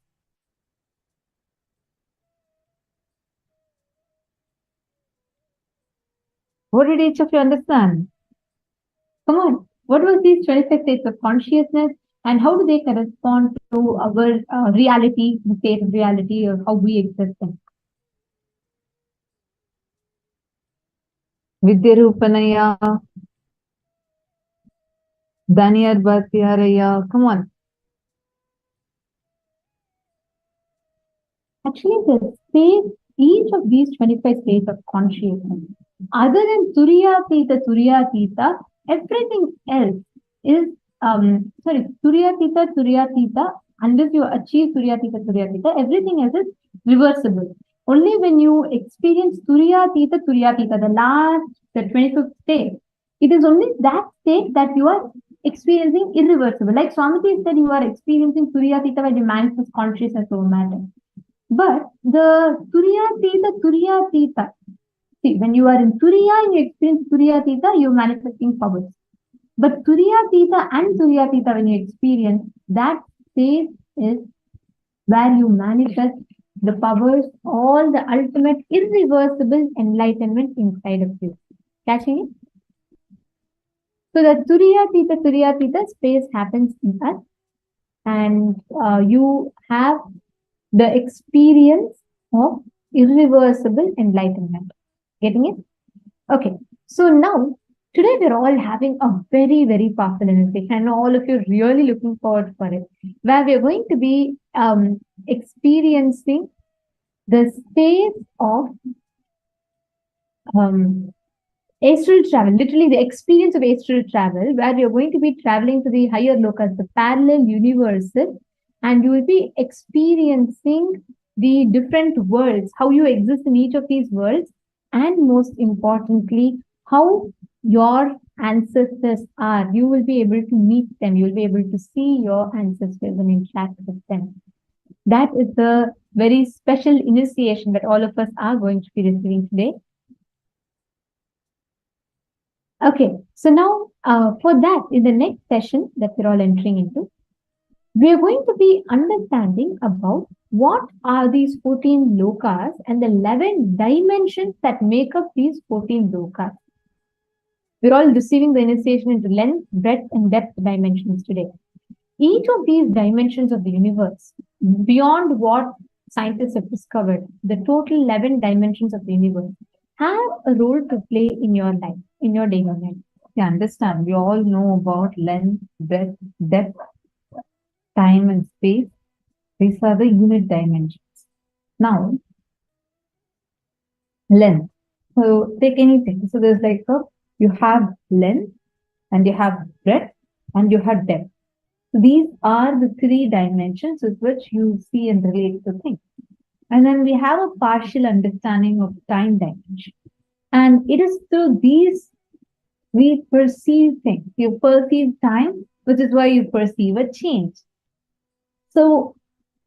What did each of you understand? Come on, what was these 25 states of consciousness and how do they correspond to our reality, the state of reality, or how we exist in? Vidyarupanaya, Daniyar Bhatyaraya, come on. Actually, the space, each of these 25 states of consciousness, other than Turyatita, everything else is, Turyatita, unless you achieve Turyatita, everything else is reversible. Only when you experience Turyatita, the last, the 25th state, it is only that state that you are experiencing irreversible. Like Swamiji said, you are experiencing Turyatita when you manifest consciousness over matter. But the Turyatita, see, when you are in Turiya and you experience Turyatita, you're manifesting powers. But Turyatita and Turyatita, when you experience, that state is where you manifest the powers, all the ultimate irreversible enlightenment inside of you. Catching it? So the Turyatita space happens in us, and you have the experience of irreversible enlightenment. Getting it? Okay. So now, today we're all having a very, very powerful initiation, and all of you are really looking forward for it, where we're going to be experiencing the space of astral travel, literally the experience of astral travel, where you're going to be traveling to the higher lokas, the parallel universes, and you will be experiencing the different worlds, how you exist in each of these worlds, and most importantly, how your ancestors are. You will be able to meet them, you will be able to see your ancestors and interact with them. That is the very special initiation that all of us are going to be receiving today. Okay, so now for that, in the next session that we're all entering into, we're going to be understanding about what are these 14 lokas and the 11 dimensions that make up these 14 lokas. We're all receiving the initiation into length, breadth, and depth dimensions today. Each of these dimensions of the universe, beyond what scientists have discovered, the total 11 dimensions of the universe, have a role to play in your life, in your day or night. You understand, we all know about length, breadth, depth, time and space. These are the unit dimensions. Now, length. So take anything. So there's like you have length, and you have breadth, and you have depth. So these are the three dimensions with which you see and relate to things. And then we have a partial understanding of time dimension. And it is through these we perceive things. You perceive time, which is why you perceive a change. So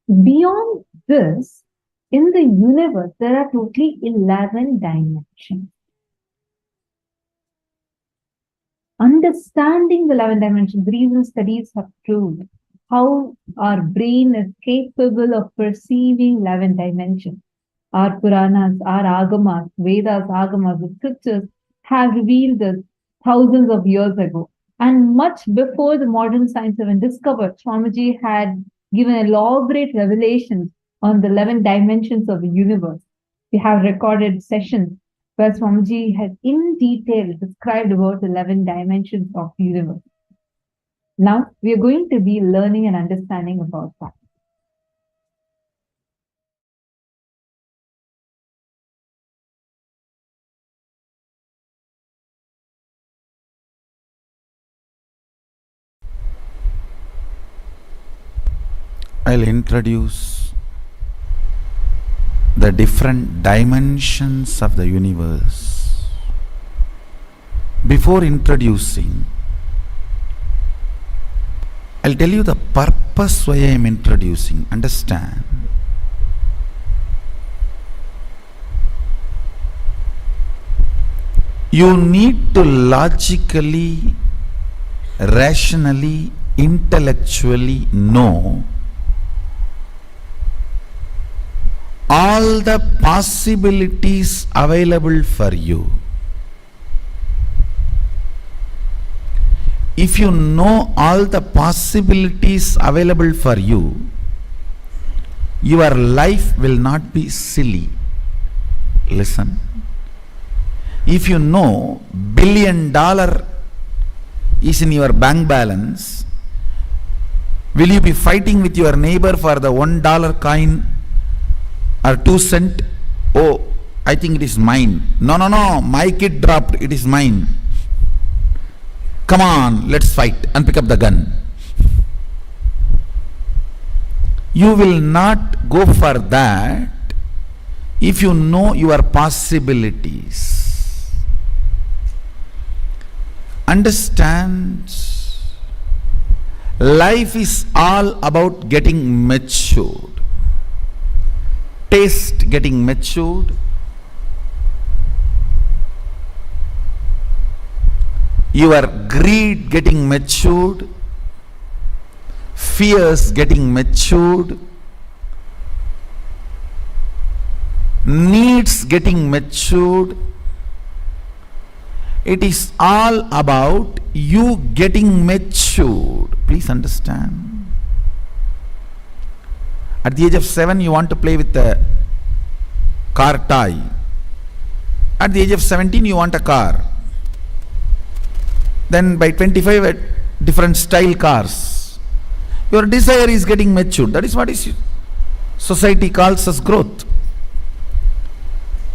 beyond this, in the universe, there are totally 11 dimensions. Understanding the 11 dimensions, recent studies have proved how our brain is capable of perceiving 11 dimensions. Our Puranas, our Agamas, Vedas, Agamas, the scriptures have revealed this thousands of years ago. And much before the modern science even discovered, Swamiji had given elaborate revelations on the 11 dimensions of the universe. We have recorded sessions where Swamiji has in detail described about the 11 dimensions of the universe. Now, we are going to be learning and understanding about that. I'll introduce the different dimensions of the universe. Before introducing, I'll tell you the purpose why I am introducing. Understand? You need to logically, rationally, intellectually know all the possibilities available for you. If you know all the possibilities available for you, your life will not be silly. Listen. If you know $1 billion is in your bank balance, will you be fighting with your neighbor for the $1 coin or 2 cent? Oh, I think it is mine. No, my kid dropped, it is mine. Come on, let's fight and pick up the gun. You will not go for that if you know your possibilities. Understand, life is all about getting matured. Taste getting matured, your greed getting matured, fears getting matured, needs getting matured. It is all about you getting matured. Please understand. At the age of 7, you want to play with a car toy. At the age of 17, you want a car. Then by 25, different style cars. Your desire is getting matured. That is what is society calls as growth.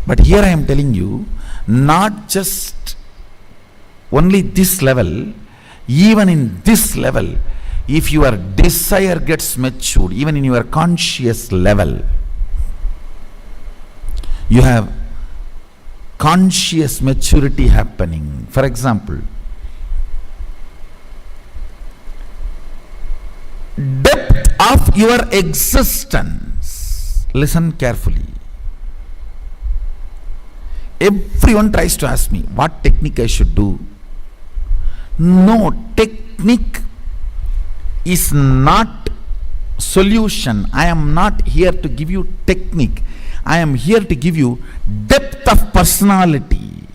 But here I am telling you, not just only this level, even in this level, if your desire gets matured, even in your conscious level, you have conscious maturity happening. For example, depth of your existence. Listen carefully. Everyone tries to ask me what technique I should do. No, technique is not solution. I am not here to give you technique. I am here to give you depth of personality.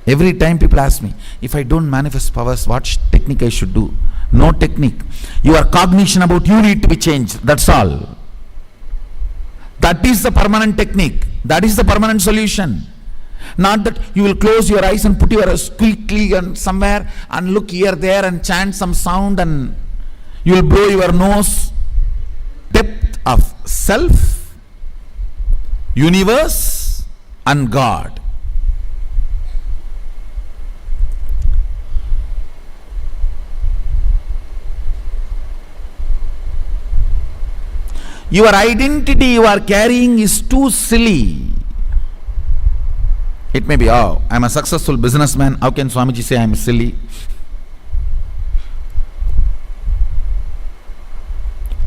Every time people ask me, if I don't manifest powers, what technique I should do? No technique. Your cognition about you need to be changed. That's all. That is the permanent technique. That is the permanent solution. Not that you will close your eyes and put your quickly and somewhere and look here, there and chant some sound and you will blow your nose. Depth of self, universe and God. Your identity you are carrying is too silly. It may be, oh, I am a successful businessman. How can Swamiji say I am silly?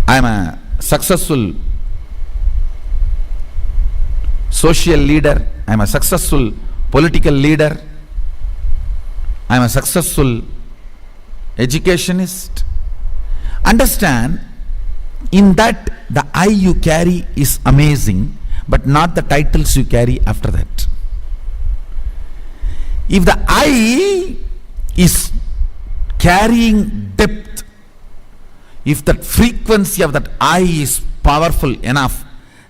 I am a successful social leader. I am a successful political leader. I am a successful educationist. Understand, in that the I you carry is amazing, but not the titles you carry after that. If the I is carrying depth, if that frequency of that I is powerful enough,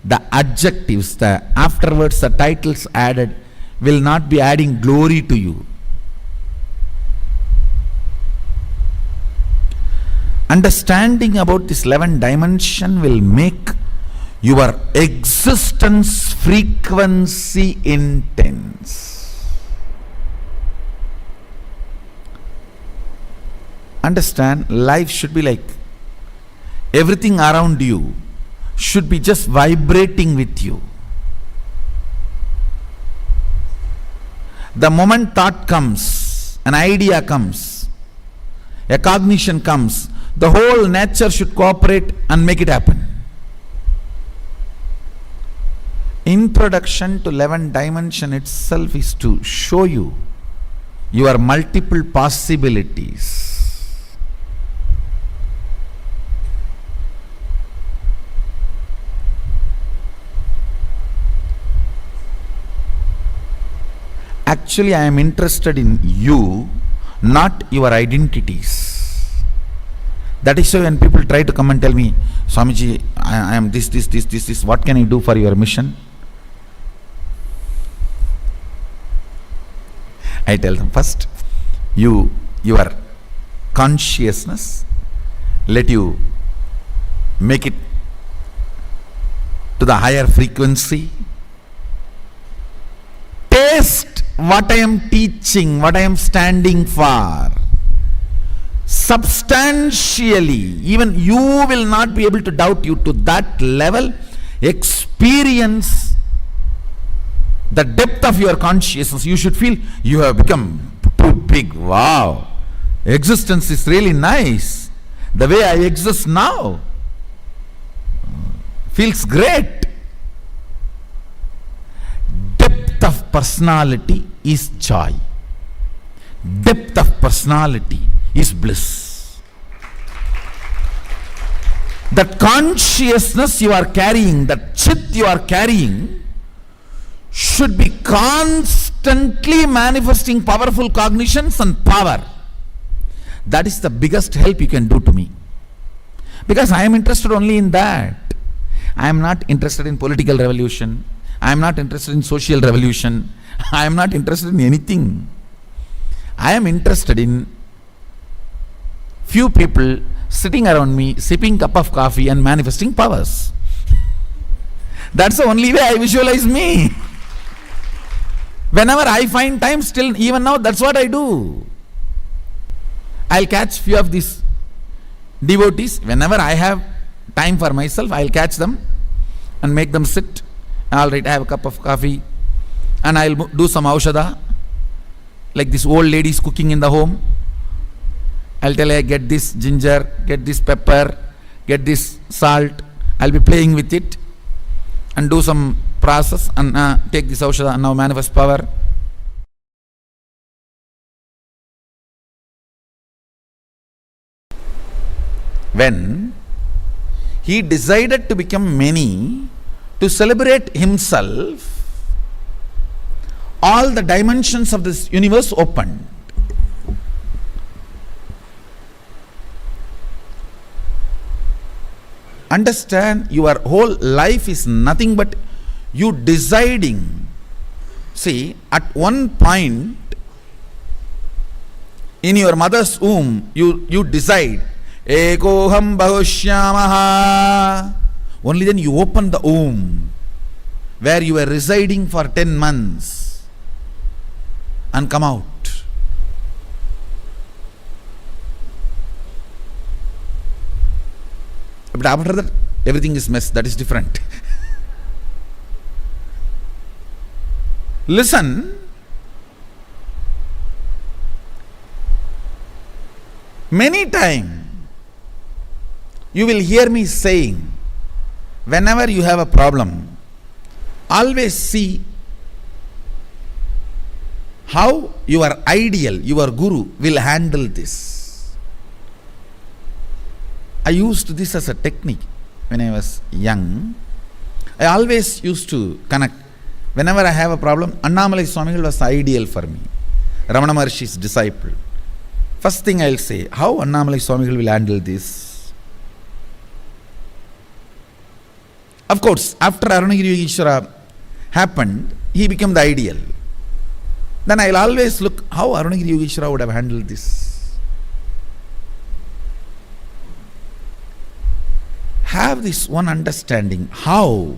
the adjectives, the afterwards the titles added will not be adding glory to you. Understanding about this 11 dimension will make your existence frequency intense. Understand, life should be like everything around you should be just vibrating with you. The moment thought comes, an idea comes, a cognition comes, the whole nature should cooperate and make it happen. Introduction to 11 dimension itself is to show you your multiple possibilities. Actually, I am interested in you, not your identities. That is why when people try to come and tell me, Swamiji, I am this, what can I do for your mission? I tell them, first, your consciousness, let you make it to the higher frequency. Taste what I am teaching, what I am standing for. Substantially, even you will not be able to doubt you to that level. Experience the depth of your consciousness. You should feel you have become too big. Wow, existence is really nice. The way I exist now feels great. Depth of personality is joy. Depth of personality is bliss. That consciousness you are carrying, that chit you are carrying, should be constantly manifesting powerful cognitions and power. That is the biggest help you can do to me. Because I am interested only in that. I am not interested in political revolution. I am not interested in social revolution. I am not interested in anything. I am interested in few people sitting around me, sipping cup of coffee and manifesting powers. That's the only way I visualize me. Whenever I find time, still even now, that's what I do. I'll catch few of these devotees. Whenever I have time for myself, I'll catch them and make them sit. All right, I have a cup of coffee and I'll do some aushadha, like this old ladies cooking in the home. I'll tell her, get this ginger, get this pepper, get this salt. I'll be playing with it and do some process and take this aushadha and now manifest power. When he decided to become many, to celebrate himself, all the dimensions of this universe opened. Understand, your whole life is nothing but you deciding. See, at one point in your mother's womb, you decide, Ekoham Bahushyamaha. Only then you open the womb where you were residing for 10 months and come out. But after that, everything is mess. That is different. Listen. Many times you will hear me saying, whenever you have a problem, always see how your ideal, your guru will handle this. I used this as a technique when I was young. I always used to connect. Whenever I have a problem, Annamalai Swamigal was ideal for me. Ramana Maharshi's disciple. First thing I'll say, how Annamalai Swamigal will handle this? Of course, after Arunagiri Yogeshwara happened, he became the ideal. Then I'll always look how Arunagiri Yogeshwara would have handled this. Have this one understanding how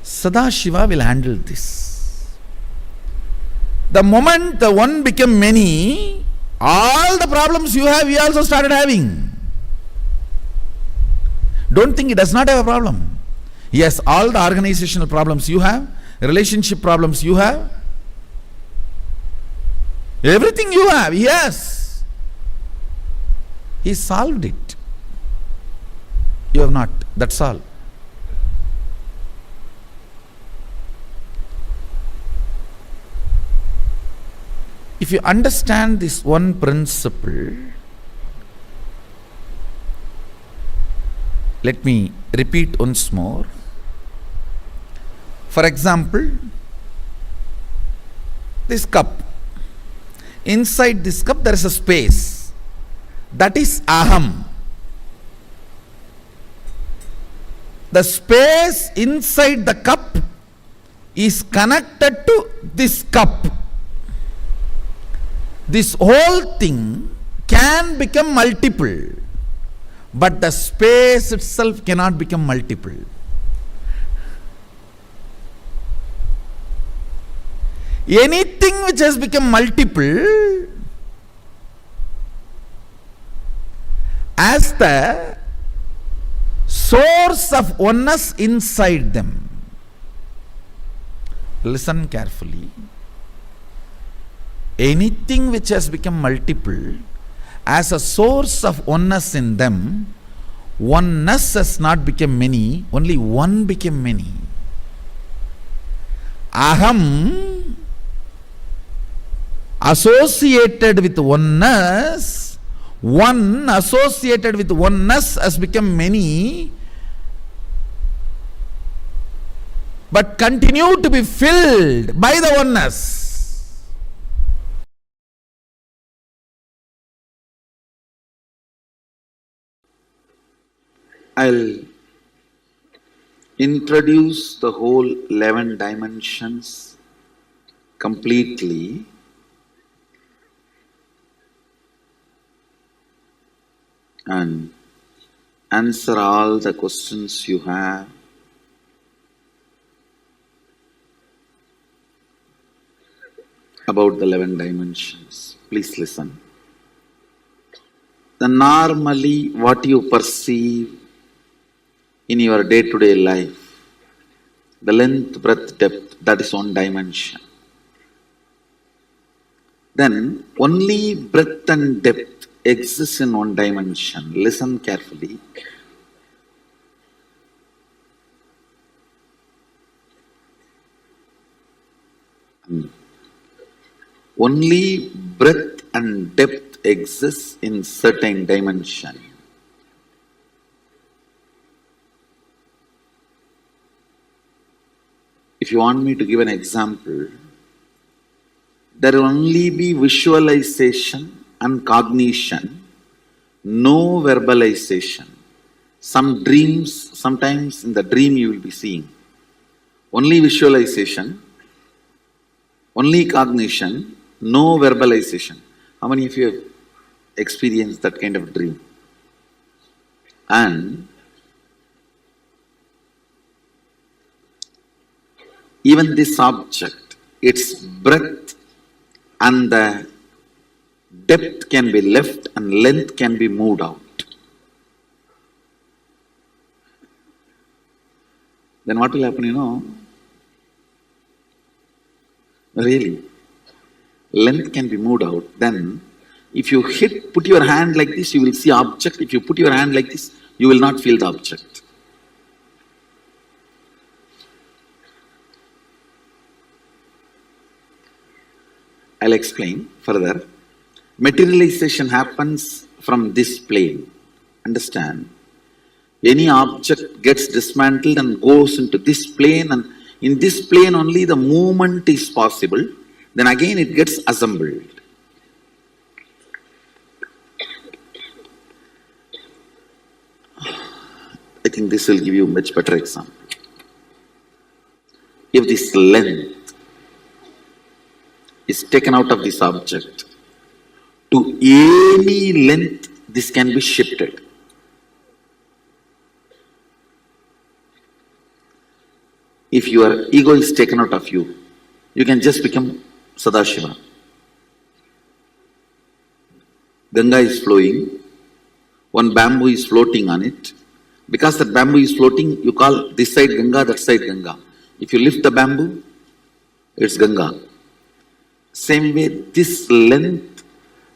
Sadashiva will handle this. The moment the one became many, all the problems you have, he also started having. Don't think he does not have a problem. Yes, all the organizational problems you have, relationship problems you have, everything you have, yes. He solved it. You have not. That's all. If you understand this one principle, let me repeat once more. For example, this cup. Inside this cup there is a space. That is aham. The space inside the cup is connected to this cup. This whole thing can become multiple, but the space itself cannot become multiple. Anything which has become multiple, as the source of oneness inside them. Listen carefully. Anything which has become multiple, as a source of oneness in them, oneness has not become many, only one became many. aham associated with oneness, one associated with oneness has become many, but continue to be filled by the oneness. I'll introduce the whole 11 dimensions completely. And answer all the questions you have. About the 11 dimensions. Please listen. Normally what you perceive in your day-to-day life, the length, breadth, depth, that is one dimension. Then only breadth and depth exists in one dimension. Listen carefully. Only breadth and depth exists in certain dimension. If you want me to give an example, there will only be visualization and cognition, no verbalization. Some dreams, sometimes in the dream you will be seeing only visualization, only cognition, no verbalization. How many of you have experienced that kind of dream? And even this object, its breadth and the depth can be left and length can be moved out. Then what will happen, you know? Really, length can be moved out. Then if you put your hand like this, you will see object. If you put your hand like this, you will not feel the object. I'll explain further. Materialization happens from this plane. Understand? Any object gets dismantled and goes into this plane, and in this plane only the movement is possible. Then again it gets assembled. I think this will give you a much better example. If this length is taken out of this object, to any length this can be shifted. If your ego is taken out of you, you can just become Sadashiva. Ganga is flowing, one bamboo is floating on it. Because that bamboo is floating, you call this side Ganga, that side Ganga. If you lift the bamboo, it's Ganga. Same way, this length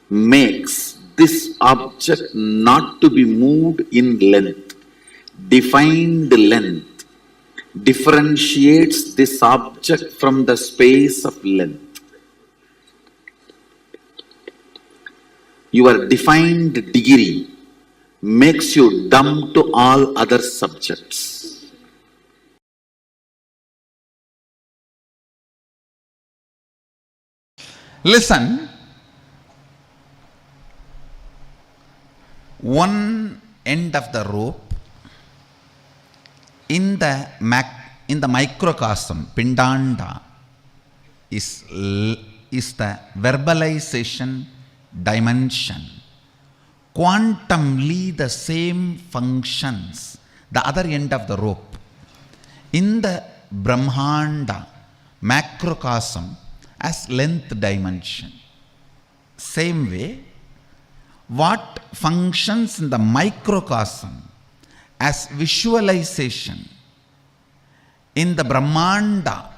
makes this object not to be moved in length. Defined length differentiates this object from the space of length. Your defined degree makes you dumb to all other subjects. Listen, one end of the rope in the microcosm, Pindanda, is the verbalization dimension. Quantumly the same functions, the other end of the rope. In the Brahmanda, macrocosm, as length dimension. Same way, what functions in the microcosm as visualization in the Brahmanda,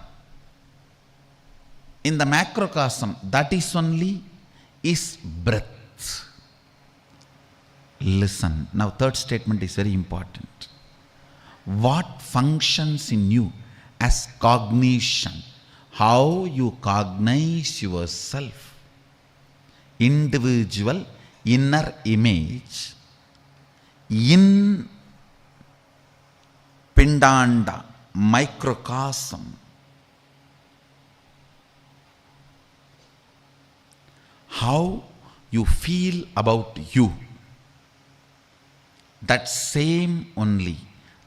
in the macrocosm, that is only is breath. Listen, now third statement is very important. What functions in you as cognition, how you cognize yourself, individual inner image in Pindanda, microcosm. How you feel about you. That same only,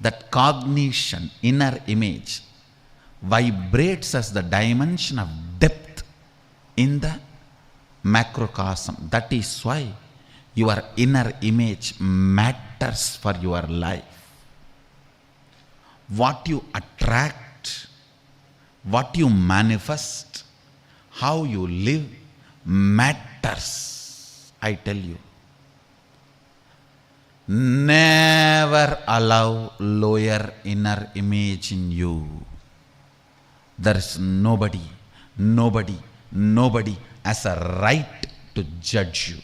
that cognition, inner image, vibrates as the dimension of depth in the macrocosm. That is why your inner image matters for your life. What you attract, what you manifest, how you live matters, I tell you. Never allow lower inner image in you. There is nobody has a right to judge you.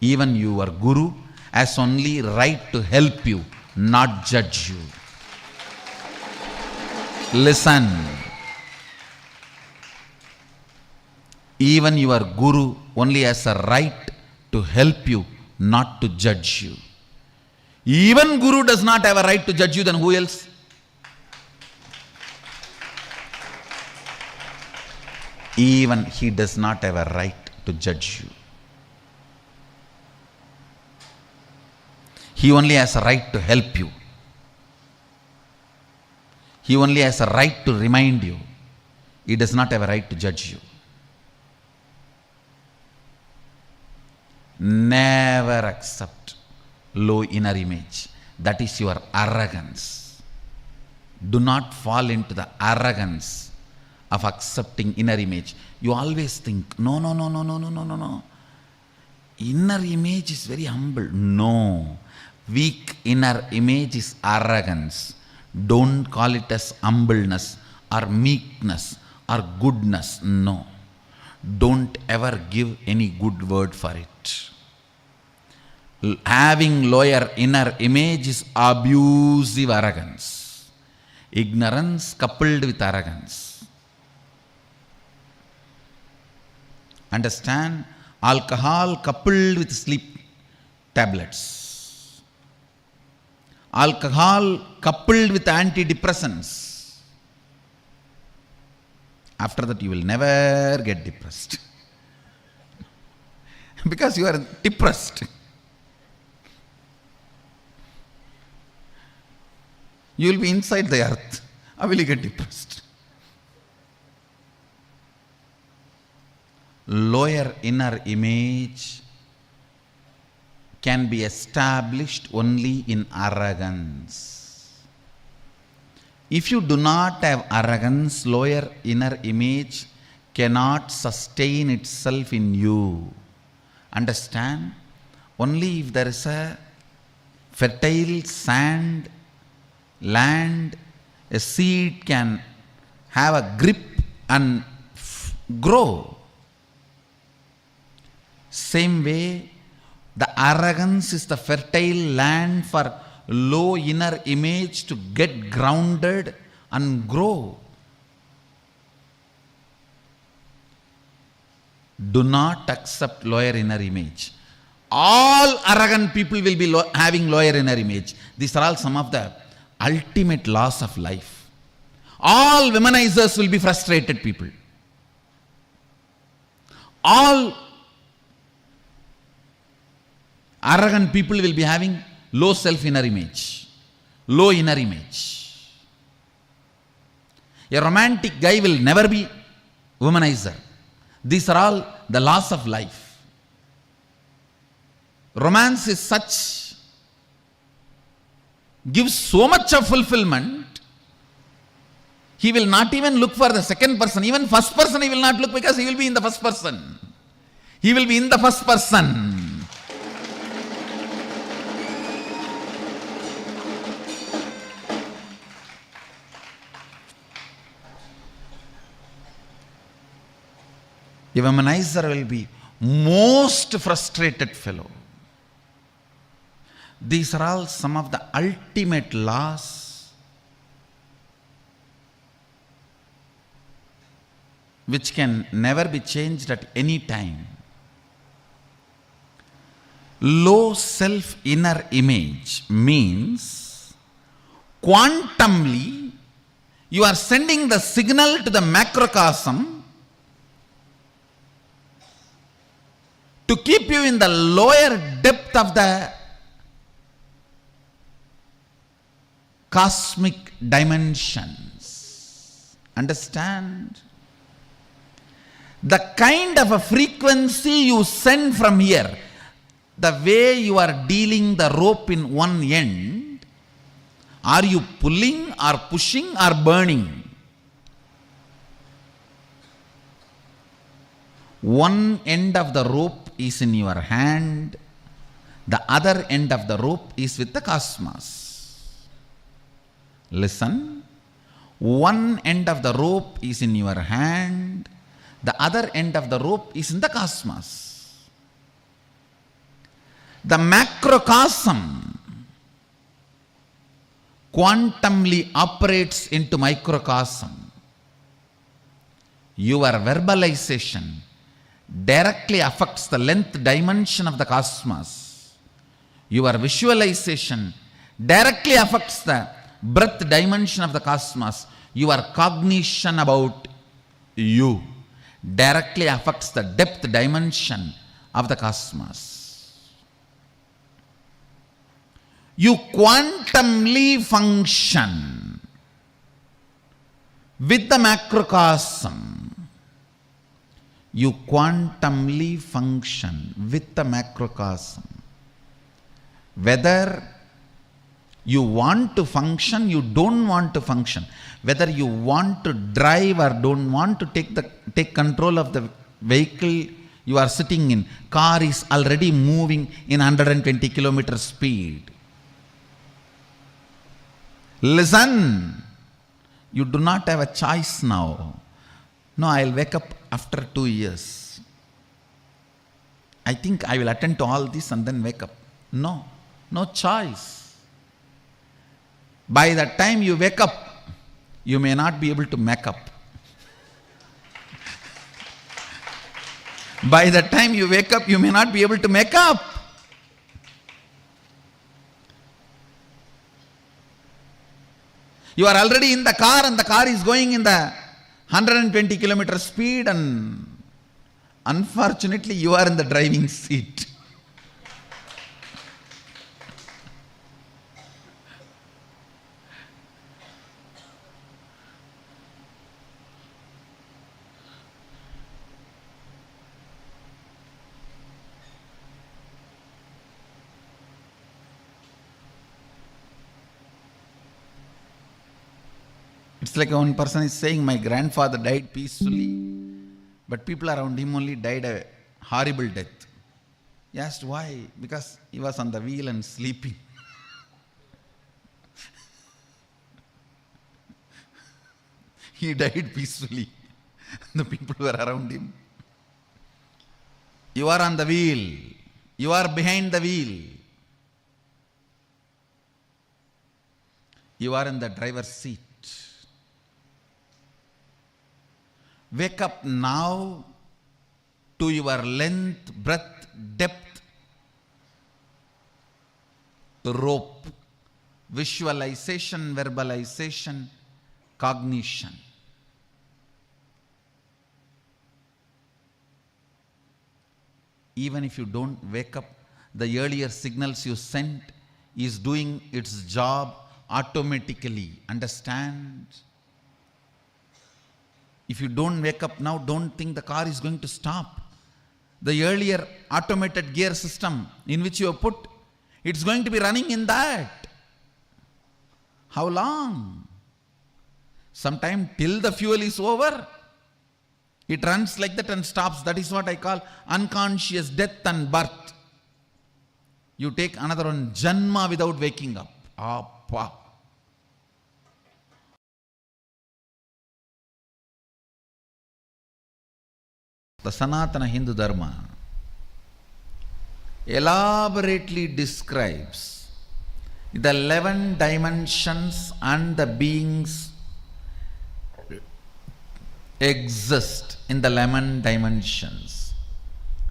Even your guru has only right to help you, not judge you. Listen. Even your guru only has a right to help you, not to judge you. Even guru does not have a right to judge you, then who else? Even he does not have a right to judge you. He only has a right to help you. He only has a right to remind you. He does not have a right to judge you. Never accept low inner image. That is your arrogance. Do not fall into the arrogance of accepting inner image. You always think, no. Inner image is very humble. No. Weak inner image is arrogance. Don't call it as humbleness or meekness or goodness. No. Don't ever give any good word for it. Having lower inner image is abusive arrogance. Ignorance coupled with arrogance. Understand? Alcohol coupled with sleep tablets. Alcohol coupled with antidepressants. After that you will never get depressed. Because you are depressed. You will be inside the earth. How will you get depressed? Lower inner image can be established only in arrogance. If you do not have arrogance, lower inner image cannot sustain itself in you. Understand? Only if there is a fertile sand, land, a seed can have a grip and grow. Same way, the arrogance is the fertile land for low inner image to get grounded and grow. Do not accept lower inner image. All arrogant people will be having lower inner image. These are all some of the ultimate laws of life. All womanizers will be frustrated people. All arrogant people will be having low self-inner image, low inner image. A romantic guy will never be womanizer. These are all the laws of life. Romance is such, gives so much of fulfillment, he will not even look for the second person. Even first person he will not look, because he will be in the first person. He will be in the first person. A womanizer will be most frustrated fellow. These are all some of the ultimate laws which can never be changed at any time. Low self inner image means quantumly you are sending the signal to the macrocosm to keep you in the lower depth of the cosmic dimensions. Understand? The kind of a frequency you send from here, the way you are dealing the rope in one end, are you pulling or pushing or burning? One end of the rope is in your hand, the other end of the rope is with the cosmos. Listen, one end of the rope is in your hand, the other end of the rope is in the cosmos. The macrocosm quantumly operates into microcosm. Your verbalization directly affects the length dimension of the cosmos. Your visualization directly affects the breadth dimension of the cosmos. Your cognition about you directly affects the depth dimension of the cosmos. You quantumly function with the macrocosm. You quantumly function with the macrocosm. Whether you want to function, you don't want to function. Whether you want to drive or don't want to take control of the vehicle you are sitting in. Car is already moving in 120 kilometer speed. Listen, you do not have a choice now. No, I'll wake up after 2 years. I think I will attend to all this and then wake up. No, no choice. By the time you wake up, you may not be able to make up. By the time you wake up, you may not be able to make up. You are already in the car and the car is going in the 120 kilometer speed and unfortunately you are in the driving seat. It's like one person is saying, my grandfather died peacefully, but people around him only died a horrible death. He asked why? Because he was on the wheel and sleeping. He died peacefully. The people were around him. You are on the wheel. You are behind the wheel. You are in the driver's seat. Wake up now to your length, breadth, depth, rope, visualization, verbalization, cognition. Even if you don't wake up, the earlier signals you sent is doing its job automatically. Understand? If you don't wake up now, don't think the car is going to stop. The earlier automated gear system in which you have put, it's going to be running in that. How long? Sometime till the fuel is over. It runs like that and stops. That is what I call unconscious death and birth. You take another one, janma, without waking up. Appa. The Sanatana Hindu Dharma elaborately describes the 11 dimensions and the beings exist in the 11 dimensions: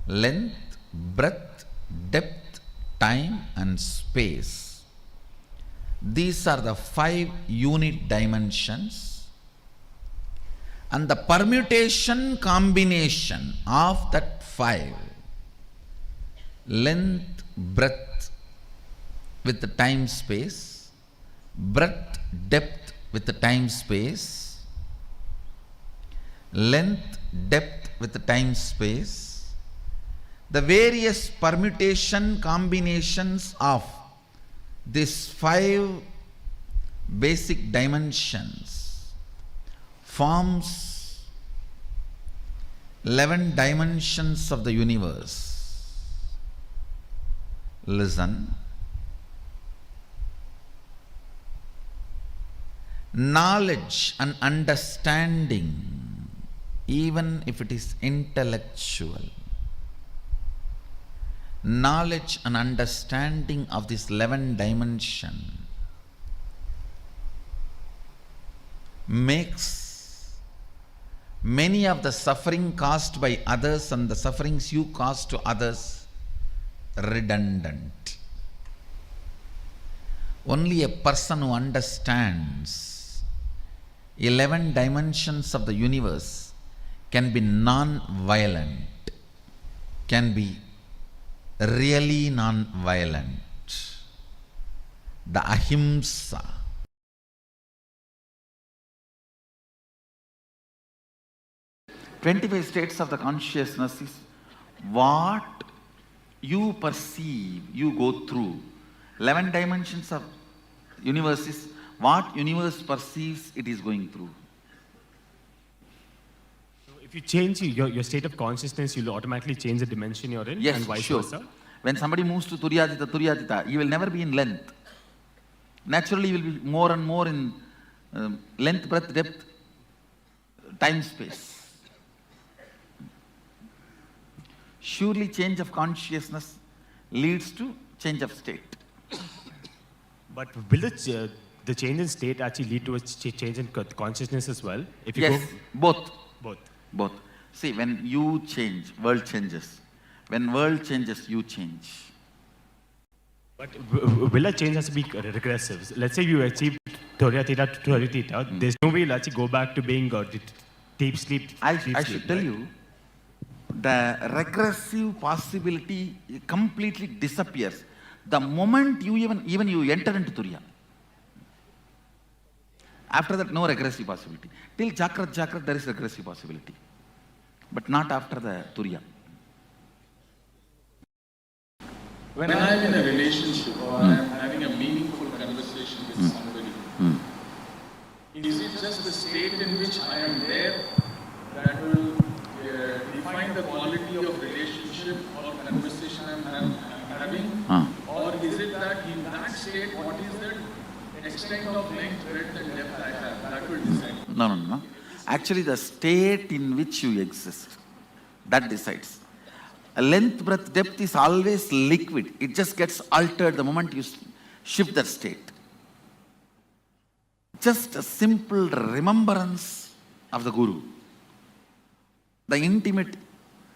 length, breadth, depth, time and space. These are the 5 unit dimensions, and the permutation combination of that 5, length, breadth with the time space, breadth, depth with the time space, length, depth with the time space, the various permutation combinations of these 5 basic dimensions forms 11 dimensions of the universe. Listen. Knowledge and understanding, even if it is intellectual, knowledge and understanding of this 11 dimension makes many of the suffering caused by others and the sufferings you cause to others redundant. Only a person who understands 11 dimensions of the universe can be non-violent, can be really non-violent. The ahimsa. "25 states of the consciousness is what you perceive, you go through. 11 dimensions of universe is what universe perceives it is going through." If you change your state of consciousness, you'll automatically change the dimension you're in, Yes, and vice sure. versa. When somebody moves to Turyatita, he will never be in length. Naturally, he will be more and more in length, breadth, depth, time, space. Surely change of consciousness leads to change of state. But will the change in state actually lead to a change in consciousness as well? If you Yes, both. both. Both. See, when you change, world changes. When world changes, you change. But will a change has to be regressive? Let's say you achieve Theta to Theta, there's no way you'll actually go back to being deep sleep. I deep should sleep, tell right? you, the regressive possibility completely disappears the moment you even you enter into Turiya. After that, no regressive possibility. Till Jakrat, there is regressive possibility. But not after the Turiya. When I am in a relationship or I am having a meaningful conversation with somebody, is it just the state in which I am there that will define the quality of relationship or conversation I am having? Or is it that in that state, what is the extent of length, breadth and depth I have? That will decide. No. Actually, the state in which you exist, that decides. A length, breadth, depth is always liquid. It just gets altered the moment you shift that state. Just a simple remembrance of the Guru. The intimate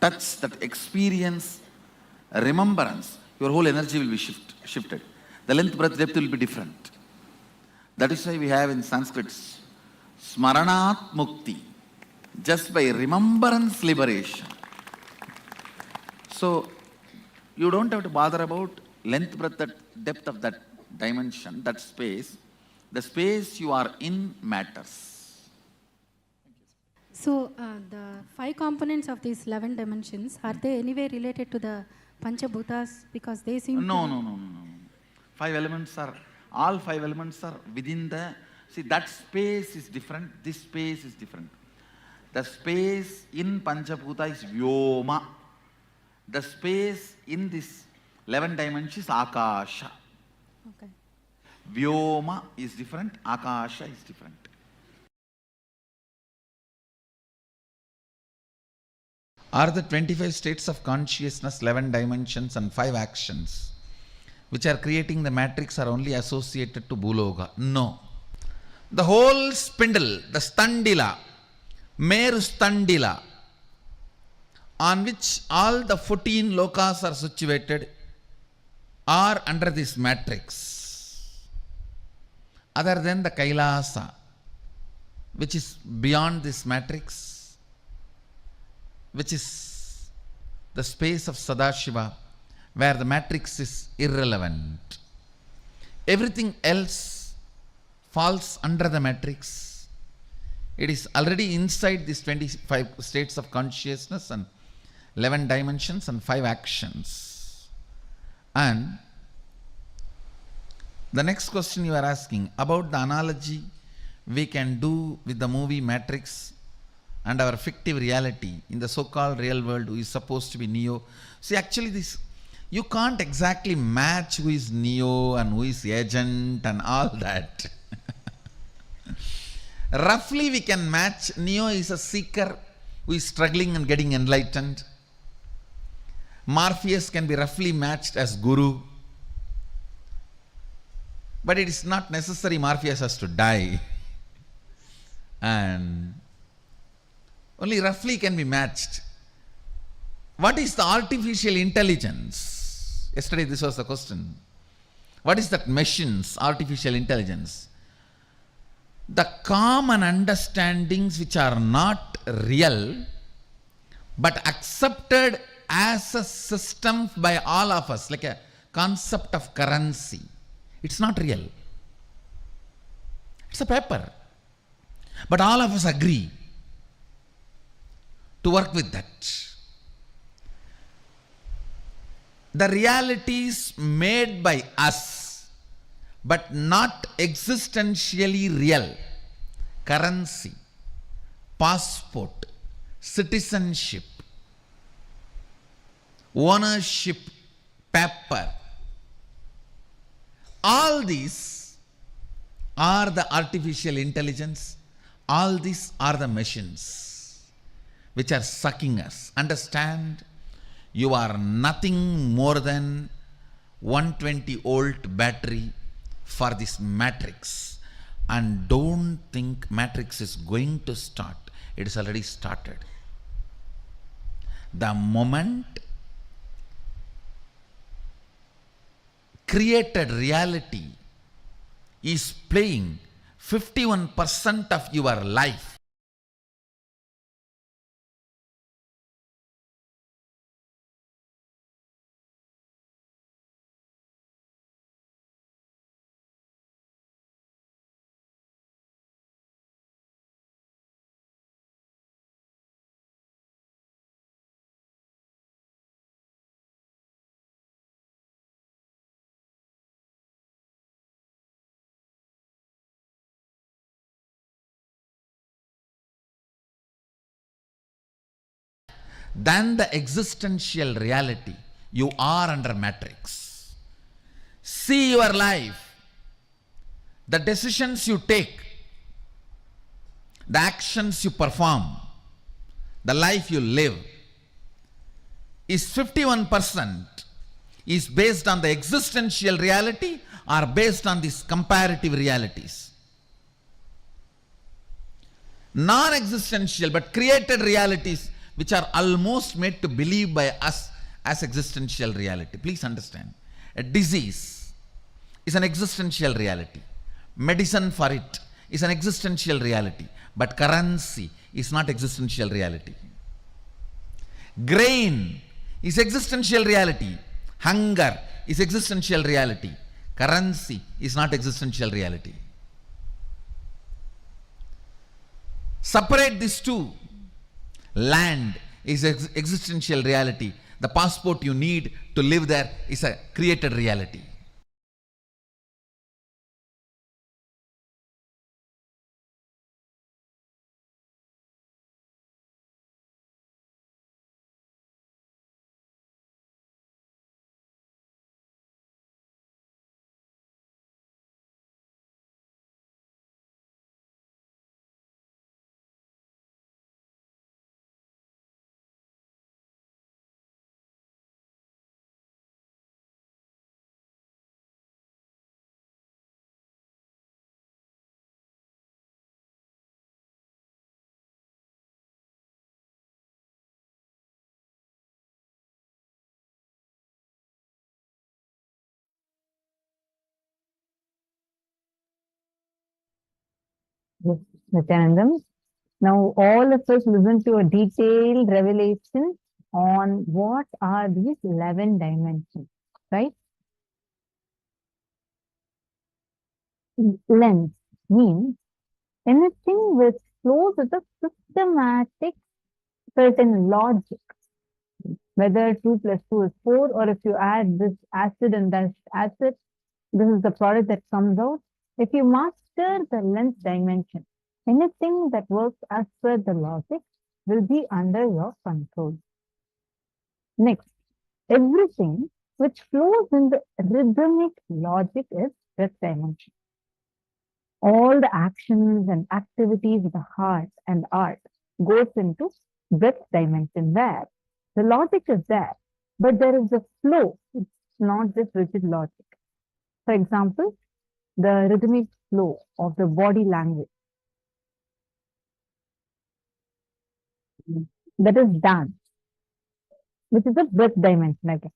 touch, that experience, remembrance, your whole energy will be shifted. The length, breadth, depth will be different. That is why we have in Sanskrit Smaranat Mukti, just by remembrance liberation. So, you don't have to bother about length, breadth, depth of that dimension, that space. The space you are in matters. So, the 5 components of these 11 dimensions, are they anyway related to the Pancha Bhutas? Because they seem No. 5 elements are, all 5 elements are within the, see, that space is different, this space is different. The space in Pancha Bhuta is Vyoma. The space in this 11 dimensions is Akasha. Okay. Vyoma is different, Akasha is different. Are the 25 states of consciousness, 11 dimensions and 5 actions which are creating the matrix are only associated to Bhuloga? No. The whole spindle, the standila, Merustandila, on which all the 14 lokas are situated, are under this matrix. Other than the Kailasa, which is beyond this matrix, which is the space of Sadashiva, where the matrix is irrelevant. Everything else falls under the matrix. It is already inside these 25 states of consciousness and 11 dimensions and 5 actions. And the next question you are asking about the analogy we can do with the movie Matrix and our fictive reality in the so-called real world who is supposed to be Neo. See, actually this, you can't exactly match who is Neo and who is Agent and all that. Roughly we can match. Neo is a seeker who is struggling and getting enlightened. Morpheus can be roughly matched as Guru. But it is not necessary Morpheus has to die. And only roughly can be matched. What is the artificial intelligence? Yesterday this was the question. What is that machine's artificial intelligence? The common understandings which are not real but accepted as a system by all of us, like a concept of currency. It's not real. It's a paper. But all of us agree to work with that. The realities made by us, but not existentially real. Currency, passport, citizenship, ownership, paper. All these are the artificial intelligence. All these are the machines which are sucking us. Understand, you are nothing more than 120-volt battery for this matrix. And don't think matrix is going to start. It is already started. The moment created reality is playing 51% of your life, than the existential reality. You are under matrix. See your life, the decisions you take, the actions you perform, the life you live is 51% is based on the existential reality or based on these comparative realities. Non-existential but created realities which are almost made to believe by us as existential reality. Please understand, a disease is an existential reality. Medicine for it is an existential reality. But currency is not existential reality. Grain is existential reality. Hunger is existential reality. Currency is not existential reality. Separate these two. Land is existential reality. The passport you need to live there is a created reality. Yes, Nithyanandam. Now, all of us listen to a detailed revelation on what are these 11 dimensions, right? Lens means anything which flows with a systematic certain logic, whether 2 plus 2 is 4, or if you add this acid and that acid, this is the product that comes out. If you master the lens dimension, anything that works as per the logic will be under your control. Next, everything which flows in the rhythmic logic is breath dimension. All the actions and activities of the heart and art goes into breath dimension, where the logic is there, but there is a flow. It's not just rigid logic. For example, the rhythmic flow of the body language. That is dance, which is a breath dimension again.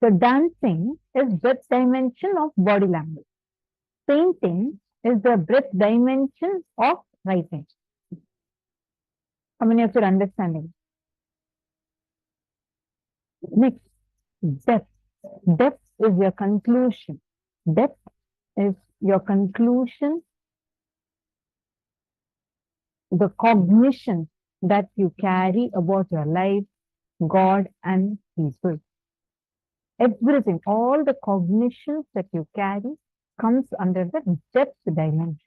So dancing is breath dimension of body language. Painting is the breath dimension of writing. How many of you are understanding? Next, depth. Depth is your conclusion. Depth is your conclusion, the cognition that you carry about your life, God, and people. Everything, all the cognitions that you carry comes under the depth dimension.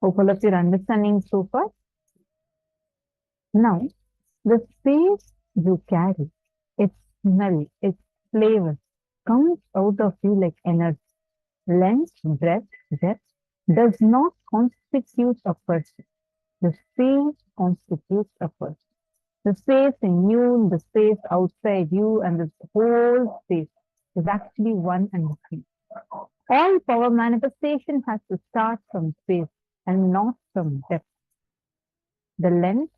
Hope all of you are understanding so far. Now, the space you carry, its smell, its flavor, comes out of you like energy. Length, breadth, depth does not constitute a person. The space constitutes a person. The space in you, the space outside you, and the whole space is actually one and the same. All power manifestation has to start from space and not from depth. The length,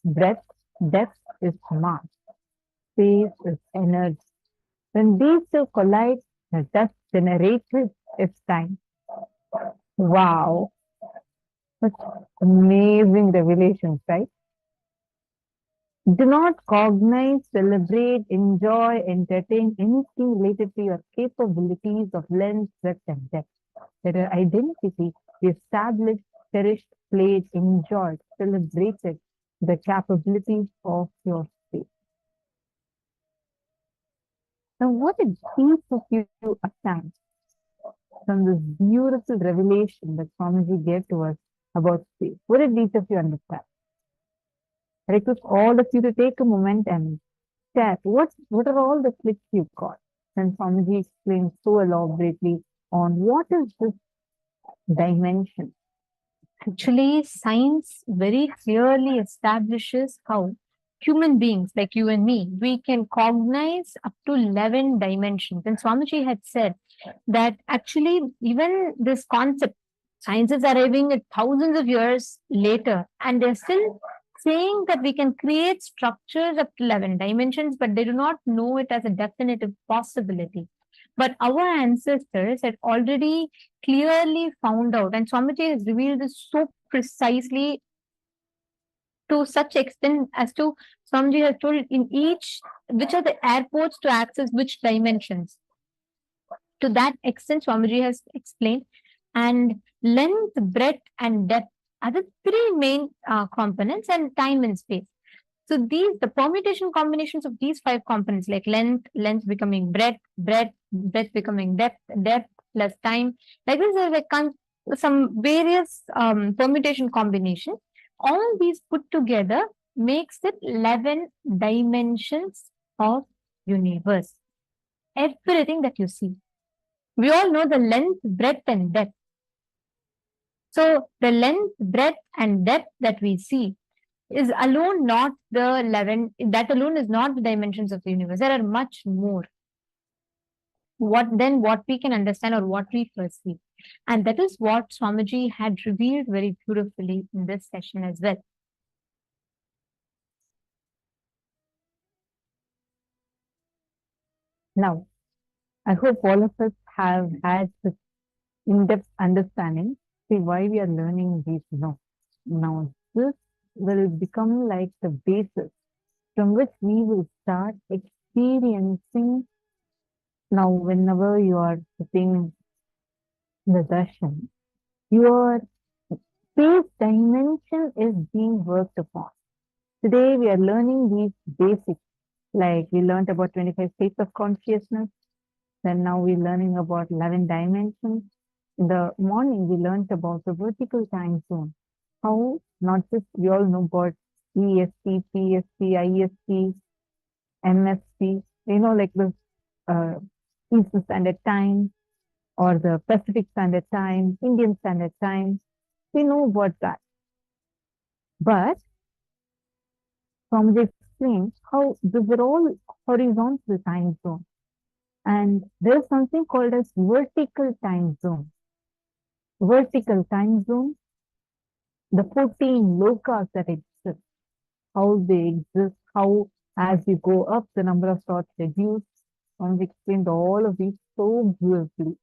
breadth, depth is mass. Space is energy. When these two collide, the dust generated is time. Wow. Such amazing revelations, right? Do not cognize, celebrate, enjoy, entertain anything related to your capabilities of length, breadth, and depth. That your identity is established, cherished, played, enjoyed, celebrated the capabilities of your space. Now, what did each of you understand from this beautiful revelation that Swamiji gave to us about space? What did each of you understand? I request all of you to take a moment and share what are all the clicks you got. And Swamiji explained so elaborately on what is this dimension. Actually, science very clearly establishes how human beings like you and me, we can cognize up to 11 dimensions. And Swamiji had said that actually even this concept, science is arriving at thousands of years later, and they're still saying that we can create structures up to 11 dimensions, but they do not know it as a definitive possibility. But our ancestors had already clearly found out, and Swamiji has revealed this so precisely to such extent as to Swamiji has told in each, which are the airports to access which dimensions. To that extent, Swamiji has explained, and length, breadth, and depth are the three main components, and time and space. So the permutation combinations of these 5 components, like length becoming breadth becoming depth plus time, like this are like some various permutation combinations all these put together makes it 11 dimensions of universe. Everything that you see. We all know the length, breadth, and depth. So the length, breadth, and depth that we see is alone not the 11, that alone is not the dimensions of the universe. There are much more. What we can understand or what we perceive. And that is what Swamiji had revealed very beautifully in this session as well. Now, I hope all of us have had this in-depth understanding. See why we are learning these now. Now, this will become like the basis from which we will start experiencing. Now, whenever you are sitting in the darshan, your space dimension is being worked upon. Today, we are learning these basics, like we learned about 25 states of consciousness. Then now we're learning about 11 dimensions. In the morning, we learned about the vertical time zone. How not just we all know about EST, PST, IST, MST, like the Eastern Standard Time or the Pacific Standard Time, Indian Standard Time. We know about that. But from the explain how these are all horizontal time zones. And there's something called as vertical time zone. Vertical time zone, the 14 lokas that exist, how they exist, how as you go up, the number of thoughts reduce. And we explained all of these so beautifully.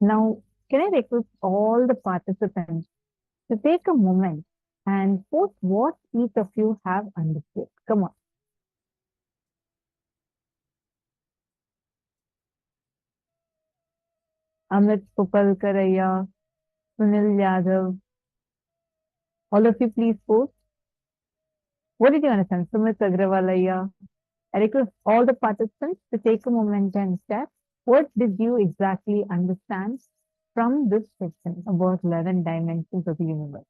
Now, can I request all the participants to take a moment and post what each of you have understood? Come on. Amit Pupalkaraya, Sunil Yadav, all of you please post. What did you understand? Sumit Agrawalaya. I request all the participants to take a moment and share. What did you exactly understand from this section about 11 dimensions of the universe?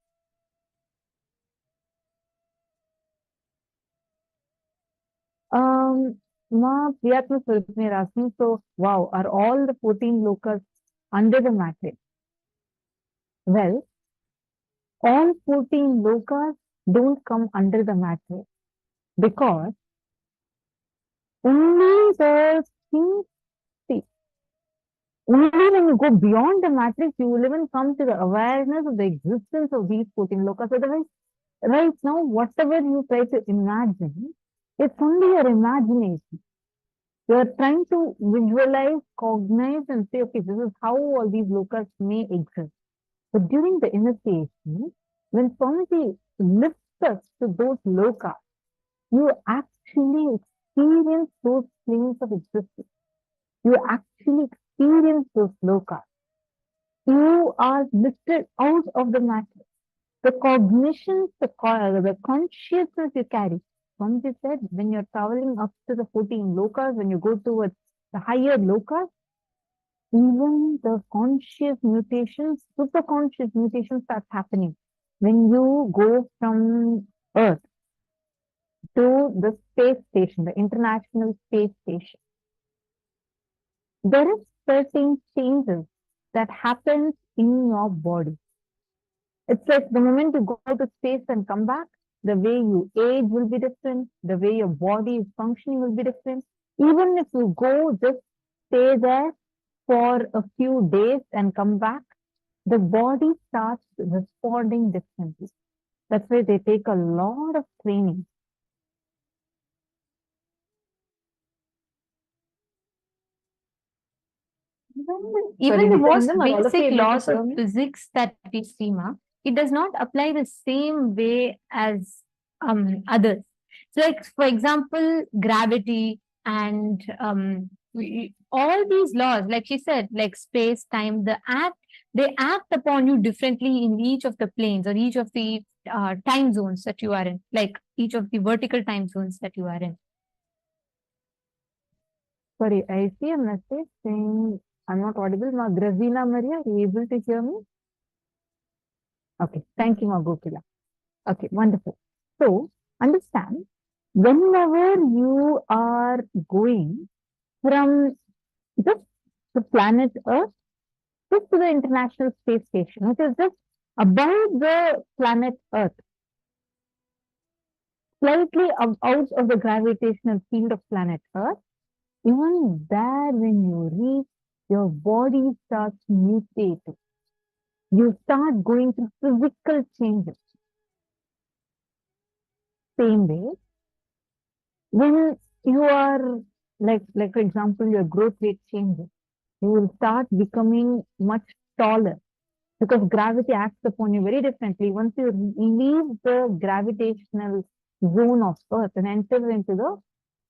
Ma Priyatma Surupni is asking, so wow, are all the 14 lokas under the matrix? Well, all 14 lokas don't come under the matrix because only the things, see, only when you go beyond the matrix, you will even come to the awareness of the existence of these 14 lokas. Otherwise, right now, whatever you try to imagine, it's only your imagination. You're trying to visualize, cognize, and say, okay, this is how all these lokas may exist. But during the initiation, when Swamiji lifts us to those lokas, you actually experience those planes of existence. You actually experience those lokas. You are lifted out of the matrix. The cognitions, the consciousness you carry. Swamiji said, when you're traveling up to the 14 lokas, when you go towards the higher lokas, even the conscious mutations, superconscious mutations start happening. When you go from Earth to the space station, the International Space Station, there is certain changes that happens in your body. It's like the moment you go to space and come back, the way you age will be different, the way your body is functioning will be different. Even if you go just stay there for a few days and come back, the body starts responding differently. That's why they take a lot of training. Even the most basic laws of physics that we see, Ma, it does not apply the same way as others. So, like for example, gravity and all these laws, like she said, like space, time, they act upon you differently in each of the planes or each of the time zones that you are in, like each of the vertical time zones that you are in. Sorry, I see a message saying I'm not audible. Ma Grazina Maria, are you able to hear me? Okay, thank you, Ma Gokula. Okay, wonderful. So, understand, whenever you are going from just the planet Earth just to the International Space Station, which is just above the planet Earth, slightly out of the gravitational field of planet Earth, even there when you reach, your body starts mutating. You start going through physical changes. Same way, when you are like for example, your growth rate changes, you will start becoming much taller because gravity acts upon you very differently. Once you leave the gravitational zone of Earth and enter into the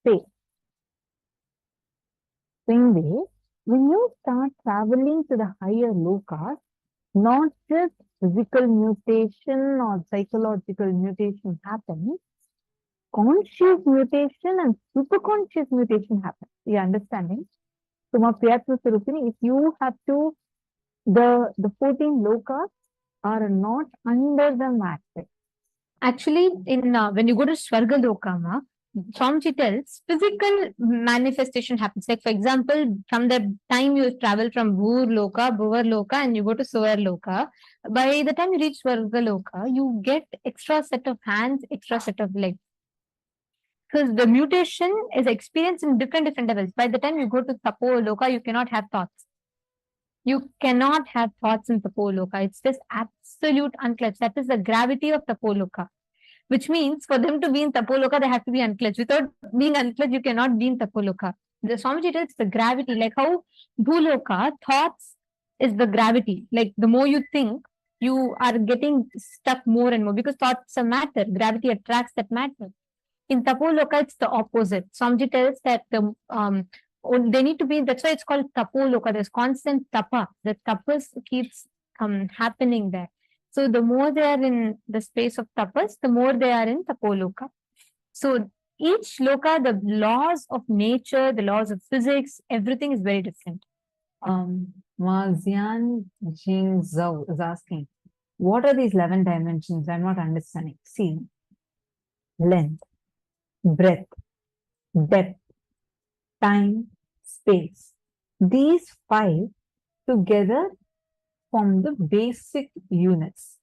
space. Same way, when you start traveling to the higher lokas, not just physical mutation or psychological mutation happens, conscious mutation and superconscious mutation happens. You understanding? So, my Priyatma Sarupini, if you have to, the 14 lokas are not under the matrix. Actually, in when you go to Swarga Lokama, Swamiji tells physical manifestation happens. Like, for example, from the time you travel from Bhur Loka, Bhuvar Loka, and you go to Suvar Loka, by the time you reach Swarga Loka, you get extra set of hands, extra set of legs. Because the mutation is experienced in different levels. By the time you go to Tapo Loka, you cannot have thoughts. You cannot have thoughts in Tapo Loka. It's just absolute unclench. That is the gravity of Tapo Loka. Which means for them to be in Tapoloka, they have to be unclenched. Without being unclenched, you cannot be in Tapoloka. The Swamiji tells the gravity, like how Bhuloka, thoughts is the gravity. Like the more you think, you are getting stuck more and more because thoughts are matter. Gravity attracts that matter. In Tapoloka, it's the opposite. Swamiji tells that they need to be, that's why it's called Tapoloka. There's constant tapa. The tapas keeps happening there. So the more they are in the space of tapas, the more they are in tapoloka. So each loka, the laws of nature, the laws of physics, everything is very different. Mazian Jing Zhou is asking, what are these 11 dimensions? I'm not understanding. See, length, breadth, depth, time, space. These 5 together form the basic units.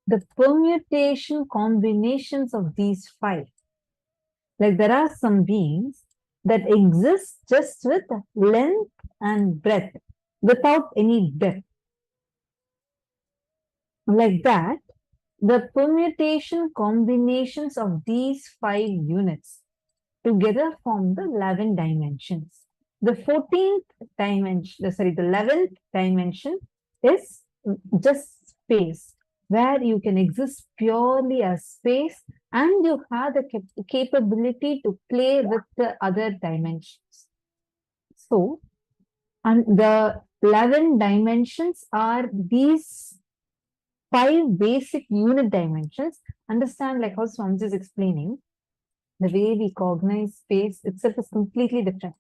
The permutation combinations of these 5. Like there are some beings that exist just with length and breadth without any depth. Like that, the permutation combinations of these 5 units together form the 11 dimensions. The 14th dimension, the 11th dimension is just space, where you can exist purely as space and you have the capability to play with the other dimensions. So, and the 11 dimensions are these 5 basic unit dimensions. Understand, like how Swamiji is explaining, the way we cognize space itself is completely different.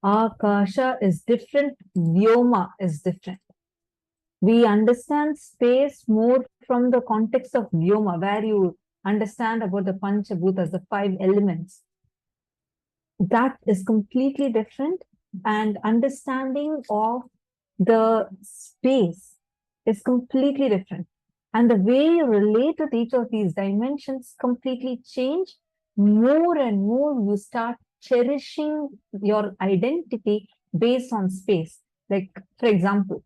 Akasha is different, Vyoma is different. We understand space more from the context of Vyoma, where you understand about the Pancha Bhutas, the 5 elements. That is completely different, and understanding of the space is completely different. And the way you relate with each of these dimensions completely change. More and more you start cherishing your identity based on space. Like, for example,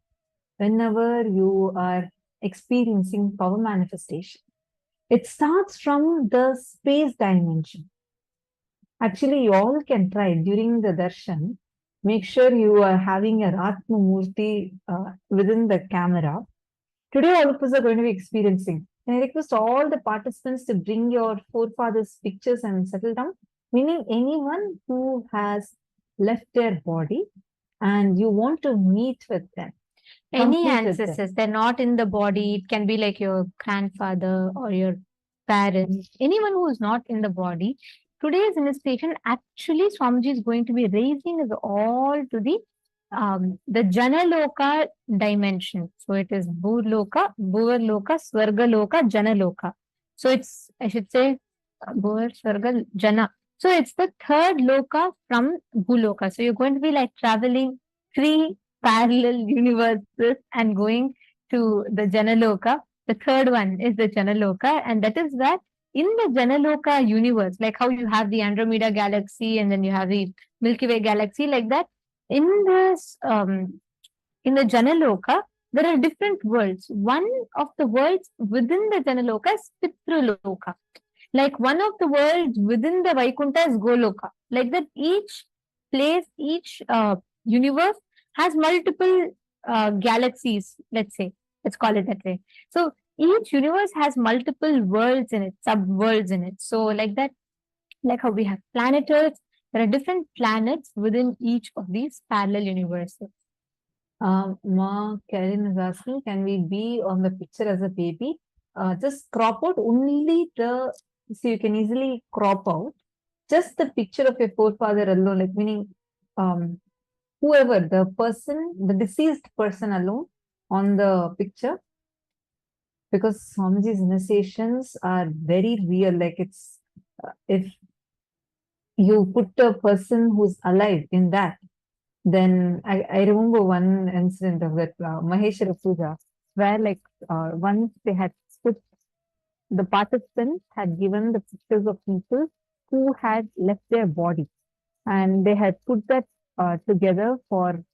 whenever you are experiencing power manifestation, it starts from the space dimension. Actually, you all can try during the darshan. Make sure you are having your Atma Murthy within the camera. Today, all of us are going to be experiencing. And I request all the participants to bring your forefathers' pictures and settle down, meaning anyone who has left their body and you want to meet with them. Any ancestors, they're not in the body. It can be like your grandfather or your parents, anyone who is not in the body. today's initiation, actually Swamiji is going to be raising us all to the Janaloka dimension. So it is Bhurloka, Bhuvarloka, Swargaloka, Janaloka. So it's, I should say, Bhuvar, Swarga, Jana. So it's the third loka from Bhuloka. So you're going to be like traveling 3 parallel universes and going to the Janaloka. The third one is the Janaloka, and that is where in the Janaloka universe, like how you have the Andromeda galaxy and then you have the Milky Way galaxy, like that, in this in the Janaloka, there are different worlds. One of the worlds within the Janaloka is Pitraloka. Like one of the worlds within the Vaikuntha is Goloka. Like that, each place, each universe has multiple galaxies, let's say. Let's call it that way. So each universe has multiple worlds in it, sub-worlds in it. So like that, like how we have planet Earth, there are different planets within each of these parallel universes. Ma Karen is asking, can we be on the picture as a baby? Just crop out only the, so you can easily crop out just the picture of your forefather alone, like meaning whoever, the person, the deceased person alone on the picture. Because Swamiji's initiations are very real, like it's, if you put a person who's alive in that, then I remember one incident of that Maheshwara Puja, where like once they had put, the participants had given the pictures of people who had left their body, and they had put that together for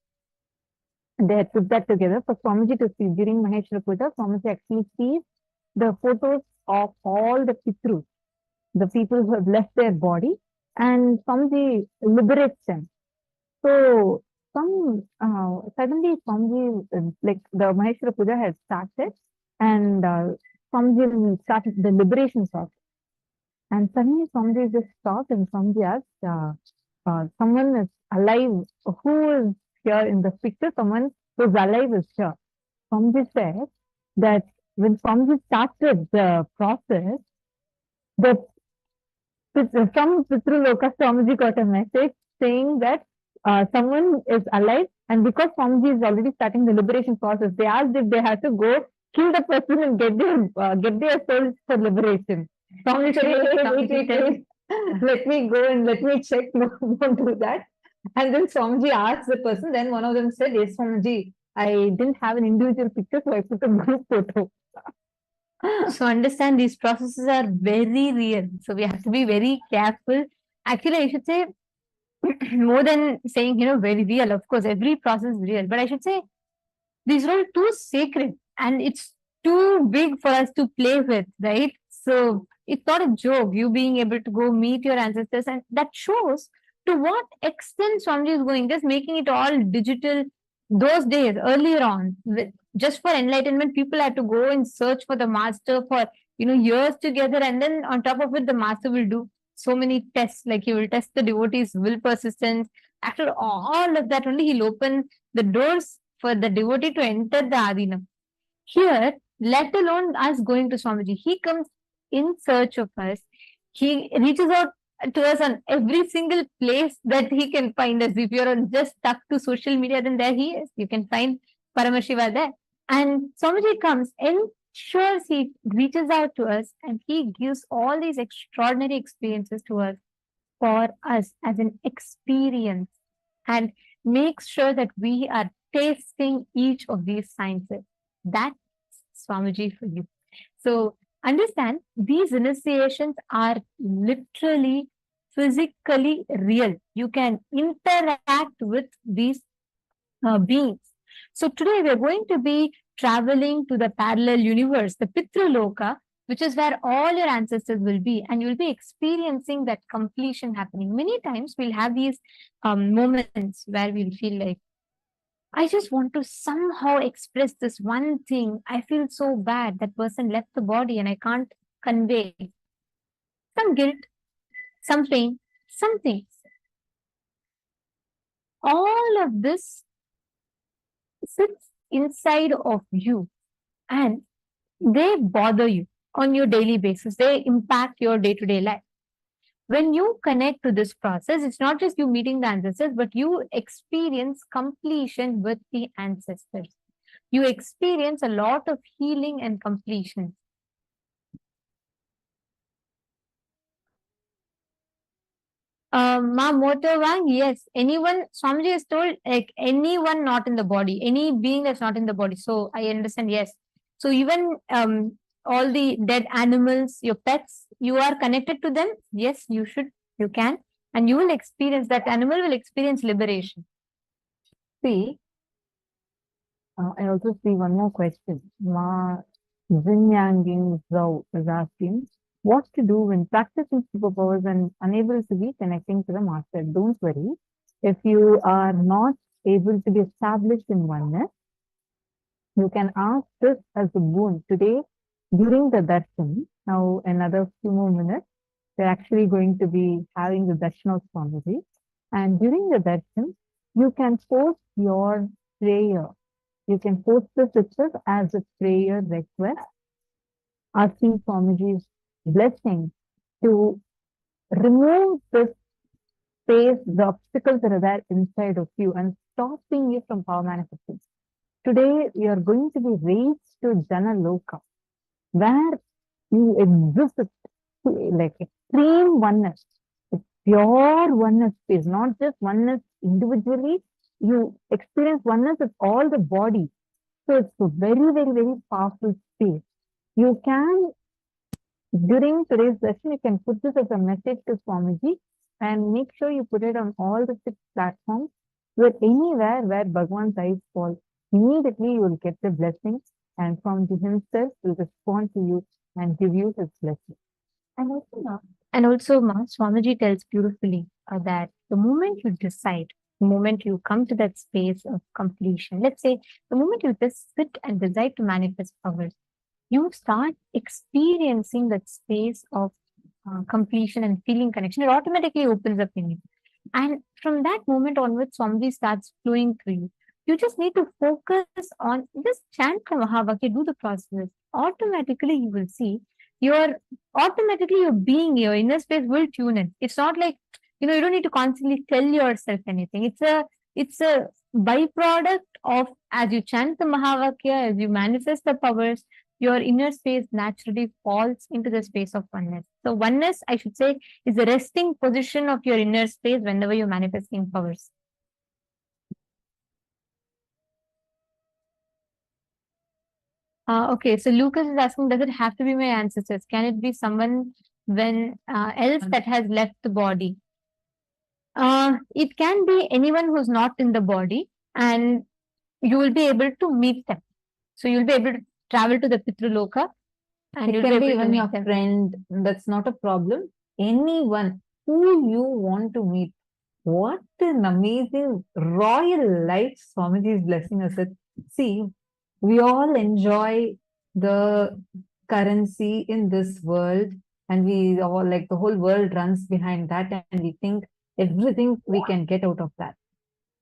Swamiji to see. During Maheshwara Puja, Swamiji actually sees the photos of all the Pitrus, the people who have left their body, and Swamiji liberates them. So suddenly Swamiji, like the Maheshwara Puja had started, and Swamiji started the liberation process. And suddenly Swamiji just stopped and Swamiji asked, someone is alive, who is here in the picture, someone who is alive is here. Swamiji said that when Swamiji started the process, from Pitraloka, Swamiji got a message saying that someone is alive, and because Swamiji is already starting the liberation process, they asked if they had to go kill the person and get their souls for liberation. Swamiji said, let me go and let me check, no, don't do that. And then Swamiji asked the person, then one of them said, yes, Swamiji, I didn't have an individual picture, so I put a group photo. So understand, these processes are very real. So we have to be very careful. Actually, I should say, more than saying, very real, of course, every process is real. But I should say, these are all too sacred and it's too big for us to play with, right? So it's not a joke, you being able to go meet your ancestors, and that shows to what extent Swamiji is going, just making it all digital. Those days, earlier on, just for enlightenment, people had to go and search for the master for years together, and then on top of it, the master will do so many tests, like he will test the devotees' will persistence. After all of that, only he'll open the doors for the devotee to enter the Adinam. Here, let alone us going to Swamiji, he comes in search of us. He reaches out to us on every single place that he can find us. If you're just stuck to social media, then there he is. You can find Paramashiva there. And Swamiji comes, ensures he reaches out to us, and he gives all these extraordinary experiences to us for us as an experience, and makes sure that we are tasting each of these sciences. That's Swamiji for you. So understand, these initiations are literally physically real. You can interact with these beings. So today we are going to be traveling to the parallel universe, the Pitraloka, which is where all your ancestors will be, and you'll be experiencing that completion happening. Many times we'll have these moments where we'll feel like, I just want to somehow express this one thing. I feel so bad that person left the body and I can't convey. Some guilt, some pain, some things. All of this sits inside of you and they bother you on your daily basis. They impact your day-to-day life. When you connect to this process, it's not just you meeting the ancestors, but you experience completion with the ancestors. You experience a lot of healing and completion. Ma Motorwang, yes. Anyone, Swamiji has told, like anyone not in the body, any being that's not in the body. So I understand, yes. So even all the dead animals, your pets, you are connected to them. Yes, you should, you can. And you will experience, that animal will experience liberation. See, I also see one more question. Ma Zinyangging Zhou is asking, what to do when practicing superpowers and unable to be connecting to the master? Don't worry. If you are not able to be established in oneness, you can ask this as a boon. Today, during the darshan, now another few more minutes, we're actually going to be having the darshan of Swamiji. And during the darshan, you can post your prayer. You can post this itself as a prayer request, asking Swamiji's blessing to remove this space, the obstacles that are there inside of you and stopping you from power manifesting. Today, you are going to be raised to Jana Loka, where you exist like extreme oneness. It's pure oneness space, not just oneness individually. You experience oneness with all the body. So it's a very, very, very powerful space. You can, during today's session, you can put this as a message to Swamiji and make sure you put it on all the 6 platforms where anywhere where Bhagavan's eyes fall. Immediately you will get the blessing, and from himself will respond to you and give you his blessing. And also, Ma, Swamiji tells beautifully that the moment you decide, the moment you come to that space of completion, let's say the moment you just sit and decide to manifest powers, you start experiencing that space of completion and feeling connection. It automatically opens up in you. And from that moment onwards, Swamiji starts flowing through you. You just need to focus on, just chant the Mahavakya, do the process. Automatically, you will see your being, your inner space will tune in. It's not like, you don't need to constantly tell yourself anything. It's a byproduct of, as you chant the Mahavakya, as you manifest the powers, your inner space naturally falls into the space of oneness. So oneness, I should say, is the resting position of your inner space whenever you're manifesting powers. Okay, so Lucas is asking, does it have to be my ancestors? Can it be someone else that has left the body? It can be anyone who's not in the body, and you will be able to meet them. So you'll be able to travel to the Pitraloka, and it can be even your friend. That's not a problem. Anyone who you want to meet. What an amazing royal life Swamiji is blessing us with. See, we all enjoy the currency in this world, and we all, like, the whole world runs behind that, and we think everything we can get out of that.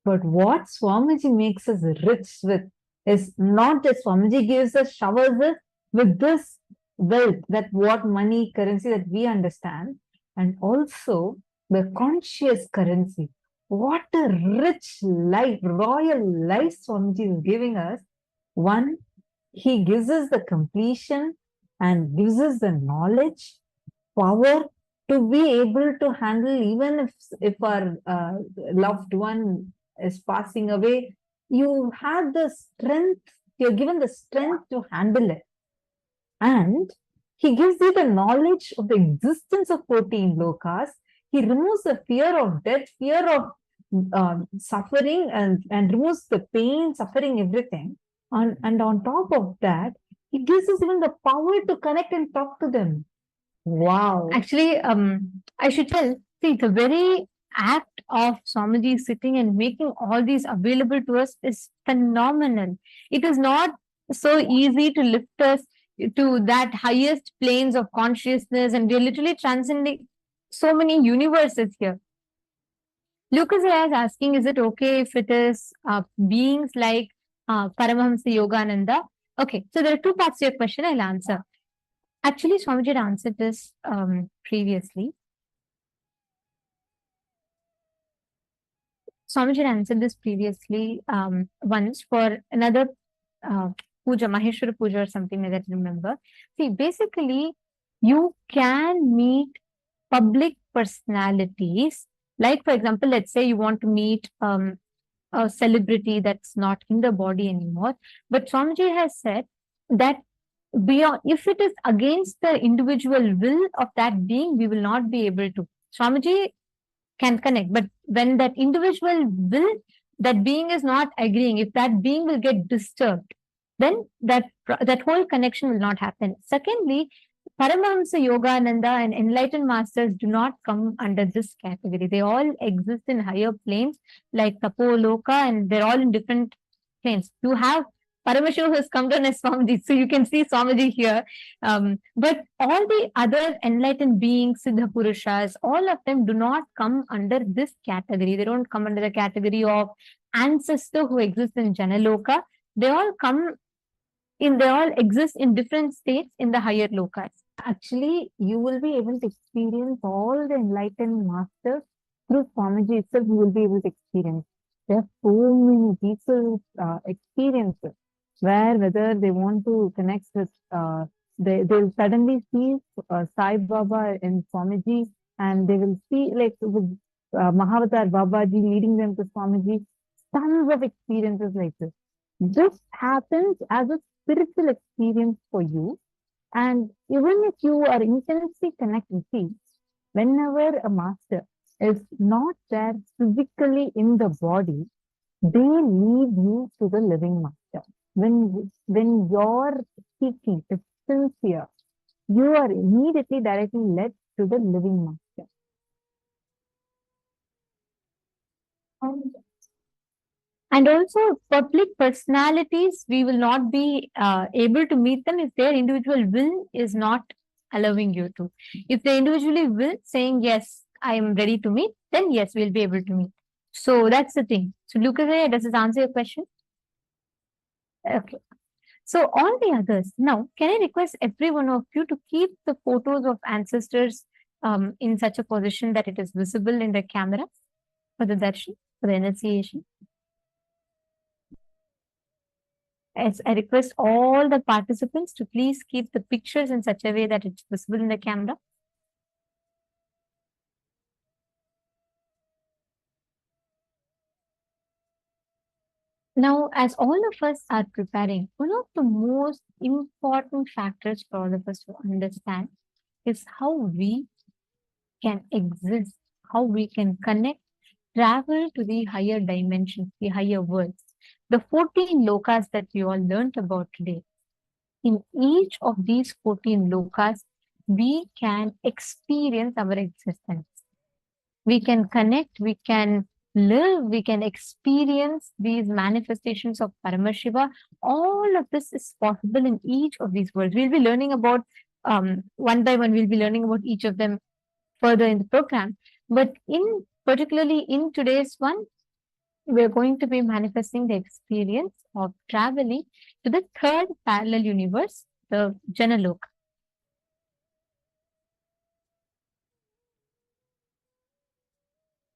But what Swamiji makes us rich with is not just Swamiji gives us, showers us with this wealth, that what money, currency that we understand, and also the conscious currency. What a rich life, royal life Swamiji is giving us. One, he gives us the completion and gives us the knowledge, power to be able to handle, even if our loved one is passing away, you have the strength, you're given the strength to handle it. And he gives you the knowledge of the existence of 14 lokas. He removes the fear of death, fear of suffering, and removes the pain, suffering, everything. And on top of that, he gives us even the power to connect and talk to them. Wow. Actually, I should tell, see, the very act of Swamiji sitting and making all these available to us is phenomenal. It is not so easy to lift us to that highest planes of consciousness, and we are literally transcending so many universes here. Lucas is asking, is it okay if it is beings like Paramahamsa Yogananda? Okay, so there are 2 parts to your question. I'll answer. Actually, Swamiji had answered this previously. Swamiji answered this previously once for another puja, Maheshwara puja or something like that, remember. See, basically, you can meet public personalities. Like, for example, let's say you want to meet a celebrity that's not in the body anymore. But Swamiji has said that beyond, if it is against the individual will of that being, we will not be able to. Swamiji can connect, but when that individual will, that being is not agreeing, if that being will get disturbed, then that whole connection will not happen. Secondly, Paramahamsa Yogananda and enlightened masters do not come under this category. They all exist in higher planes like Tapoloka, and they're all in different planes. You have Paramashivoham who has come down as Swamiji, so you can see Swamiji here. But all the other enlightened beings, Siddha Purushas, all of them do not come under this category. They don't come under the category of ancestor who exists in Janaloka. They all exist in different states in the higher lokas. Actually, you will be able to experience all the enlightened masters through Swamiji itself. You will be able to experience. There are so many people experiences where whether they want to connect with, they'll suddenly see Sai Baba in Swamiji, and they will see like with Mahavatar Babaji leading them to Swamiji. Tons of experiences like this. This happens as a spiritual experience for you. And even if you are intensely connected, see, whenever a master is not there physically in the body, they lead you to the living master. When your seeking is sincere, you are immediately directly led to the living master. And also, public personalities, we will not be able to meet them if their individual will is not allowing you to. If they individually will, saying, yes, I am ready to meet, then yes, we'll be able to meet. So that's the thing. So, Lucas, does this answer your question? Okay. So, all the others, now, can I request every one of you to keep the photos of ancestors in such a position that it is visible in the camera for the darshan, for the initiation? As I request all the participants to please keep the pictures in such a way that it's visible in the camera. Now, as all of us are preparing, one of the most important factors for all of us to understand is how we can exist, how we can connect, travel to the higher dimensions, the higher worlds. The 14 lokas that we all learned about today, in each of these 14 lokas, we can experience our existence. We can connect, we can live, we can experience these manifestations of Paramashiva. All of this is possible in each of these worlds. We'll be learning about, one by one, we'll be learning about each of them further in the program. But particularly in today's one, we're going to be manifesting the experience of traveling to the third parallel universe, the Janaloka.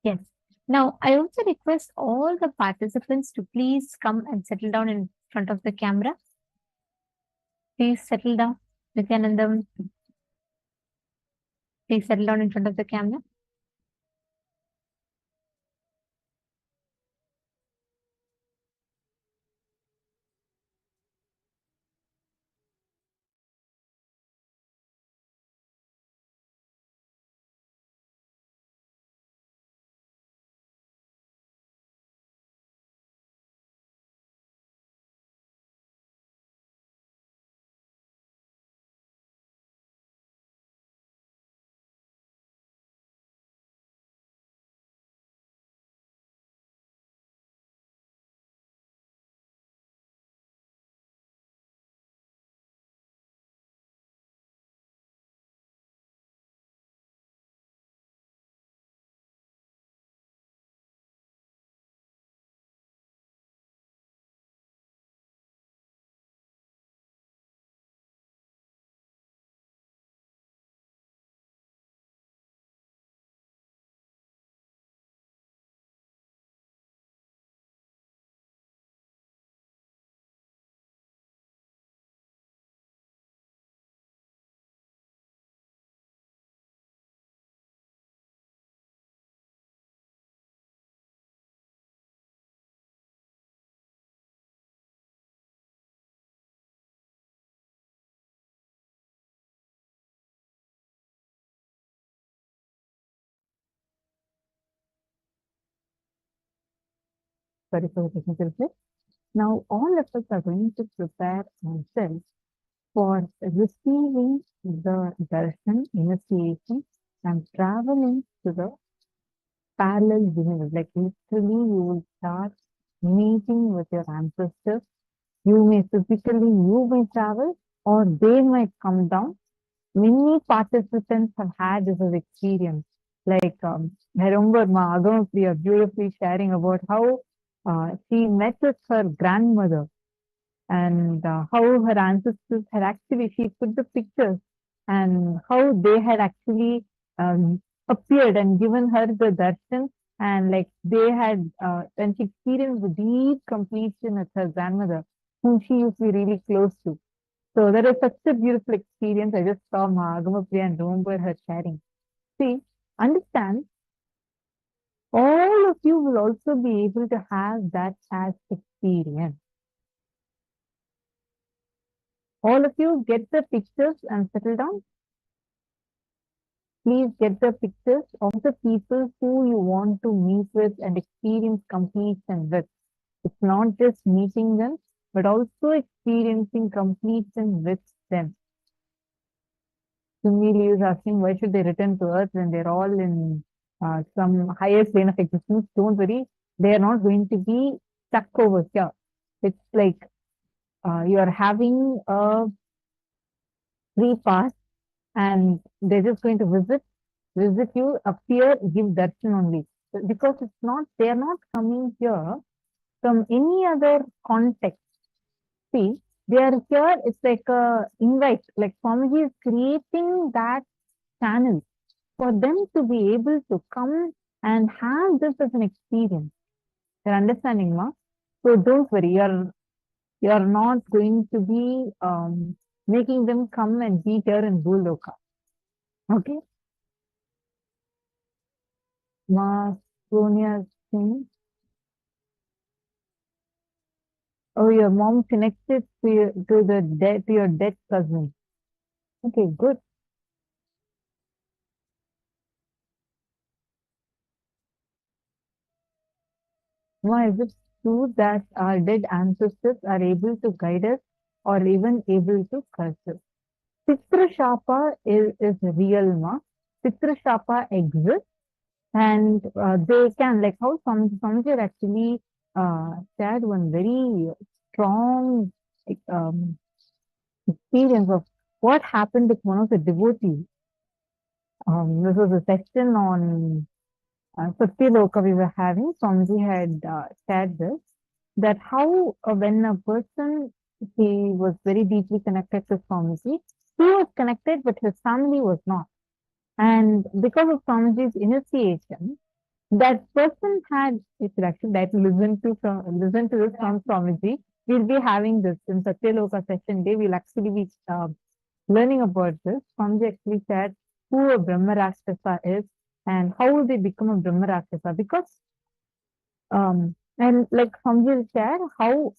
Yes. Now, I also request all the participants to please come and settle down in front of the camera. Please settle down. Nithyananda, please settle down in front of the camera. sorry for the technical glitch. Now, all of us are going to prepare ourselves for receiving the darshan initiation and traveling to the parallel universe. Like literally, you will start meeting with your ancestors. You may physically, you may travel, or they might come down. Many participants have had this as experience. Like I remember Bhagavan beautifully sharing about how she met with her grandmother and how her ancestors had actually, she put the pictures and how they had actually appeared and given her the darshan, and like they had, and she experienced the deep completion with her grandmother, whom she used to be really close to. So that was such a beautiful experience. I just saw Magamapriya and remember her sharing. See, understand, all of you will also be able to have that as experience. All of you get the pictures and settle down. Please get the pictures of the people who you want to meet with and experience completion with. It's not just meeting them, but also experiencing completion with them. Sumili is asking, why should they return to earth when they're all in some higher plane of existence? Don't worry, they are not going to be stuck over here. It's like you are having a free pass and they're just going to visit you, appear, give darshan only. Because it's not, they are not coming here from any other context. See, they are here, it's like a invite, like Swamiji is creating that channel for them to be able to come and have this as an experience. You're understanding, ma? So don't worry, you're not going to be making them come and be here in Bhuloka. Okay? Ma Sonia Singh. Oh, your mom connected to your dead cousin. Okay, good. Ma, is it true that our dead ancestors are able to guide us or even able to curse us? Pitra Shapa is real, ma. Pitra Shapa exists and they can, like how Swamiji actually shared one very strong experience of what happened with one of the devotees. This was a section on Satyaloka we were having. Swamiji had shared this, that how when a person, he was very deeply connected to Swamiji, he was connected but his family was not. And because of Swamiji's initiation, that person had, you should actually like listen to this from Swamiji. We'll be having this in Satyaloka session day. We'll actually be learning about this. Swamiji actually said who a Brahma Rakshasa is and how they become a Brahma Rakshasa. Because and like Swamiji shared how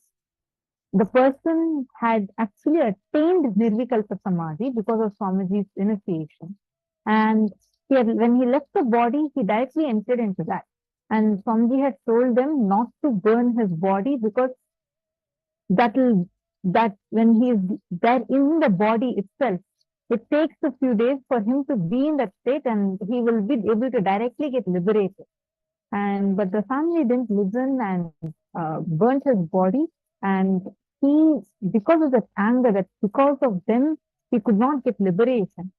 the person had actually attained Nirvikalpa Samadhi because of Swamiji's initiation. And when he left the body, he directly entered into that. And Swamiji had told them not to burn his body because that when he is there in the body itself, it takes a few days for him to be in that state and he will be able to directly get liberated. But the family didn't listen and burnt his body, and he, because of that anger, that because of them he could not get liberation,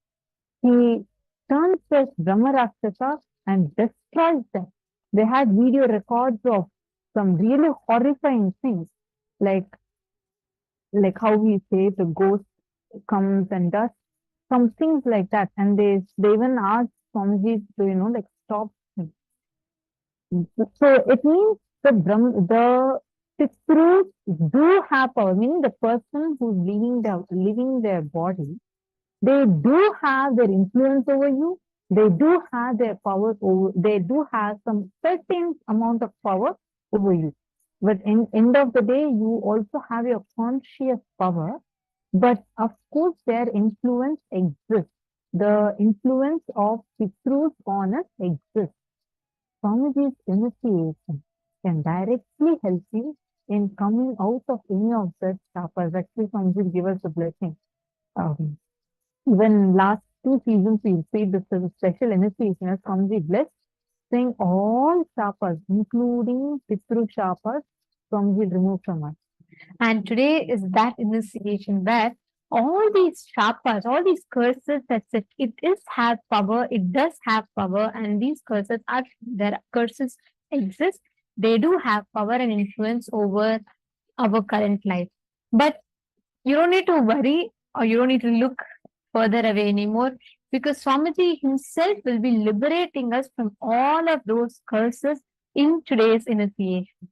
he turns as Brahma Rakshasa and destroys them. They had video records of some really horrifying things, like how we say the ghost comes and does some things like that, and they even asked Swamiji to like stop him. So it means the Pithrus do have power, meaning the person who's leaving their body, they do have their influence over you. They do have their power over, they do have some certain amount of power over you. But in end of the day, you also have your conscious power. But of course, their influence exists. The influence of Pithrus on us exists. Swamiji's initiation can directly help you in coming out of any of such tapas. Actually, Swamiji give us the blessing. When last 2 seasons we received this as a special initiation as Swamiji blessed, saying all tapas, including Pitru tapas, Swamiji removed from us. And today is that initiation where all these shapas, all these curses that it is have power, it does have power, and these curses are there. Curses exist, they do have power and influence over our current life. But you don't need to worry or you don't need to look further away anymore, because Swamiji himself will be liberating us from all of those curses in today's initiation.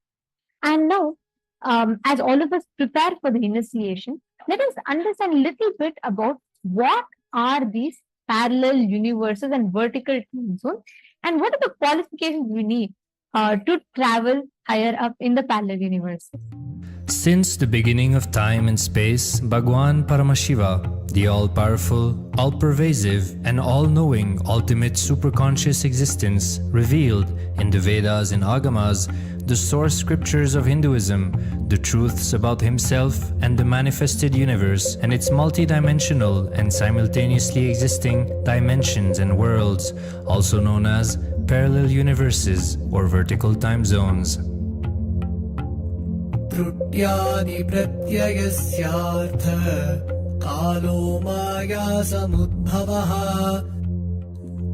And now, as all of us prepare for the initiation, let us understand a little bit about what are these parallel universes and vertical time zones, and what are the qualifications we need to travel higher up in the parallel universe. Since the beginning of time and space, Bhagavan Paramashiva, the all-powerful, all-pervasive, and all-knowing ultimate superconscious existence, revealed in the Vedas and Agamas, the source scriptures of Hinduism, the truths about himself and the manifested universe and its multidimensional and simultaneously existing dimensions and worlds, also known as parallel universes or vertical time zones. त्रुट्यादि प्रत्ययस्यार्थ कालो माया समुद्भवः.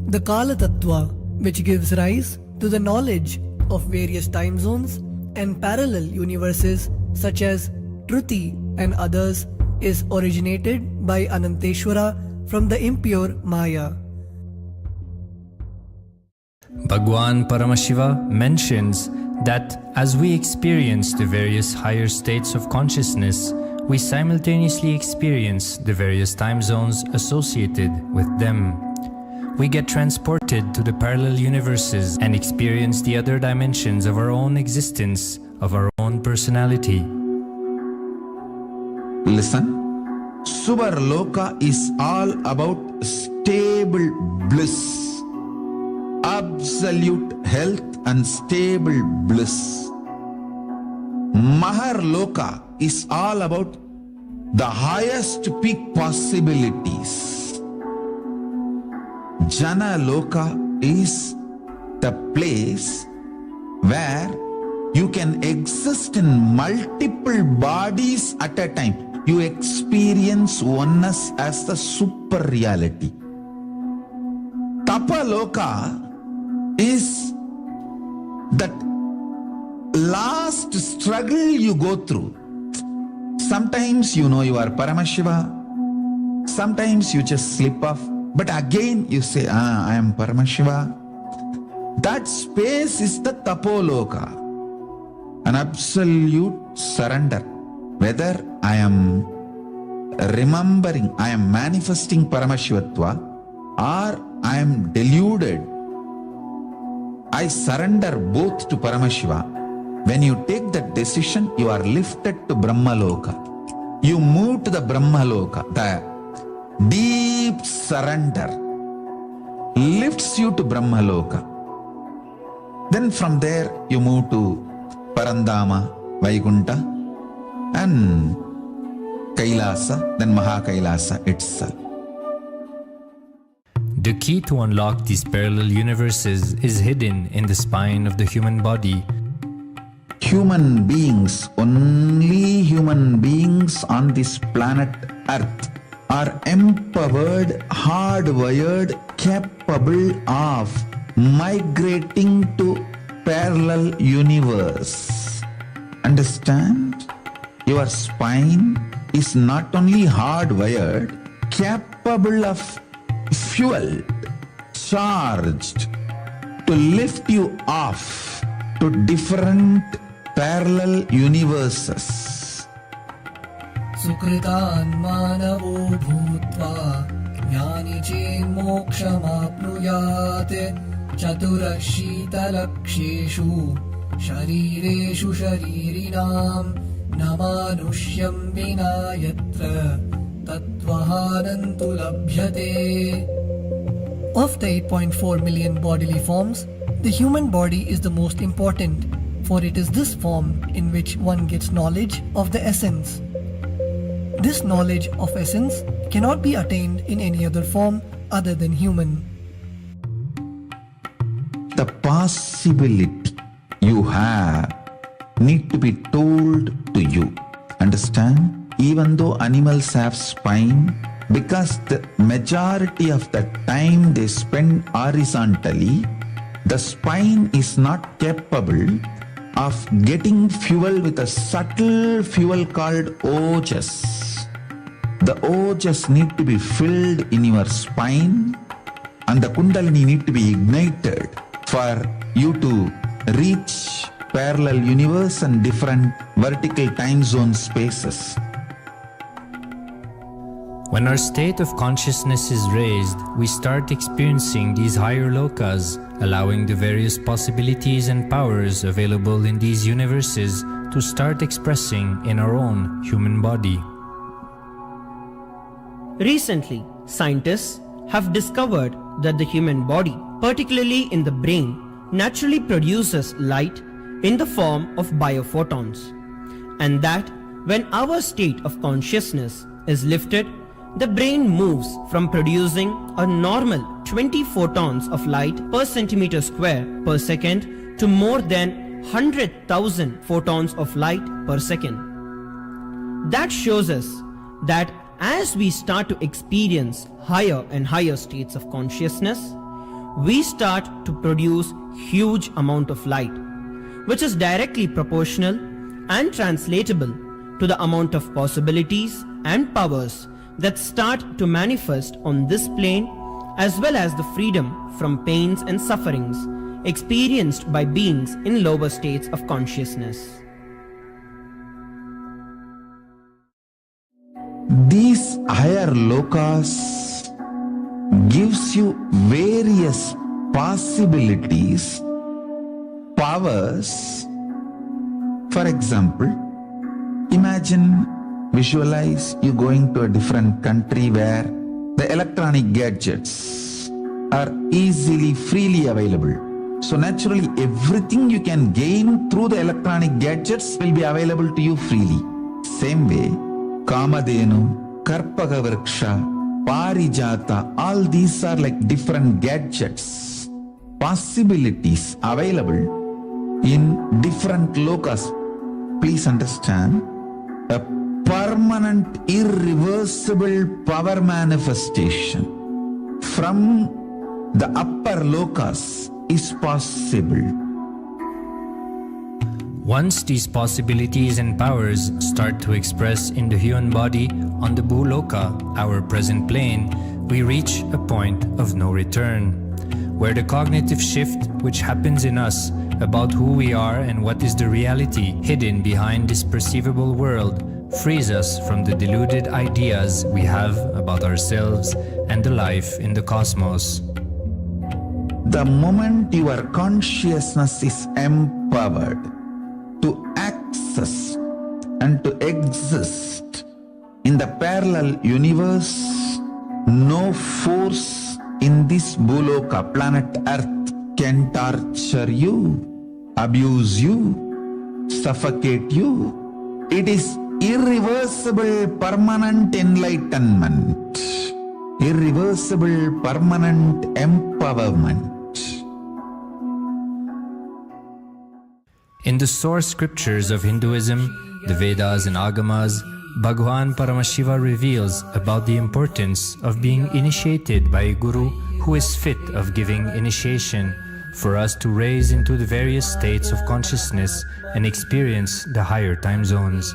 The Kala Tattva, which gives rise to the knowledge of various time zones and parallel universes such as Truti and others, is originated by Ananteshwara from the impure Maya. Bhagavan Paramashiva mentions that as we experience the various higher states of consciousness, we simultaneously experience the various time zones associated with them. We get transported to the parallel universes and experience the other dimensions of our own existence, of our own personality. Listen, Subarloka is all about stable bliss, absolute health and stable bliss. Maharloka is all about the highest peak possibilities. Jana Loka is the place where you can exist in multiple bodies at a time. You experience oneness as the super reality. Tapa Loka is that last struggle you go through. Sometimes you know you are Paramashiva, sometimes you just slip off, but again you say, I am Paramashiva. That space is the Tapoloka, an absolute surrender. Whether I am remembering, I am manifesting Paramashivatva, or I am deluded, I surrender both to Paramashiva. When you take that decision, you are lifted to Brahmaloka. You move to the Brahmaloka. The deep surrender lifts you to Brahmaloka. Then from there, you move to Parandama, Vaikunta, and Kailasa, then Mahakailasa itself. The key to unlock these parallel universes is hidden in the spine of the human body. Human beings, only human beings on this planet Earth are empowered, hardwired, capable of migrating to parallel universe. Understand? Your spine is not only hardwired, capable of fueled, charged to lift you off to different parallel universes. Sukritan manavo bhutva jnani ched mokshamapnuyat chaturashita-laksheshu sharireshu sharirinam namanusyam vina yatra tattvahanantu labhyate. Of the 8.4 million bodily forms, the human body is the most important for it is this form in which one gets knowledge of the essence. This knowledge of essence cannot be attained in any other form other than human. The possibility you have need to be told to you. Understand? Even though animals have spine, because the majority of the time they spend horizontally, the spine is not capable of getting fuel with a subtle fuel called ojas. The ojas need to be filled in your spine and the kundalini need to be ignited for you to reach parallel universe and different vertical time zone spaces. When our state of consciousness is raised, we start experiencing these higher lokas, allowing the various possibilities and powers available in these universes to start expressing in our own human body. Recently, scientists have discovered that the human body, particularly in the brain, naturally produces light in the form of biophotons, and that when our state of consciousness is lifted, the brain moves from producing a normal 20 photons of light per centimeter square per second to more than 100,000 photons of light per second. That shows us that as we start to experience higher and higher states of consciousness, we start to produce huge amount of light, which is directly proportional and translatable to the amount of possibilities and powers that start to manifest on this plane, as well as the freedom from pains and sufferings experienced by beings in lower states of consciousness. These higher lokas gives you various possibilities, powers. For example, imagine, visualize you going to a different country where the electronic gadgets are easily, freely available. So naturally, everything you can gain through the electronic gadgets will be available to you freely. Same way, Kamadhenu, Karpagavriksha, Parijata, all these are like different gadgets, possibilities available in different lokas. Please understand, a permanent, irreversible power manifestation from the upper lokas is possible. Once these possibilities and powers start to express in the human body on the Bhuloka, our present plane, we reach a point of no return, where the cognitive shift which happens in us about who we are and what is the reality hidden behind this perceivable world frees us from the deluded ideas we have about ourselves and the life in the cosmos. The moment your consciousness is empowered to access and to exist in the parallel universe, no force in this Bhuloka, planet Earth, can torture you, abuse you, suffocate you. It is irreversible, permanent enlightenment, irreversible, permanent empowerment. In the source scriptures of Hinduism, the Vedas and Agamas, Bhagavan Paramashiva reveals about the importance of being initiated by a guru who is fit of giving initiation for us to raise into the various states of consciousness and experience the higher time zones.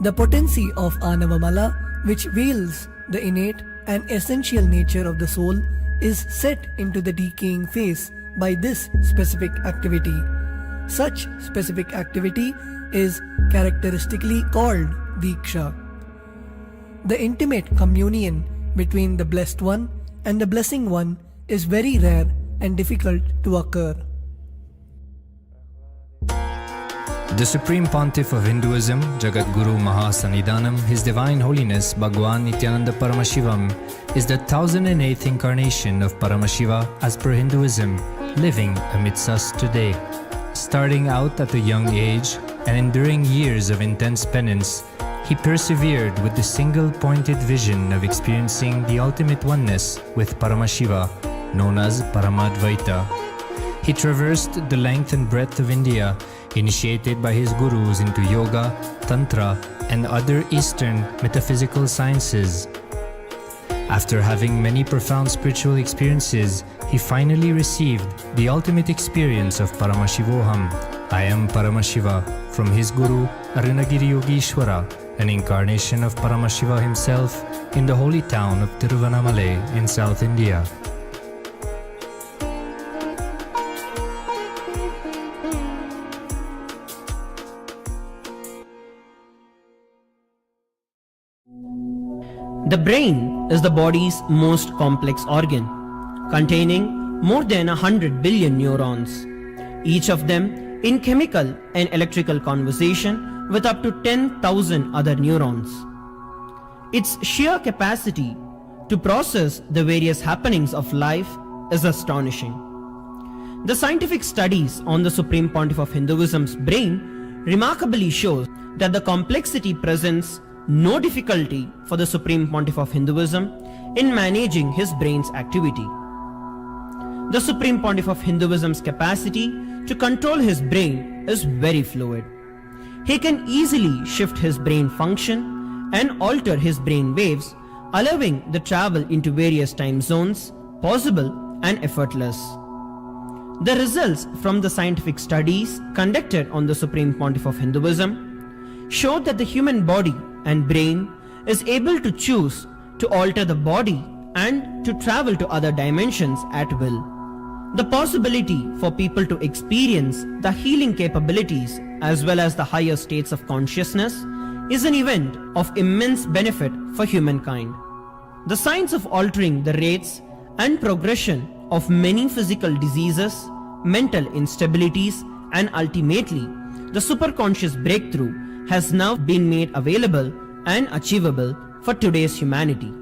The potency of Anavamala, which veils the innate and essential nature of the soul, is set into the decaying phase by this specific activity. Such specific activity is characteristically called Diksha. The intimate communion between the blessed one and the blessing one is very rare and difficult to occur. The Supreme Pontiff of Hinduism, Jagat Guru Mahasannidhanam, His Divine Holiness Bhagavan Nithyananda Paramashivoham, is the 1008th incarnation of Paramashiva as per Hinduism, living amidst us today. Starting out at a young age and enduring years of intense penance, he persevered with the single-pointed vision of experiencing the ultimate oneness with Paramashiva, known as Paramadvaita. He traversed the length and breadth of India, initiated by his gurus into yoga, tantra, and other Eastern metaphysical sciences. After having many profound spiritual experiences, he finally received the ultimate experience of Paramashivoham, I am Paramashiva, from his guru Arunagiri Yogeshwara, an incarnation of Paramashiva himself in the holy town of Tiruvannamalai in South India. The brain is the body's most complex organ, containing more than 100 billion neurons, each of them in chemical and electrical conversation with up to 10,000 other neurons. Its sheer capacity to process the various happenings of life is astonishing. The scientific studies on the Supreme Pontiff of Hinduism's brain remarkably shows that the complexity presents no difficulty for the Supreme Pontiff of Hinduism in managing his brain's activity. The Supreme Pontiff of Hinduism's capacity to control his brain is very fluid. He can easily shift his brain function and alter his brain waves, allowing the travel into various time zones possible and effortless. The results from the scientific studies conducted on the Supreme Pontiff of Hinduism showed that the human body and brain is able to choose to alter the body and to travel to other dimensions at will. The possibility for people to experience the healing capabilities as well as the higher states of consciousness is an event of immense benefit for humankind. The science of altering the rates and progression of many physical diseases, mental instabilities, and ultimately the superconscious breakthrough has now been made available and achievable for today's humanity.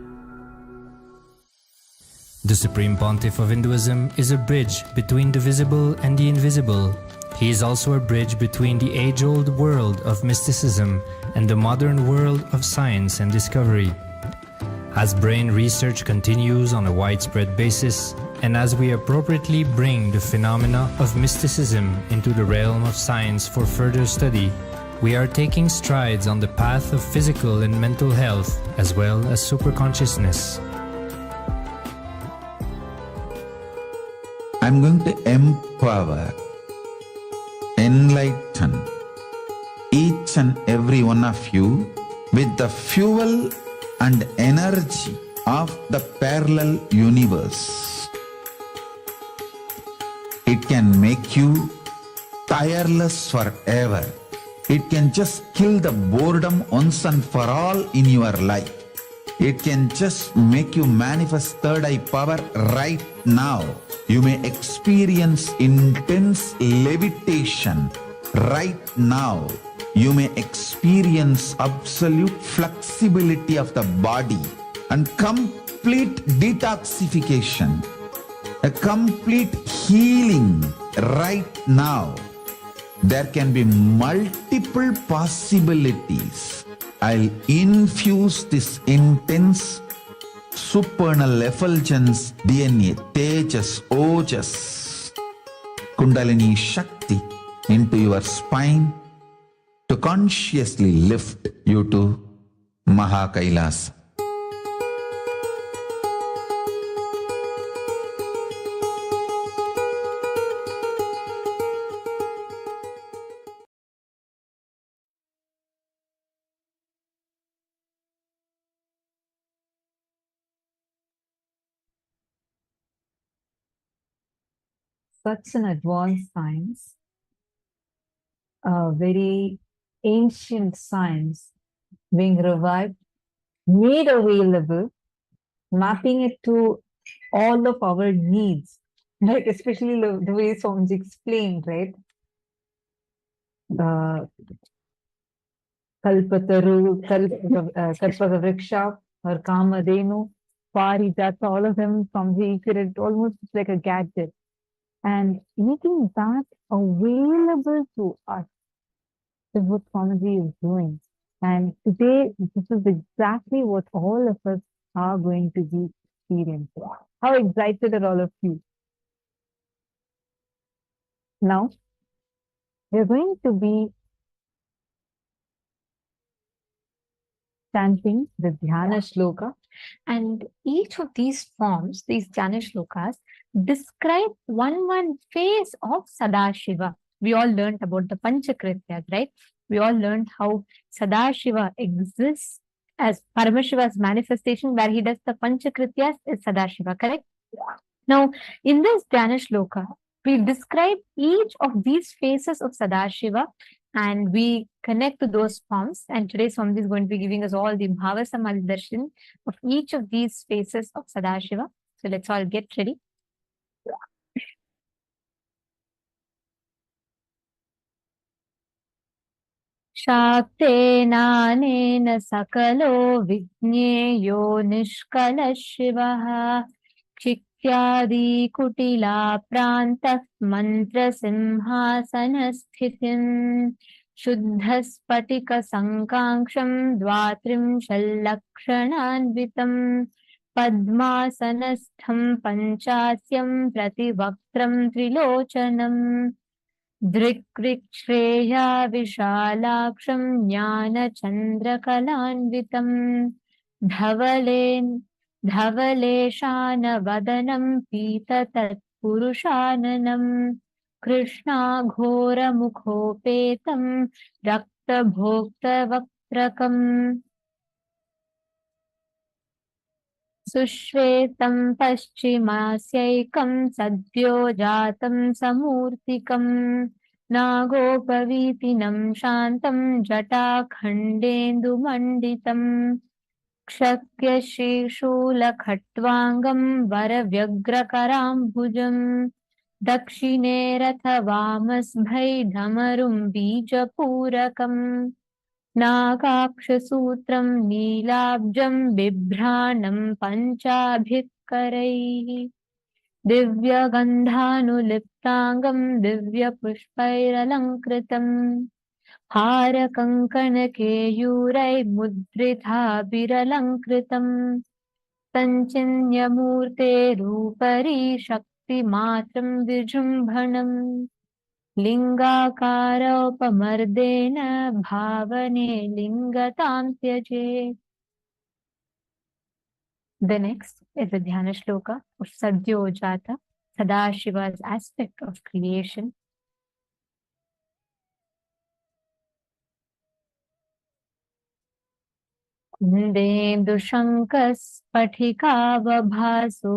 The Supreme Pontiff of Hinduism is a bridge between the visible and the invisible. He is also a bridge between the age-old world of mysticism and the modern world of science and discovery. As brain research continues on a widespread basis, and as we appropriately bring the phenomena of mysticism into the realm of science for further study, we are taking strides on the path of physical and mental health as well as superconsciousness. I'm going to empower, enlighten each and every one of you with the fuel and energy of the parallel universe. It can make you tireless forever. It can just kill the boredom once and for all in your life. It can just make you manifest third eye power right now. You may experience intense levitation right now. You may experience absolute flexibility of the body and complete detoxification, a complete healing right now. There can be multiple possibilities. I'll infuse this intense supernal effulgence DNA, Tejas, Ojas, Kundalini Shakti into your spine to consciously lift you to Kailasa. Such an advanced science, a very ancient science being revived, made available, mapping it to all of our needs, like especially the way Swamiji explained, right? Kalpataru, Kalpavriksha, or Kamadenu, Parijata, all of them from the equated, almost like a gadget. And making that available to us is what Swamiji is doing. And today, this is exactly what all of us are going to be experiencing. How excited are all of you? Now, we're going to be chanting the Dhyana Shloka. And each of these forms, these Dhyana Shlokas, describe one phase of Sadashiva. We all learned about the Pancha Krityas, right? We all learned how Sadashiva exists as Paramashiva's manifestation, where he does the Pancha Krityas is Sadashiva, correct? Now, in this Dhyana Shloka, we describe each of these phases of Sadashiva and we connect to those forms. And today, Swamiji is going to be giving us all the Bhava Samadhi Darshan of each of these phases of Sadashiva. So let's all get ready. Shaktenanen sakalo vijñeyo nishkala shivaha Chikyadi kutila prantah mantra simhasanasthithim Shuddhaspatika sankangsham dvatrim shallakshananvitam Padmasanastham panchasyam prativaktram trilochanam Drikriksheya vishalaksham jnanachandrakalanvitam Dhavaleshanavadanan pitatatpurushananam Krishna ghora mukhopetam rakta bhokta vaktrakam Sushvetam paschimasyaikum sadvyo jatam samurtikam Nagopavitinam shantam jata khandendu manditam Kshakya shishula khatvangam varavyagrakaram Dakshine ratha vamasbhai dhamarum bijapurakam Nakakshasutram Neelabjam Bibhranam Panchabhikaraihi Divyagandhanuliptangam Divyapushpairalankritam Harakankanakeyurai Mudritha Biralankritam Tanchinyamurte Rupari Shakti Matram Vijumbhanam Lingakaropamardena bhavane lingatam tyaje. The next is the Dhyana Shloka of Sadhyo Jata, Sadashiva's aspect of creation. Kundendu Shankas Pathikavabhaso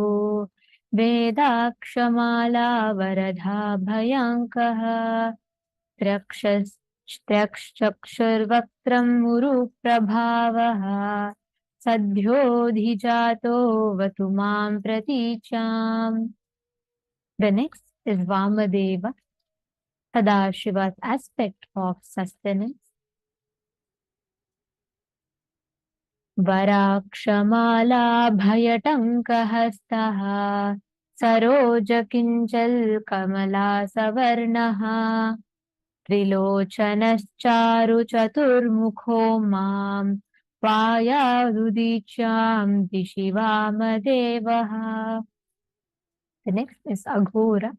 Vedakshamala Varadha Bhayankaha Trakshakshurvaktram Muru Prabhavaha Sadhyodhijato Vatumam Praticham. The next is Vamadeva, Sadashiva's aspect of sustenance. Varakshamala Bhayatankahastha Saroja Kinchal Kamala Savarnaha Trilochanas-charu chaturmukho mam Vayadudicham Dishivamadeva. The next is Aghora,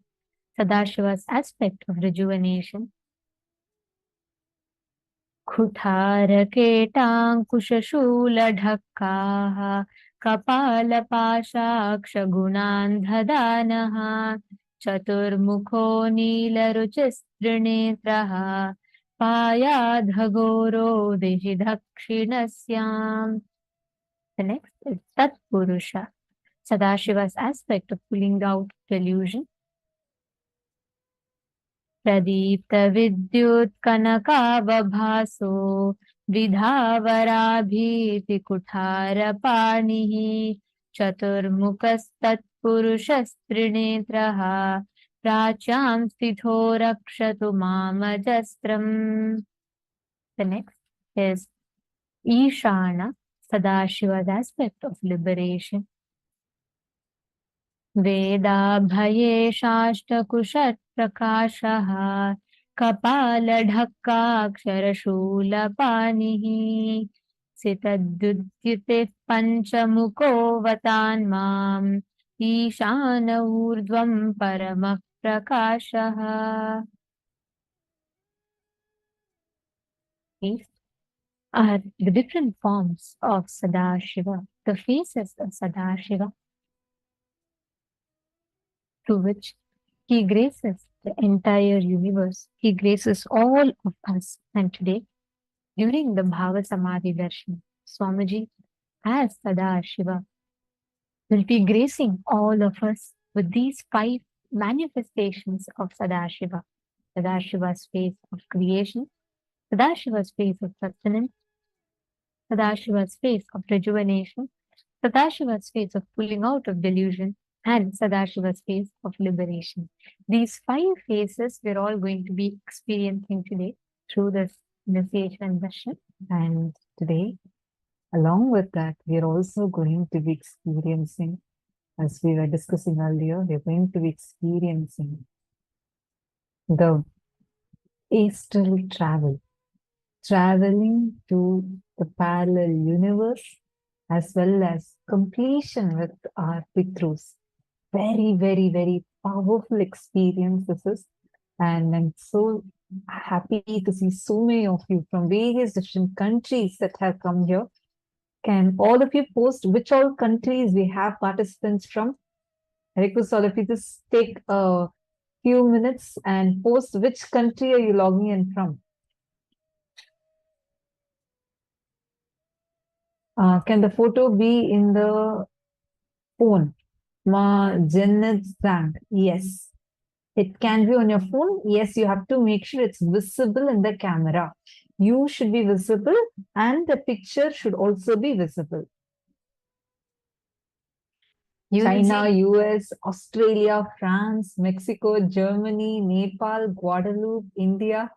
Sadashiva's aspect of rejuvenation. Kutharaketaankushashuladhakkaha Kapalapashakshagunandhadanaha Chaturmukho Neelaruchistrinetraha Payadhagoro Deshidakshinasyam. The next is Tatpurusha, Sadashiva's aspect of pulling out delusion. Pradipta Vidyut Kanakavabhaso Vidhavarabhiti Kuthara Panihi Chaturmukas Tatpurushas Trinetraha प्राच्यां स्थितो रक्षतु मामजस्त्रम्. The next is Ishana, Sadashiva's aspect of liberation. Vedabhaye shashtakushat prakashaha कपालढक्काक्षरशूलपाणिः सितद्युद्युते पञ्चमुखो वतान्माम् Ishan ऊर्ध्वं परमः प्रकाशः. These are the different forms of Sadashiva, the faces of Sadashiva, through which he graces the entire universe. He graces all of us. And today, during the Bhava Samadhi Darshan, Swamiji, as Sadashiva, will be gracing all of us with these 5 manifestations of Sadashiva. Sadashiva's face of creation, Sadashiva's face of sustenance, Sadashiva's face of rejuvenation, Sadashiva's face of pulling out of delusion, and Sadashiva's face of liberation. These 5 phases we're all going to be experiencing today through this initiation and darshan. And today, along with that, we're also going to be experiencing, as we were discussing earlier, we're going to be experiencing the astral travel, traveling to the parallel universe, as well as completion with our Pitrus. Very, very, very powerful experience this is. And I'm so happy to see so many of you from various different countries that have come here. Can all of you post which all countries we have participants from? I request all of you to take a few minutes and post which country are you logging in from. Can the photo be in the phone? Ma Janet Zang. Yes. It can be on your phone. Yes, you have to make sure it's visible in the camera. You should be visible and the picture should also be visible. China, US, Australia, France, Mexico, Germany, Nepal, Guadeloupe, India.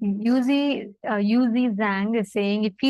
Yuzi Zhang is saying, if you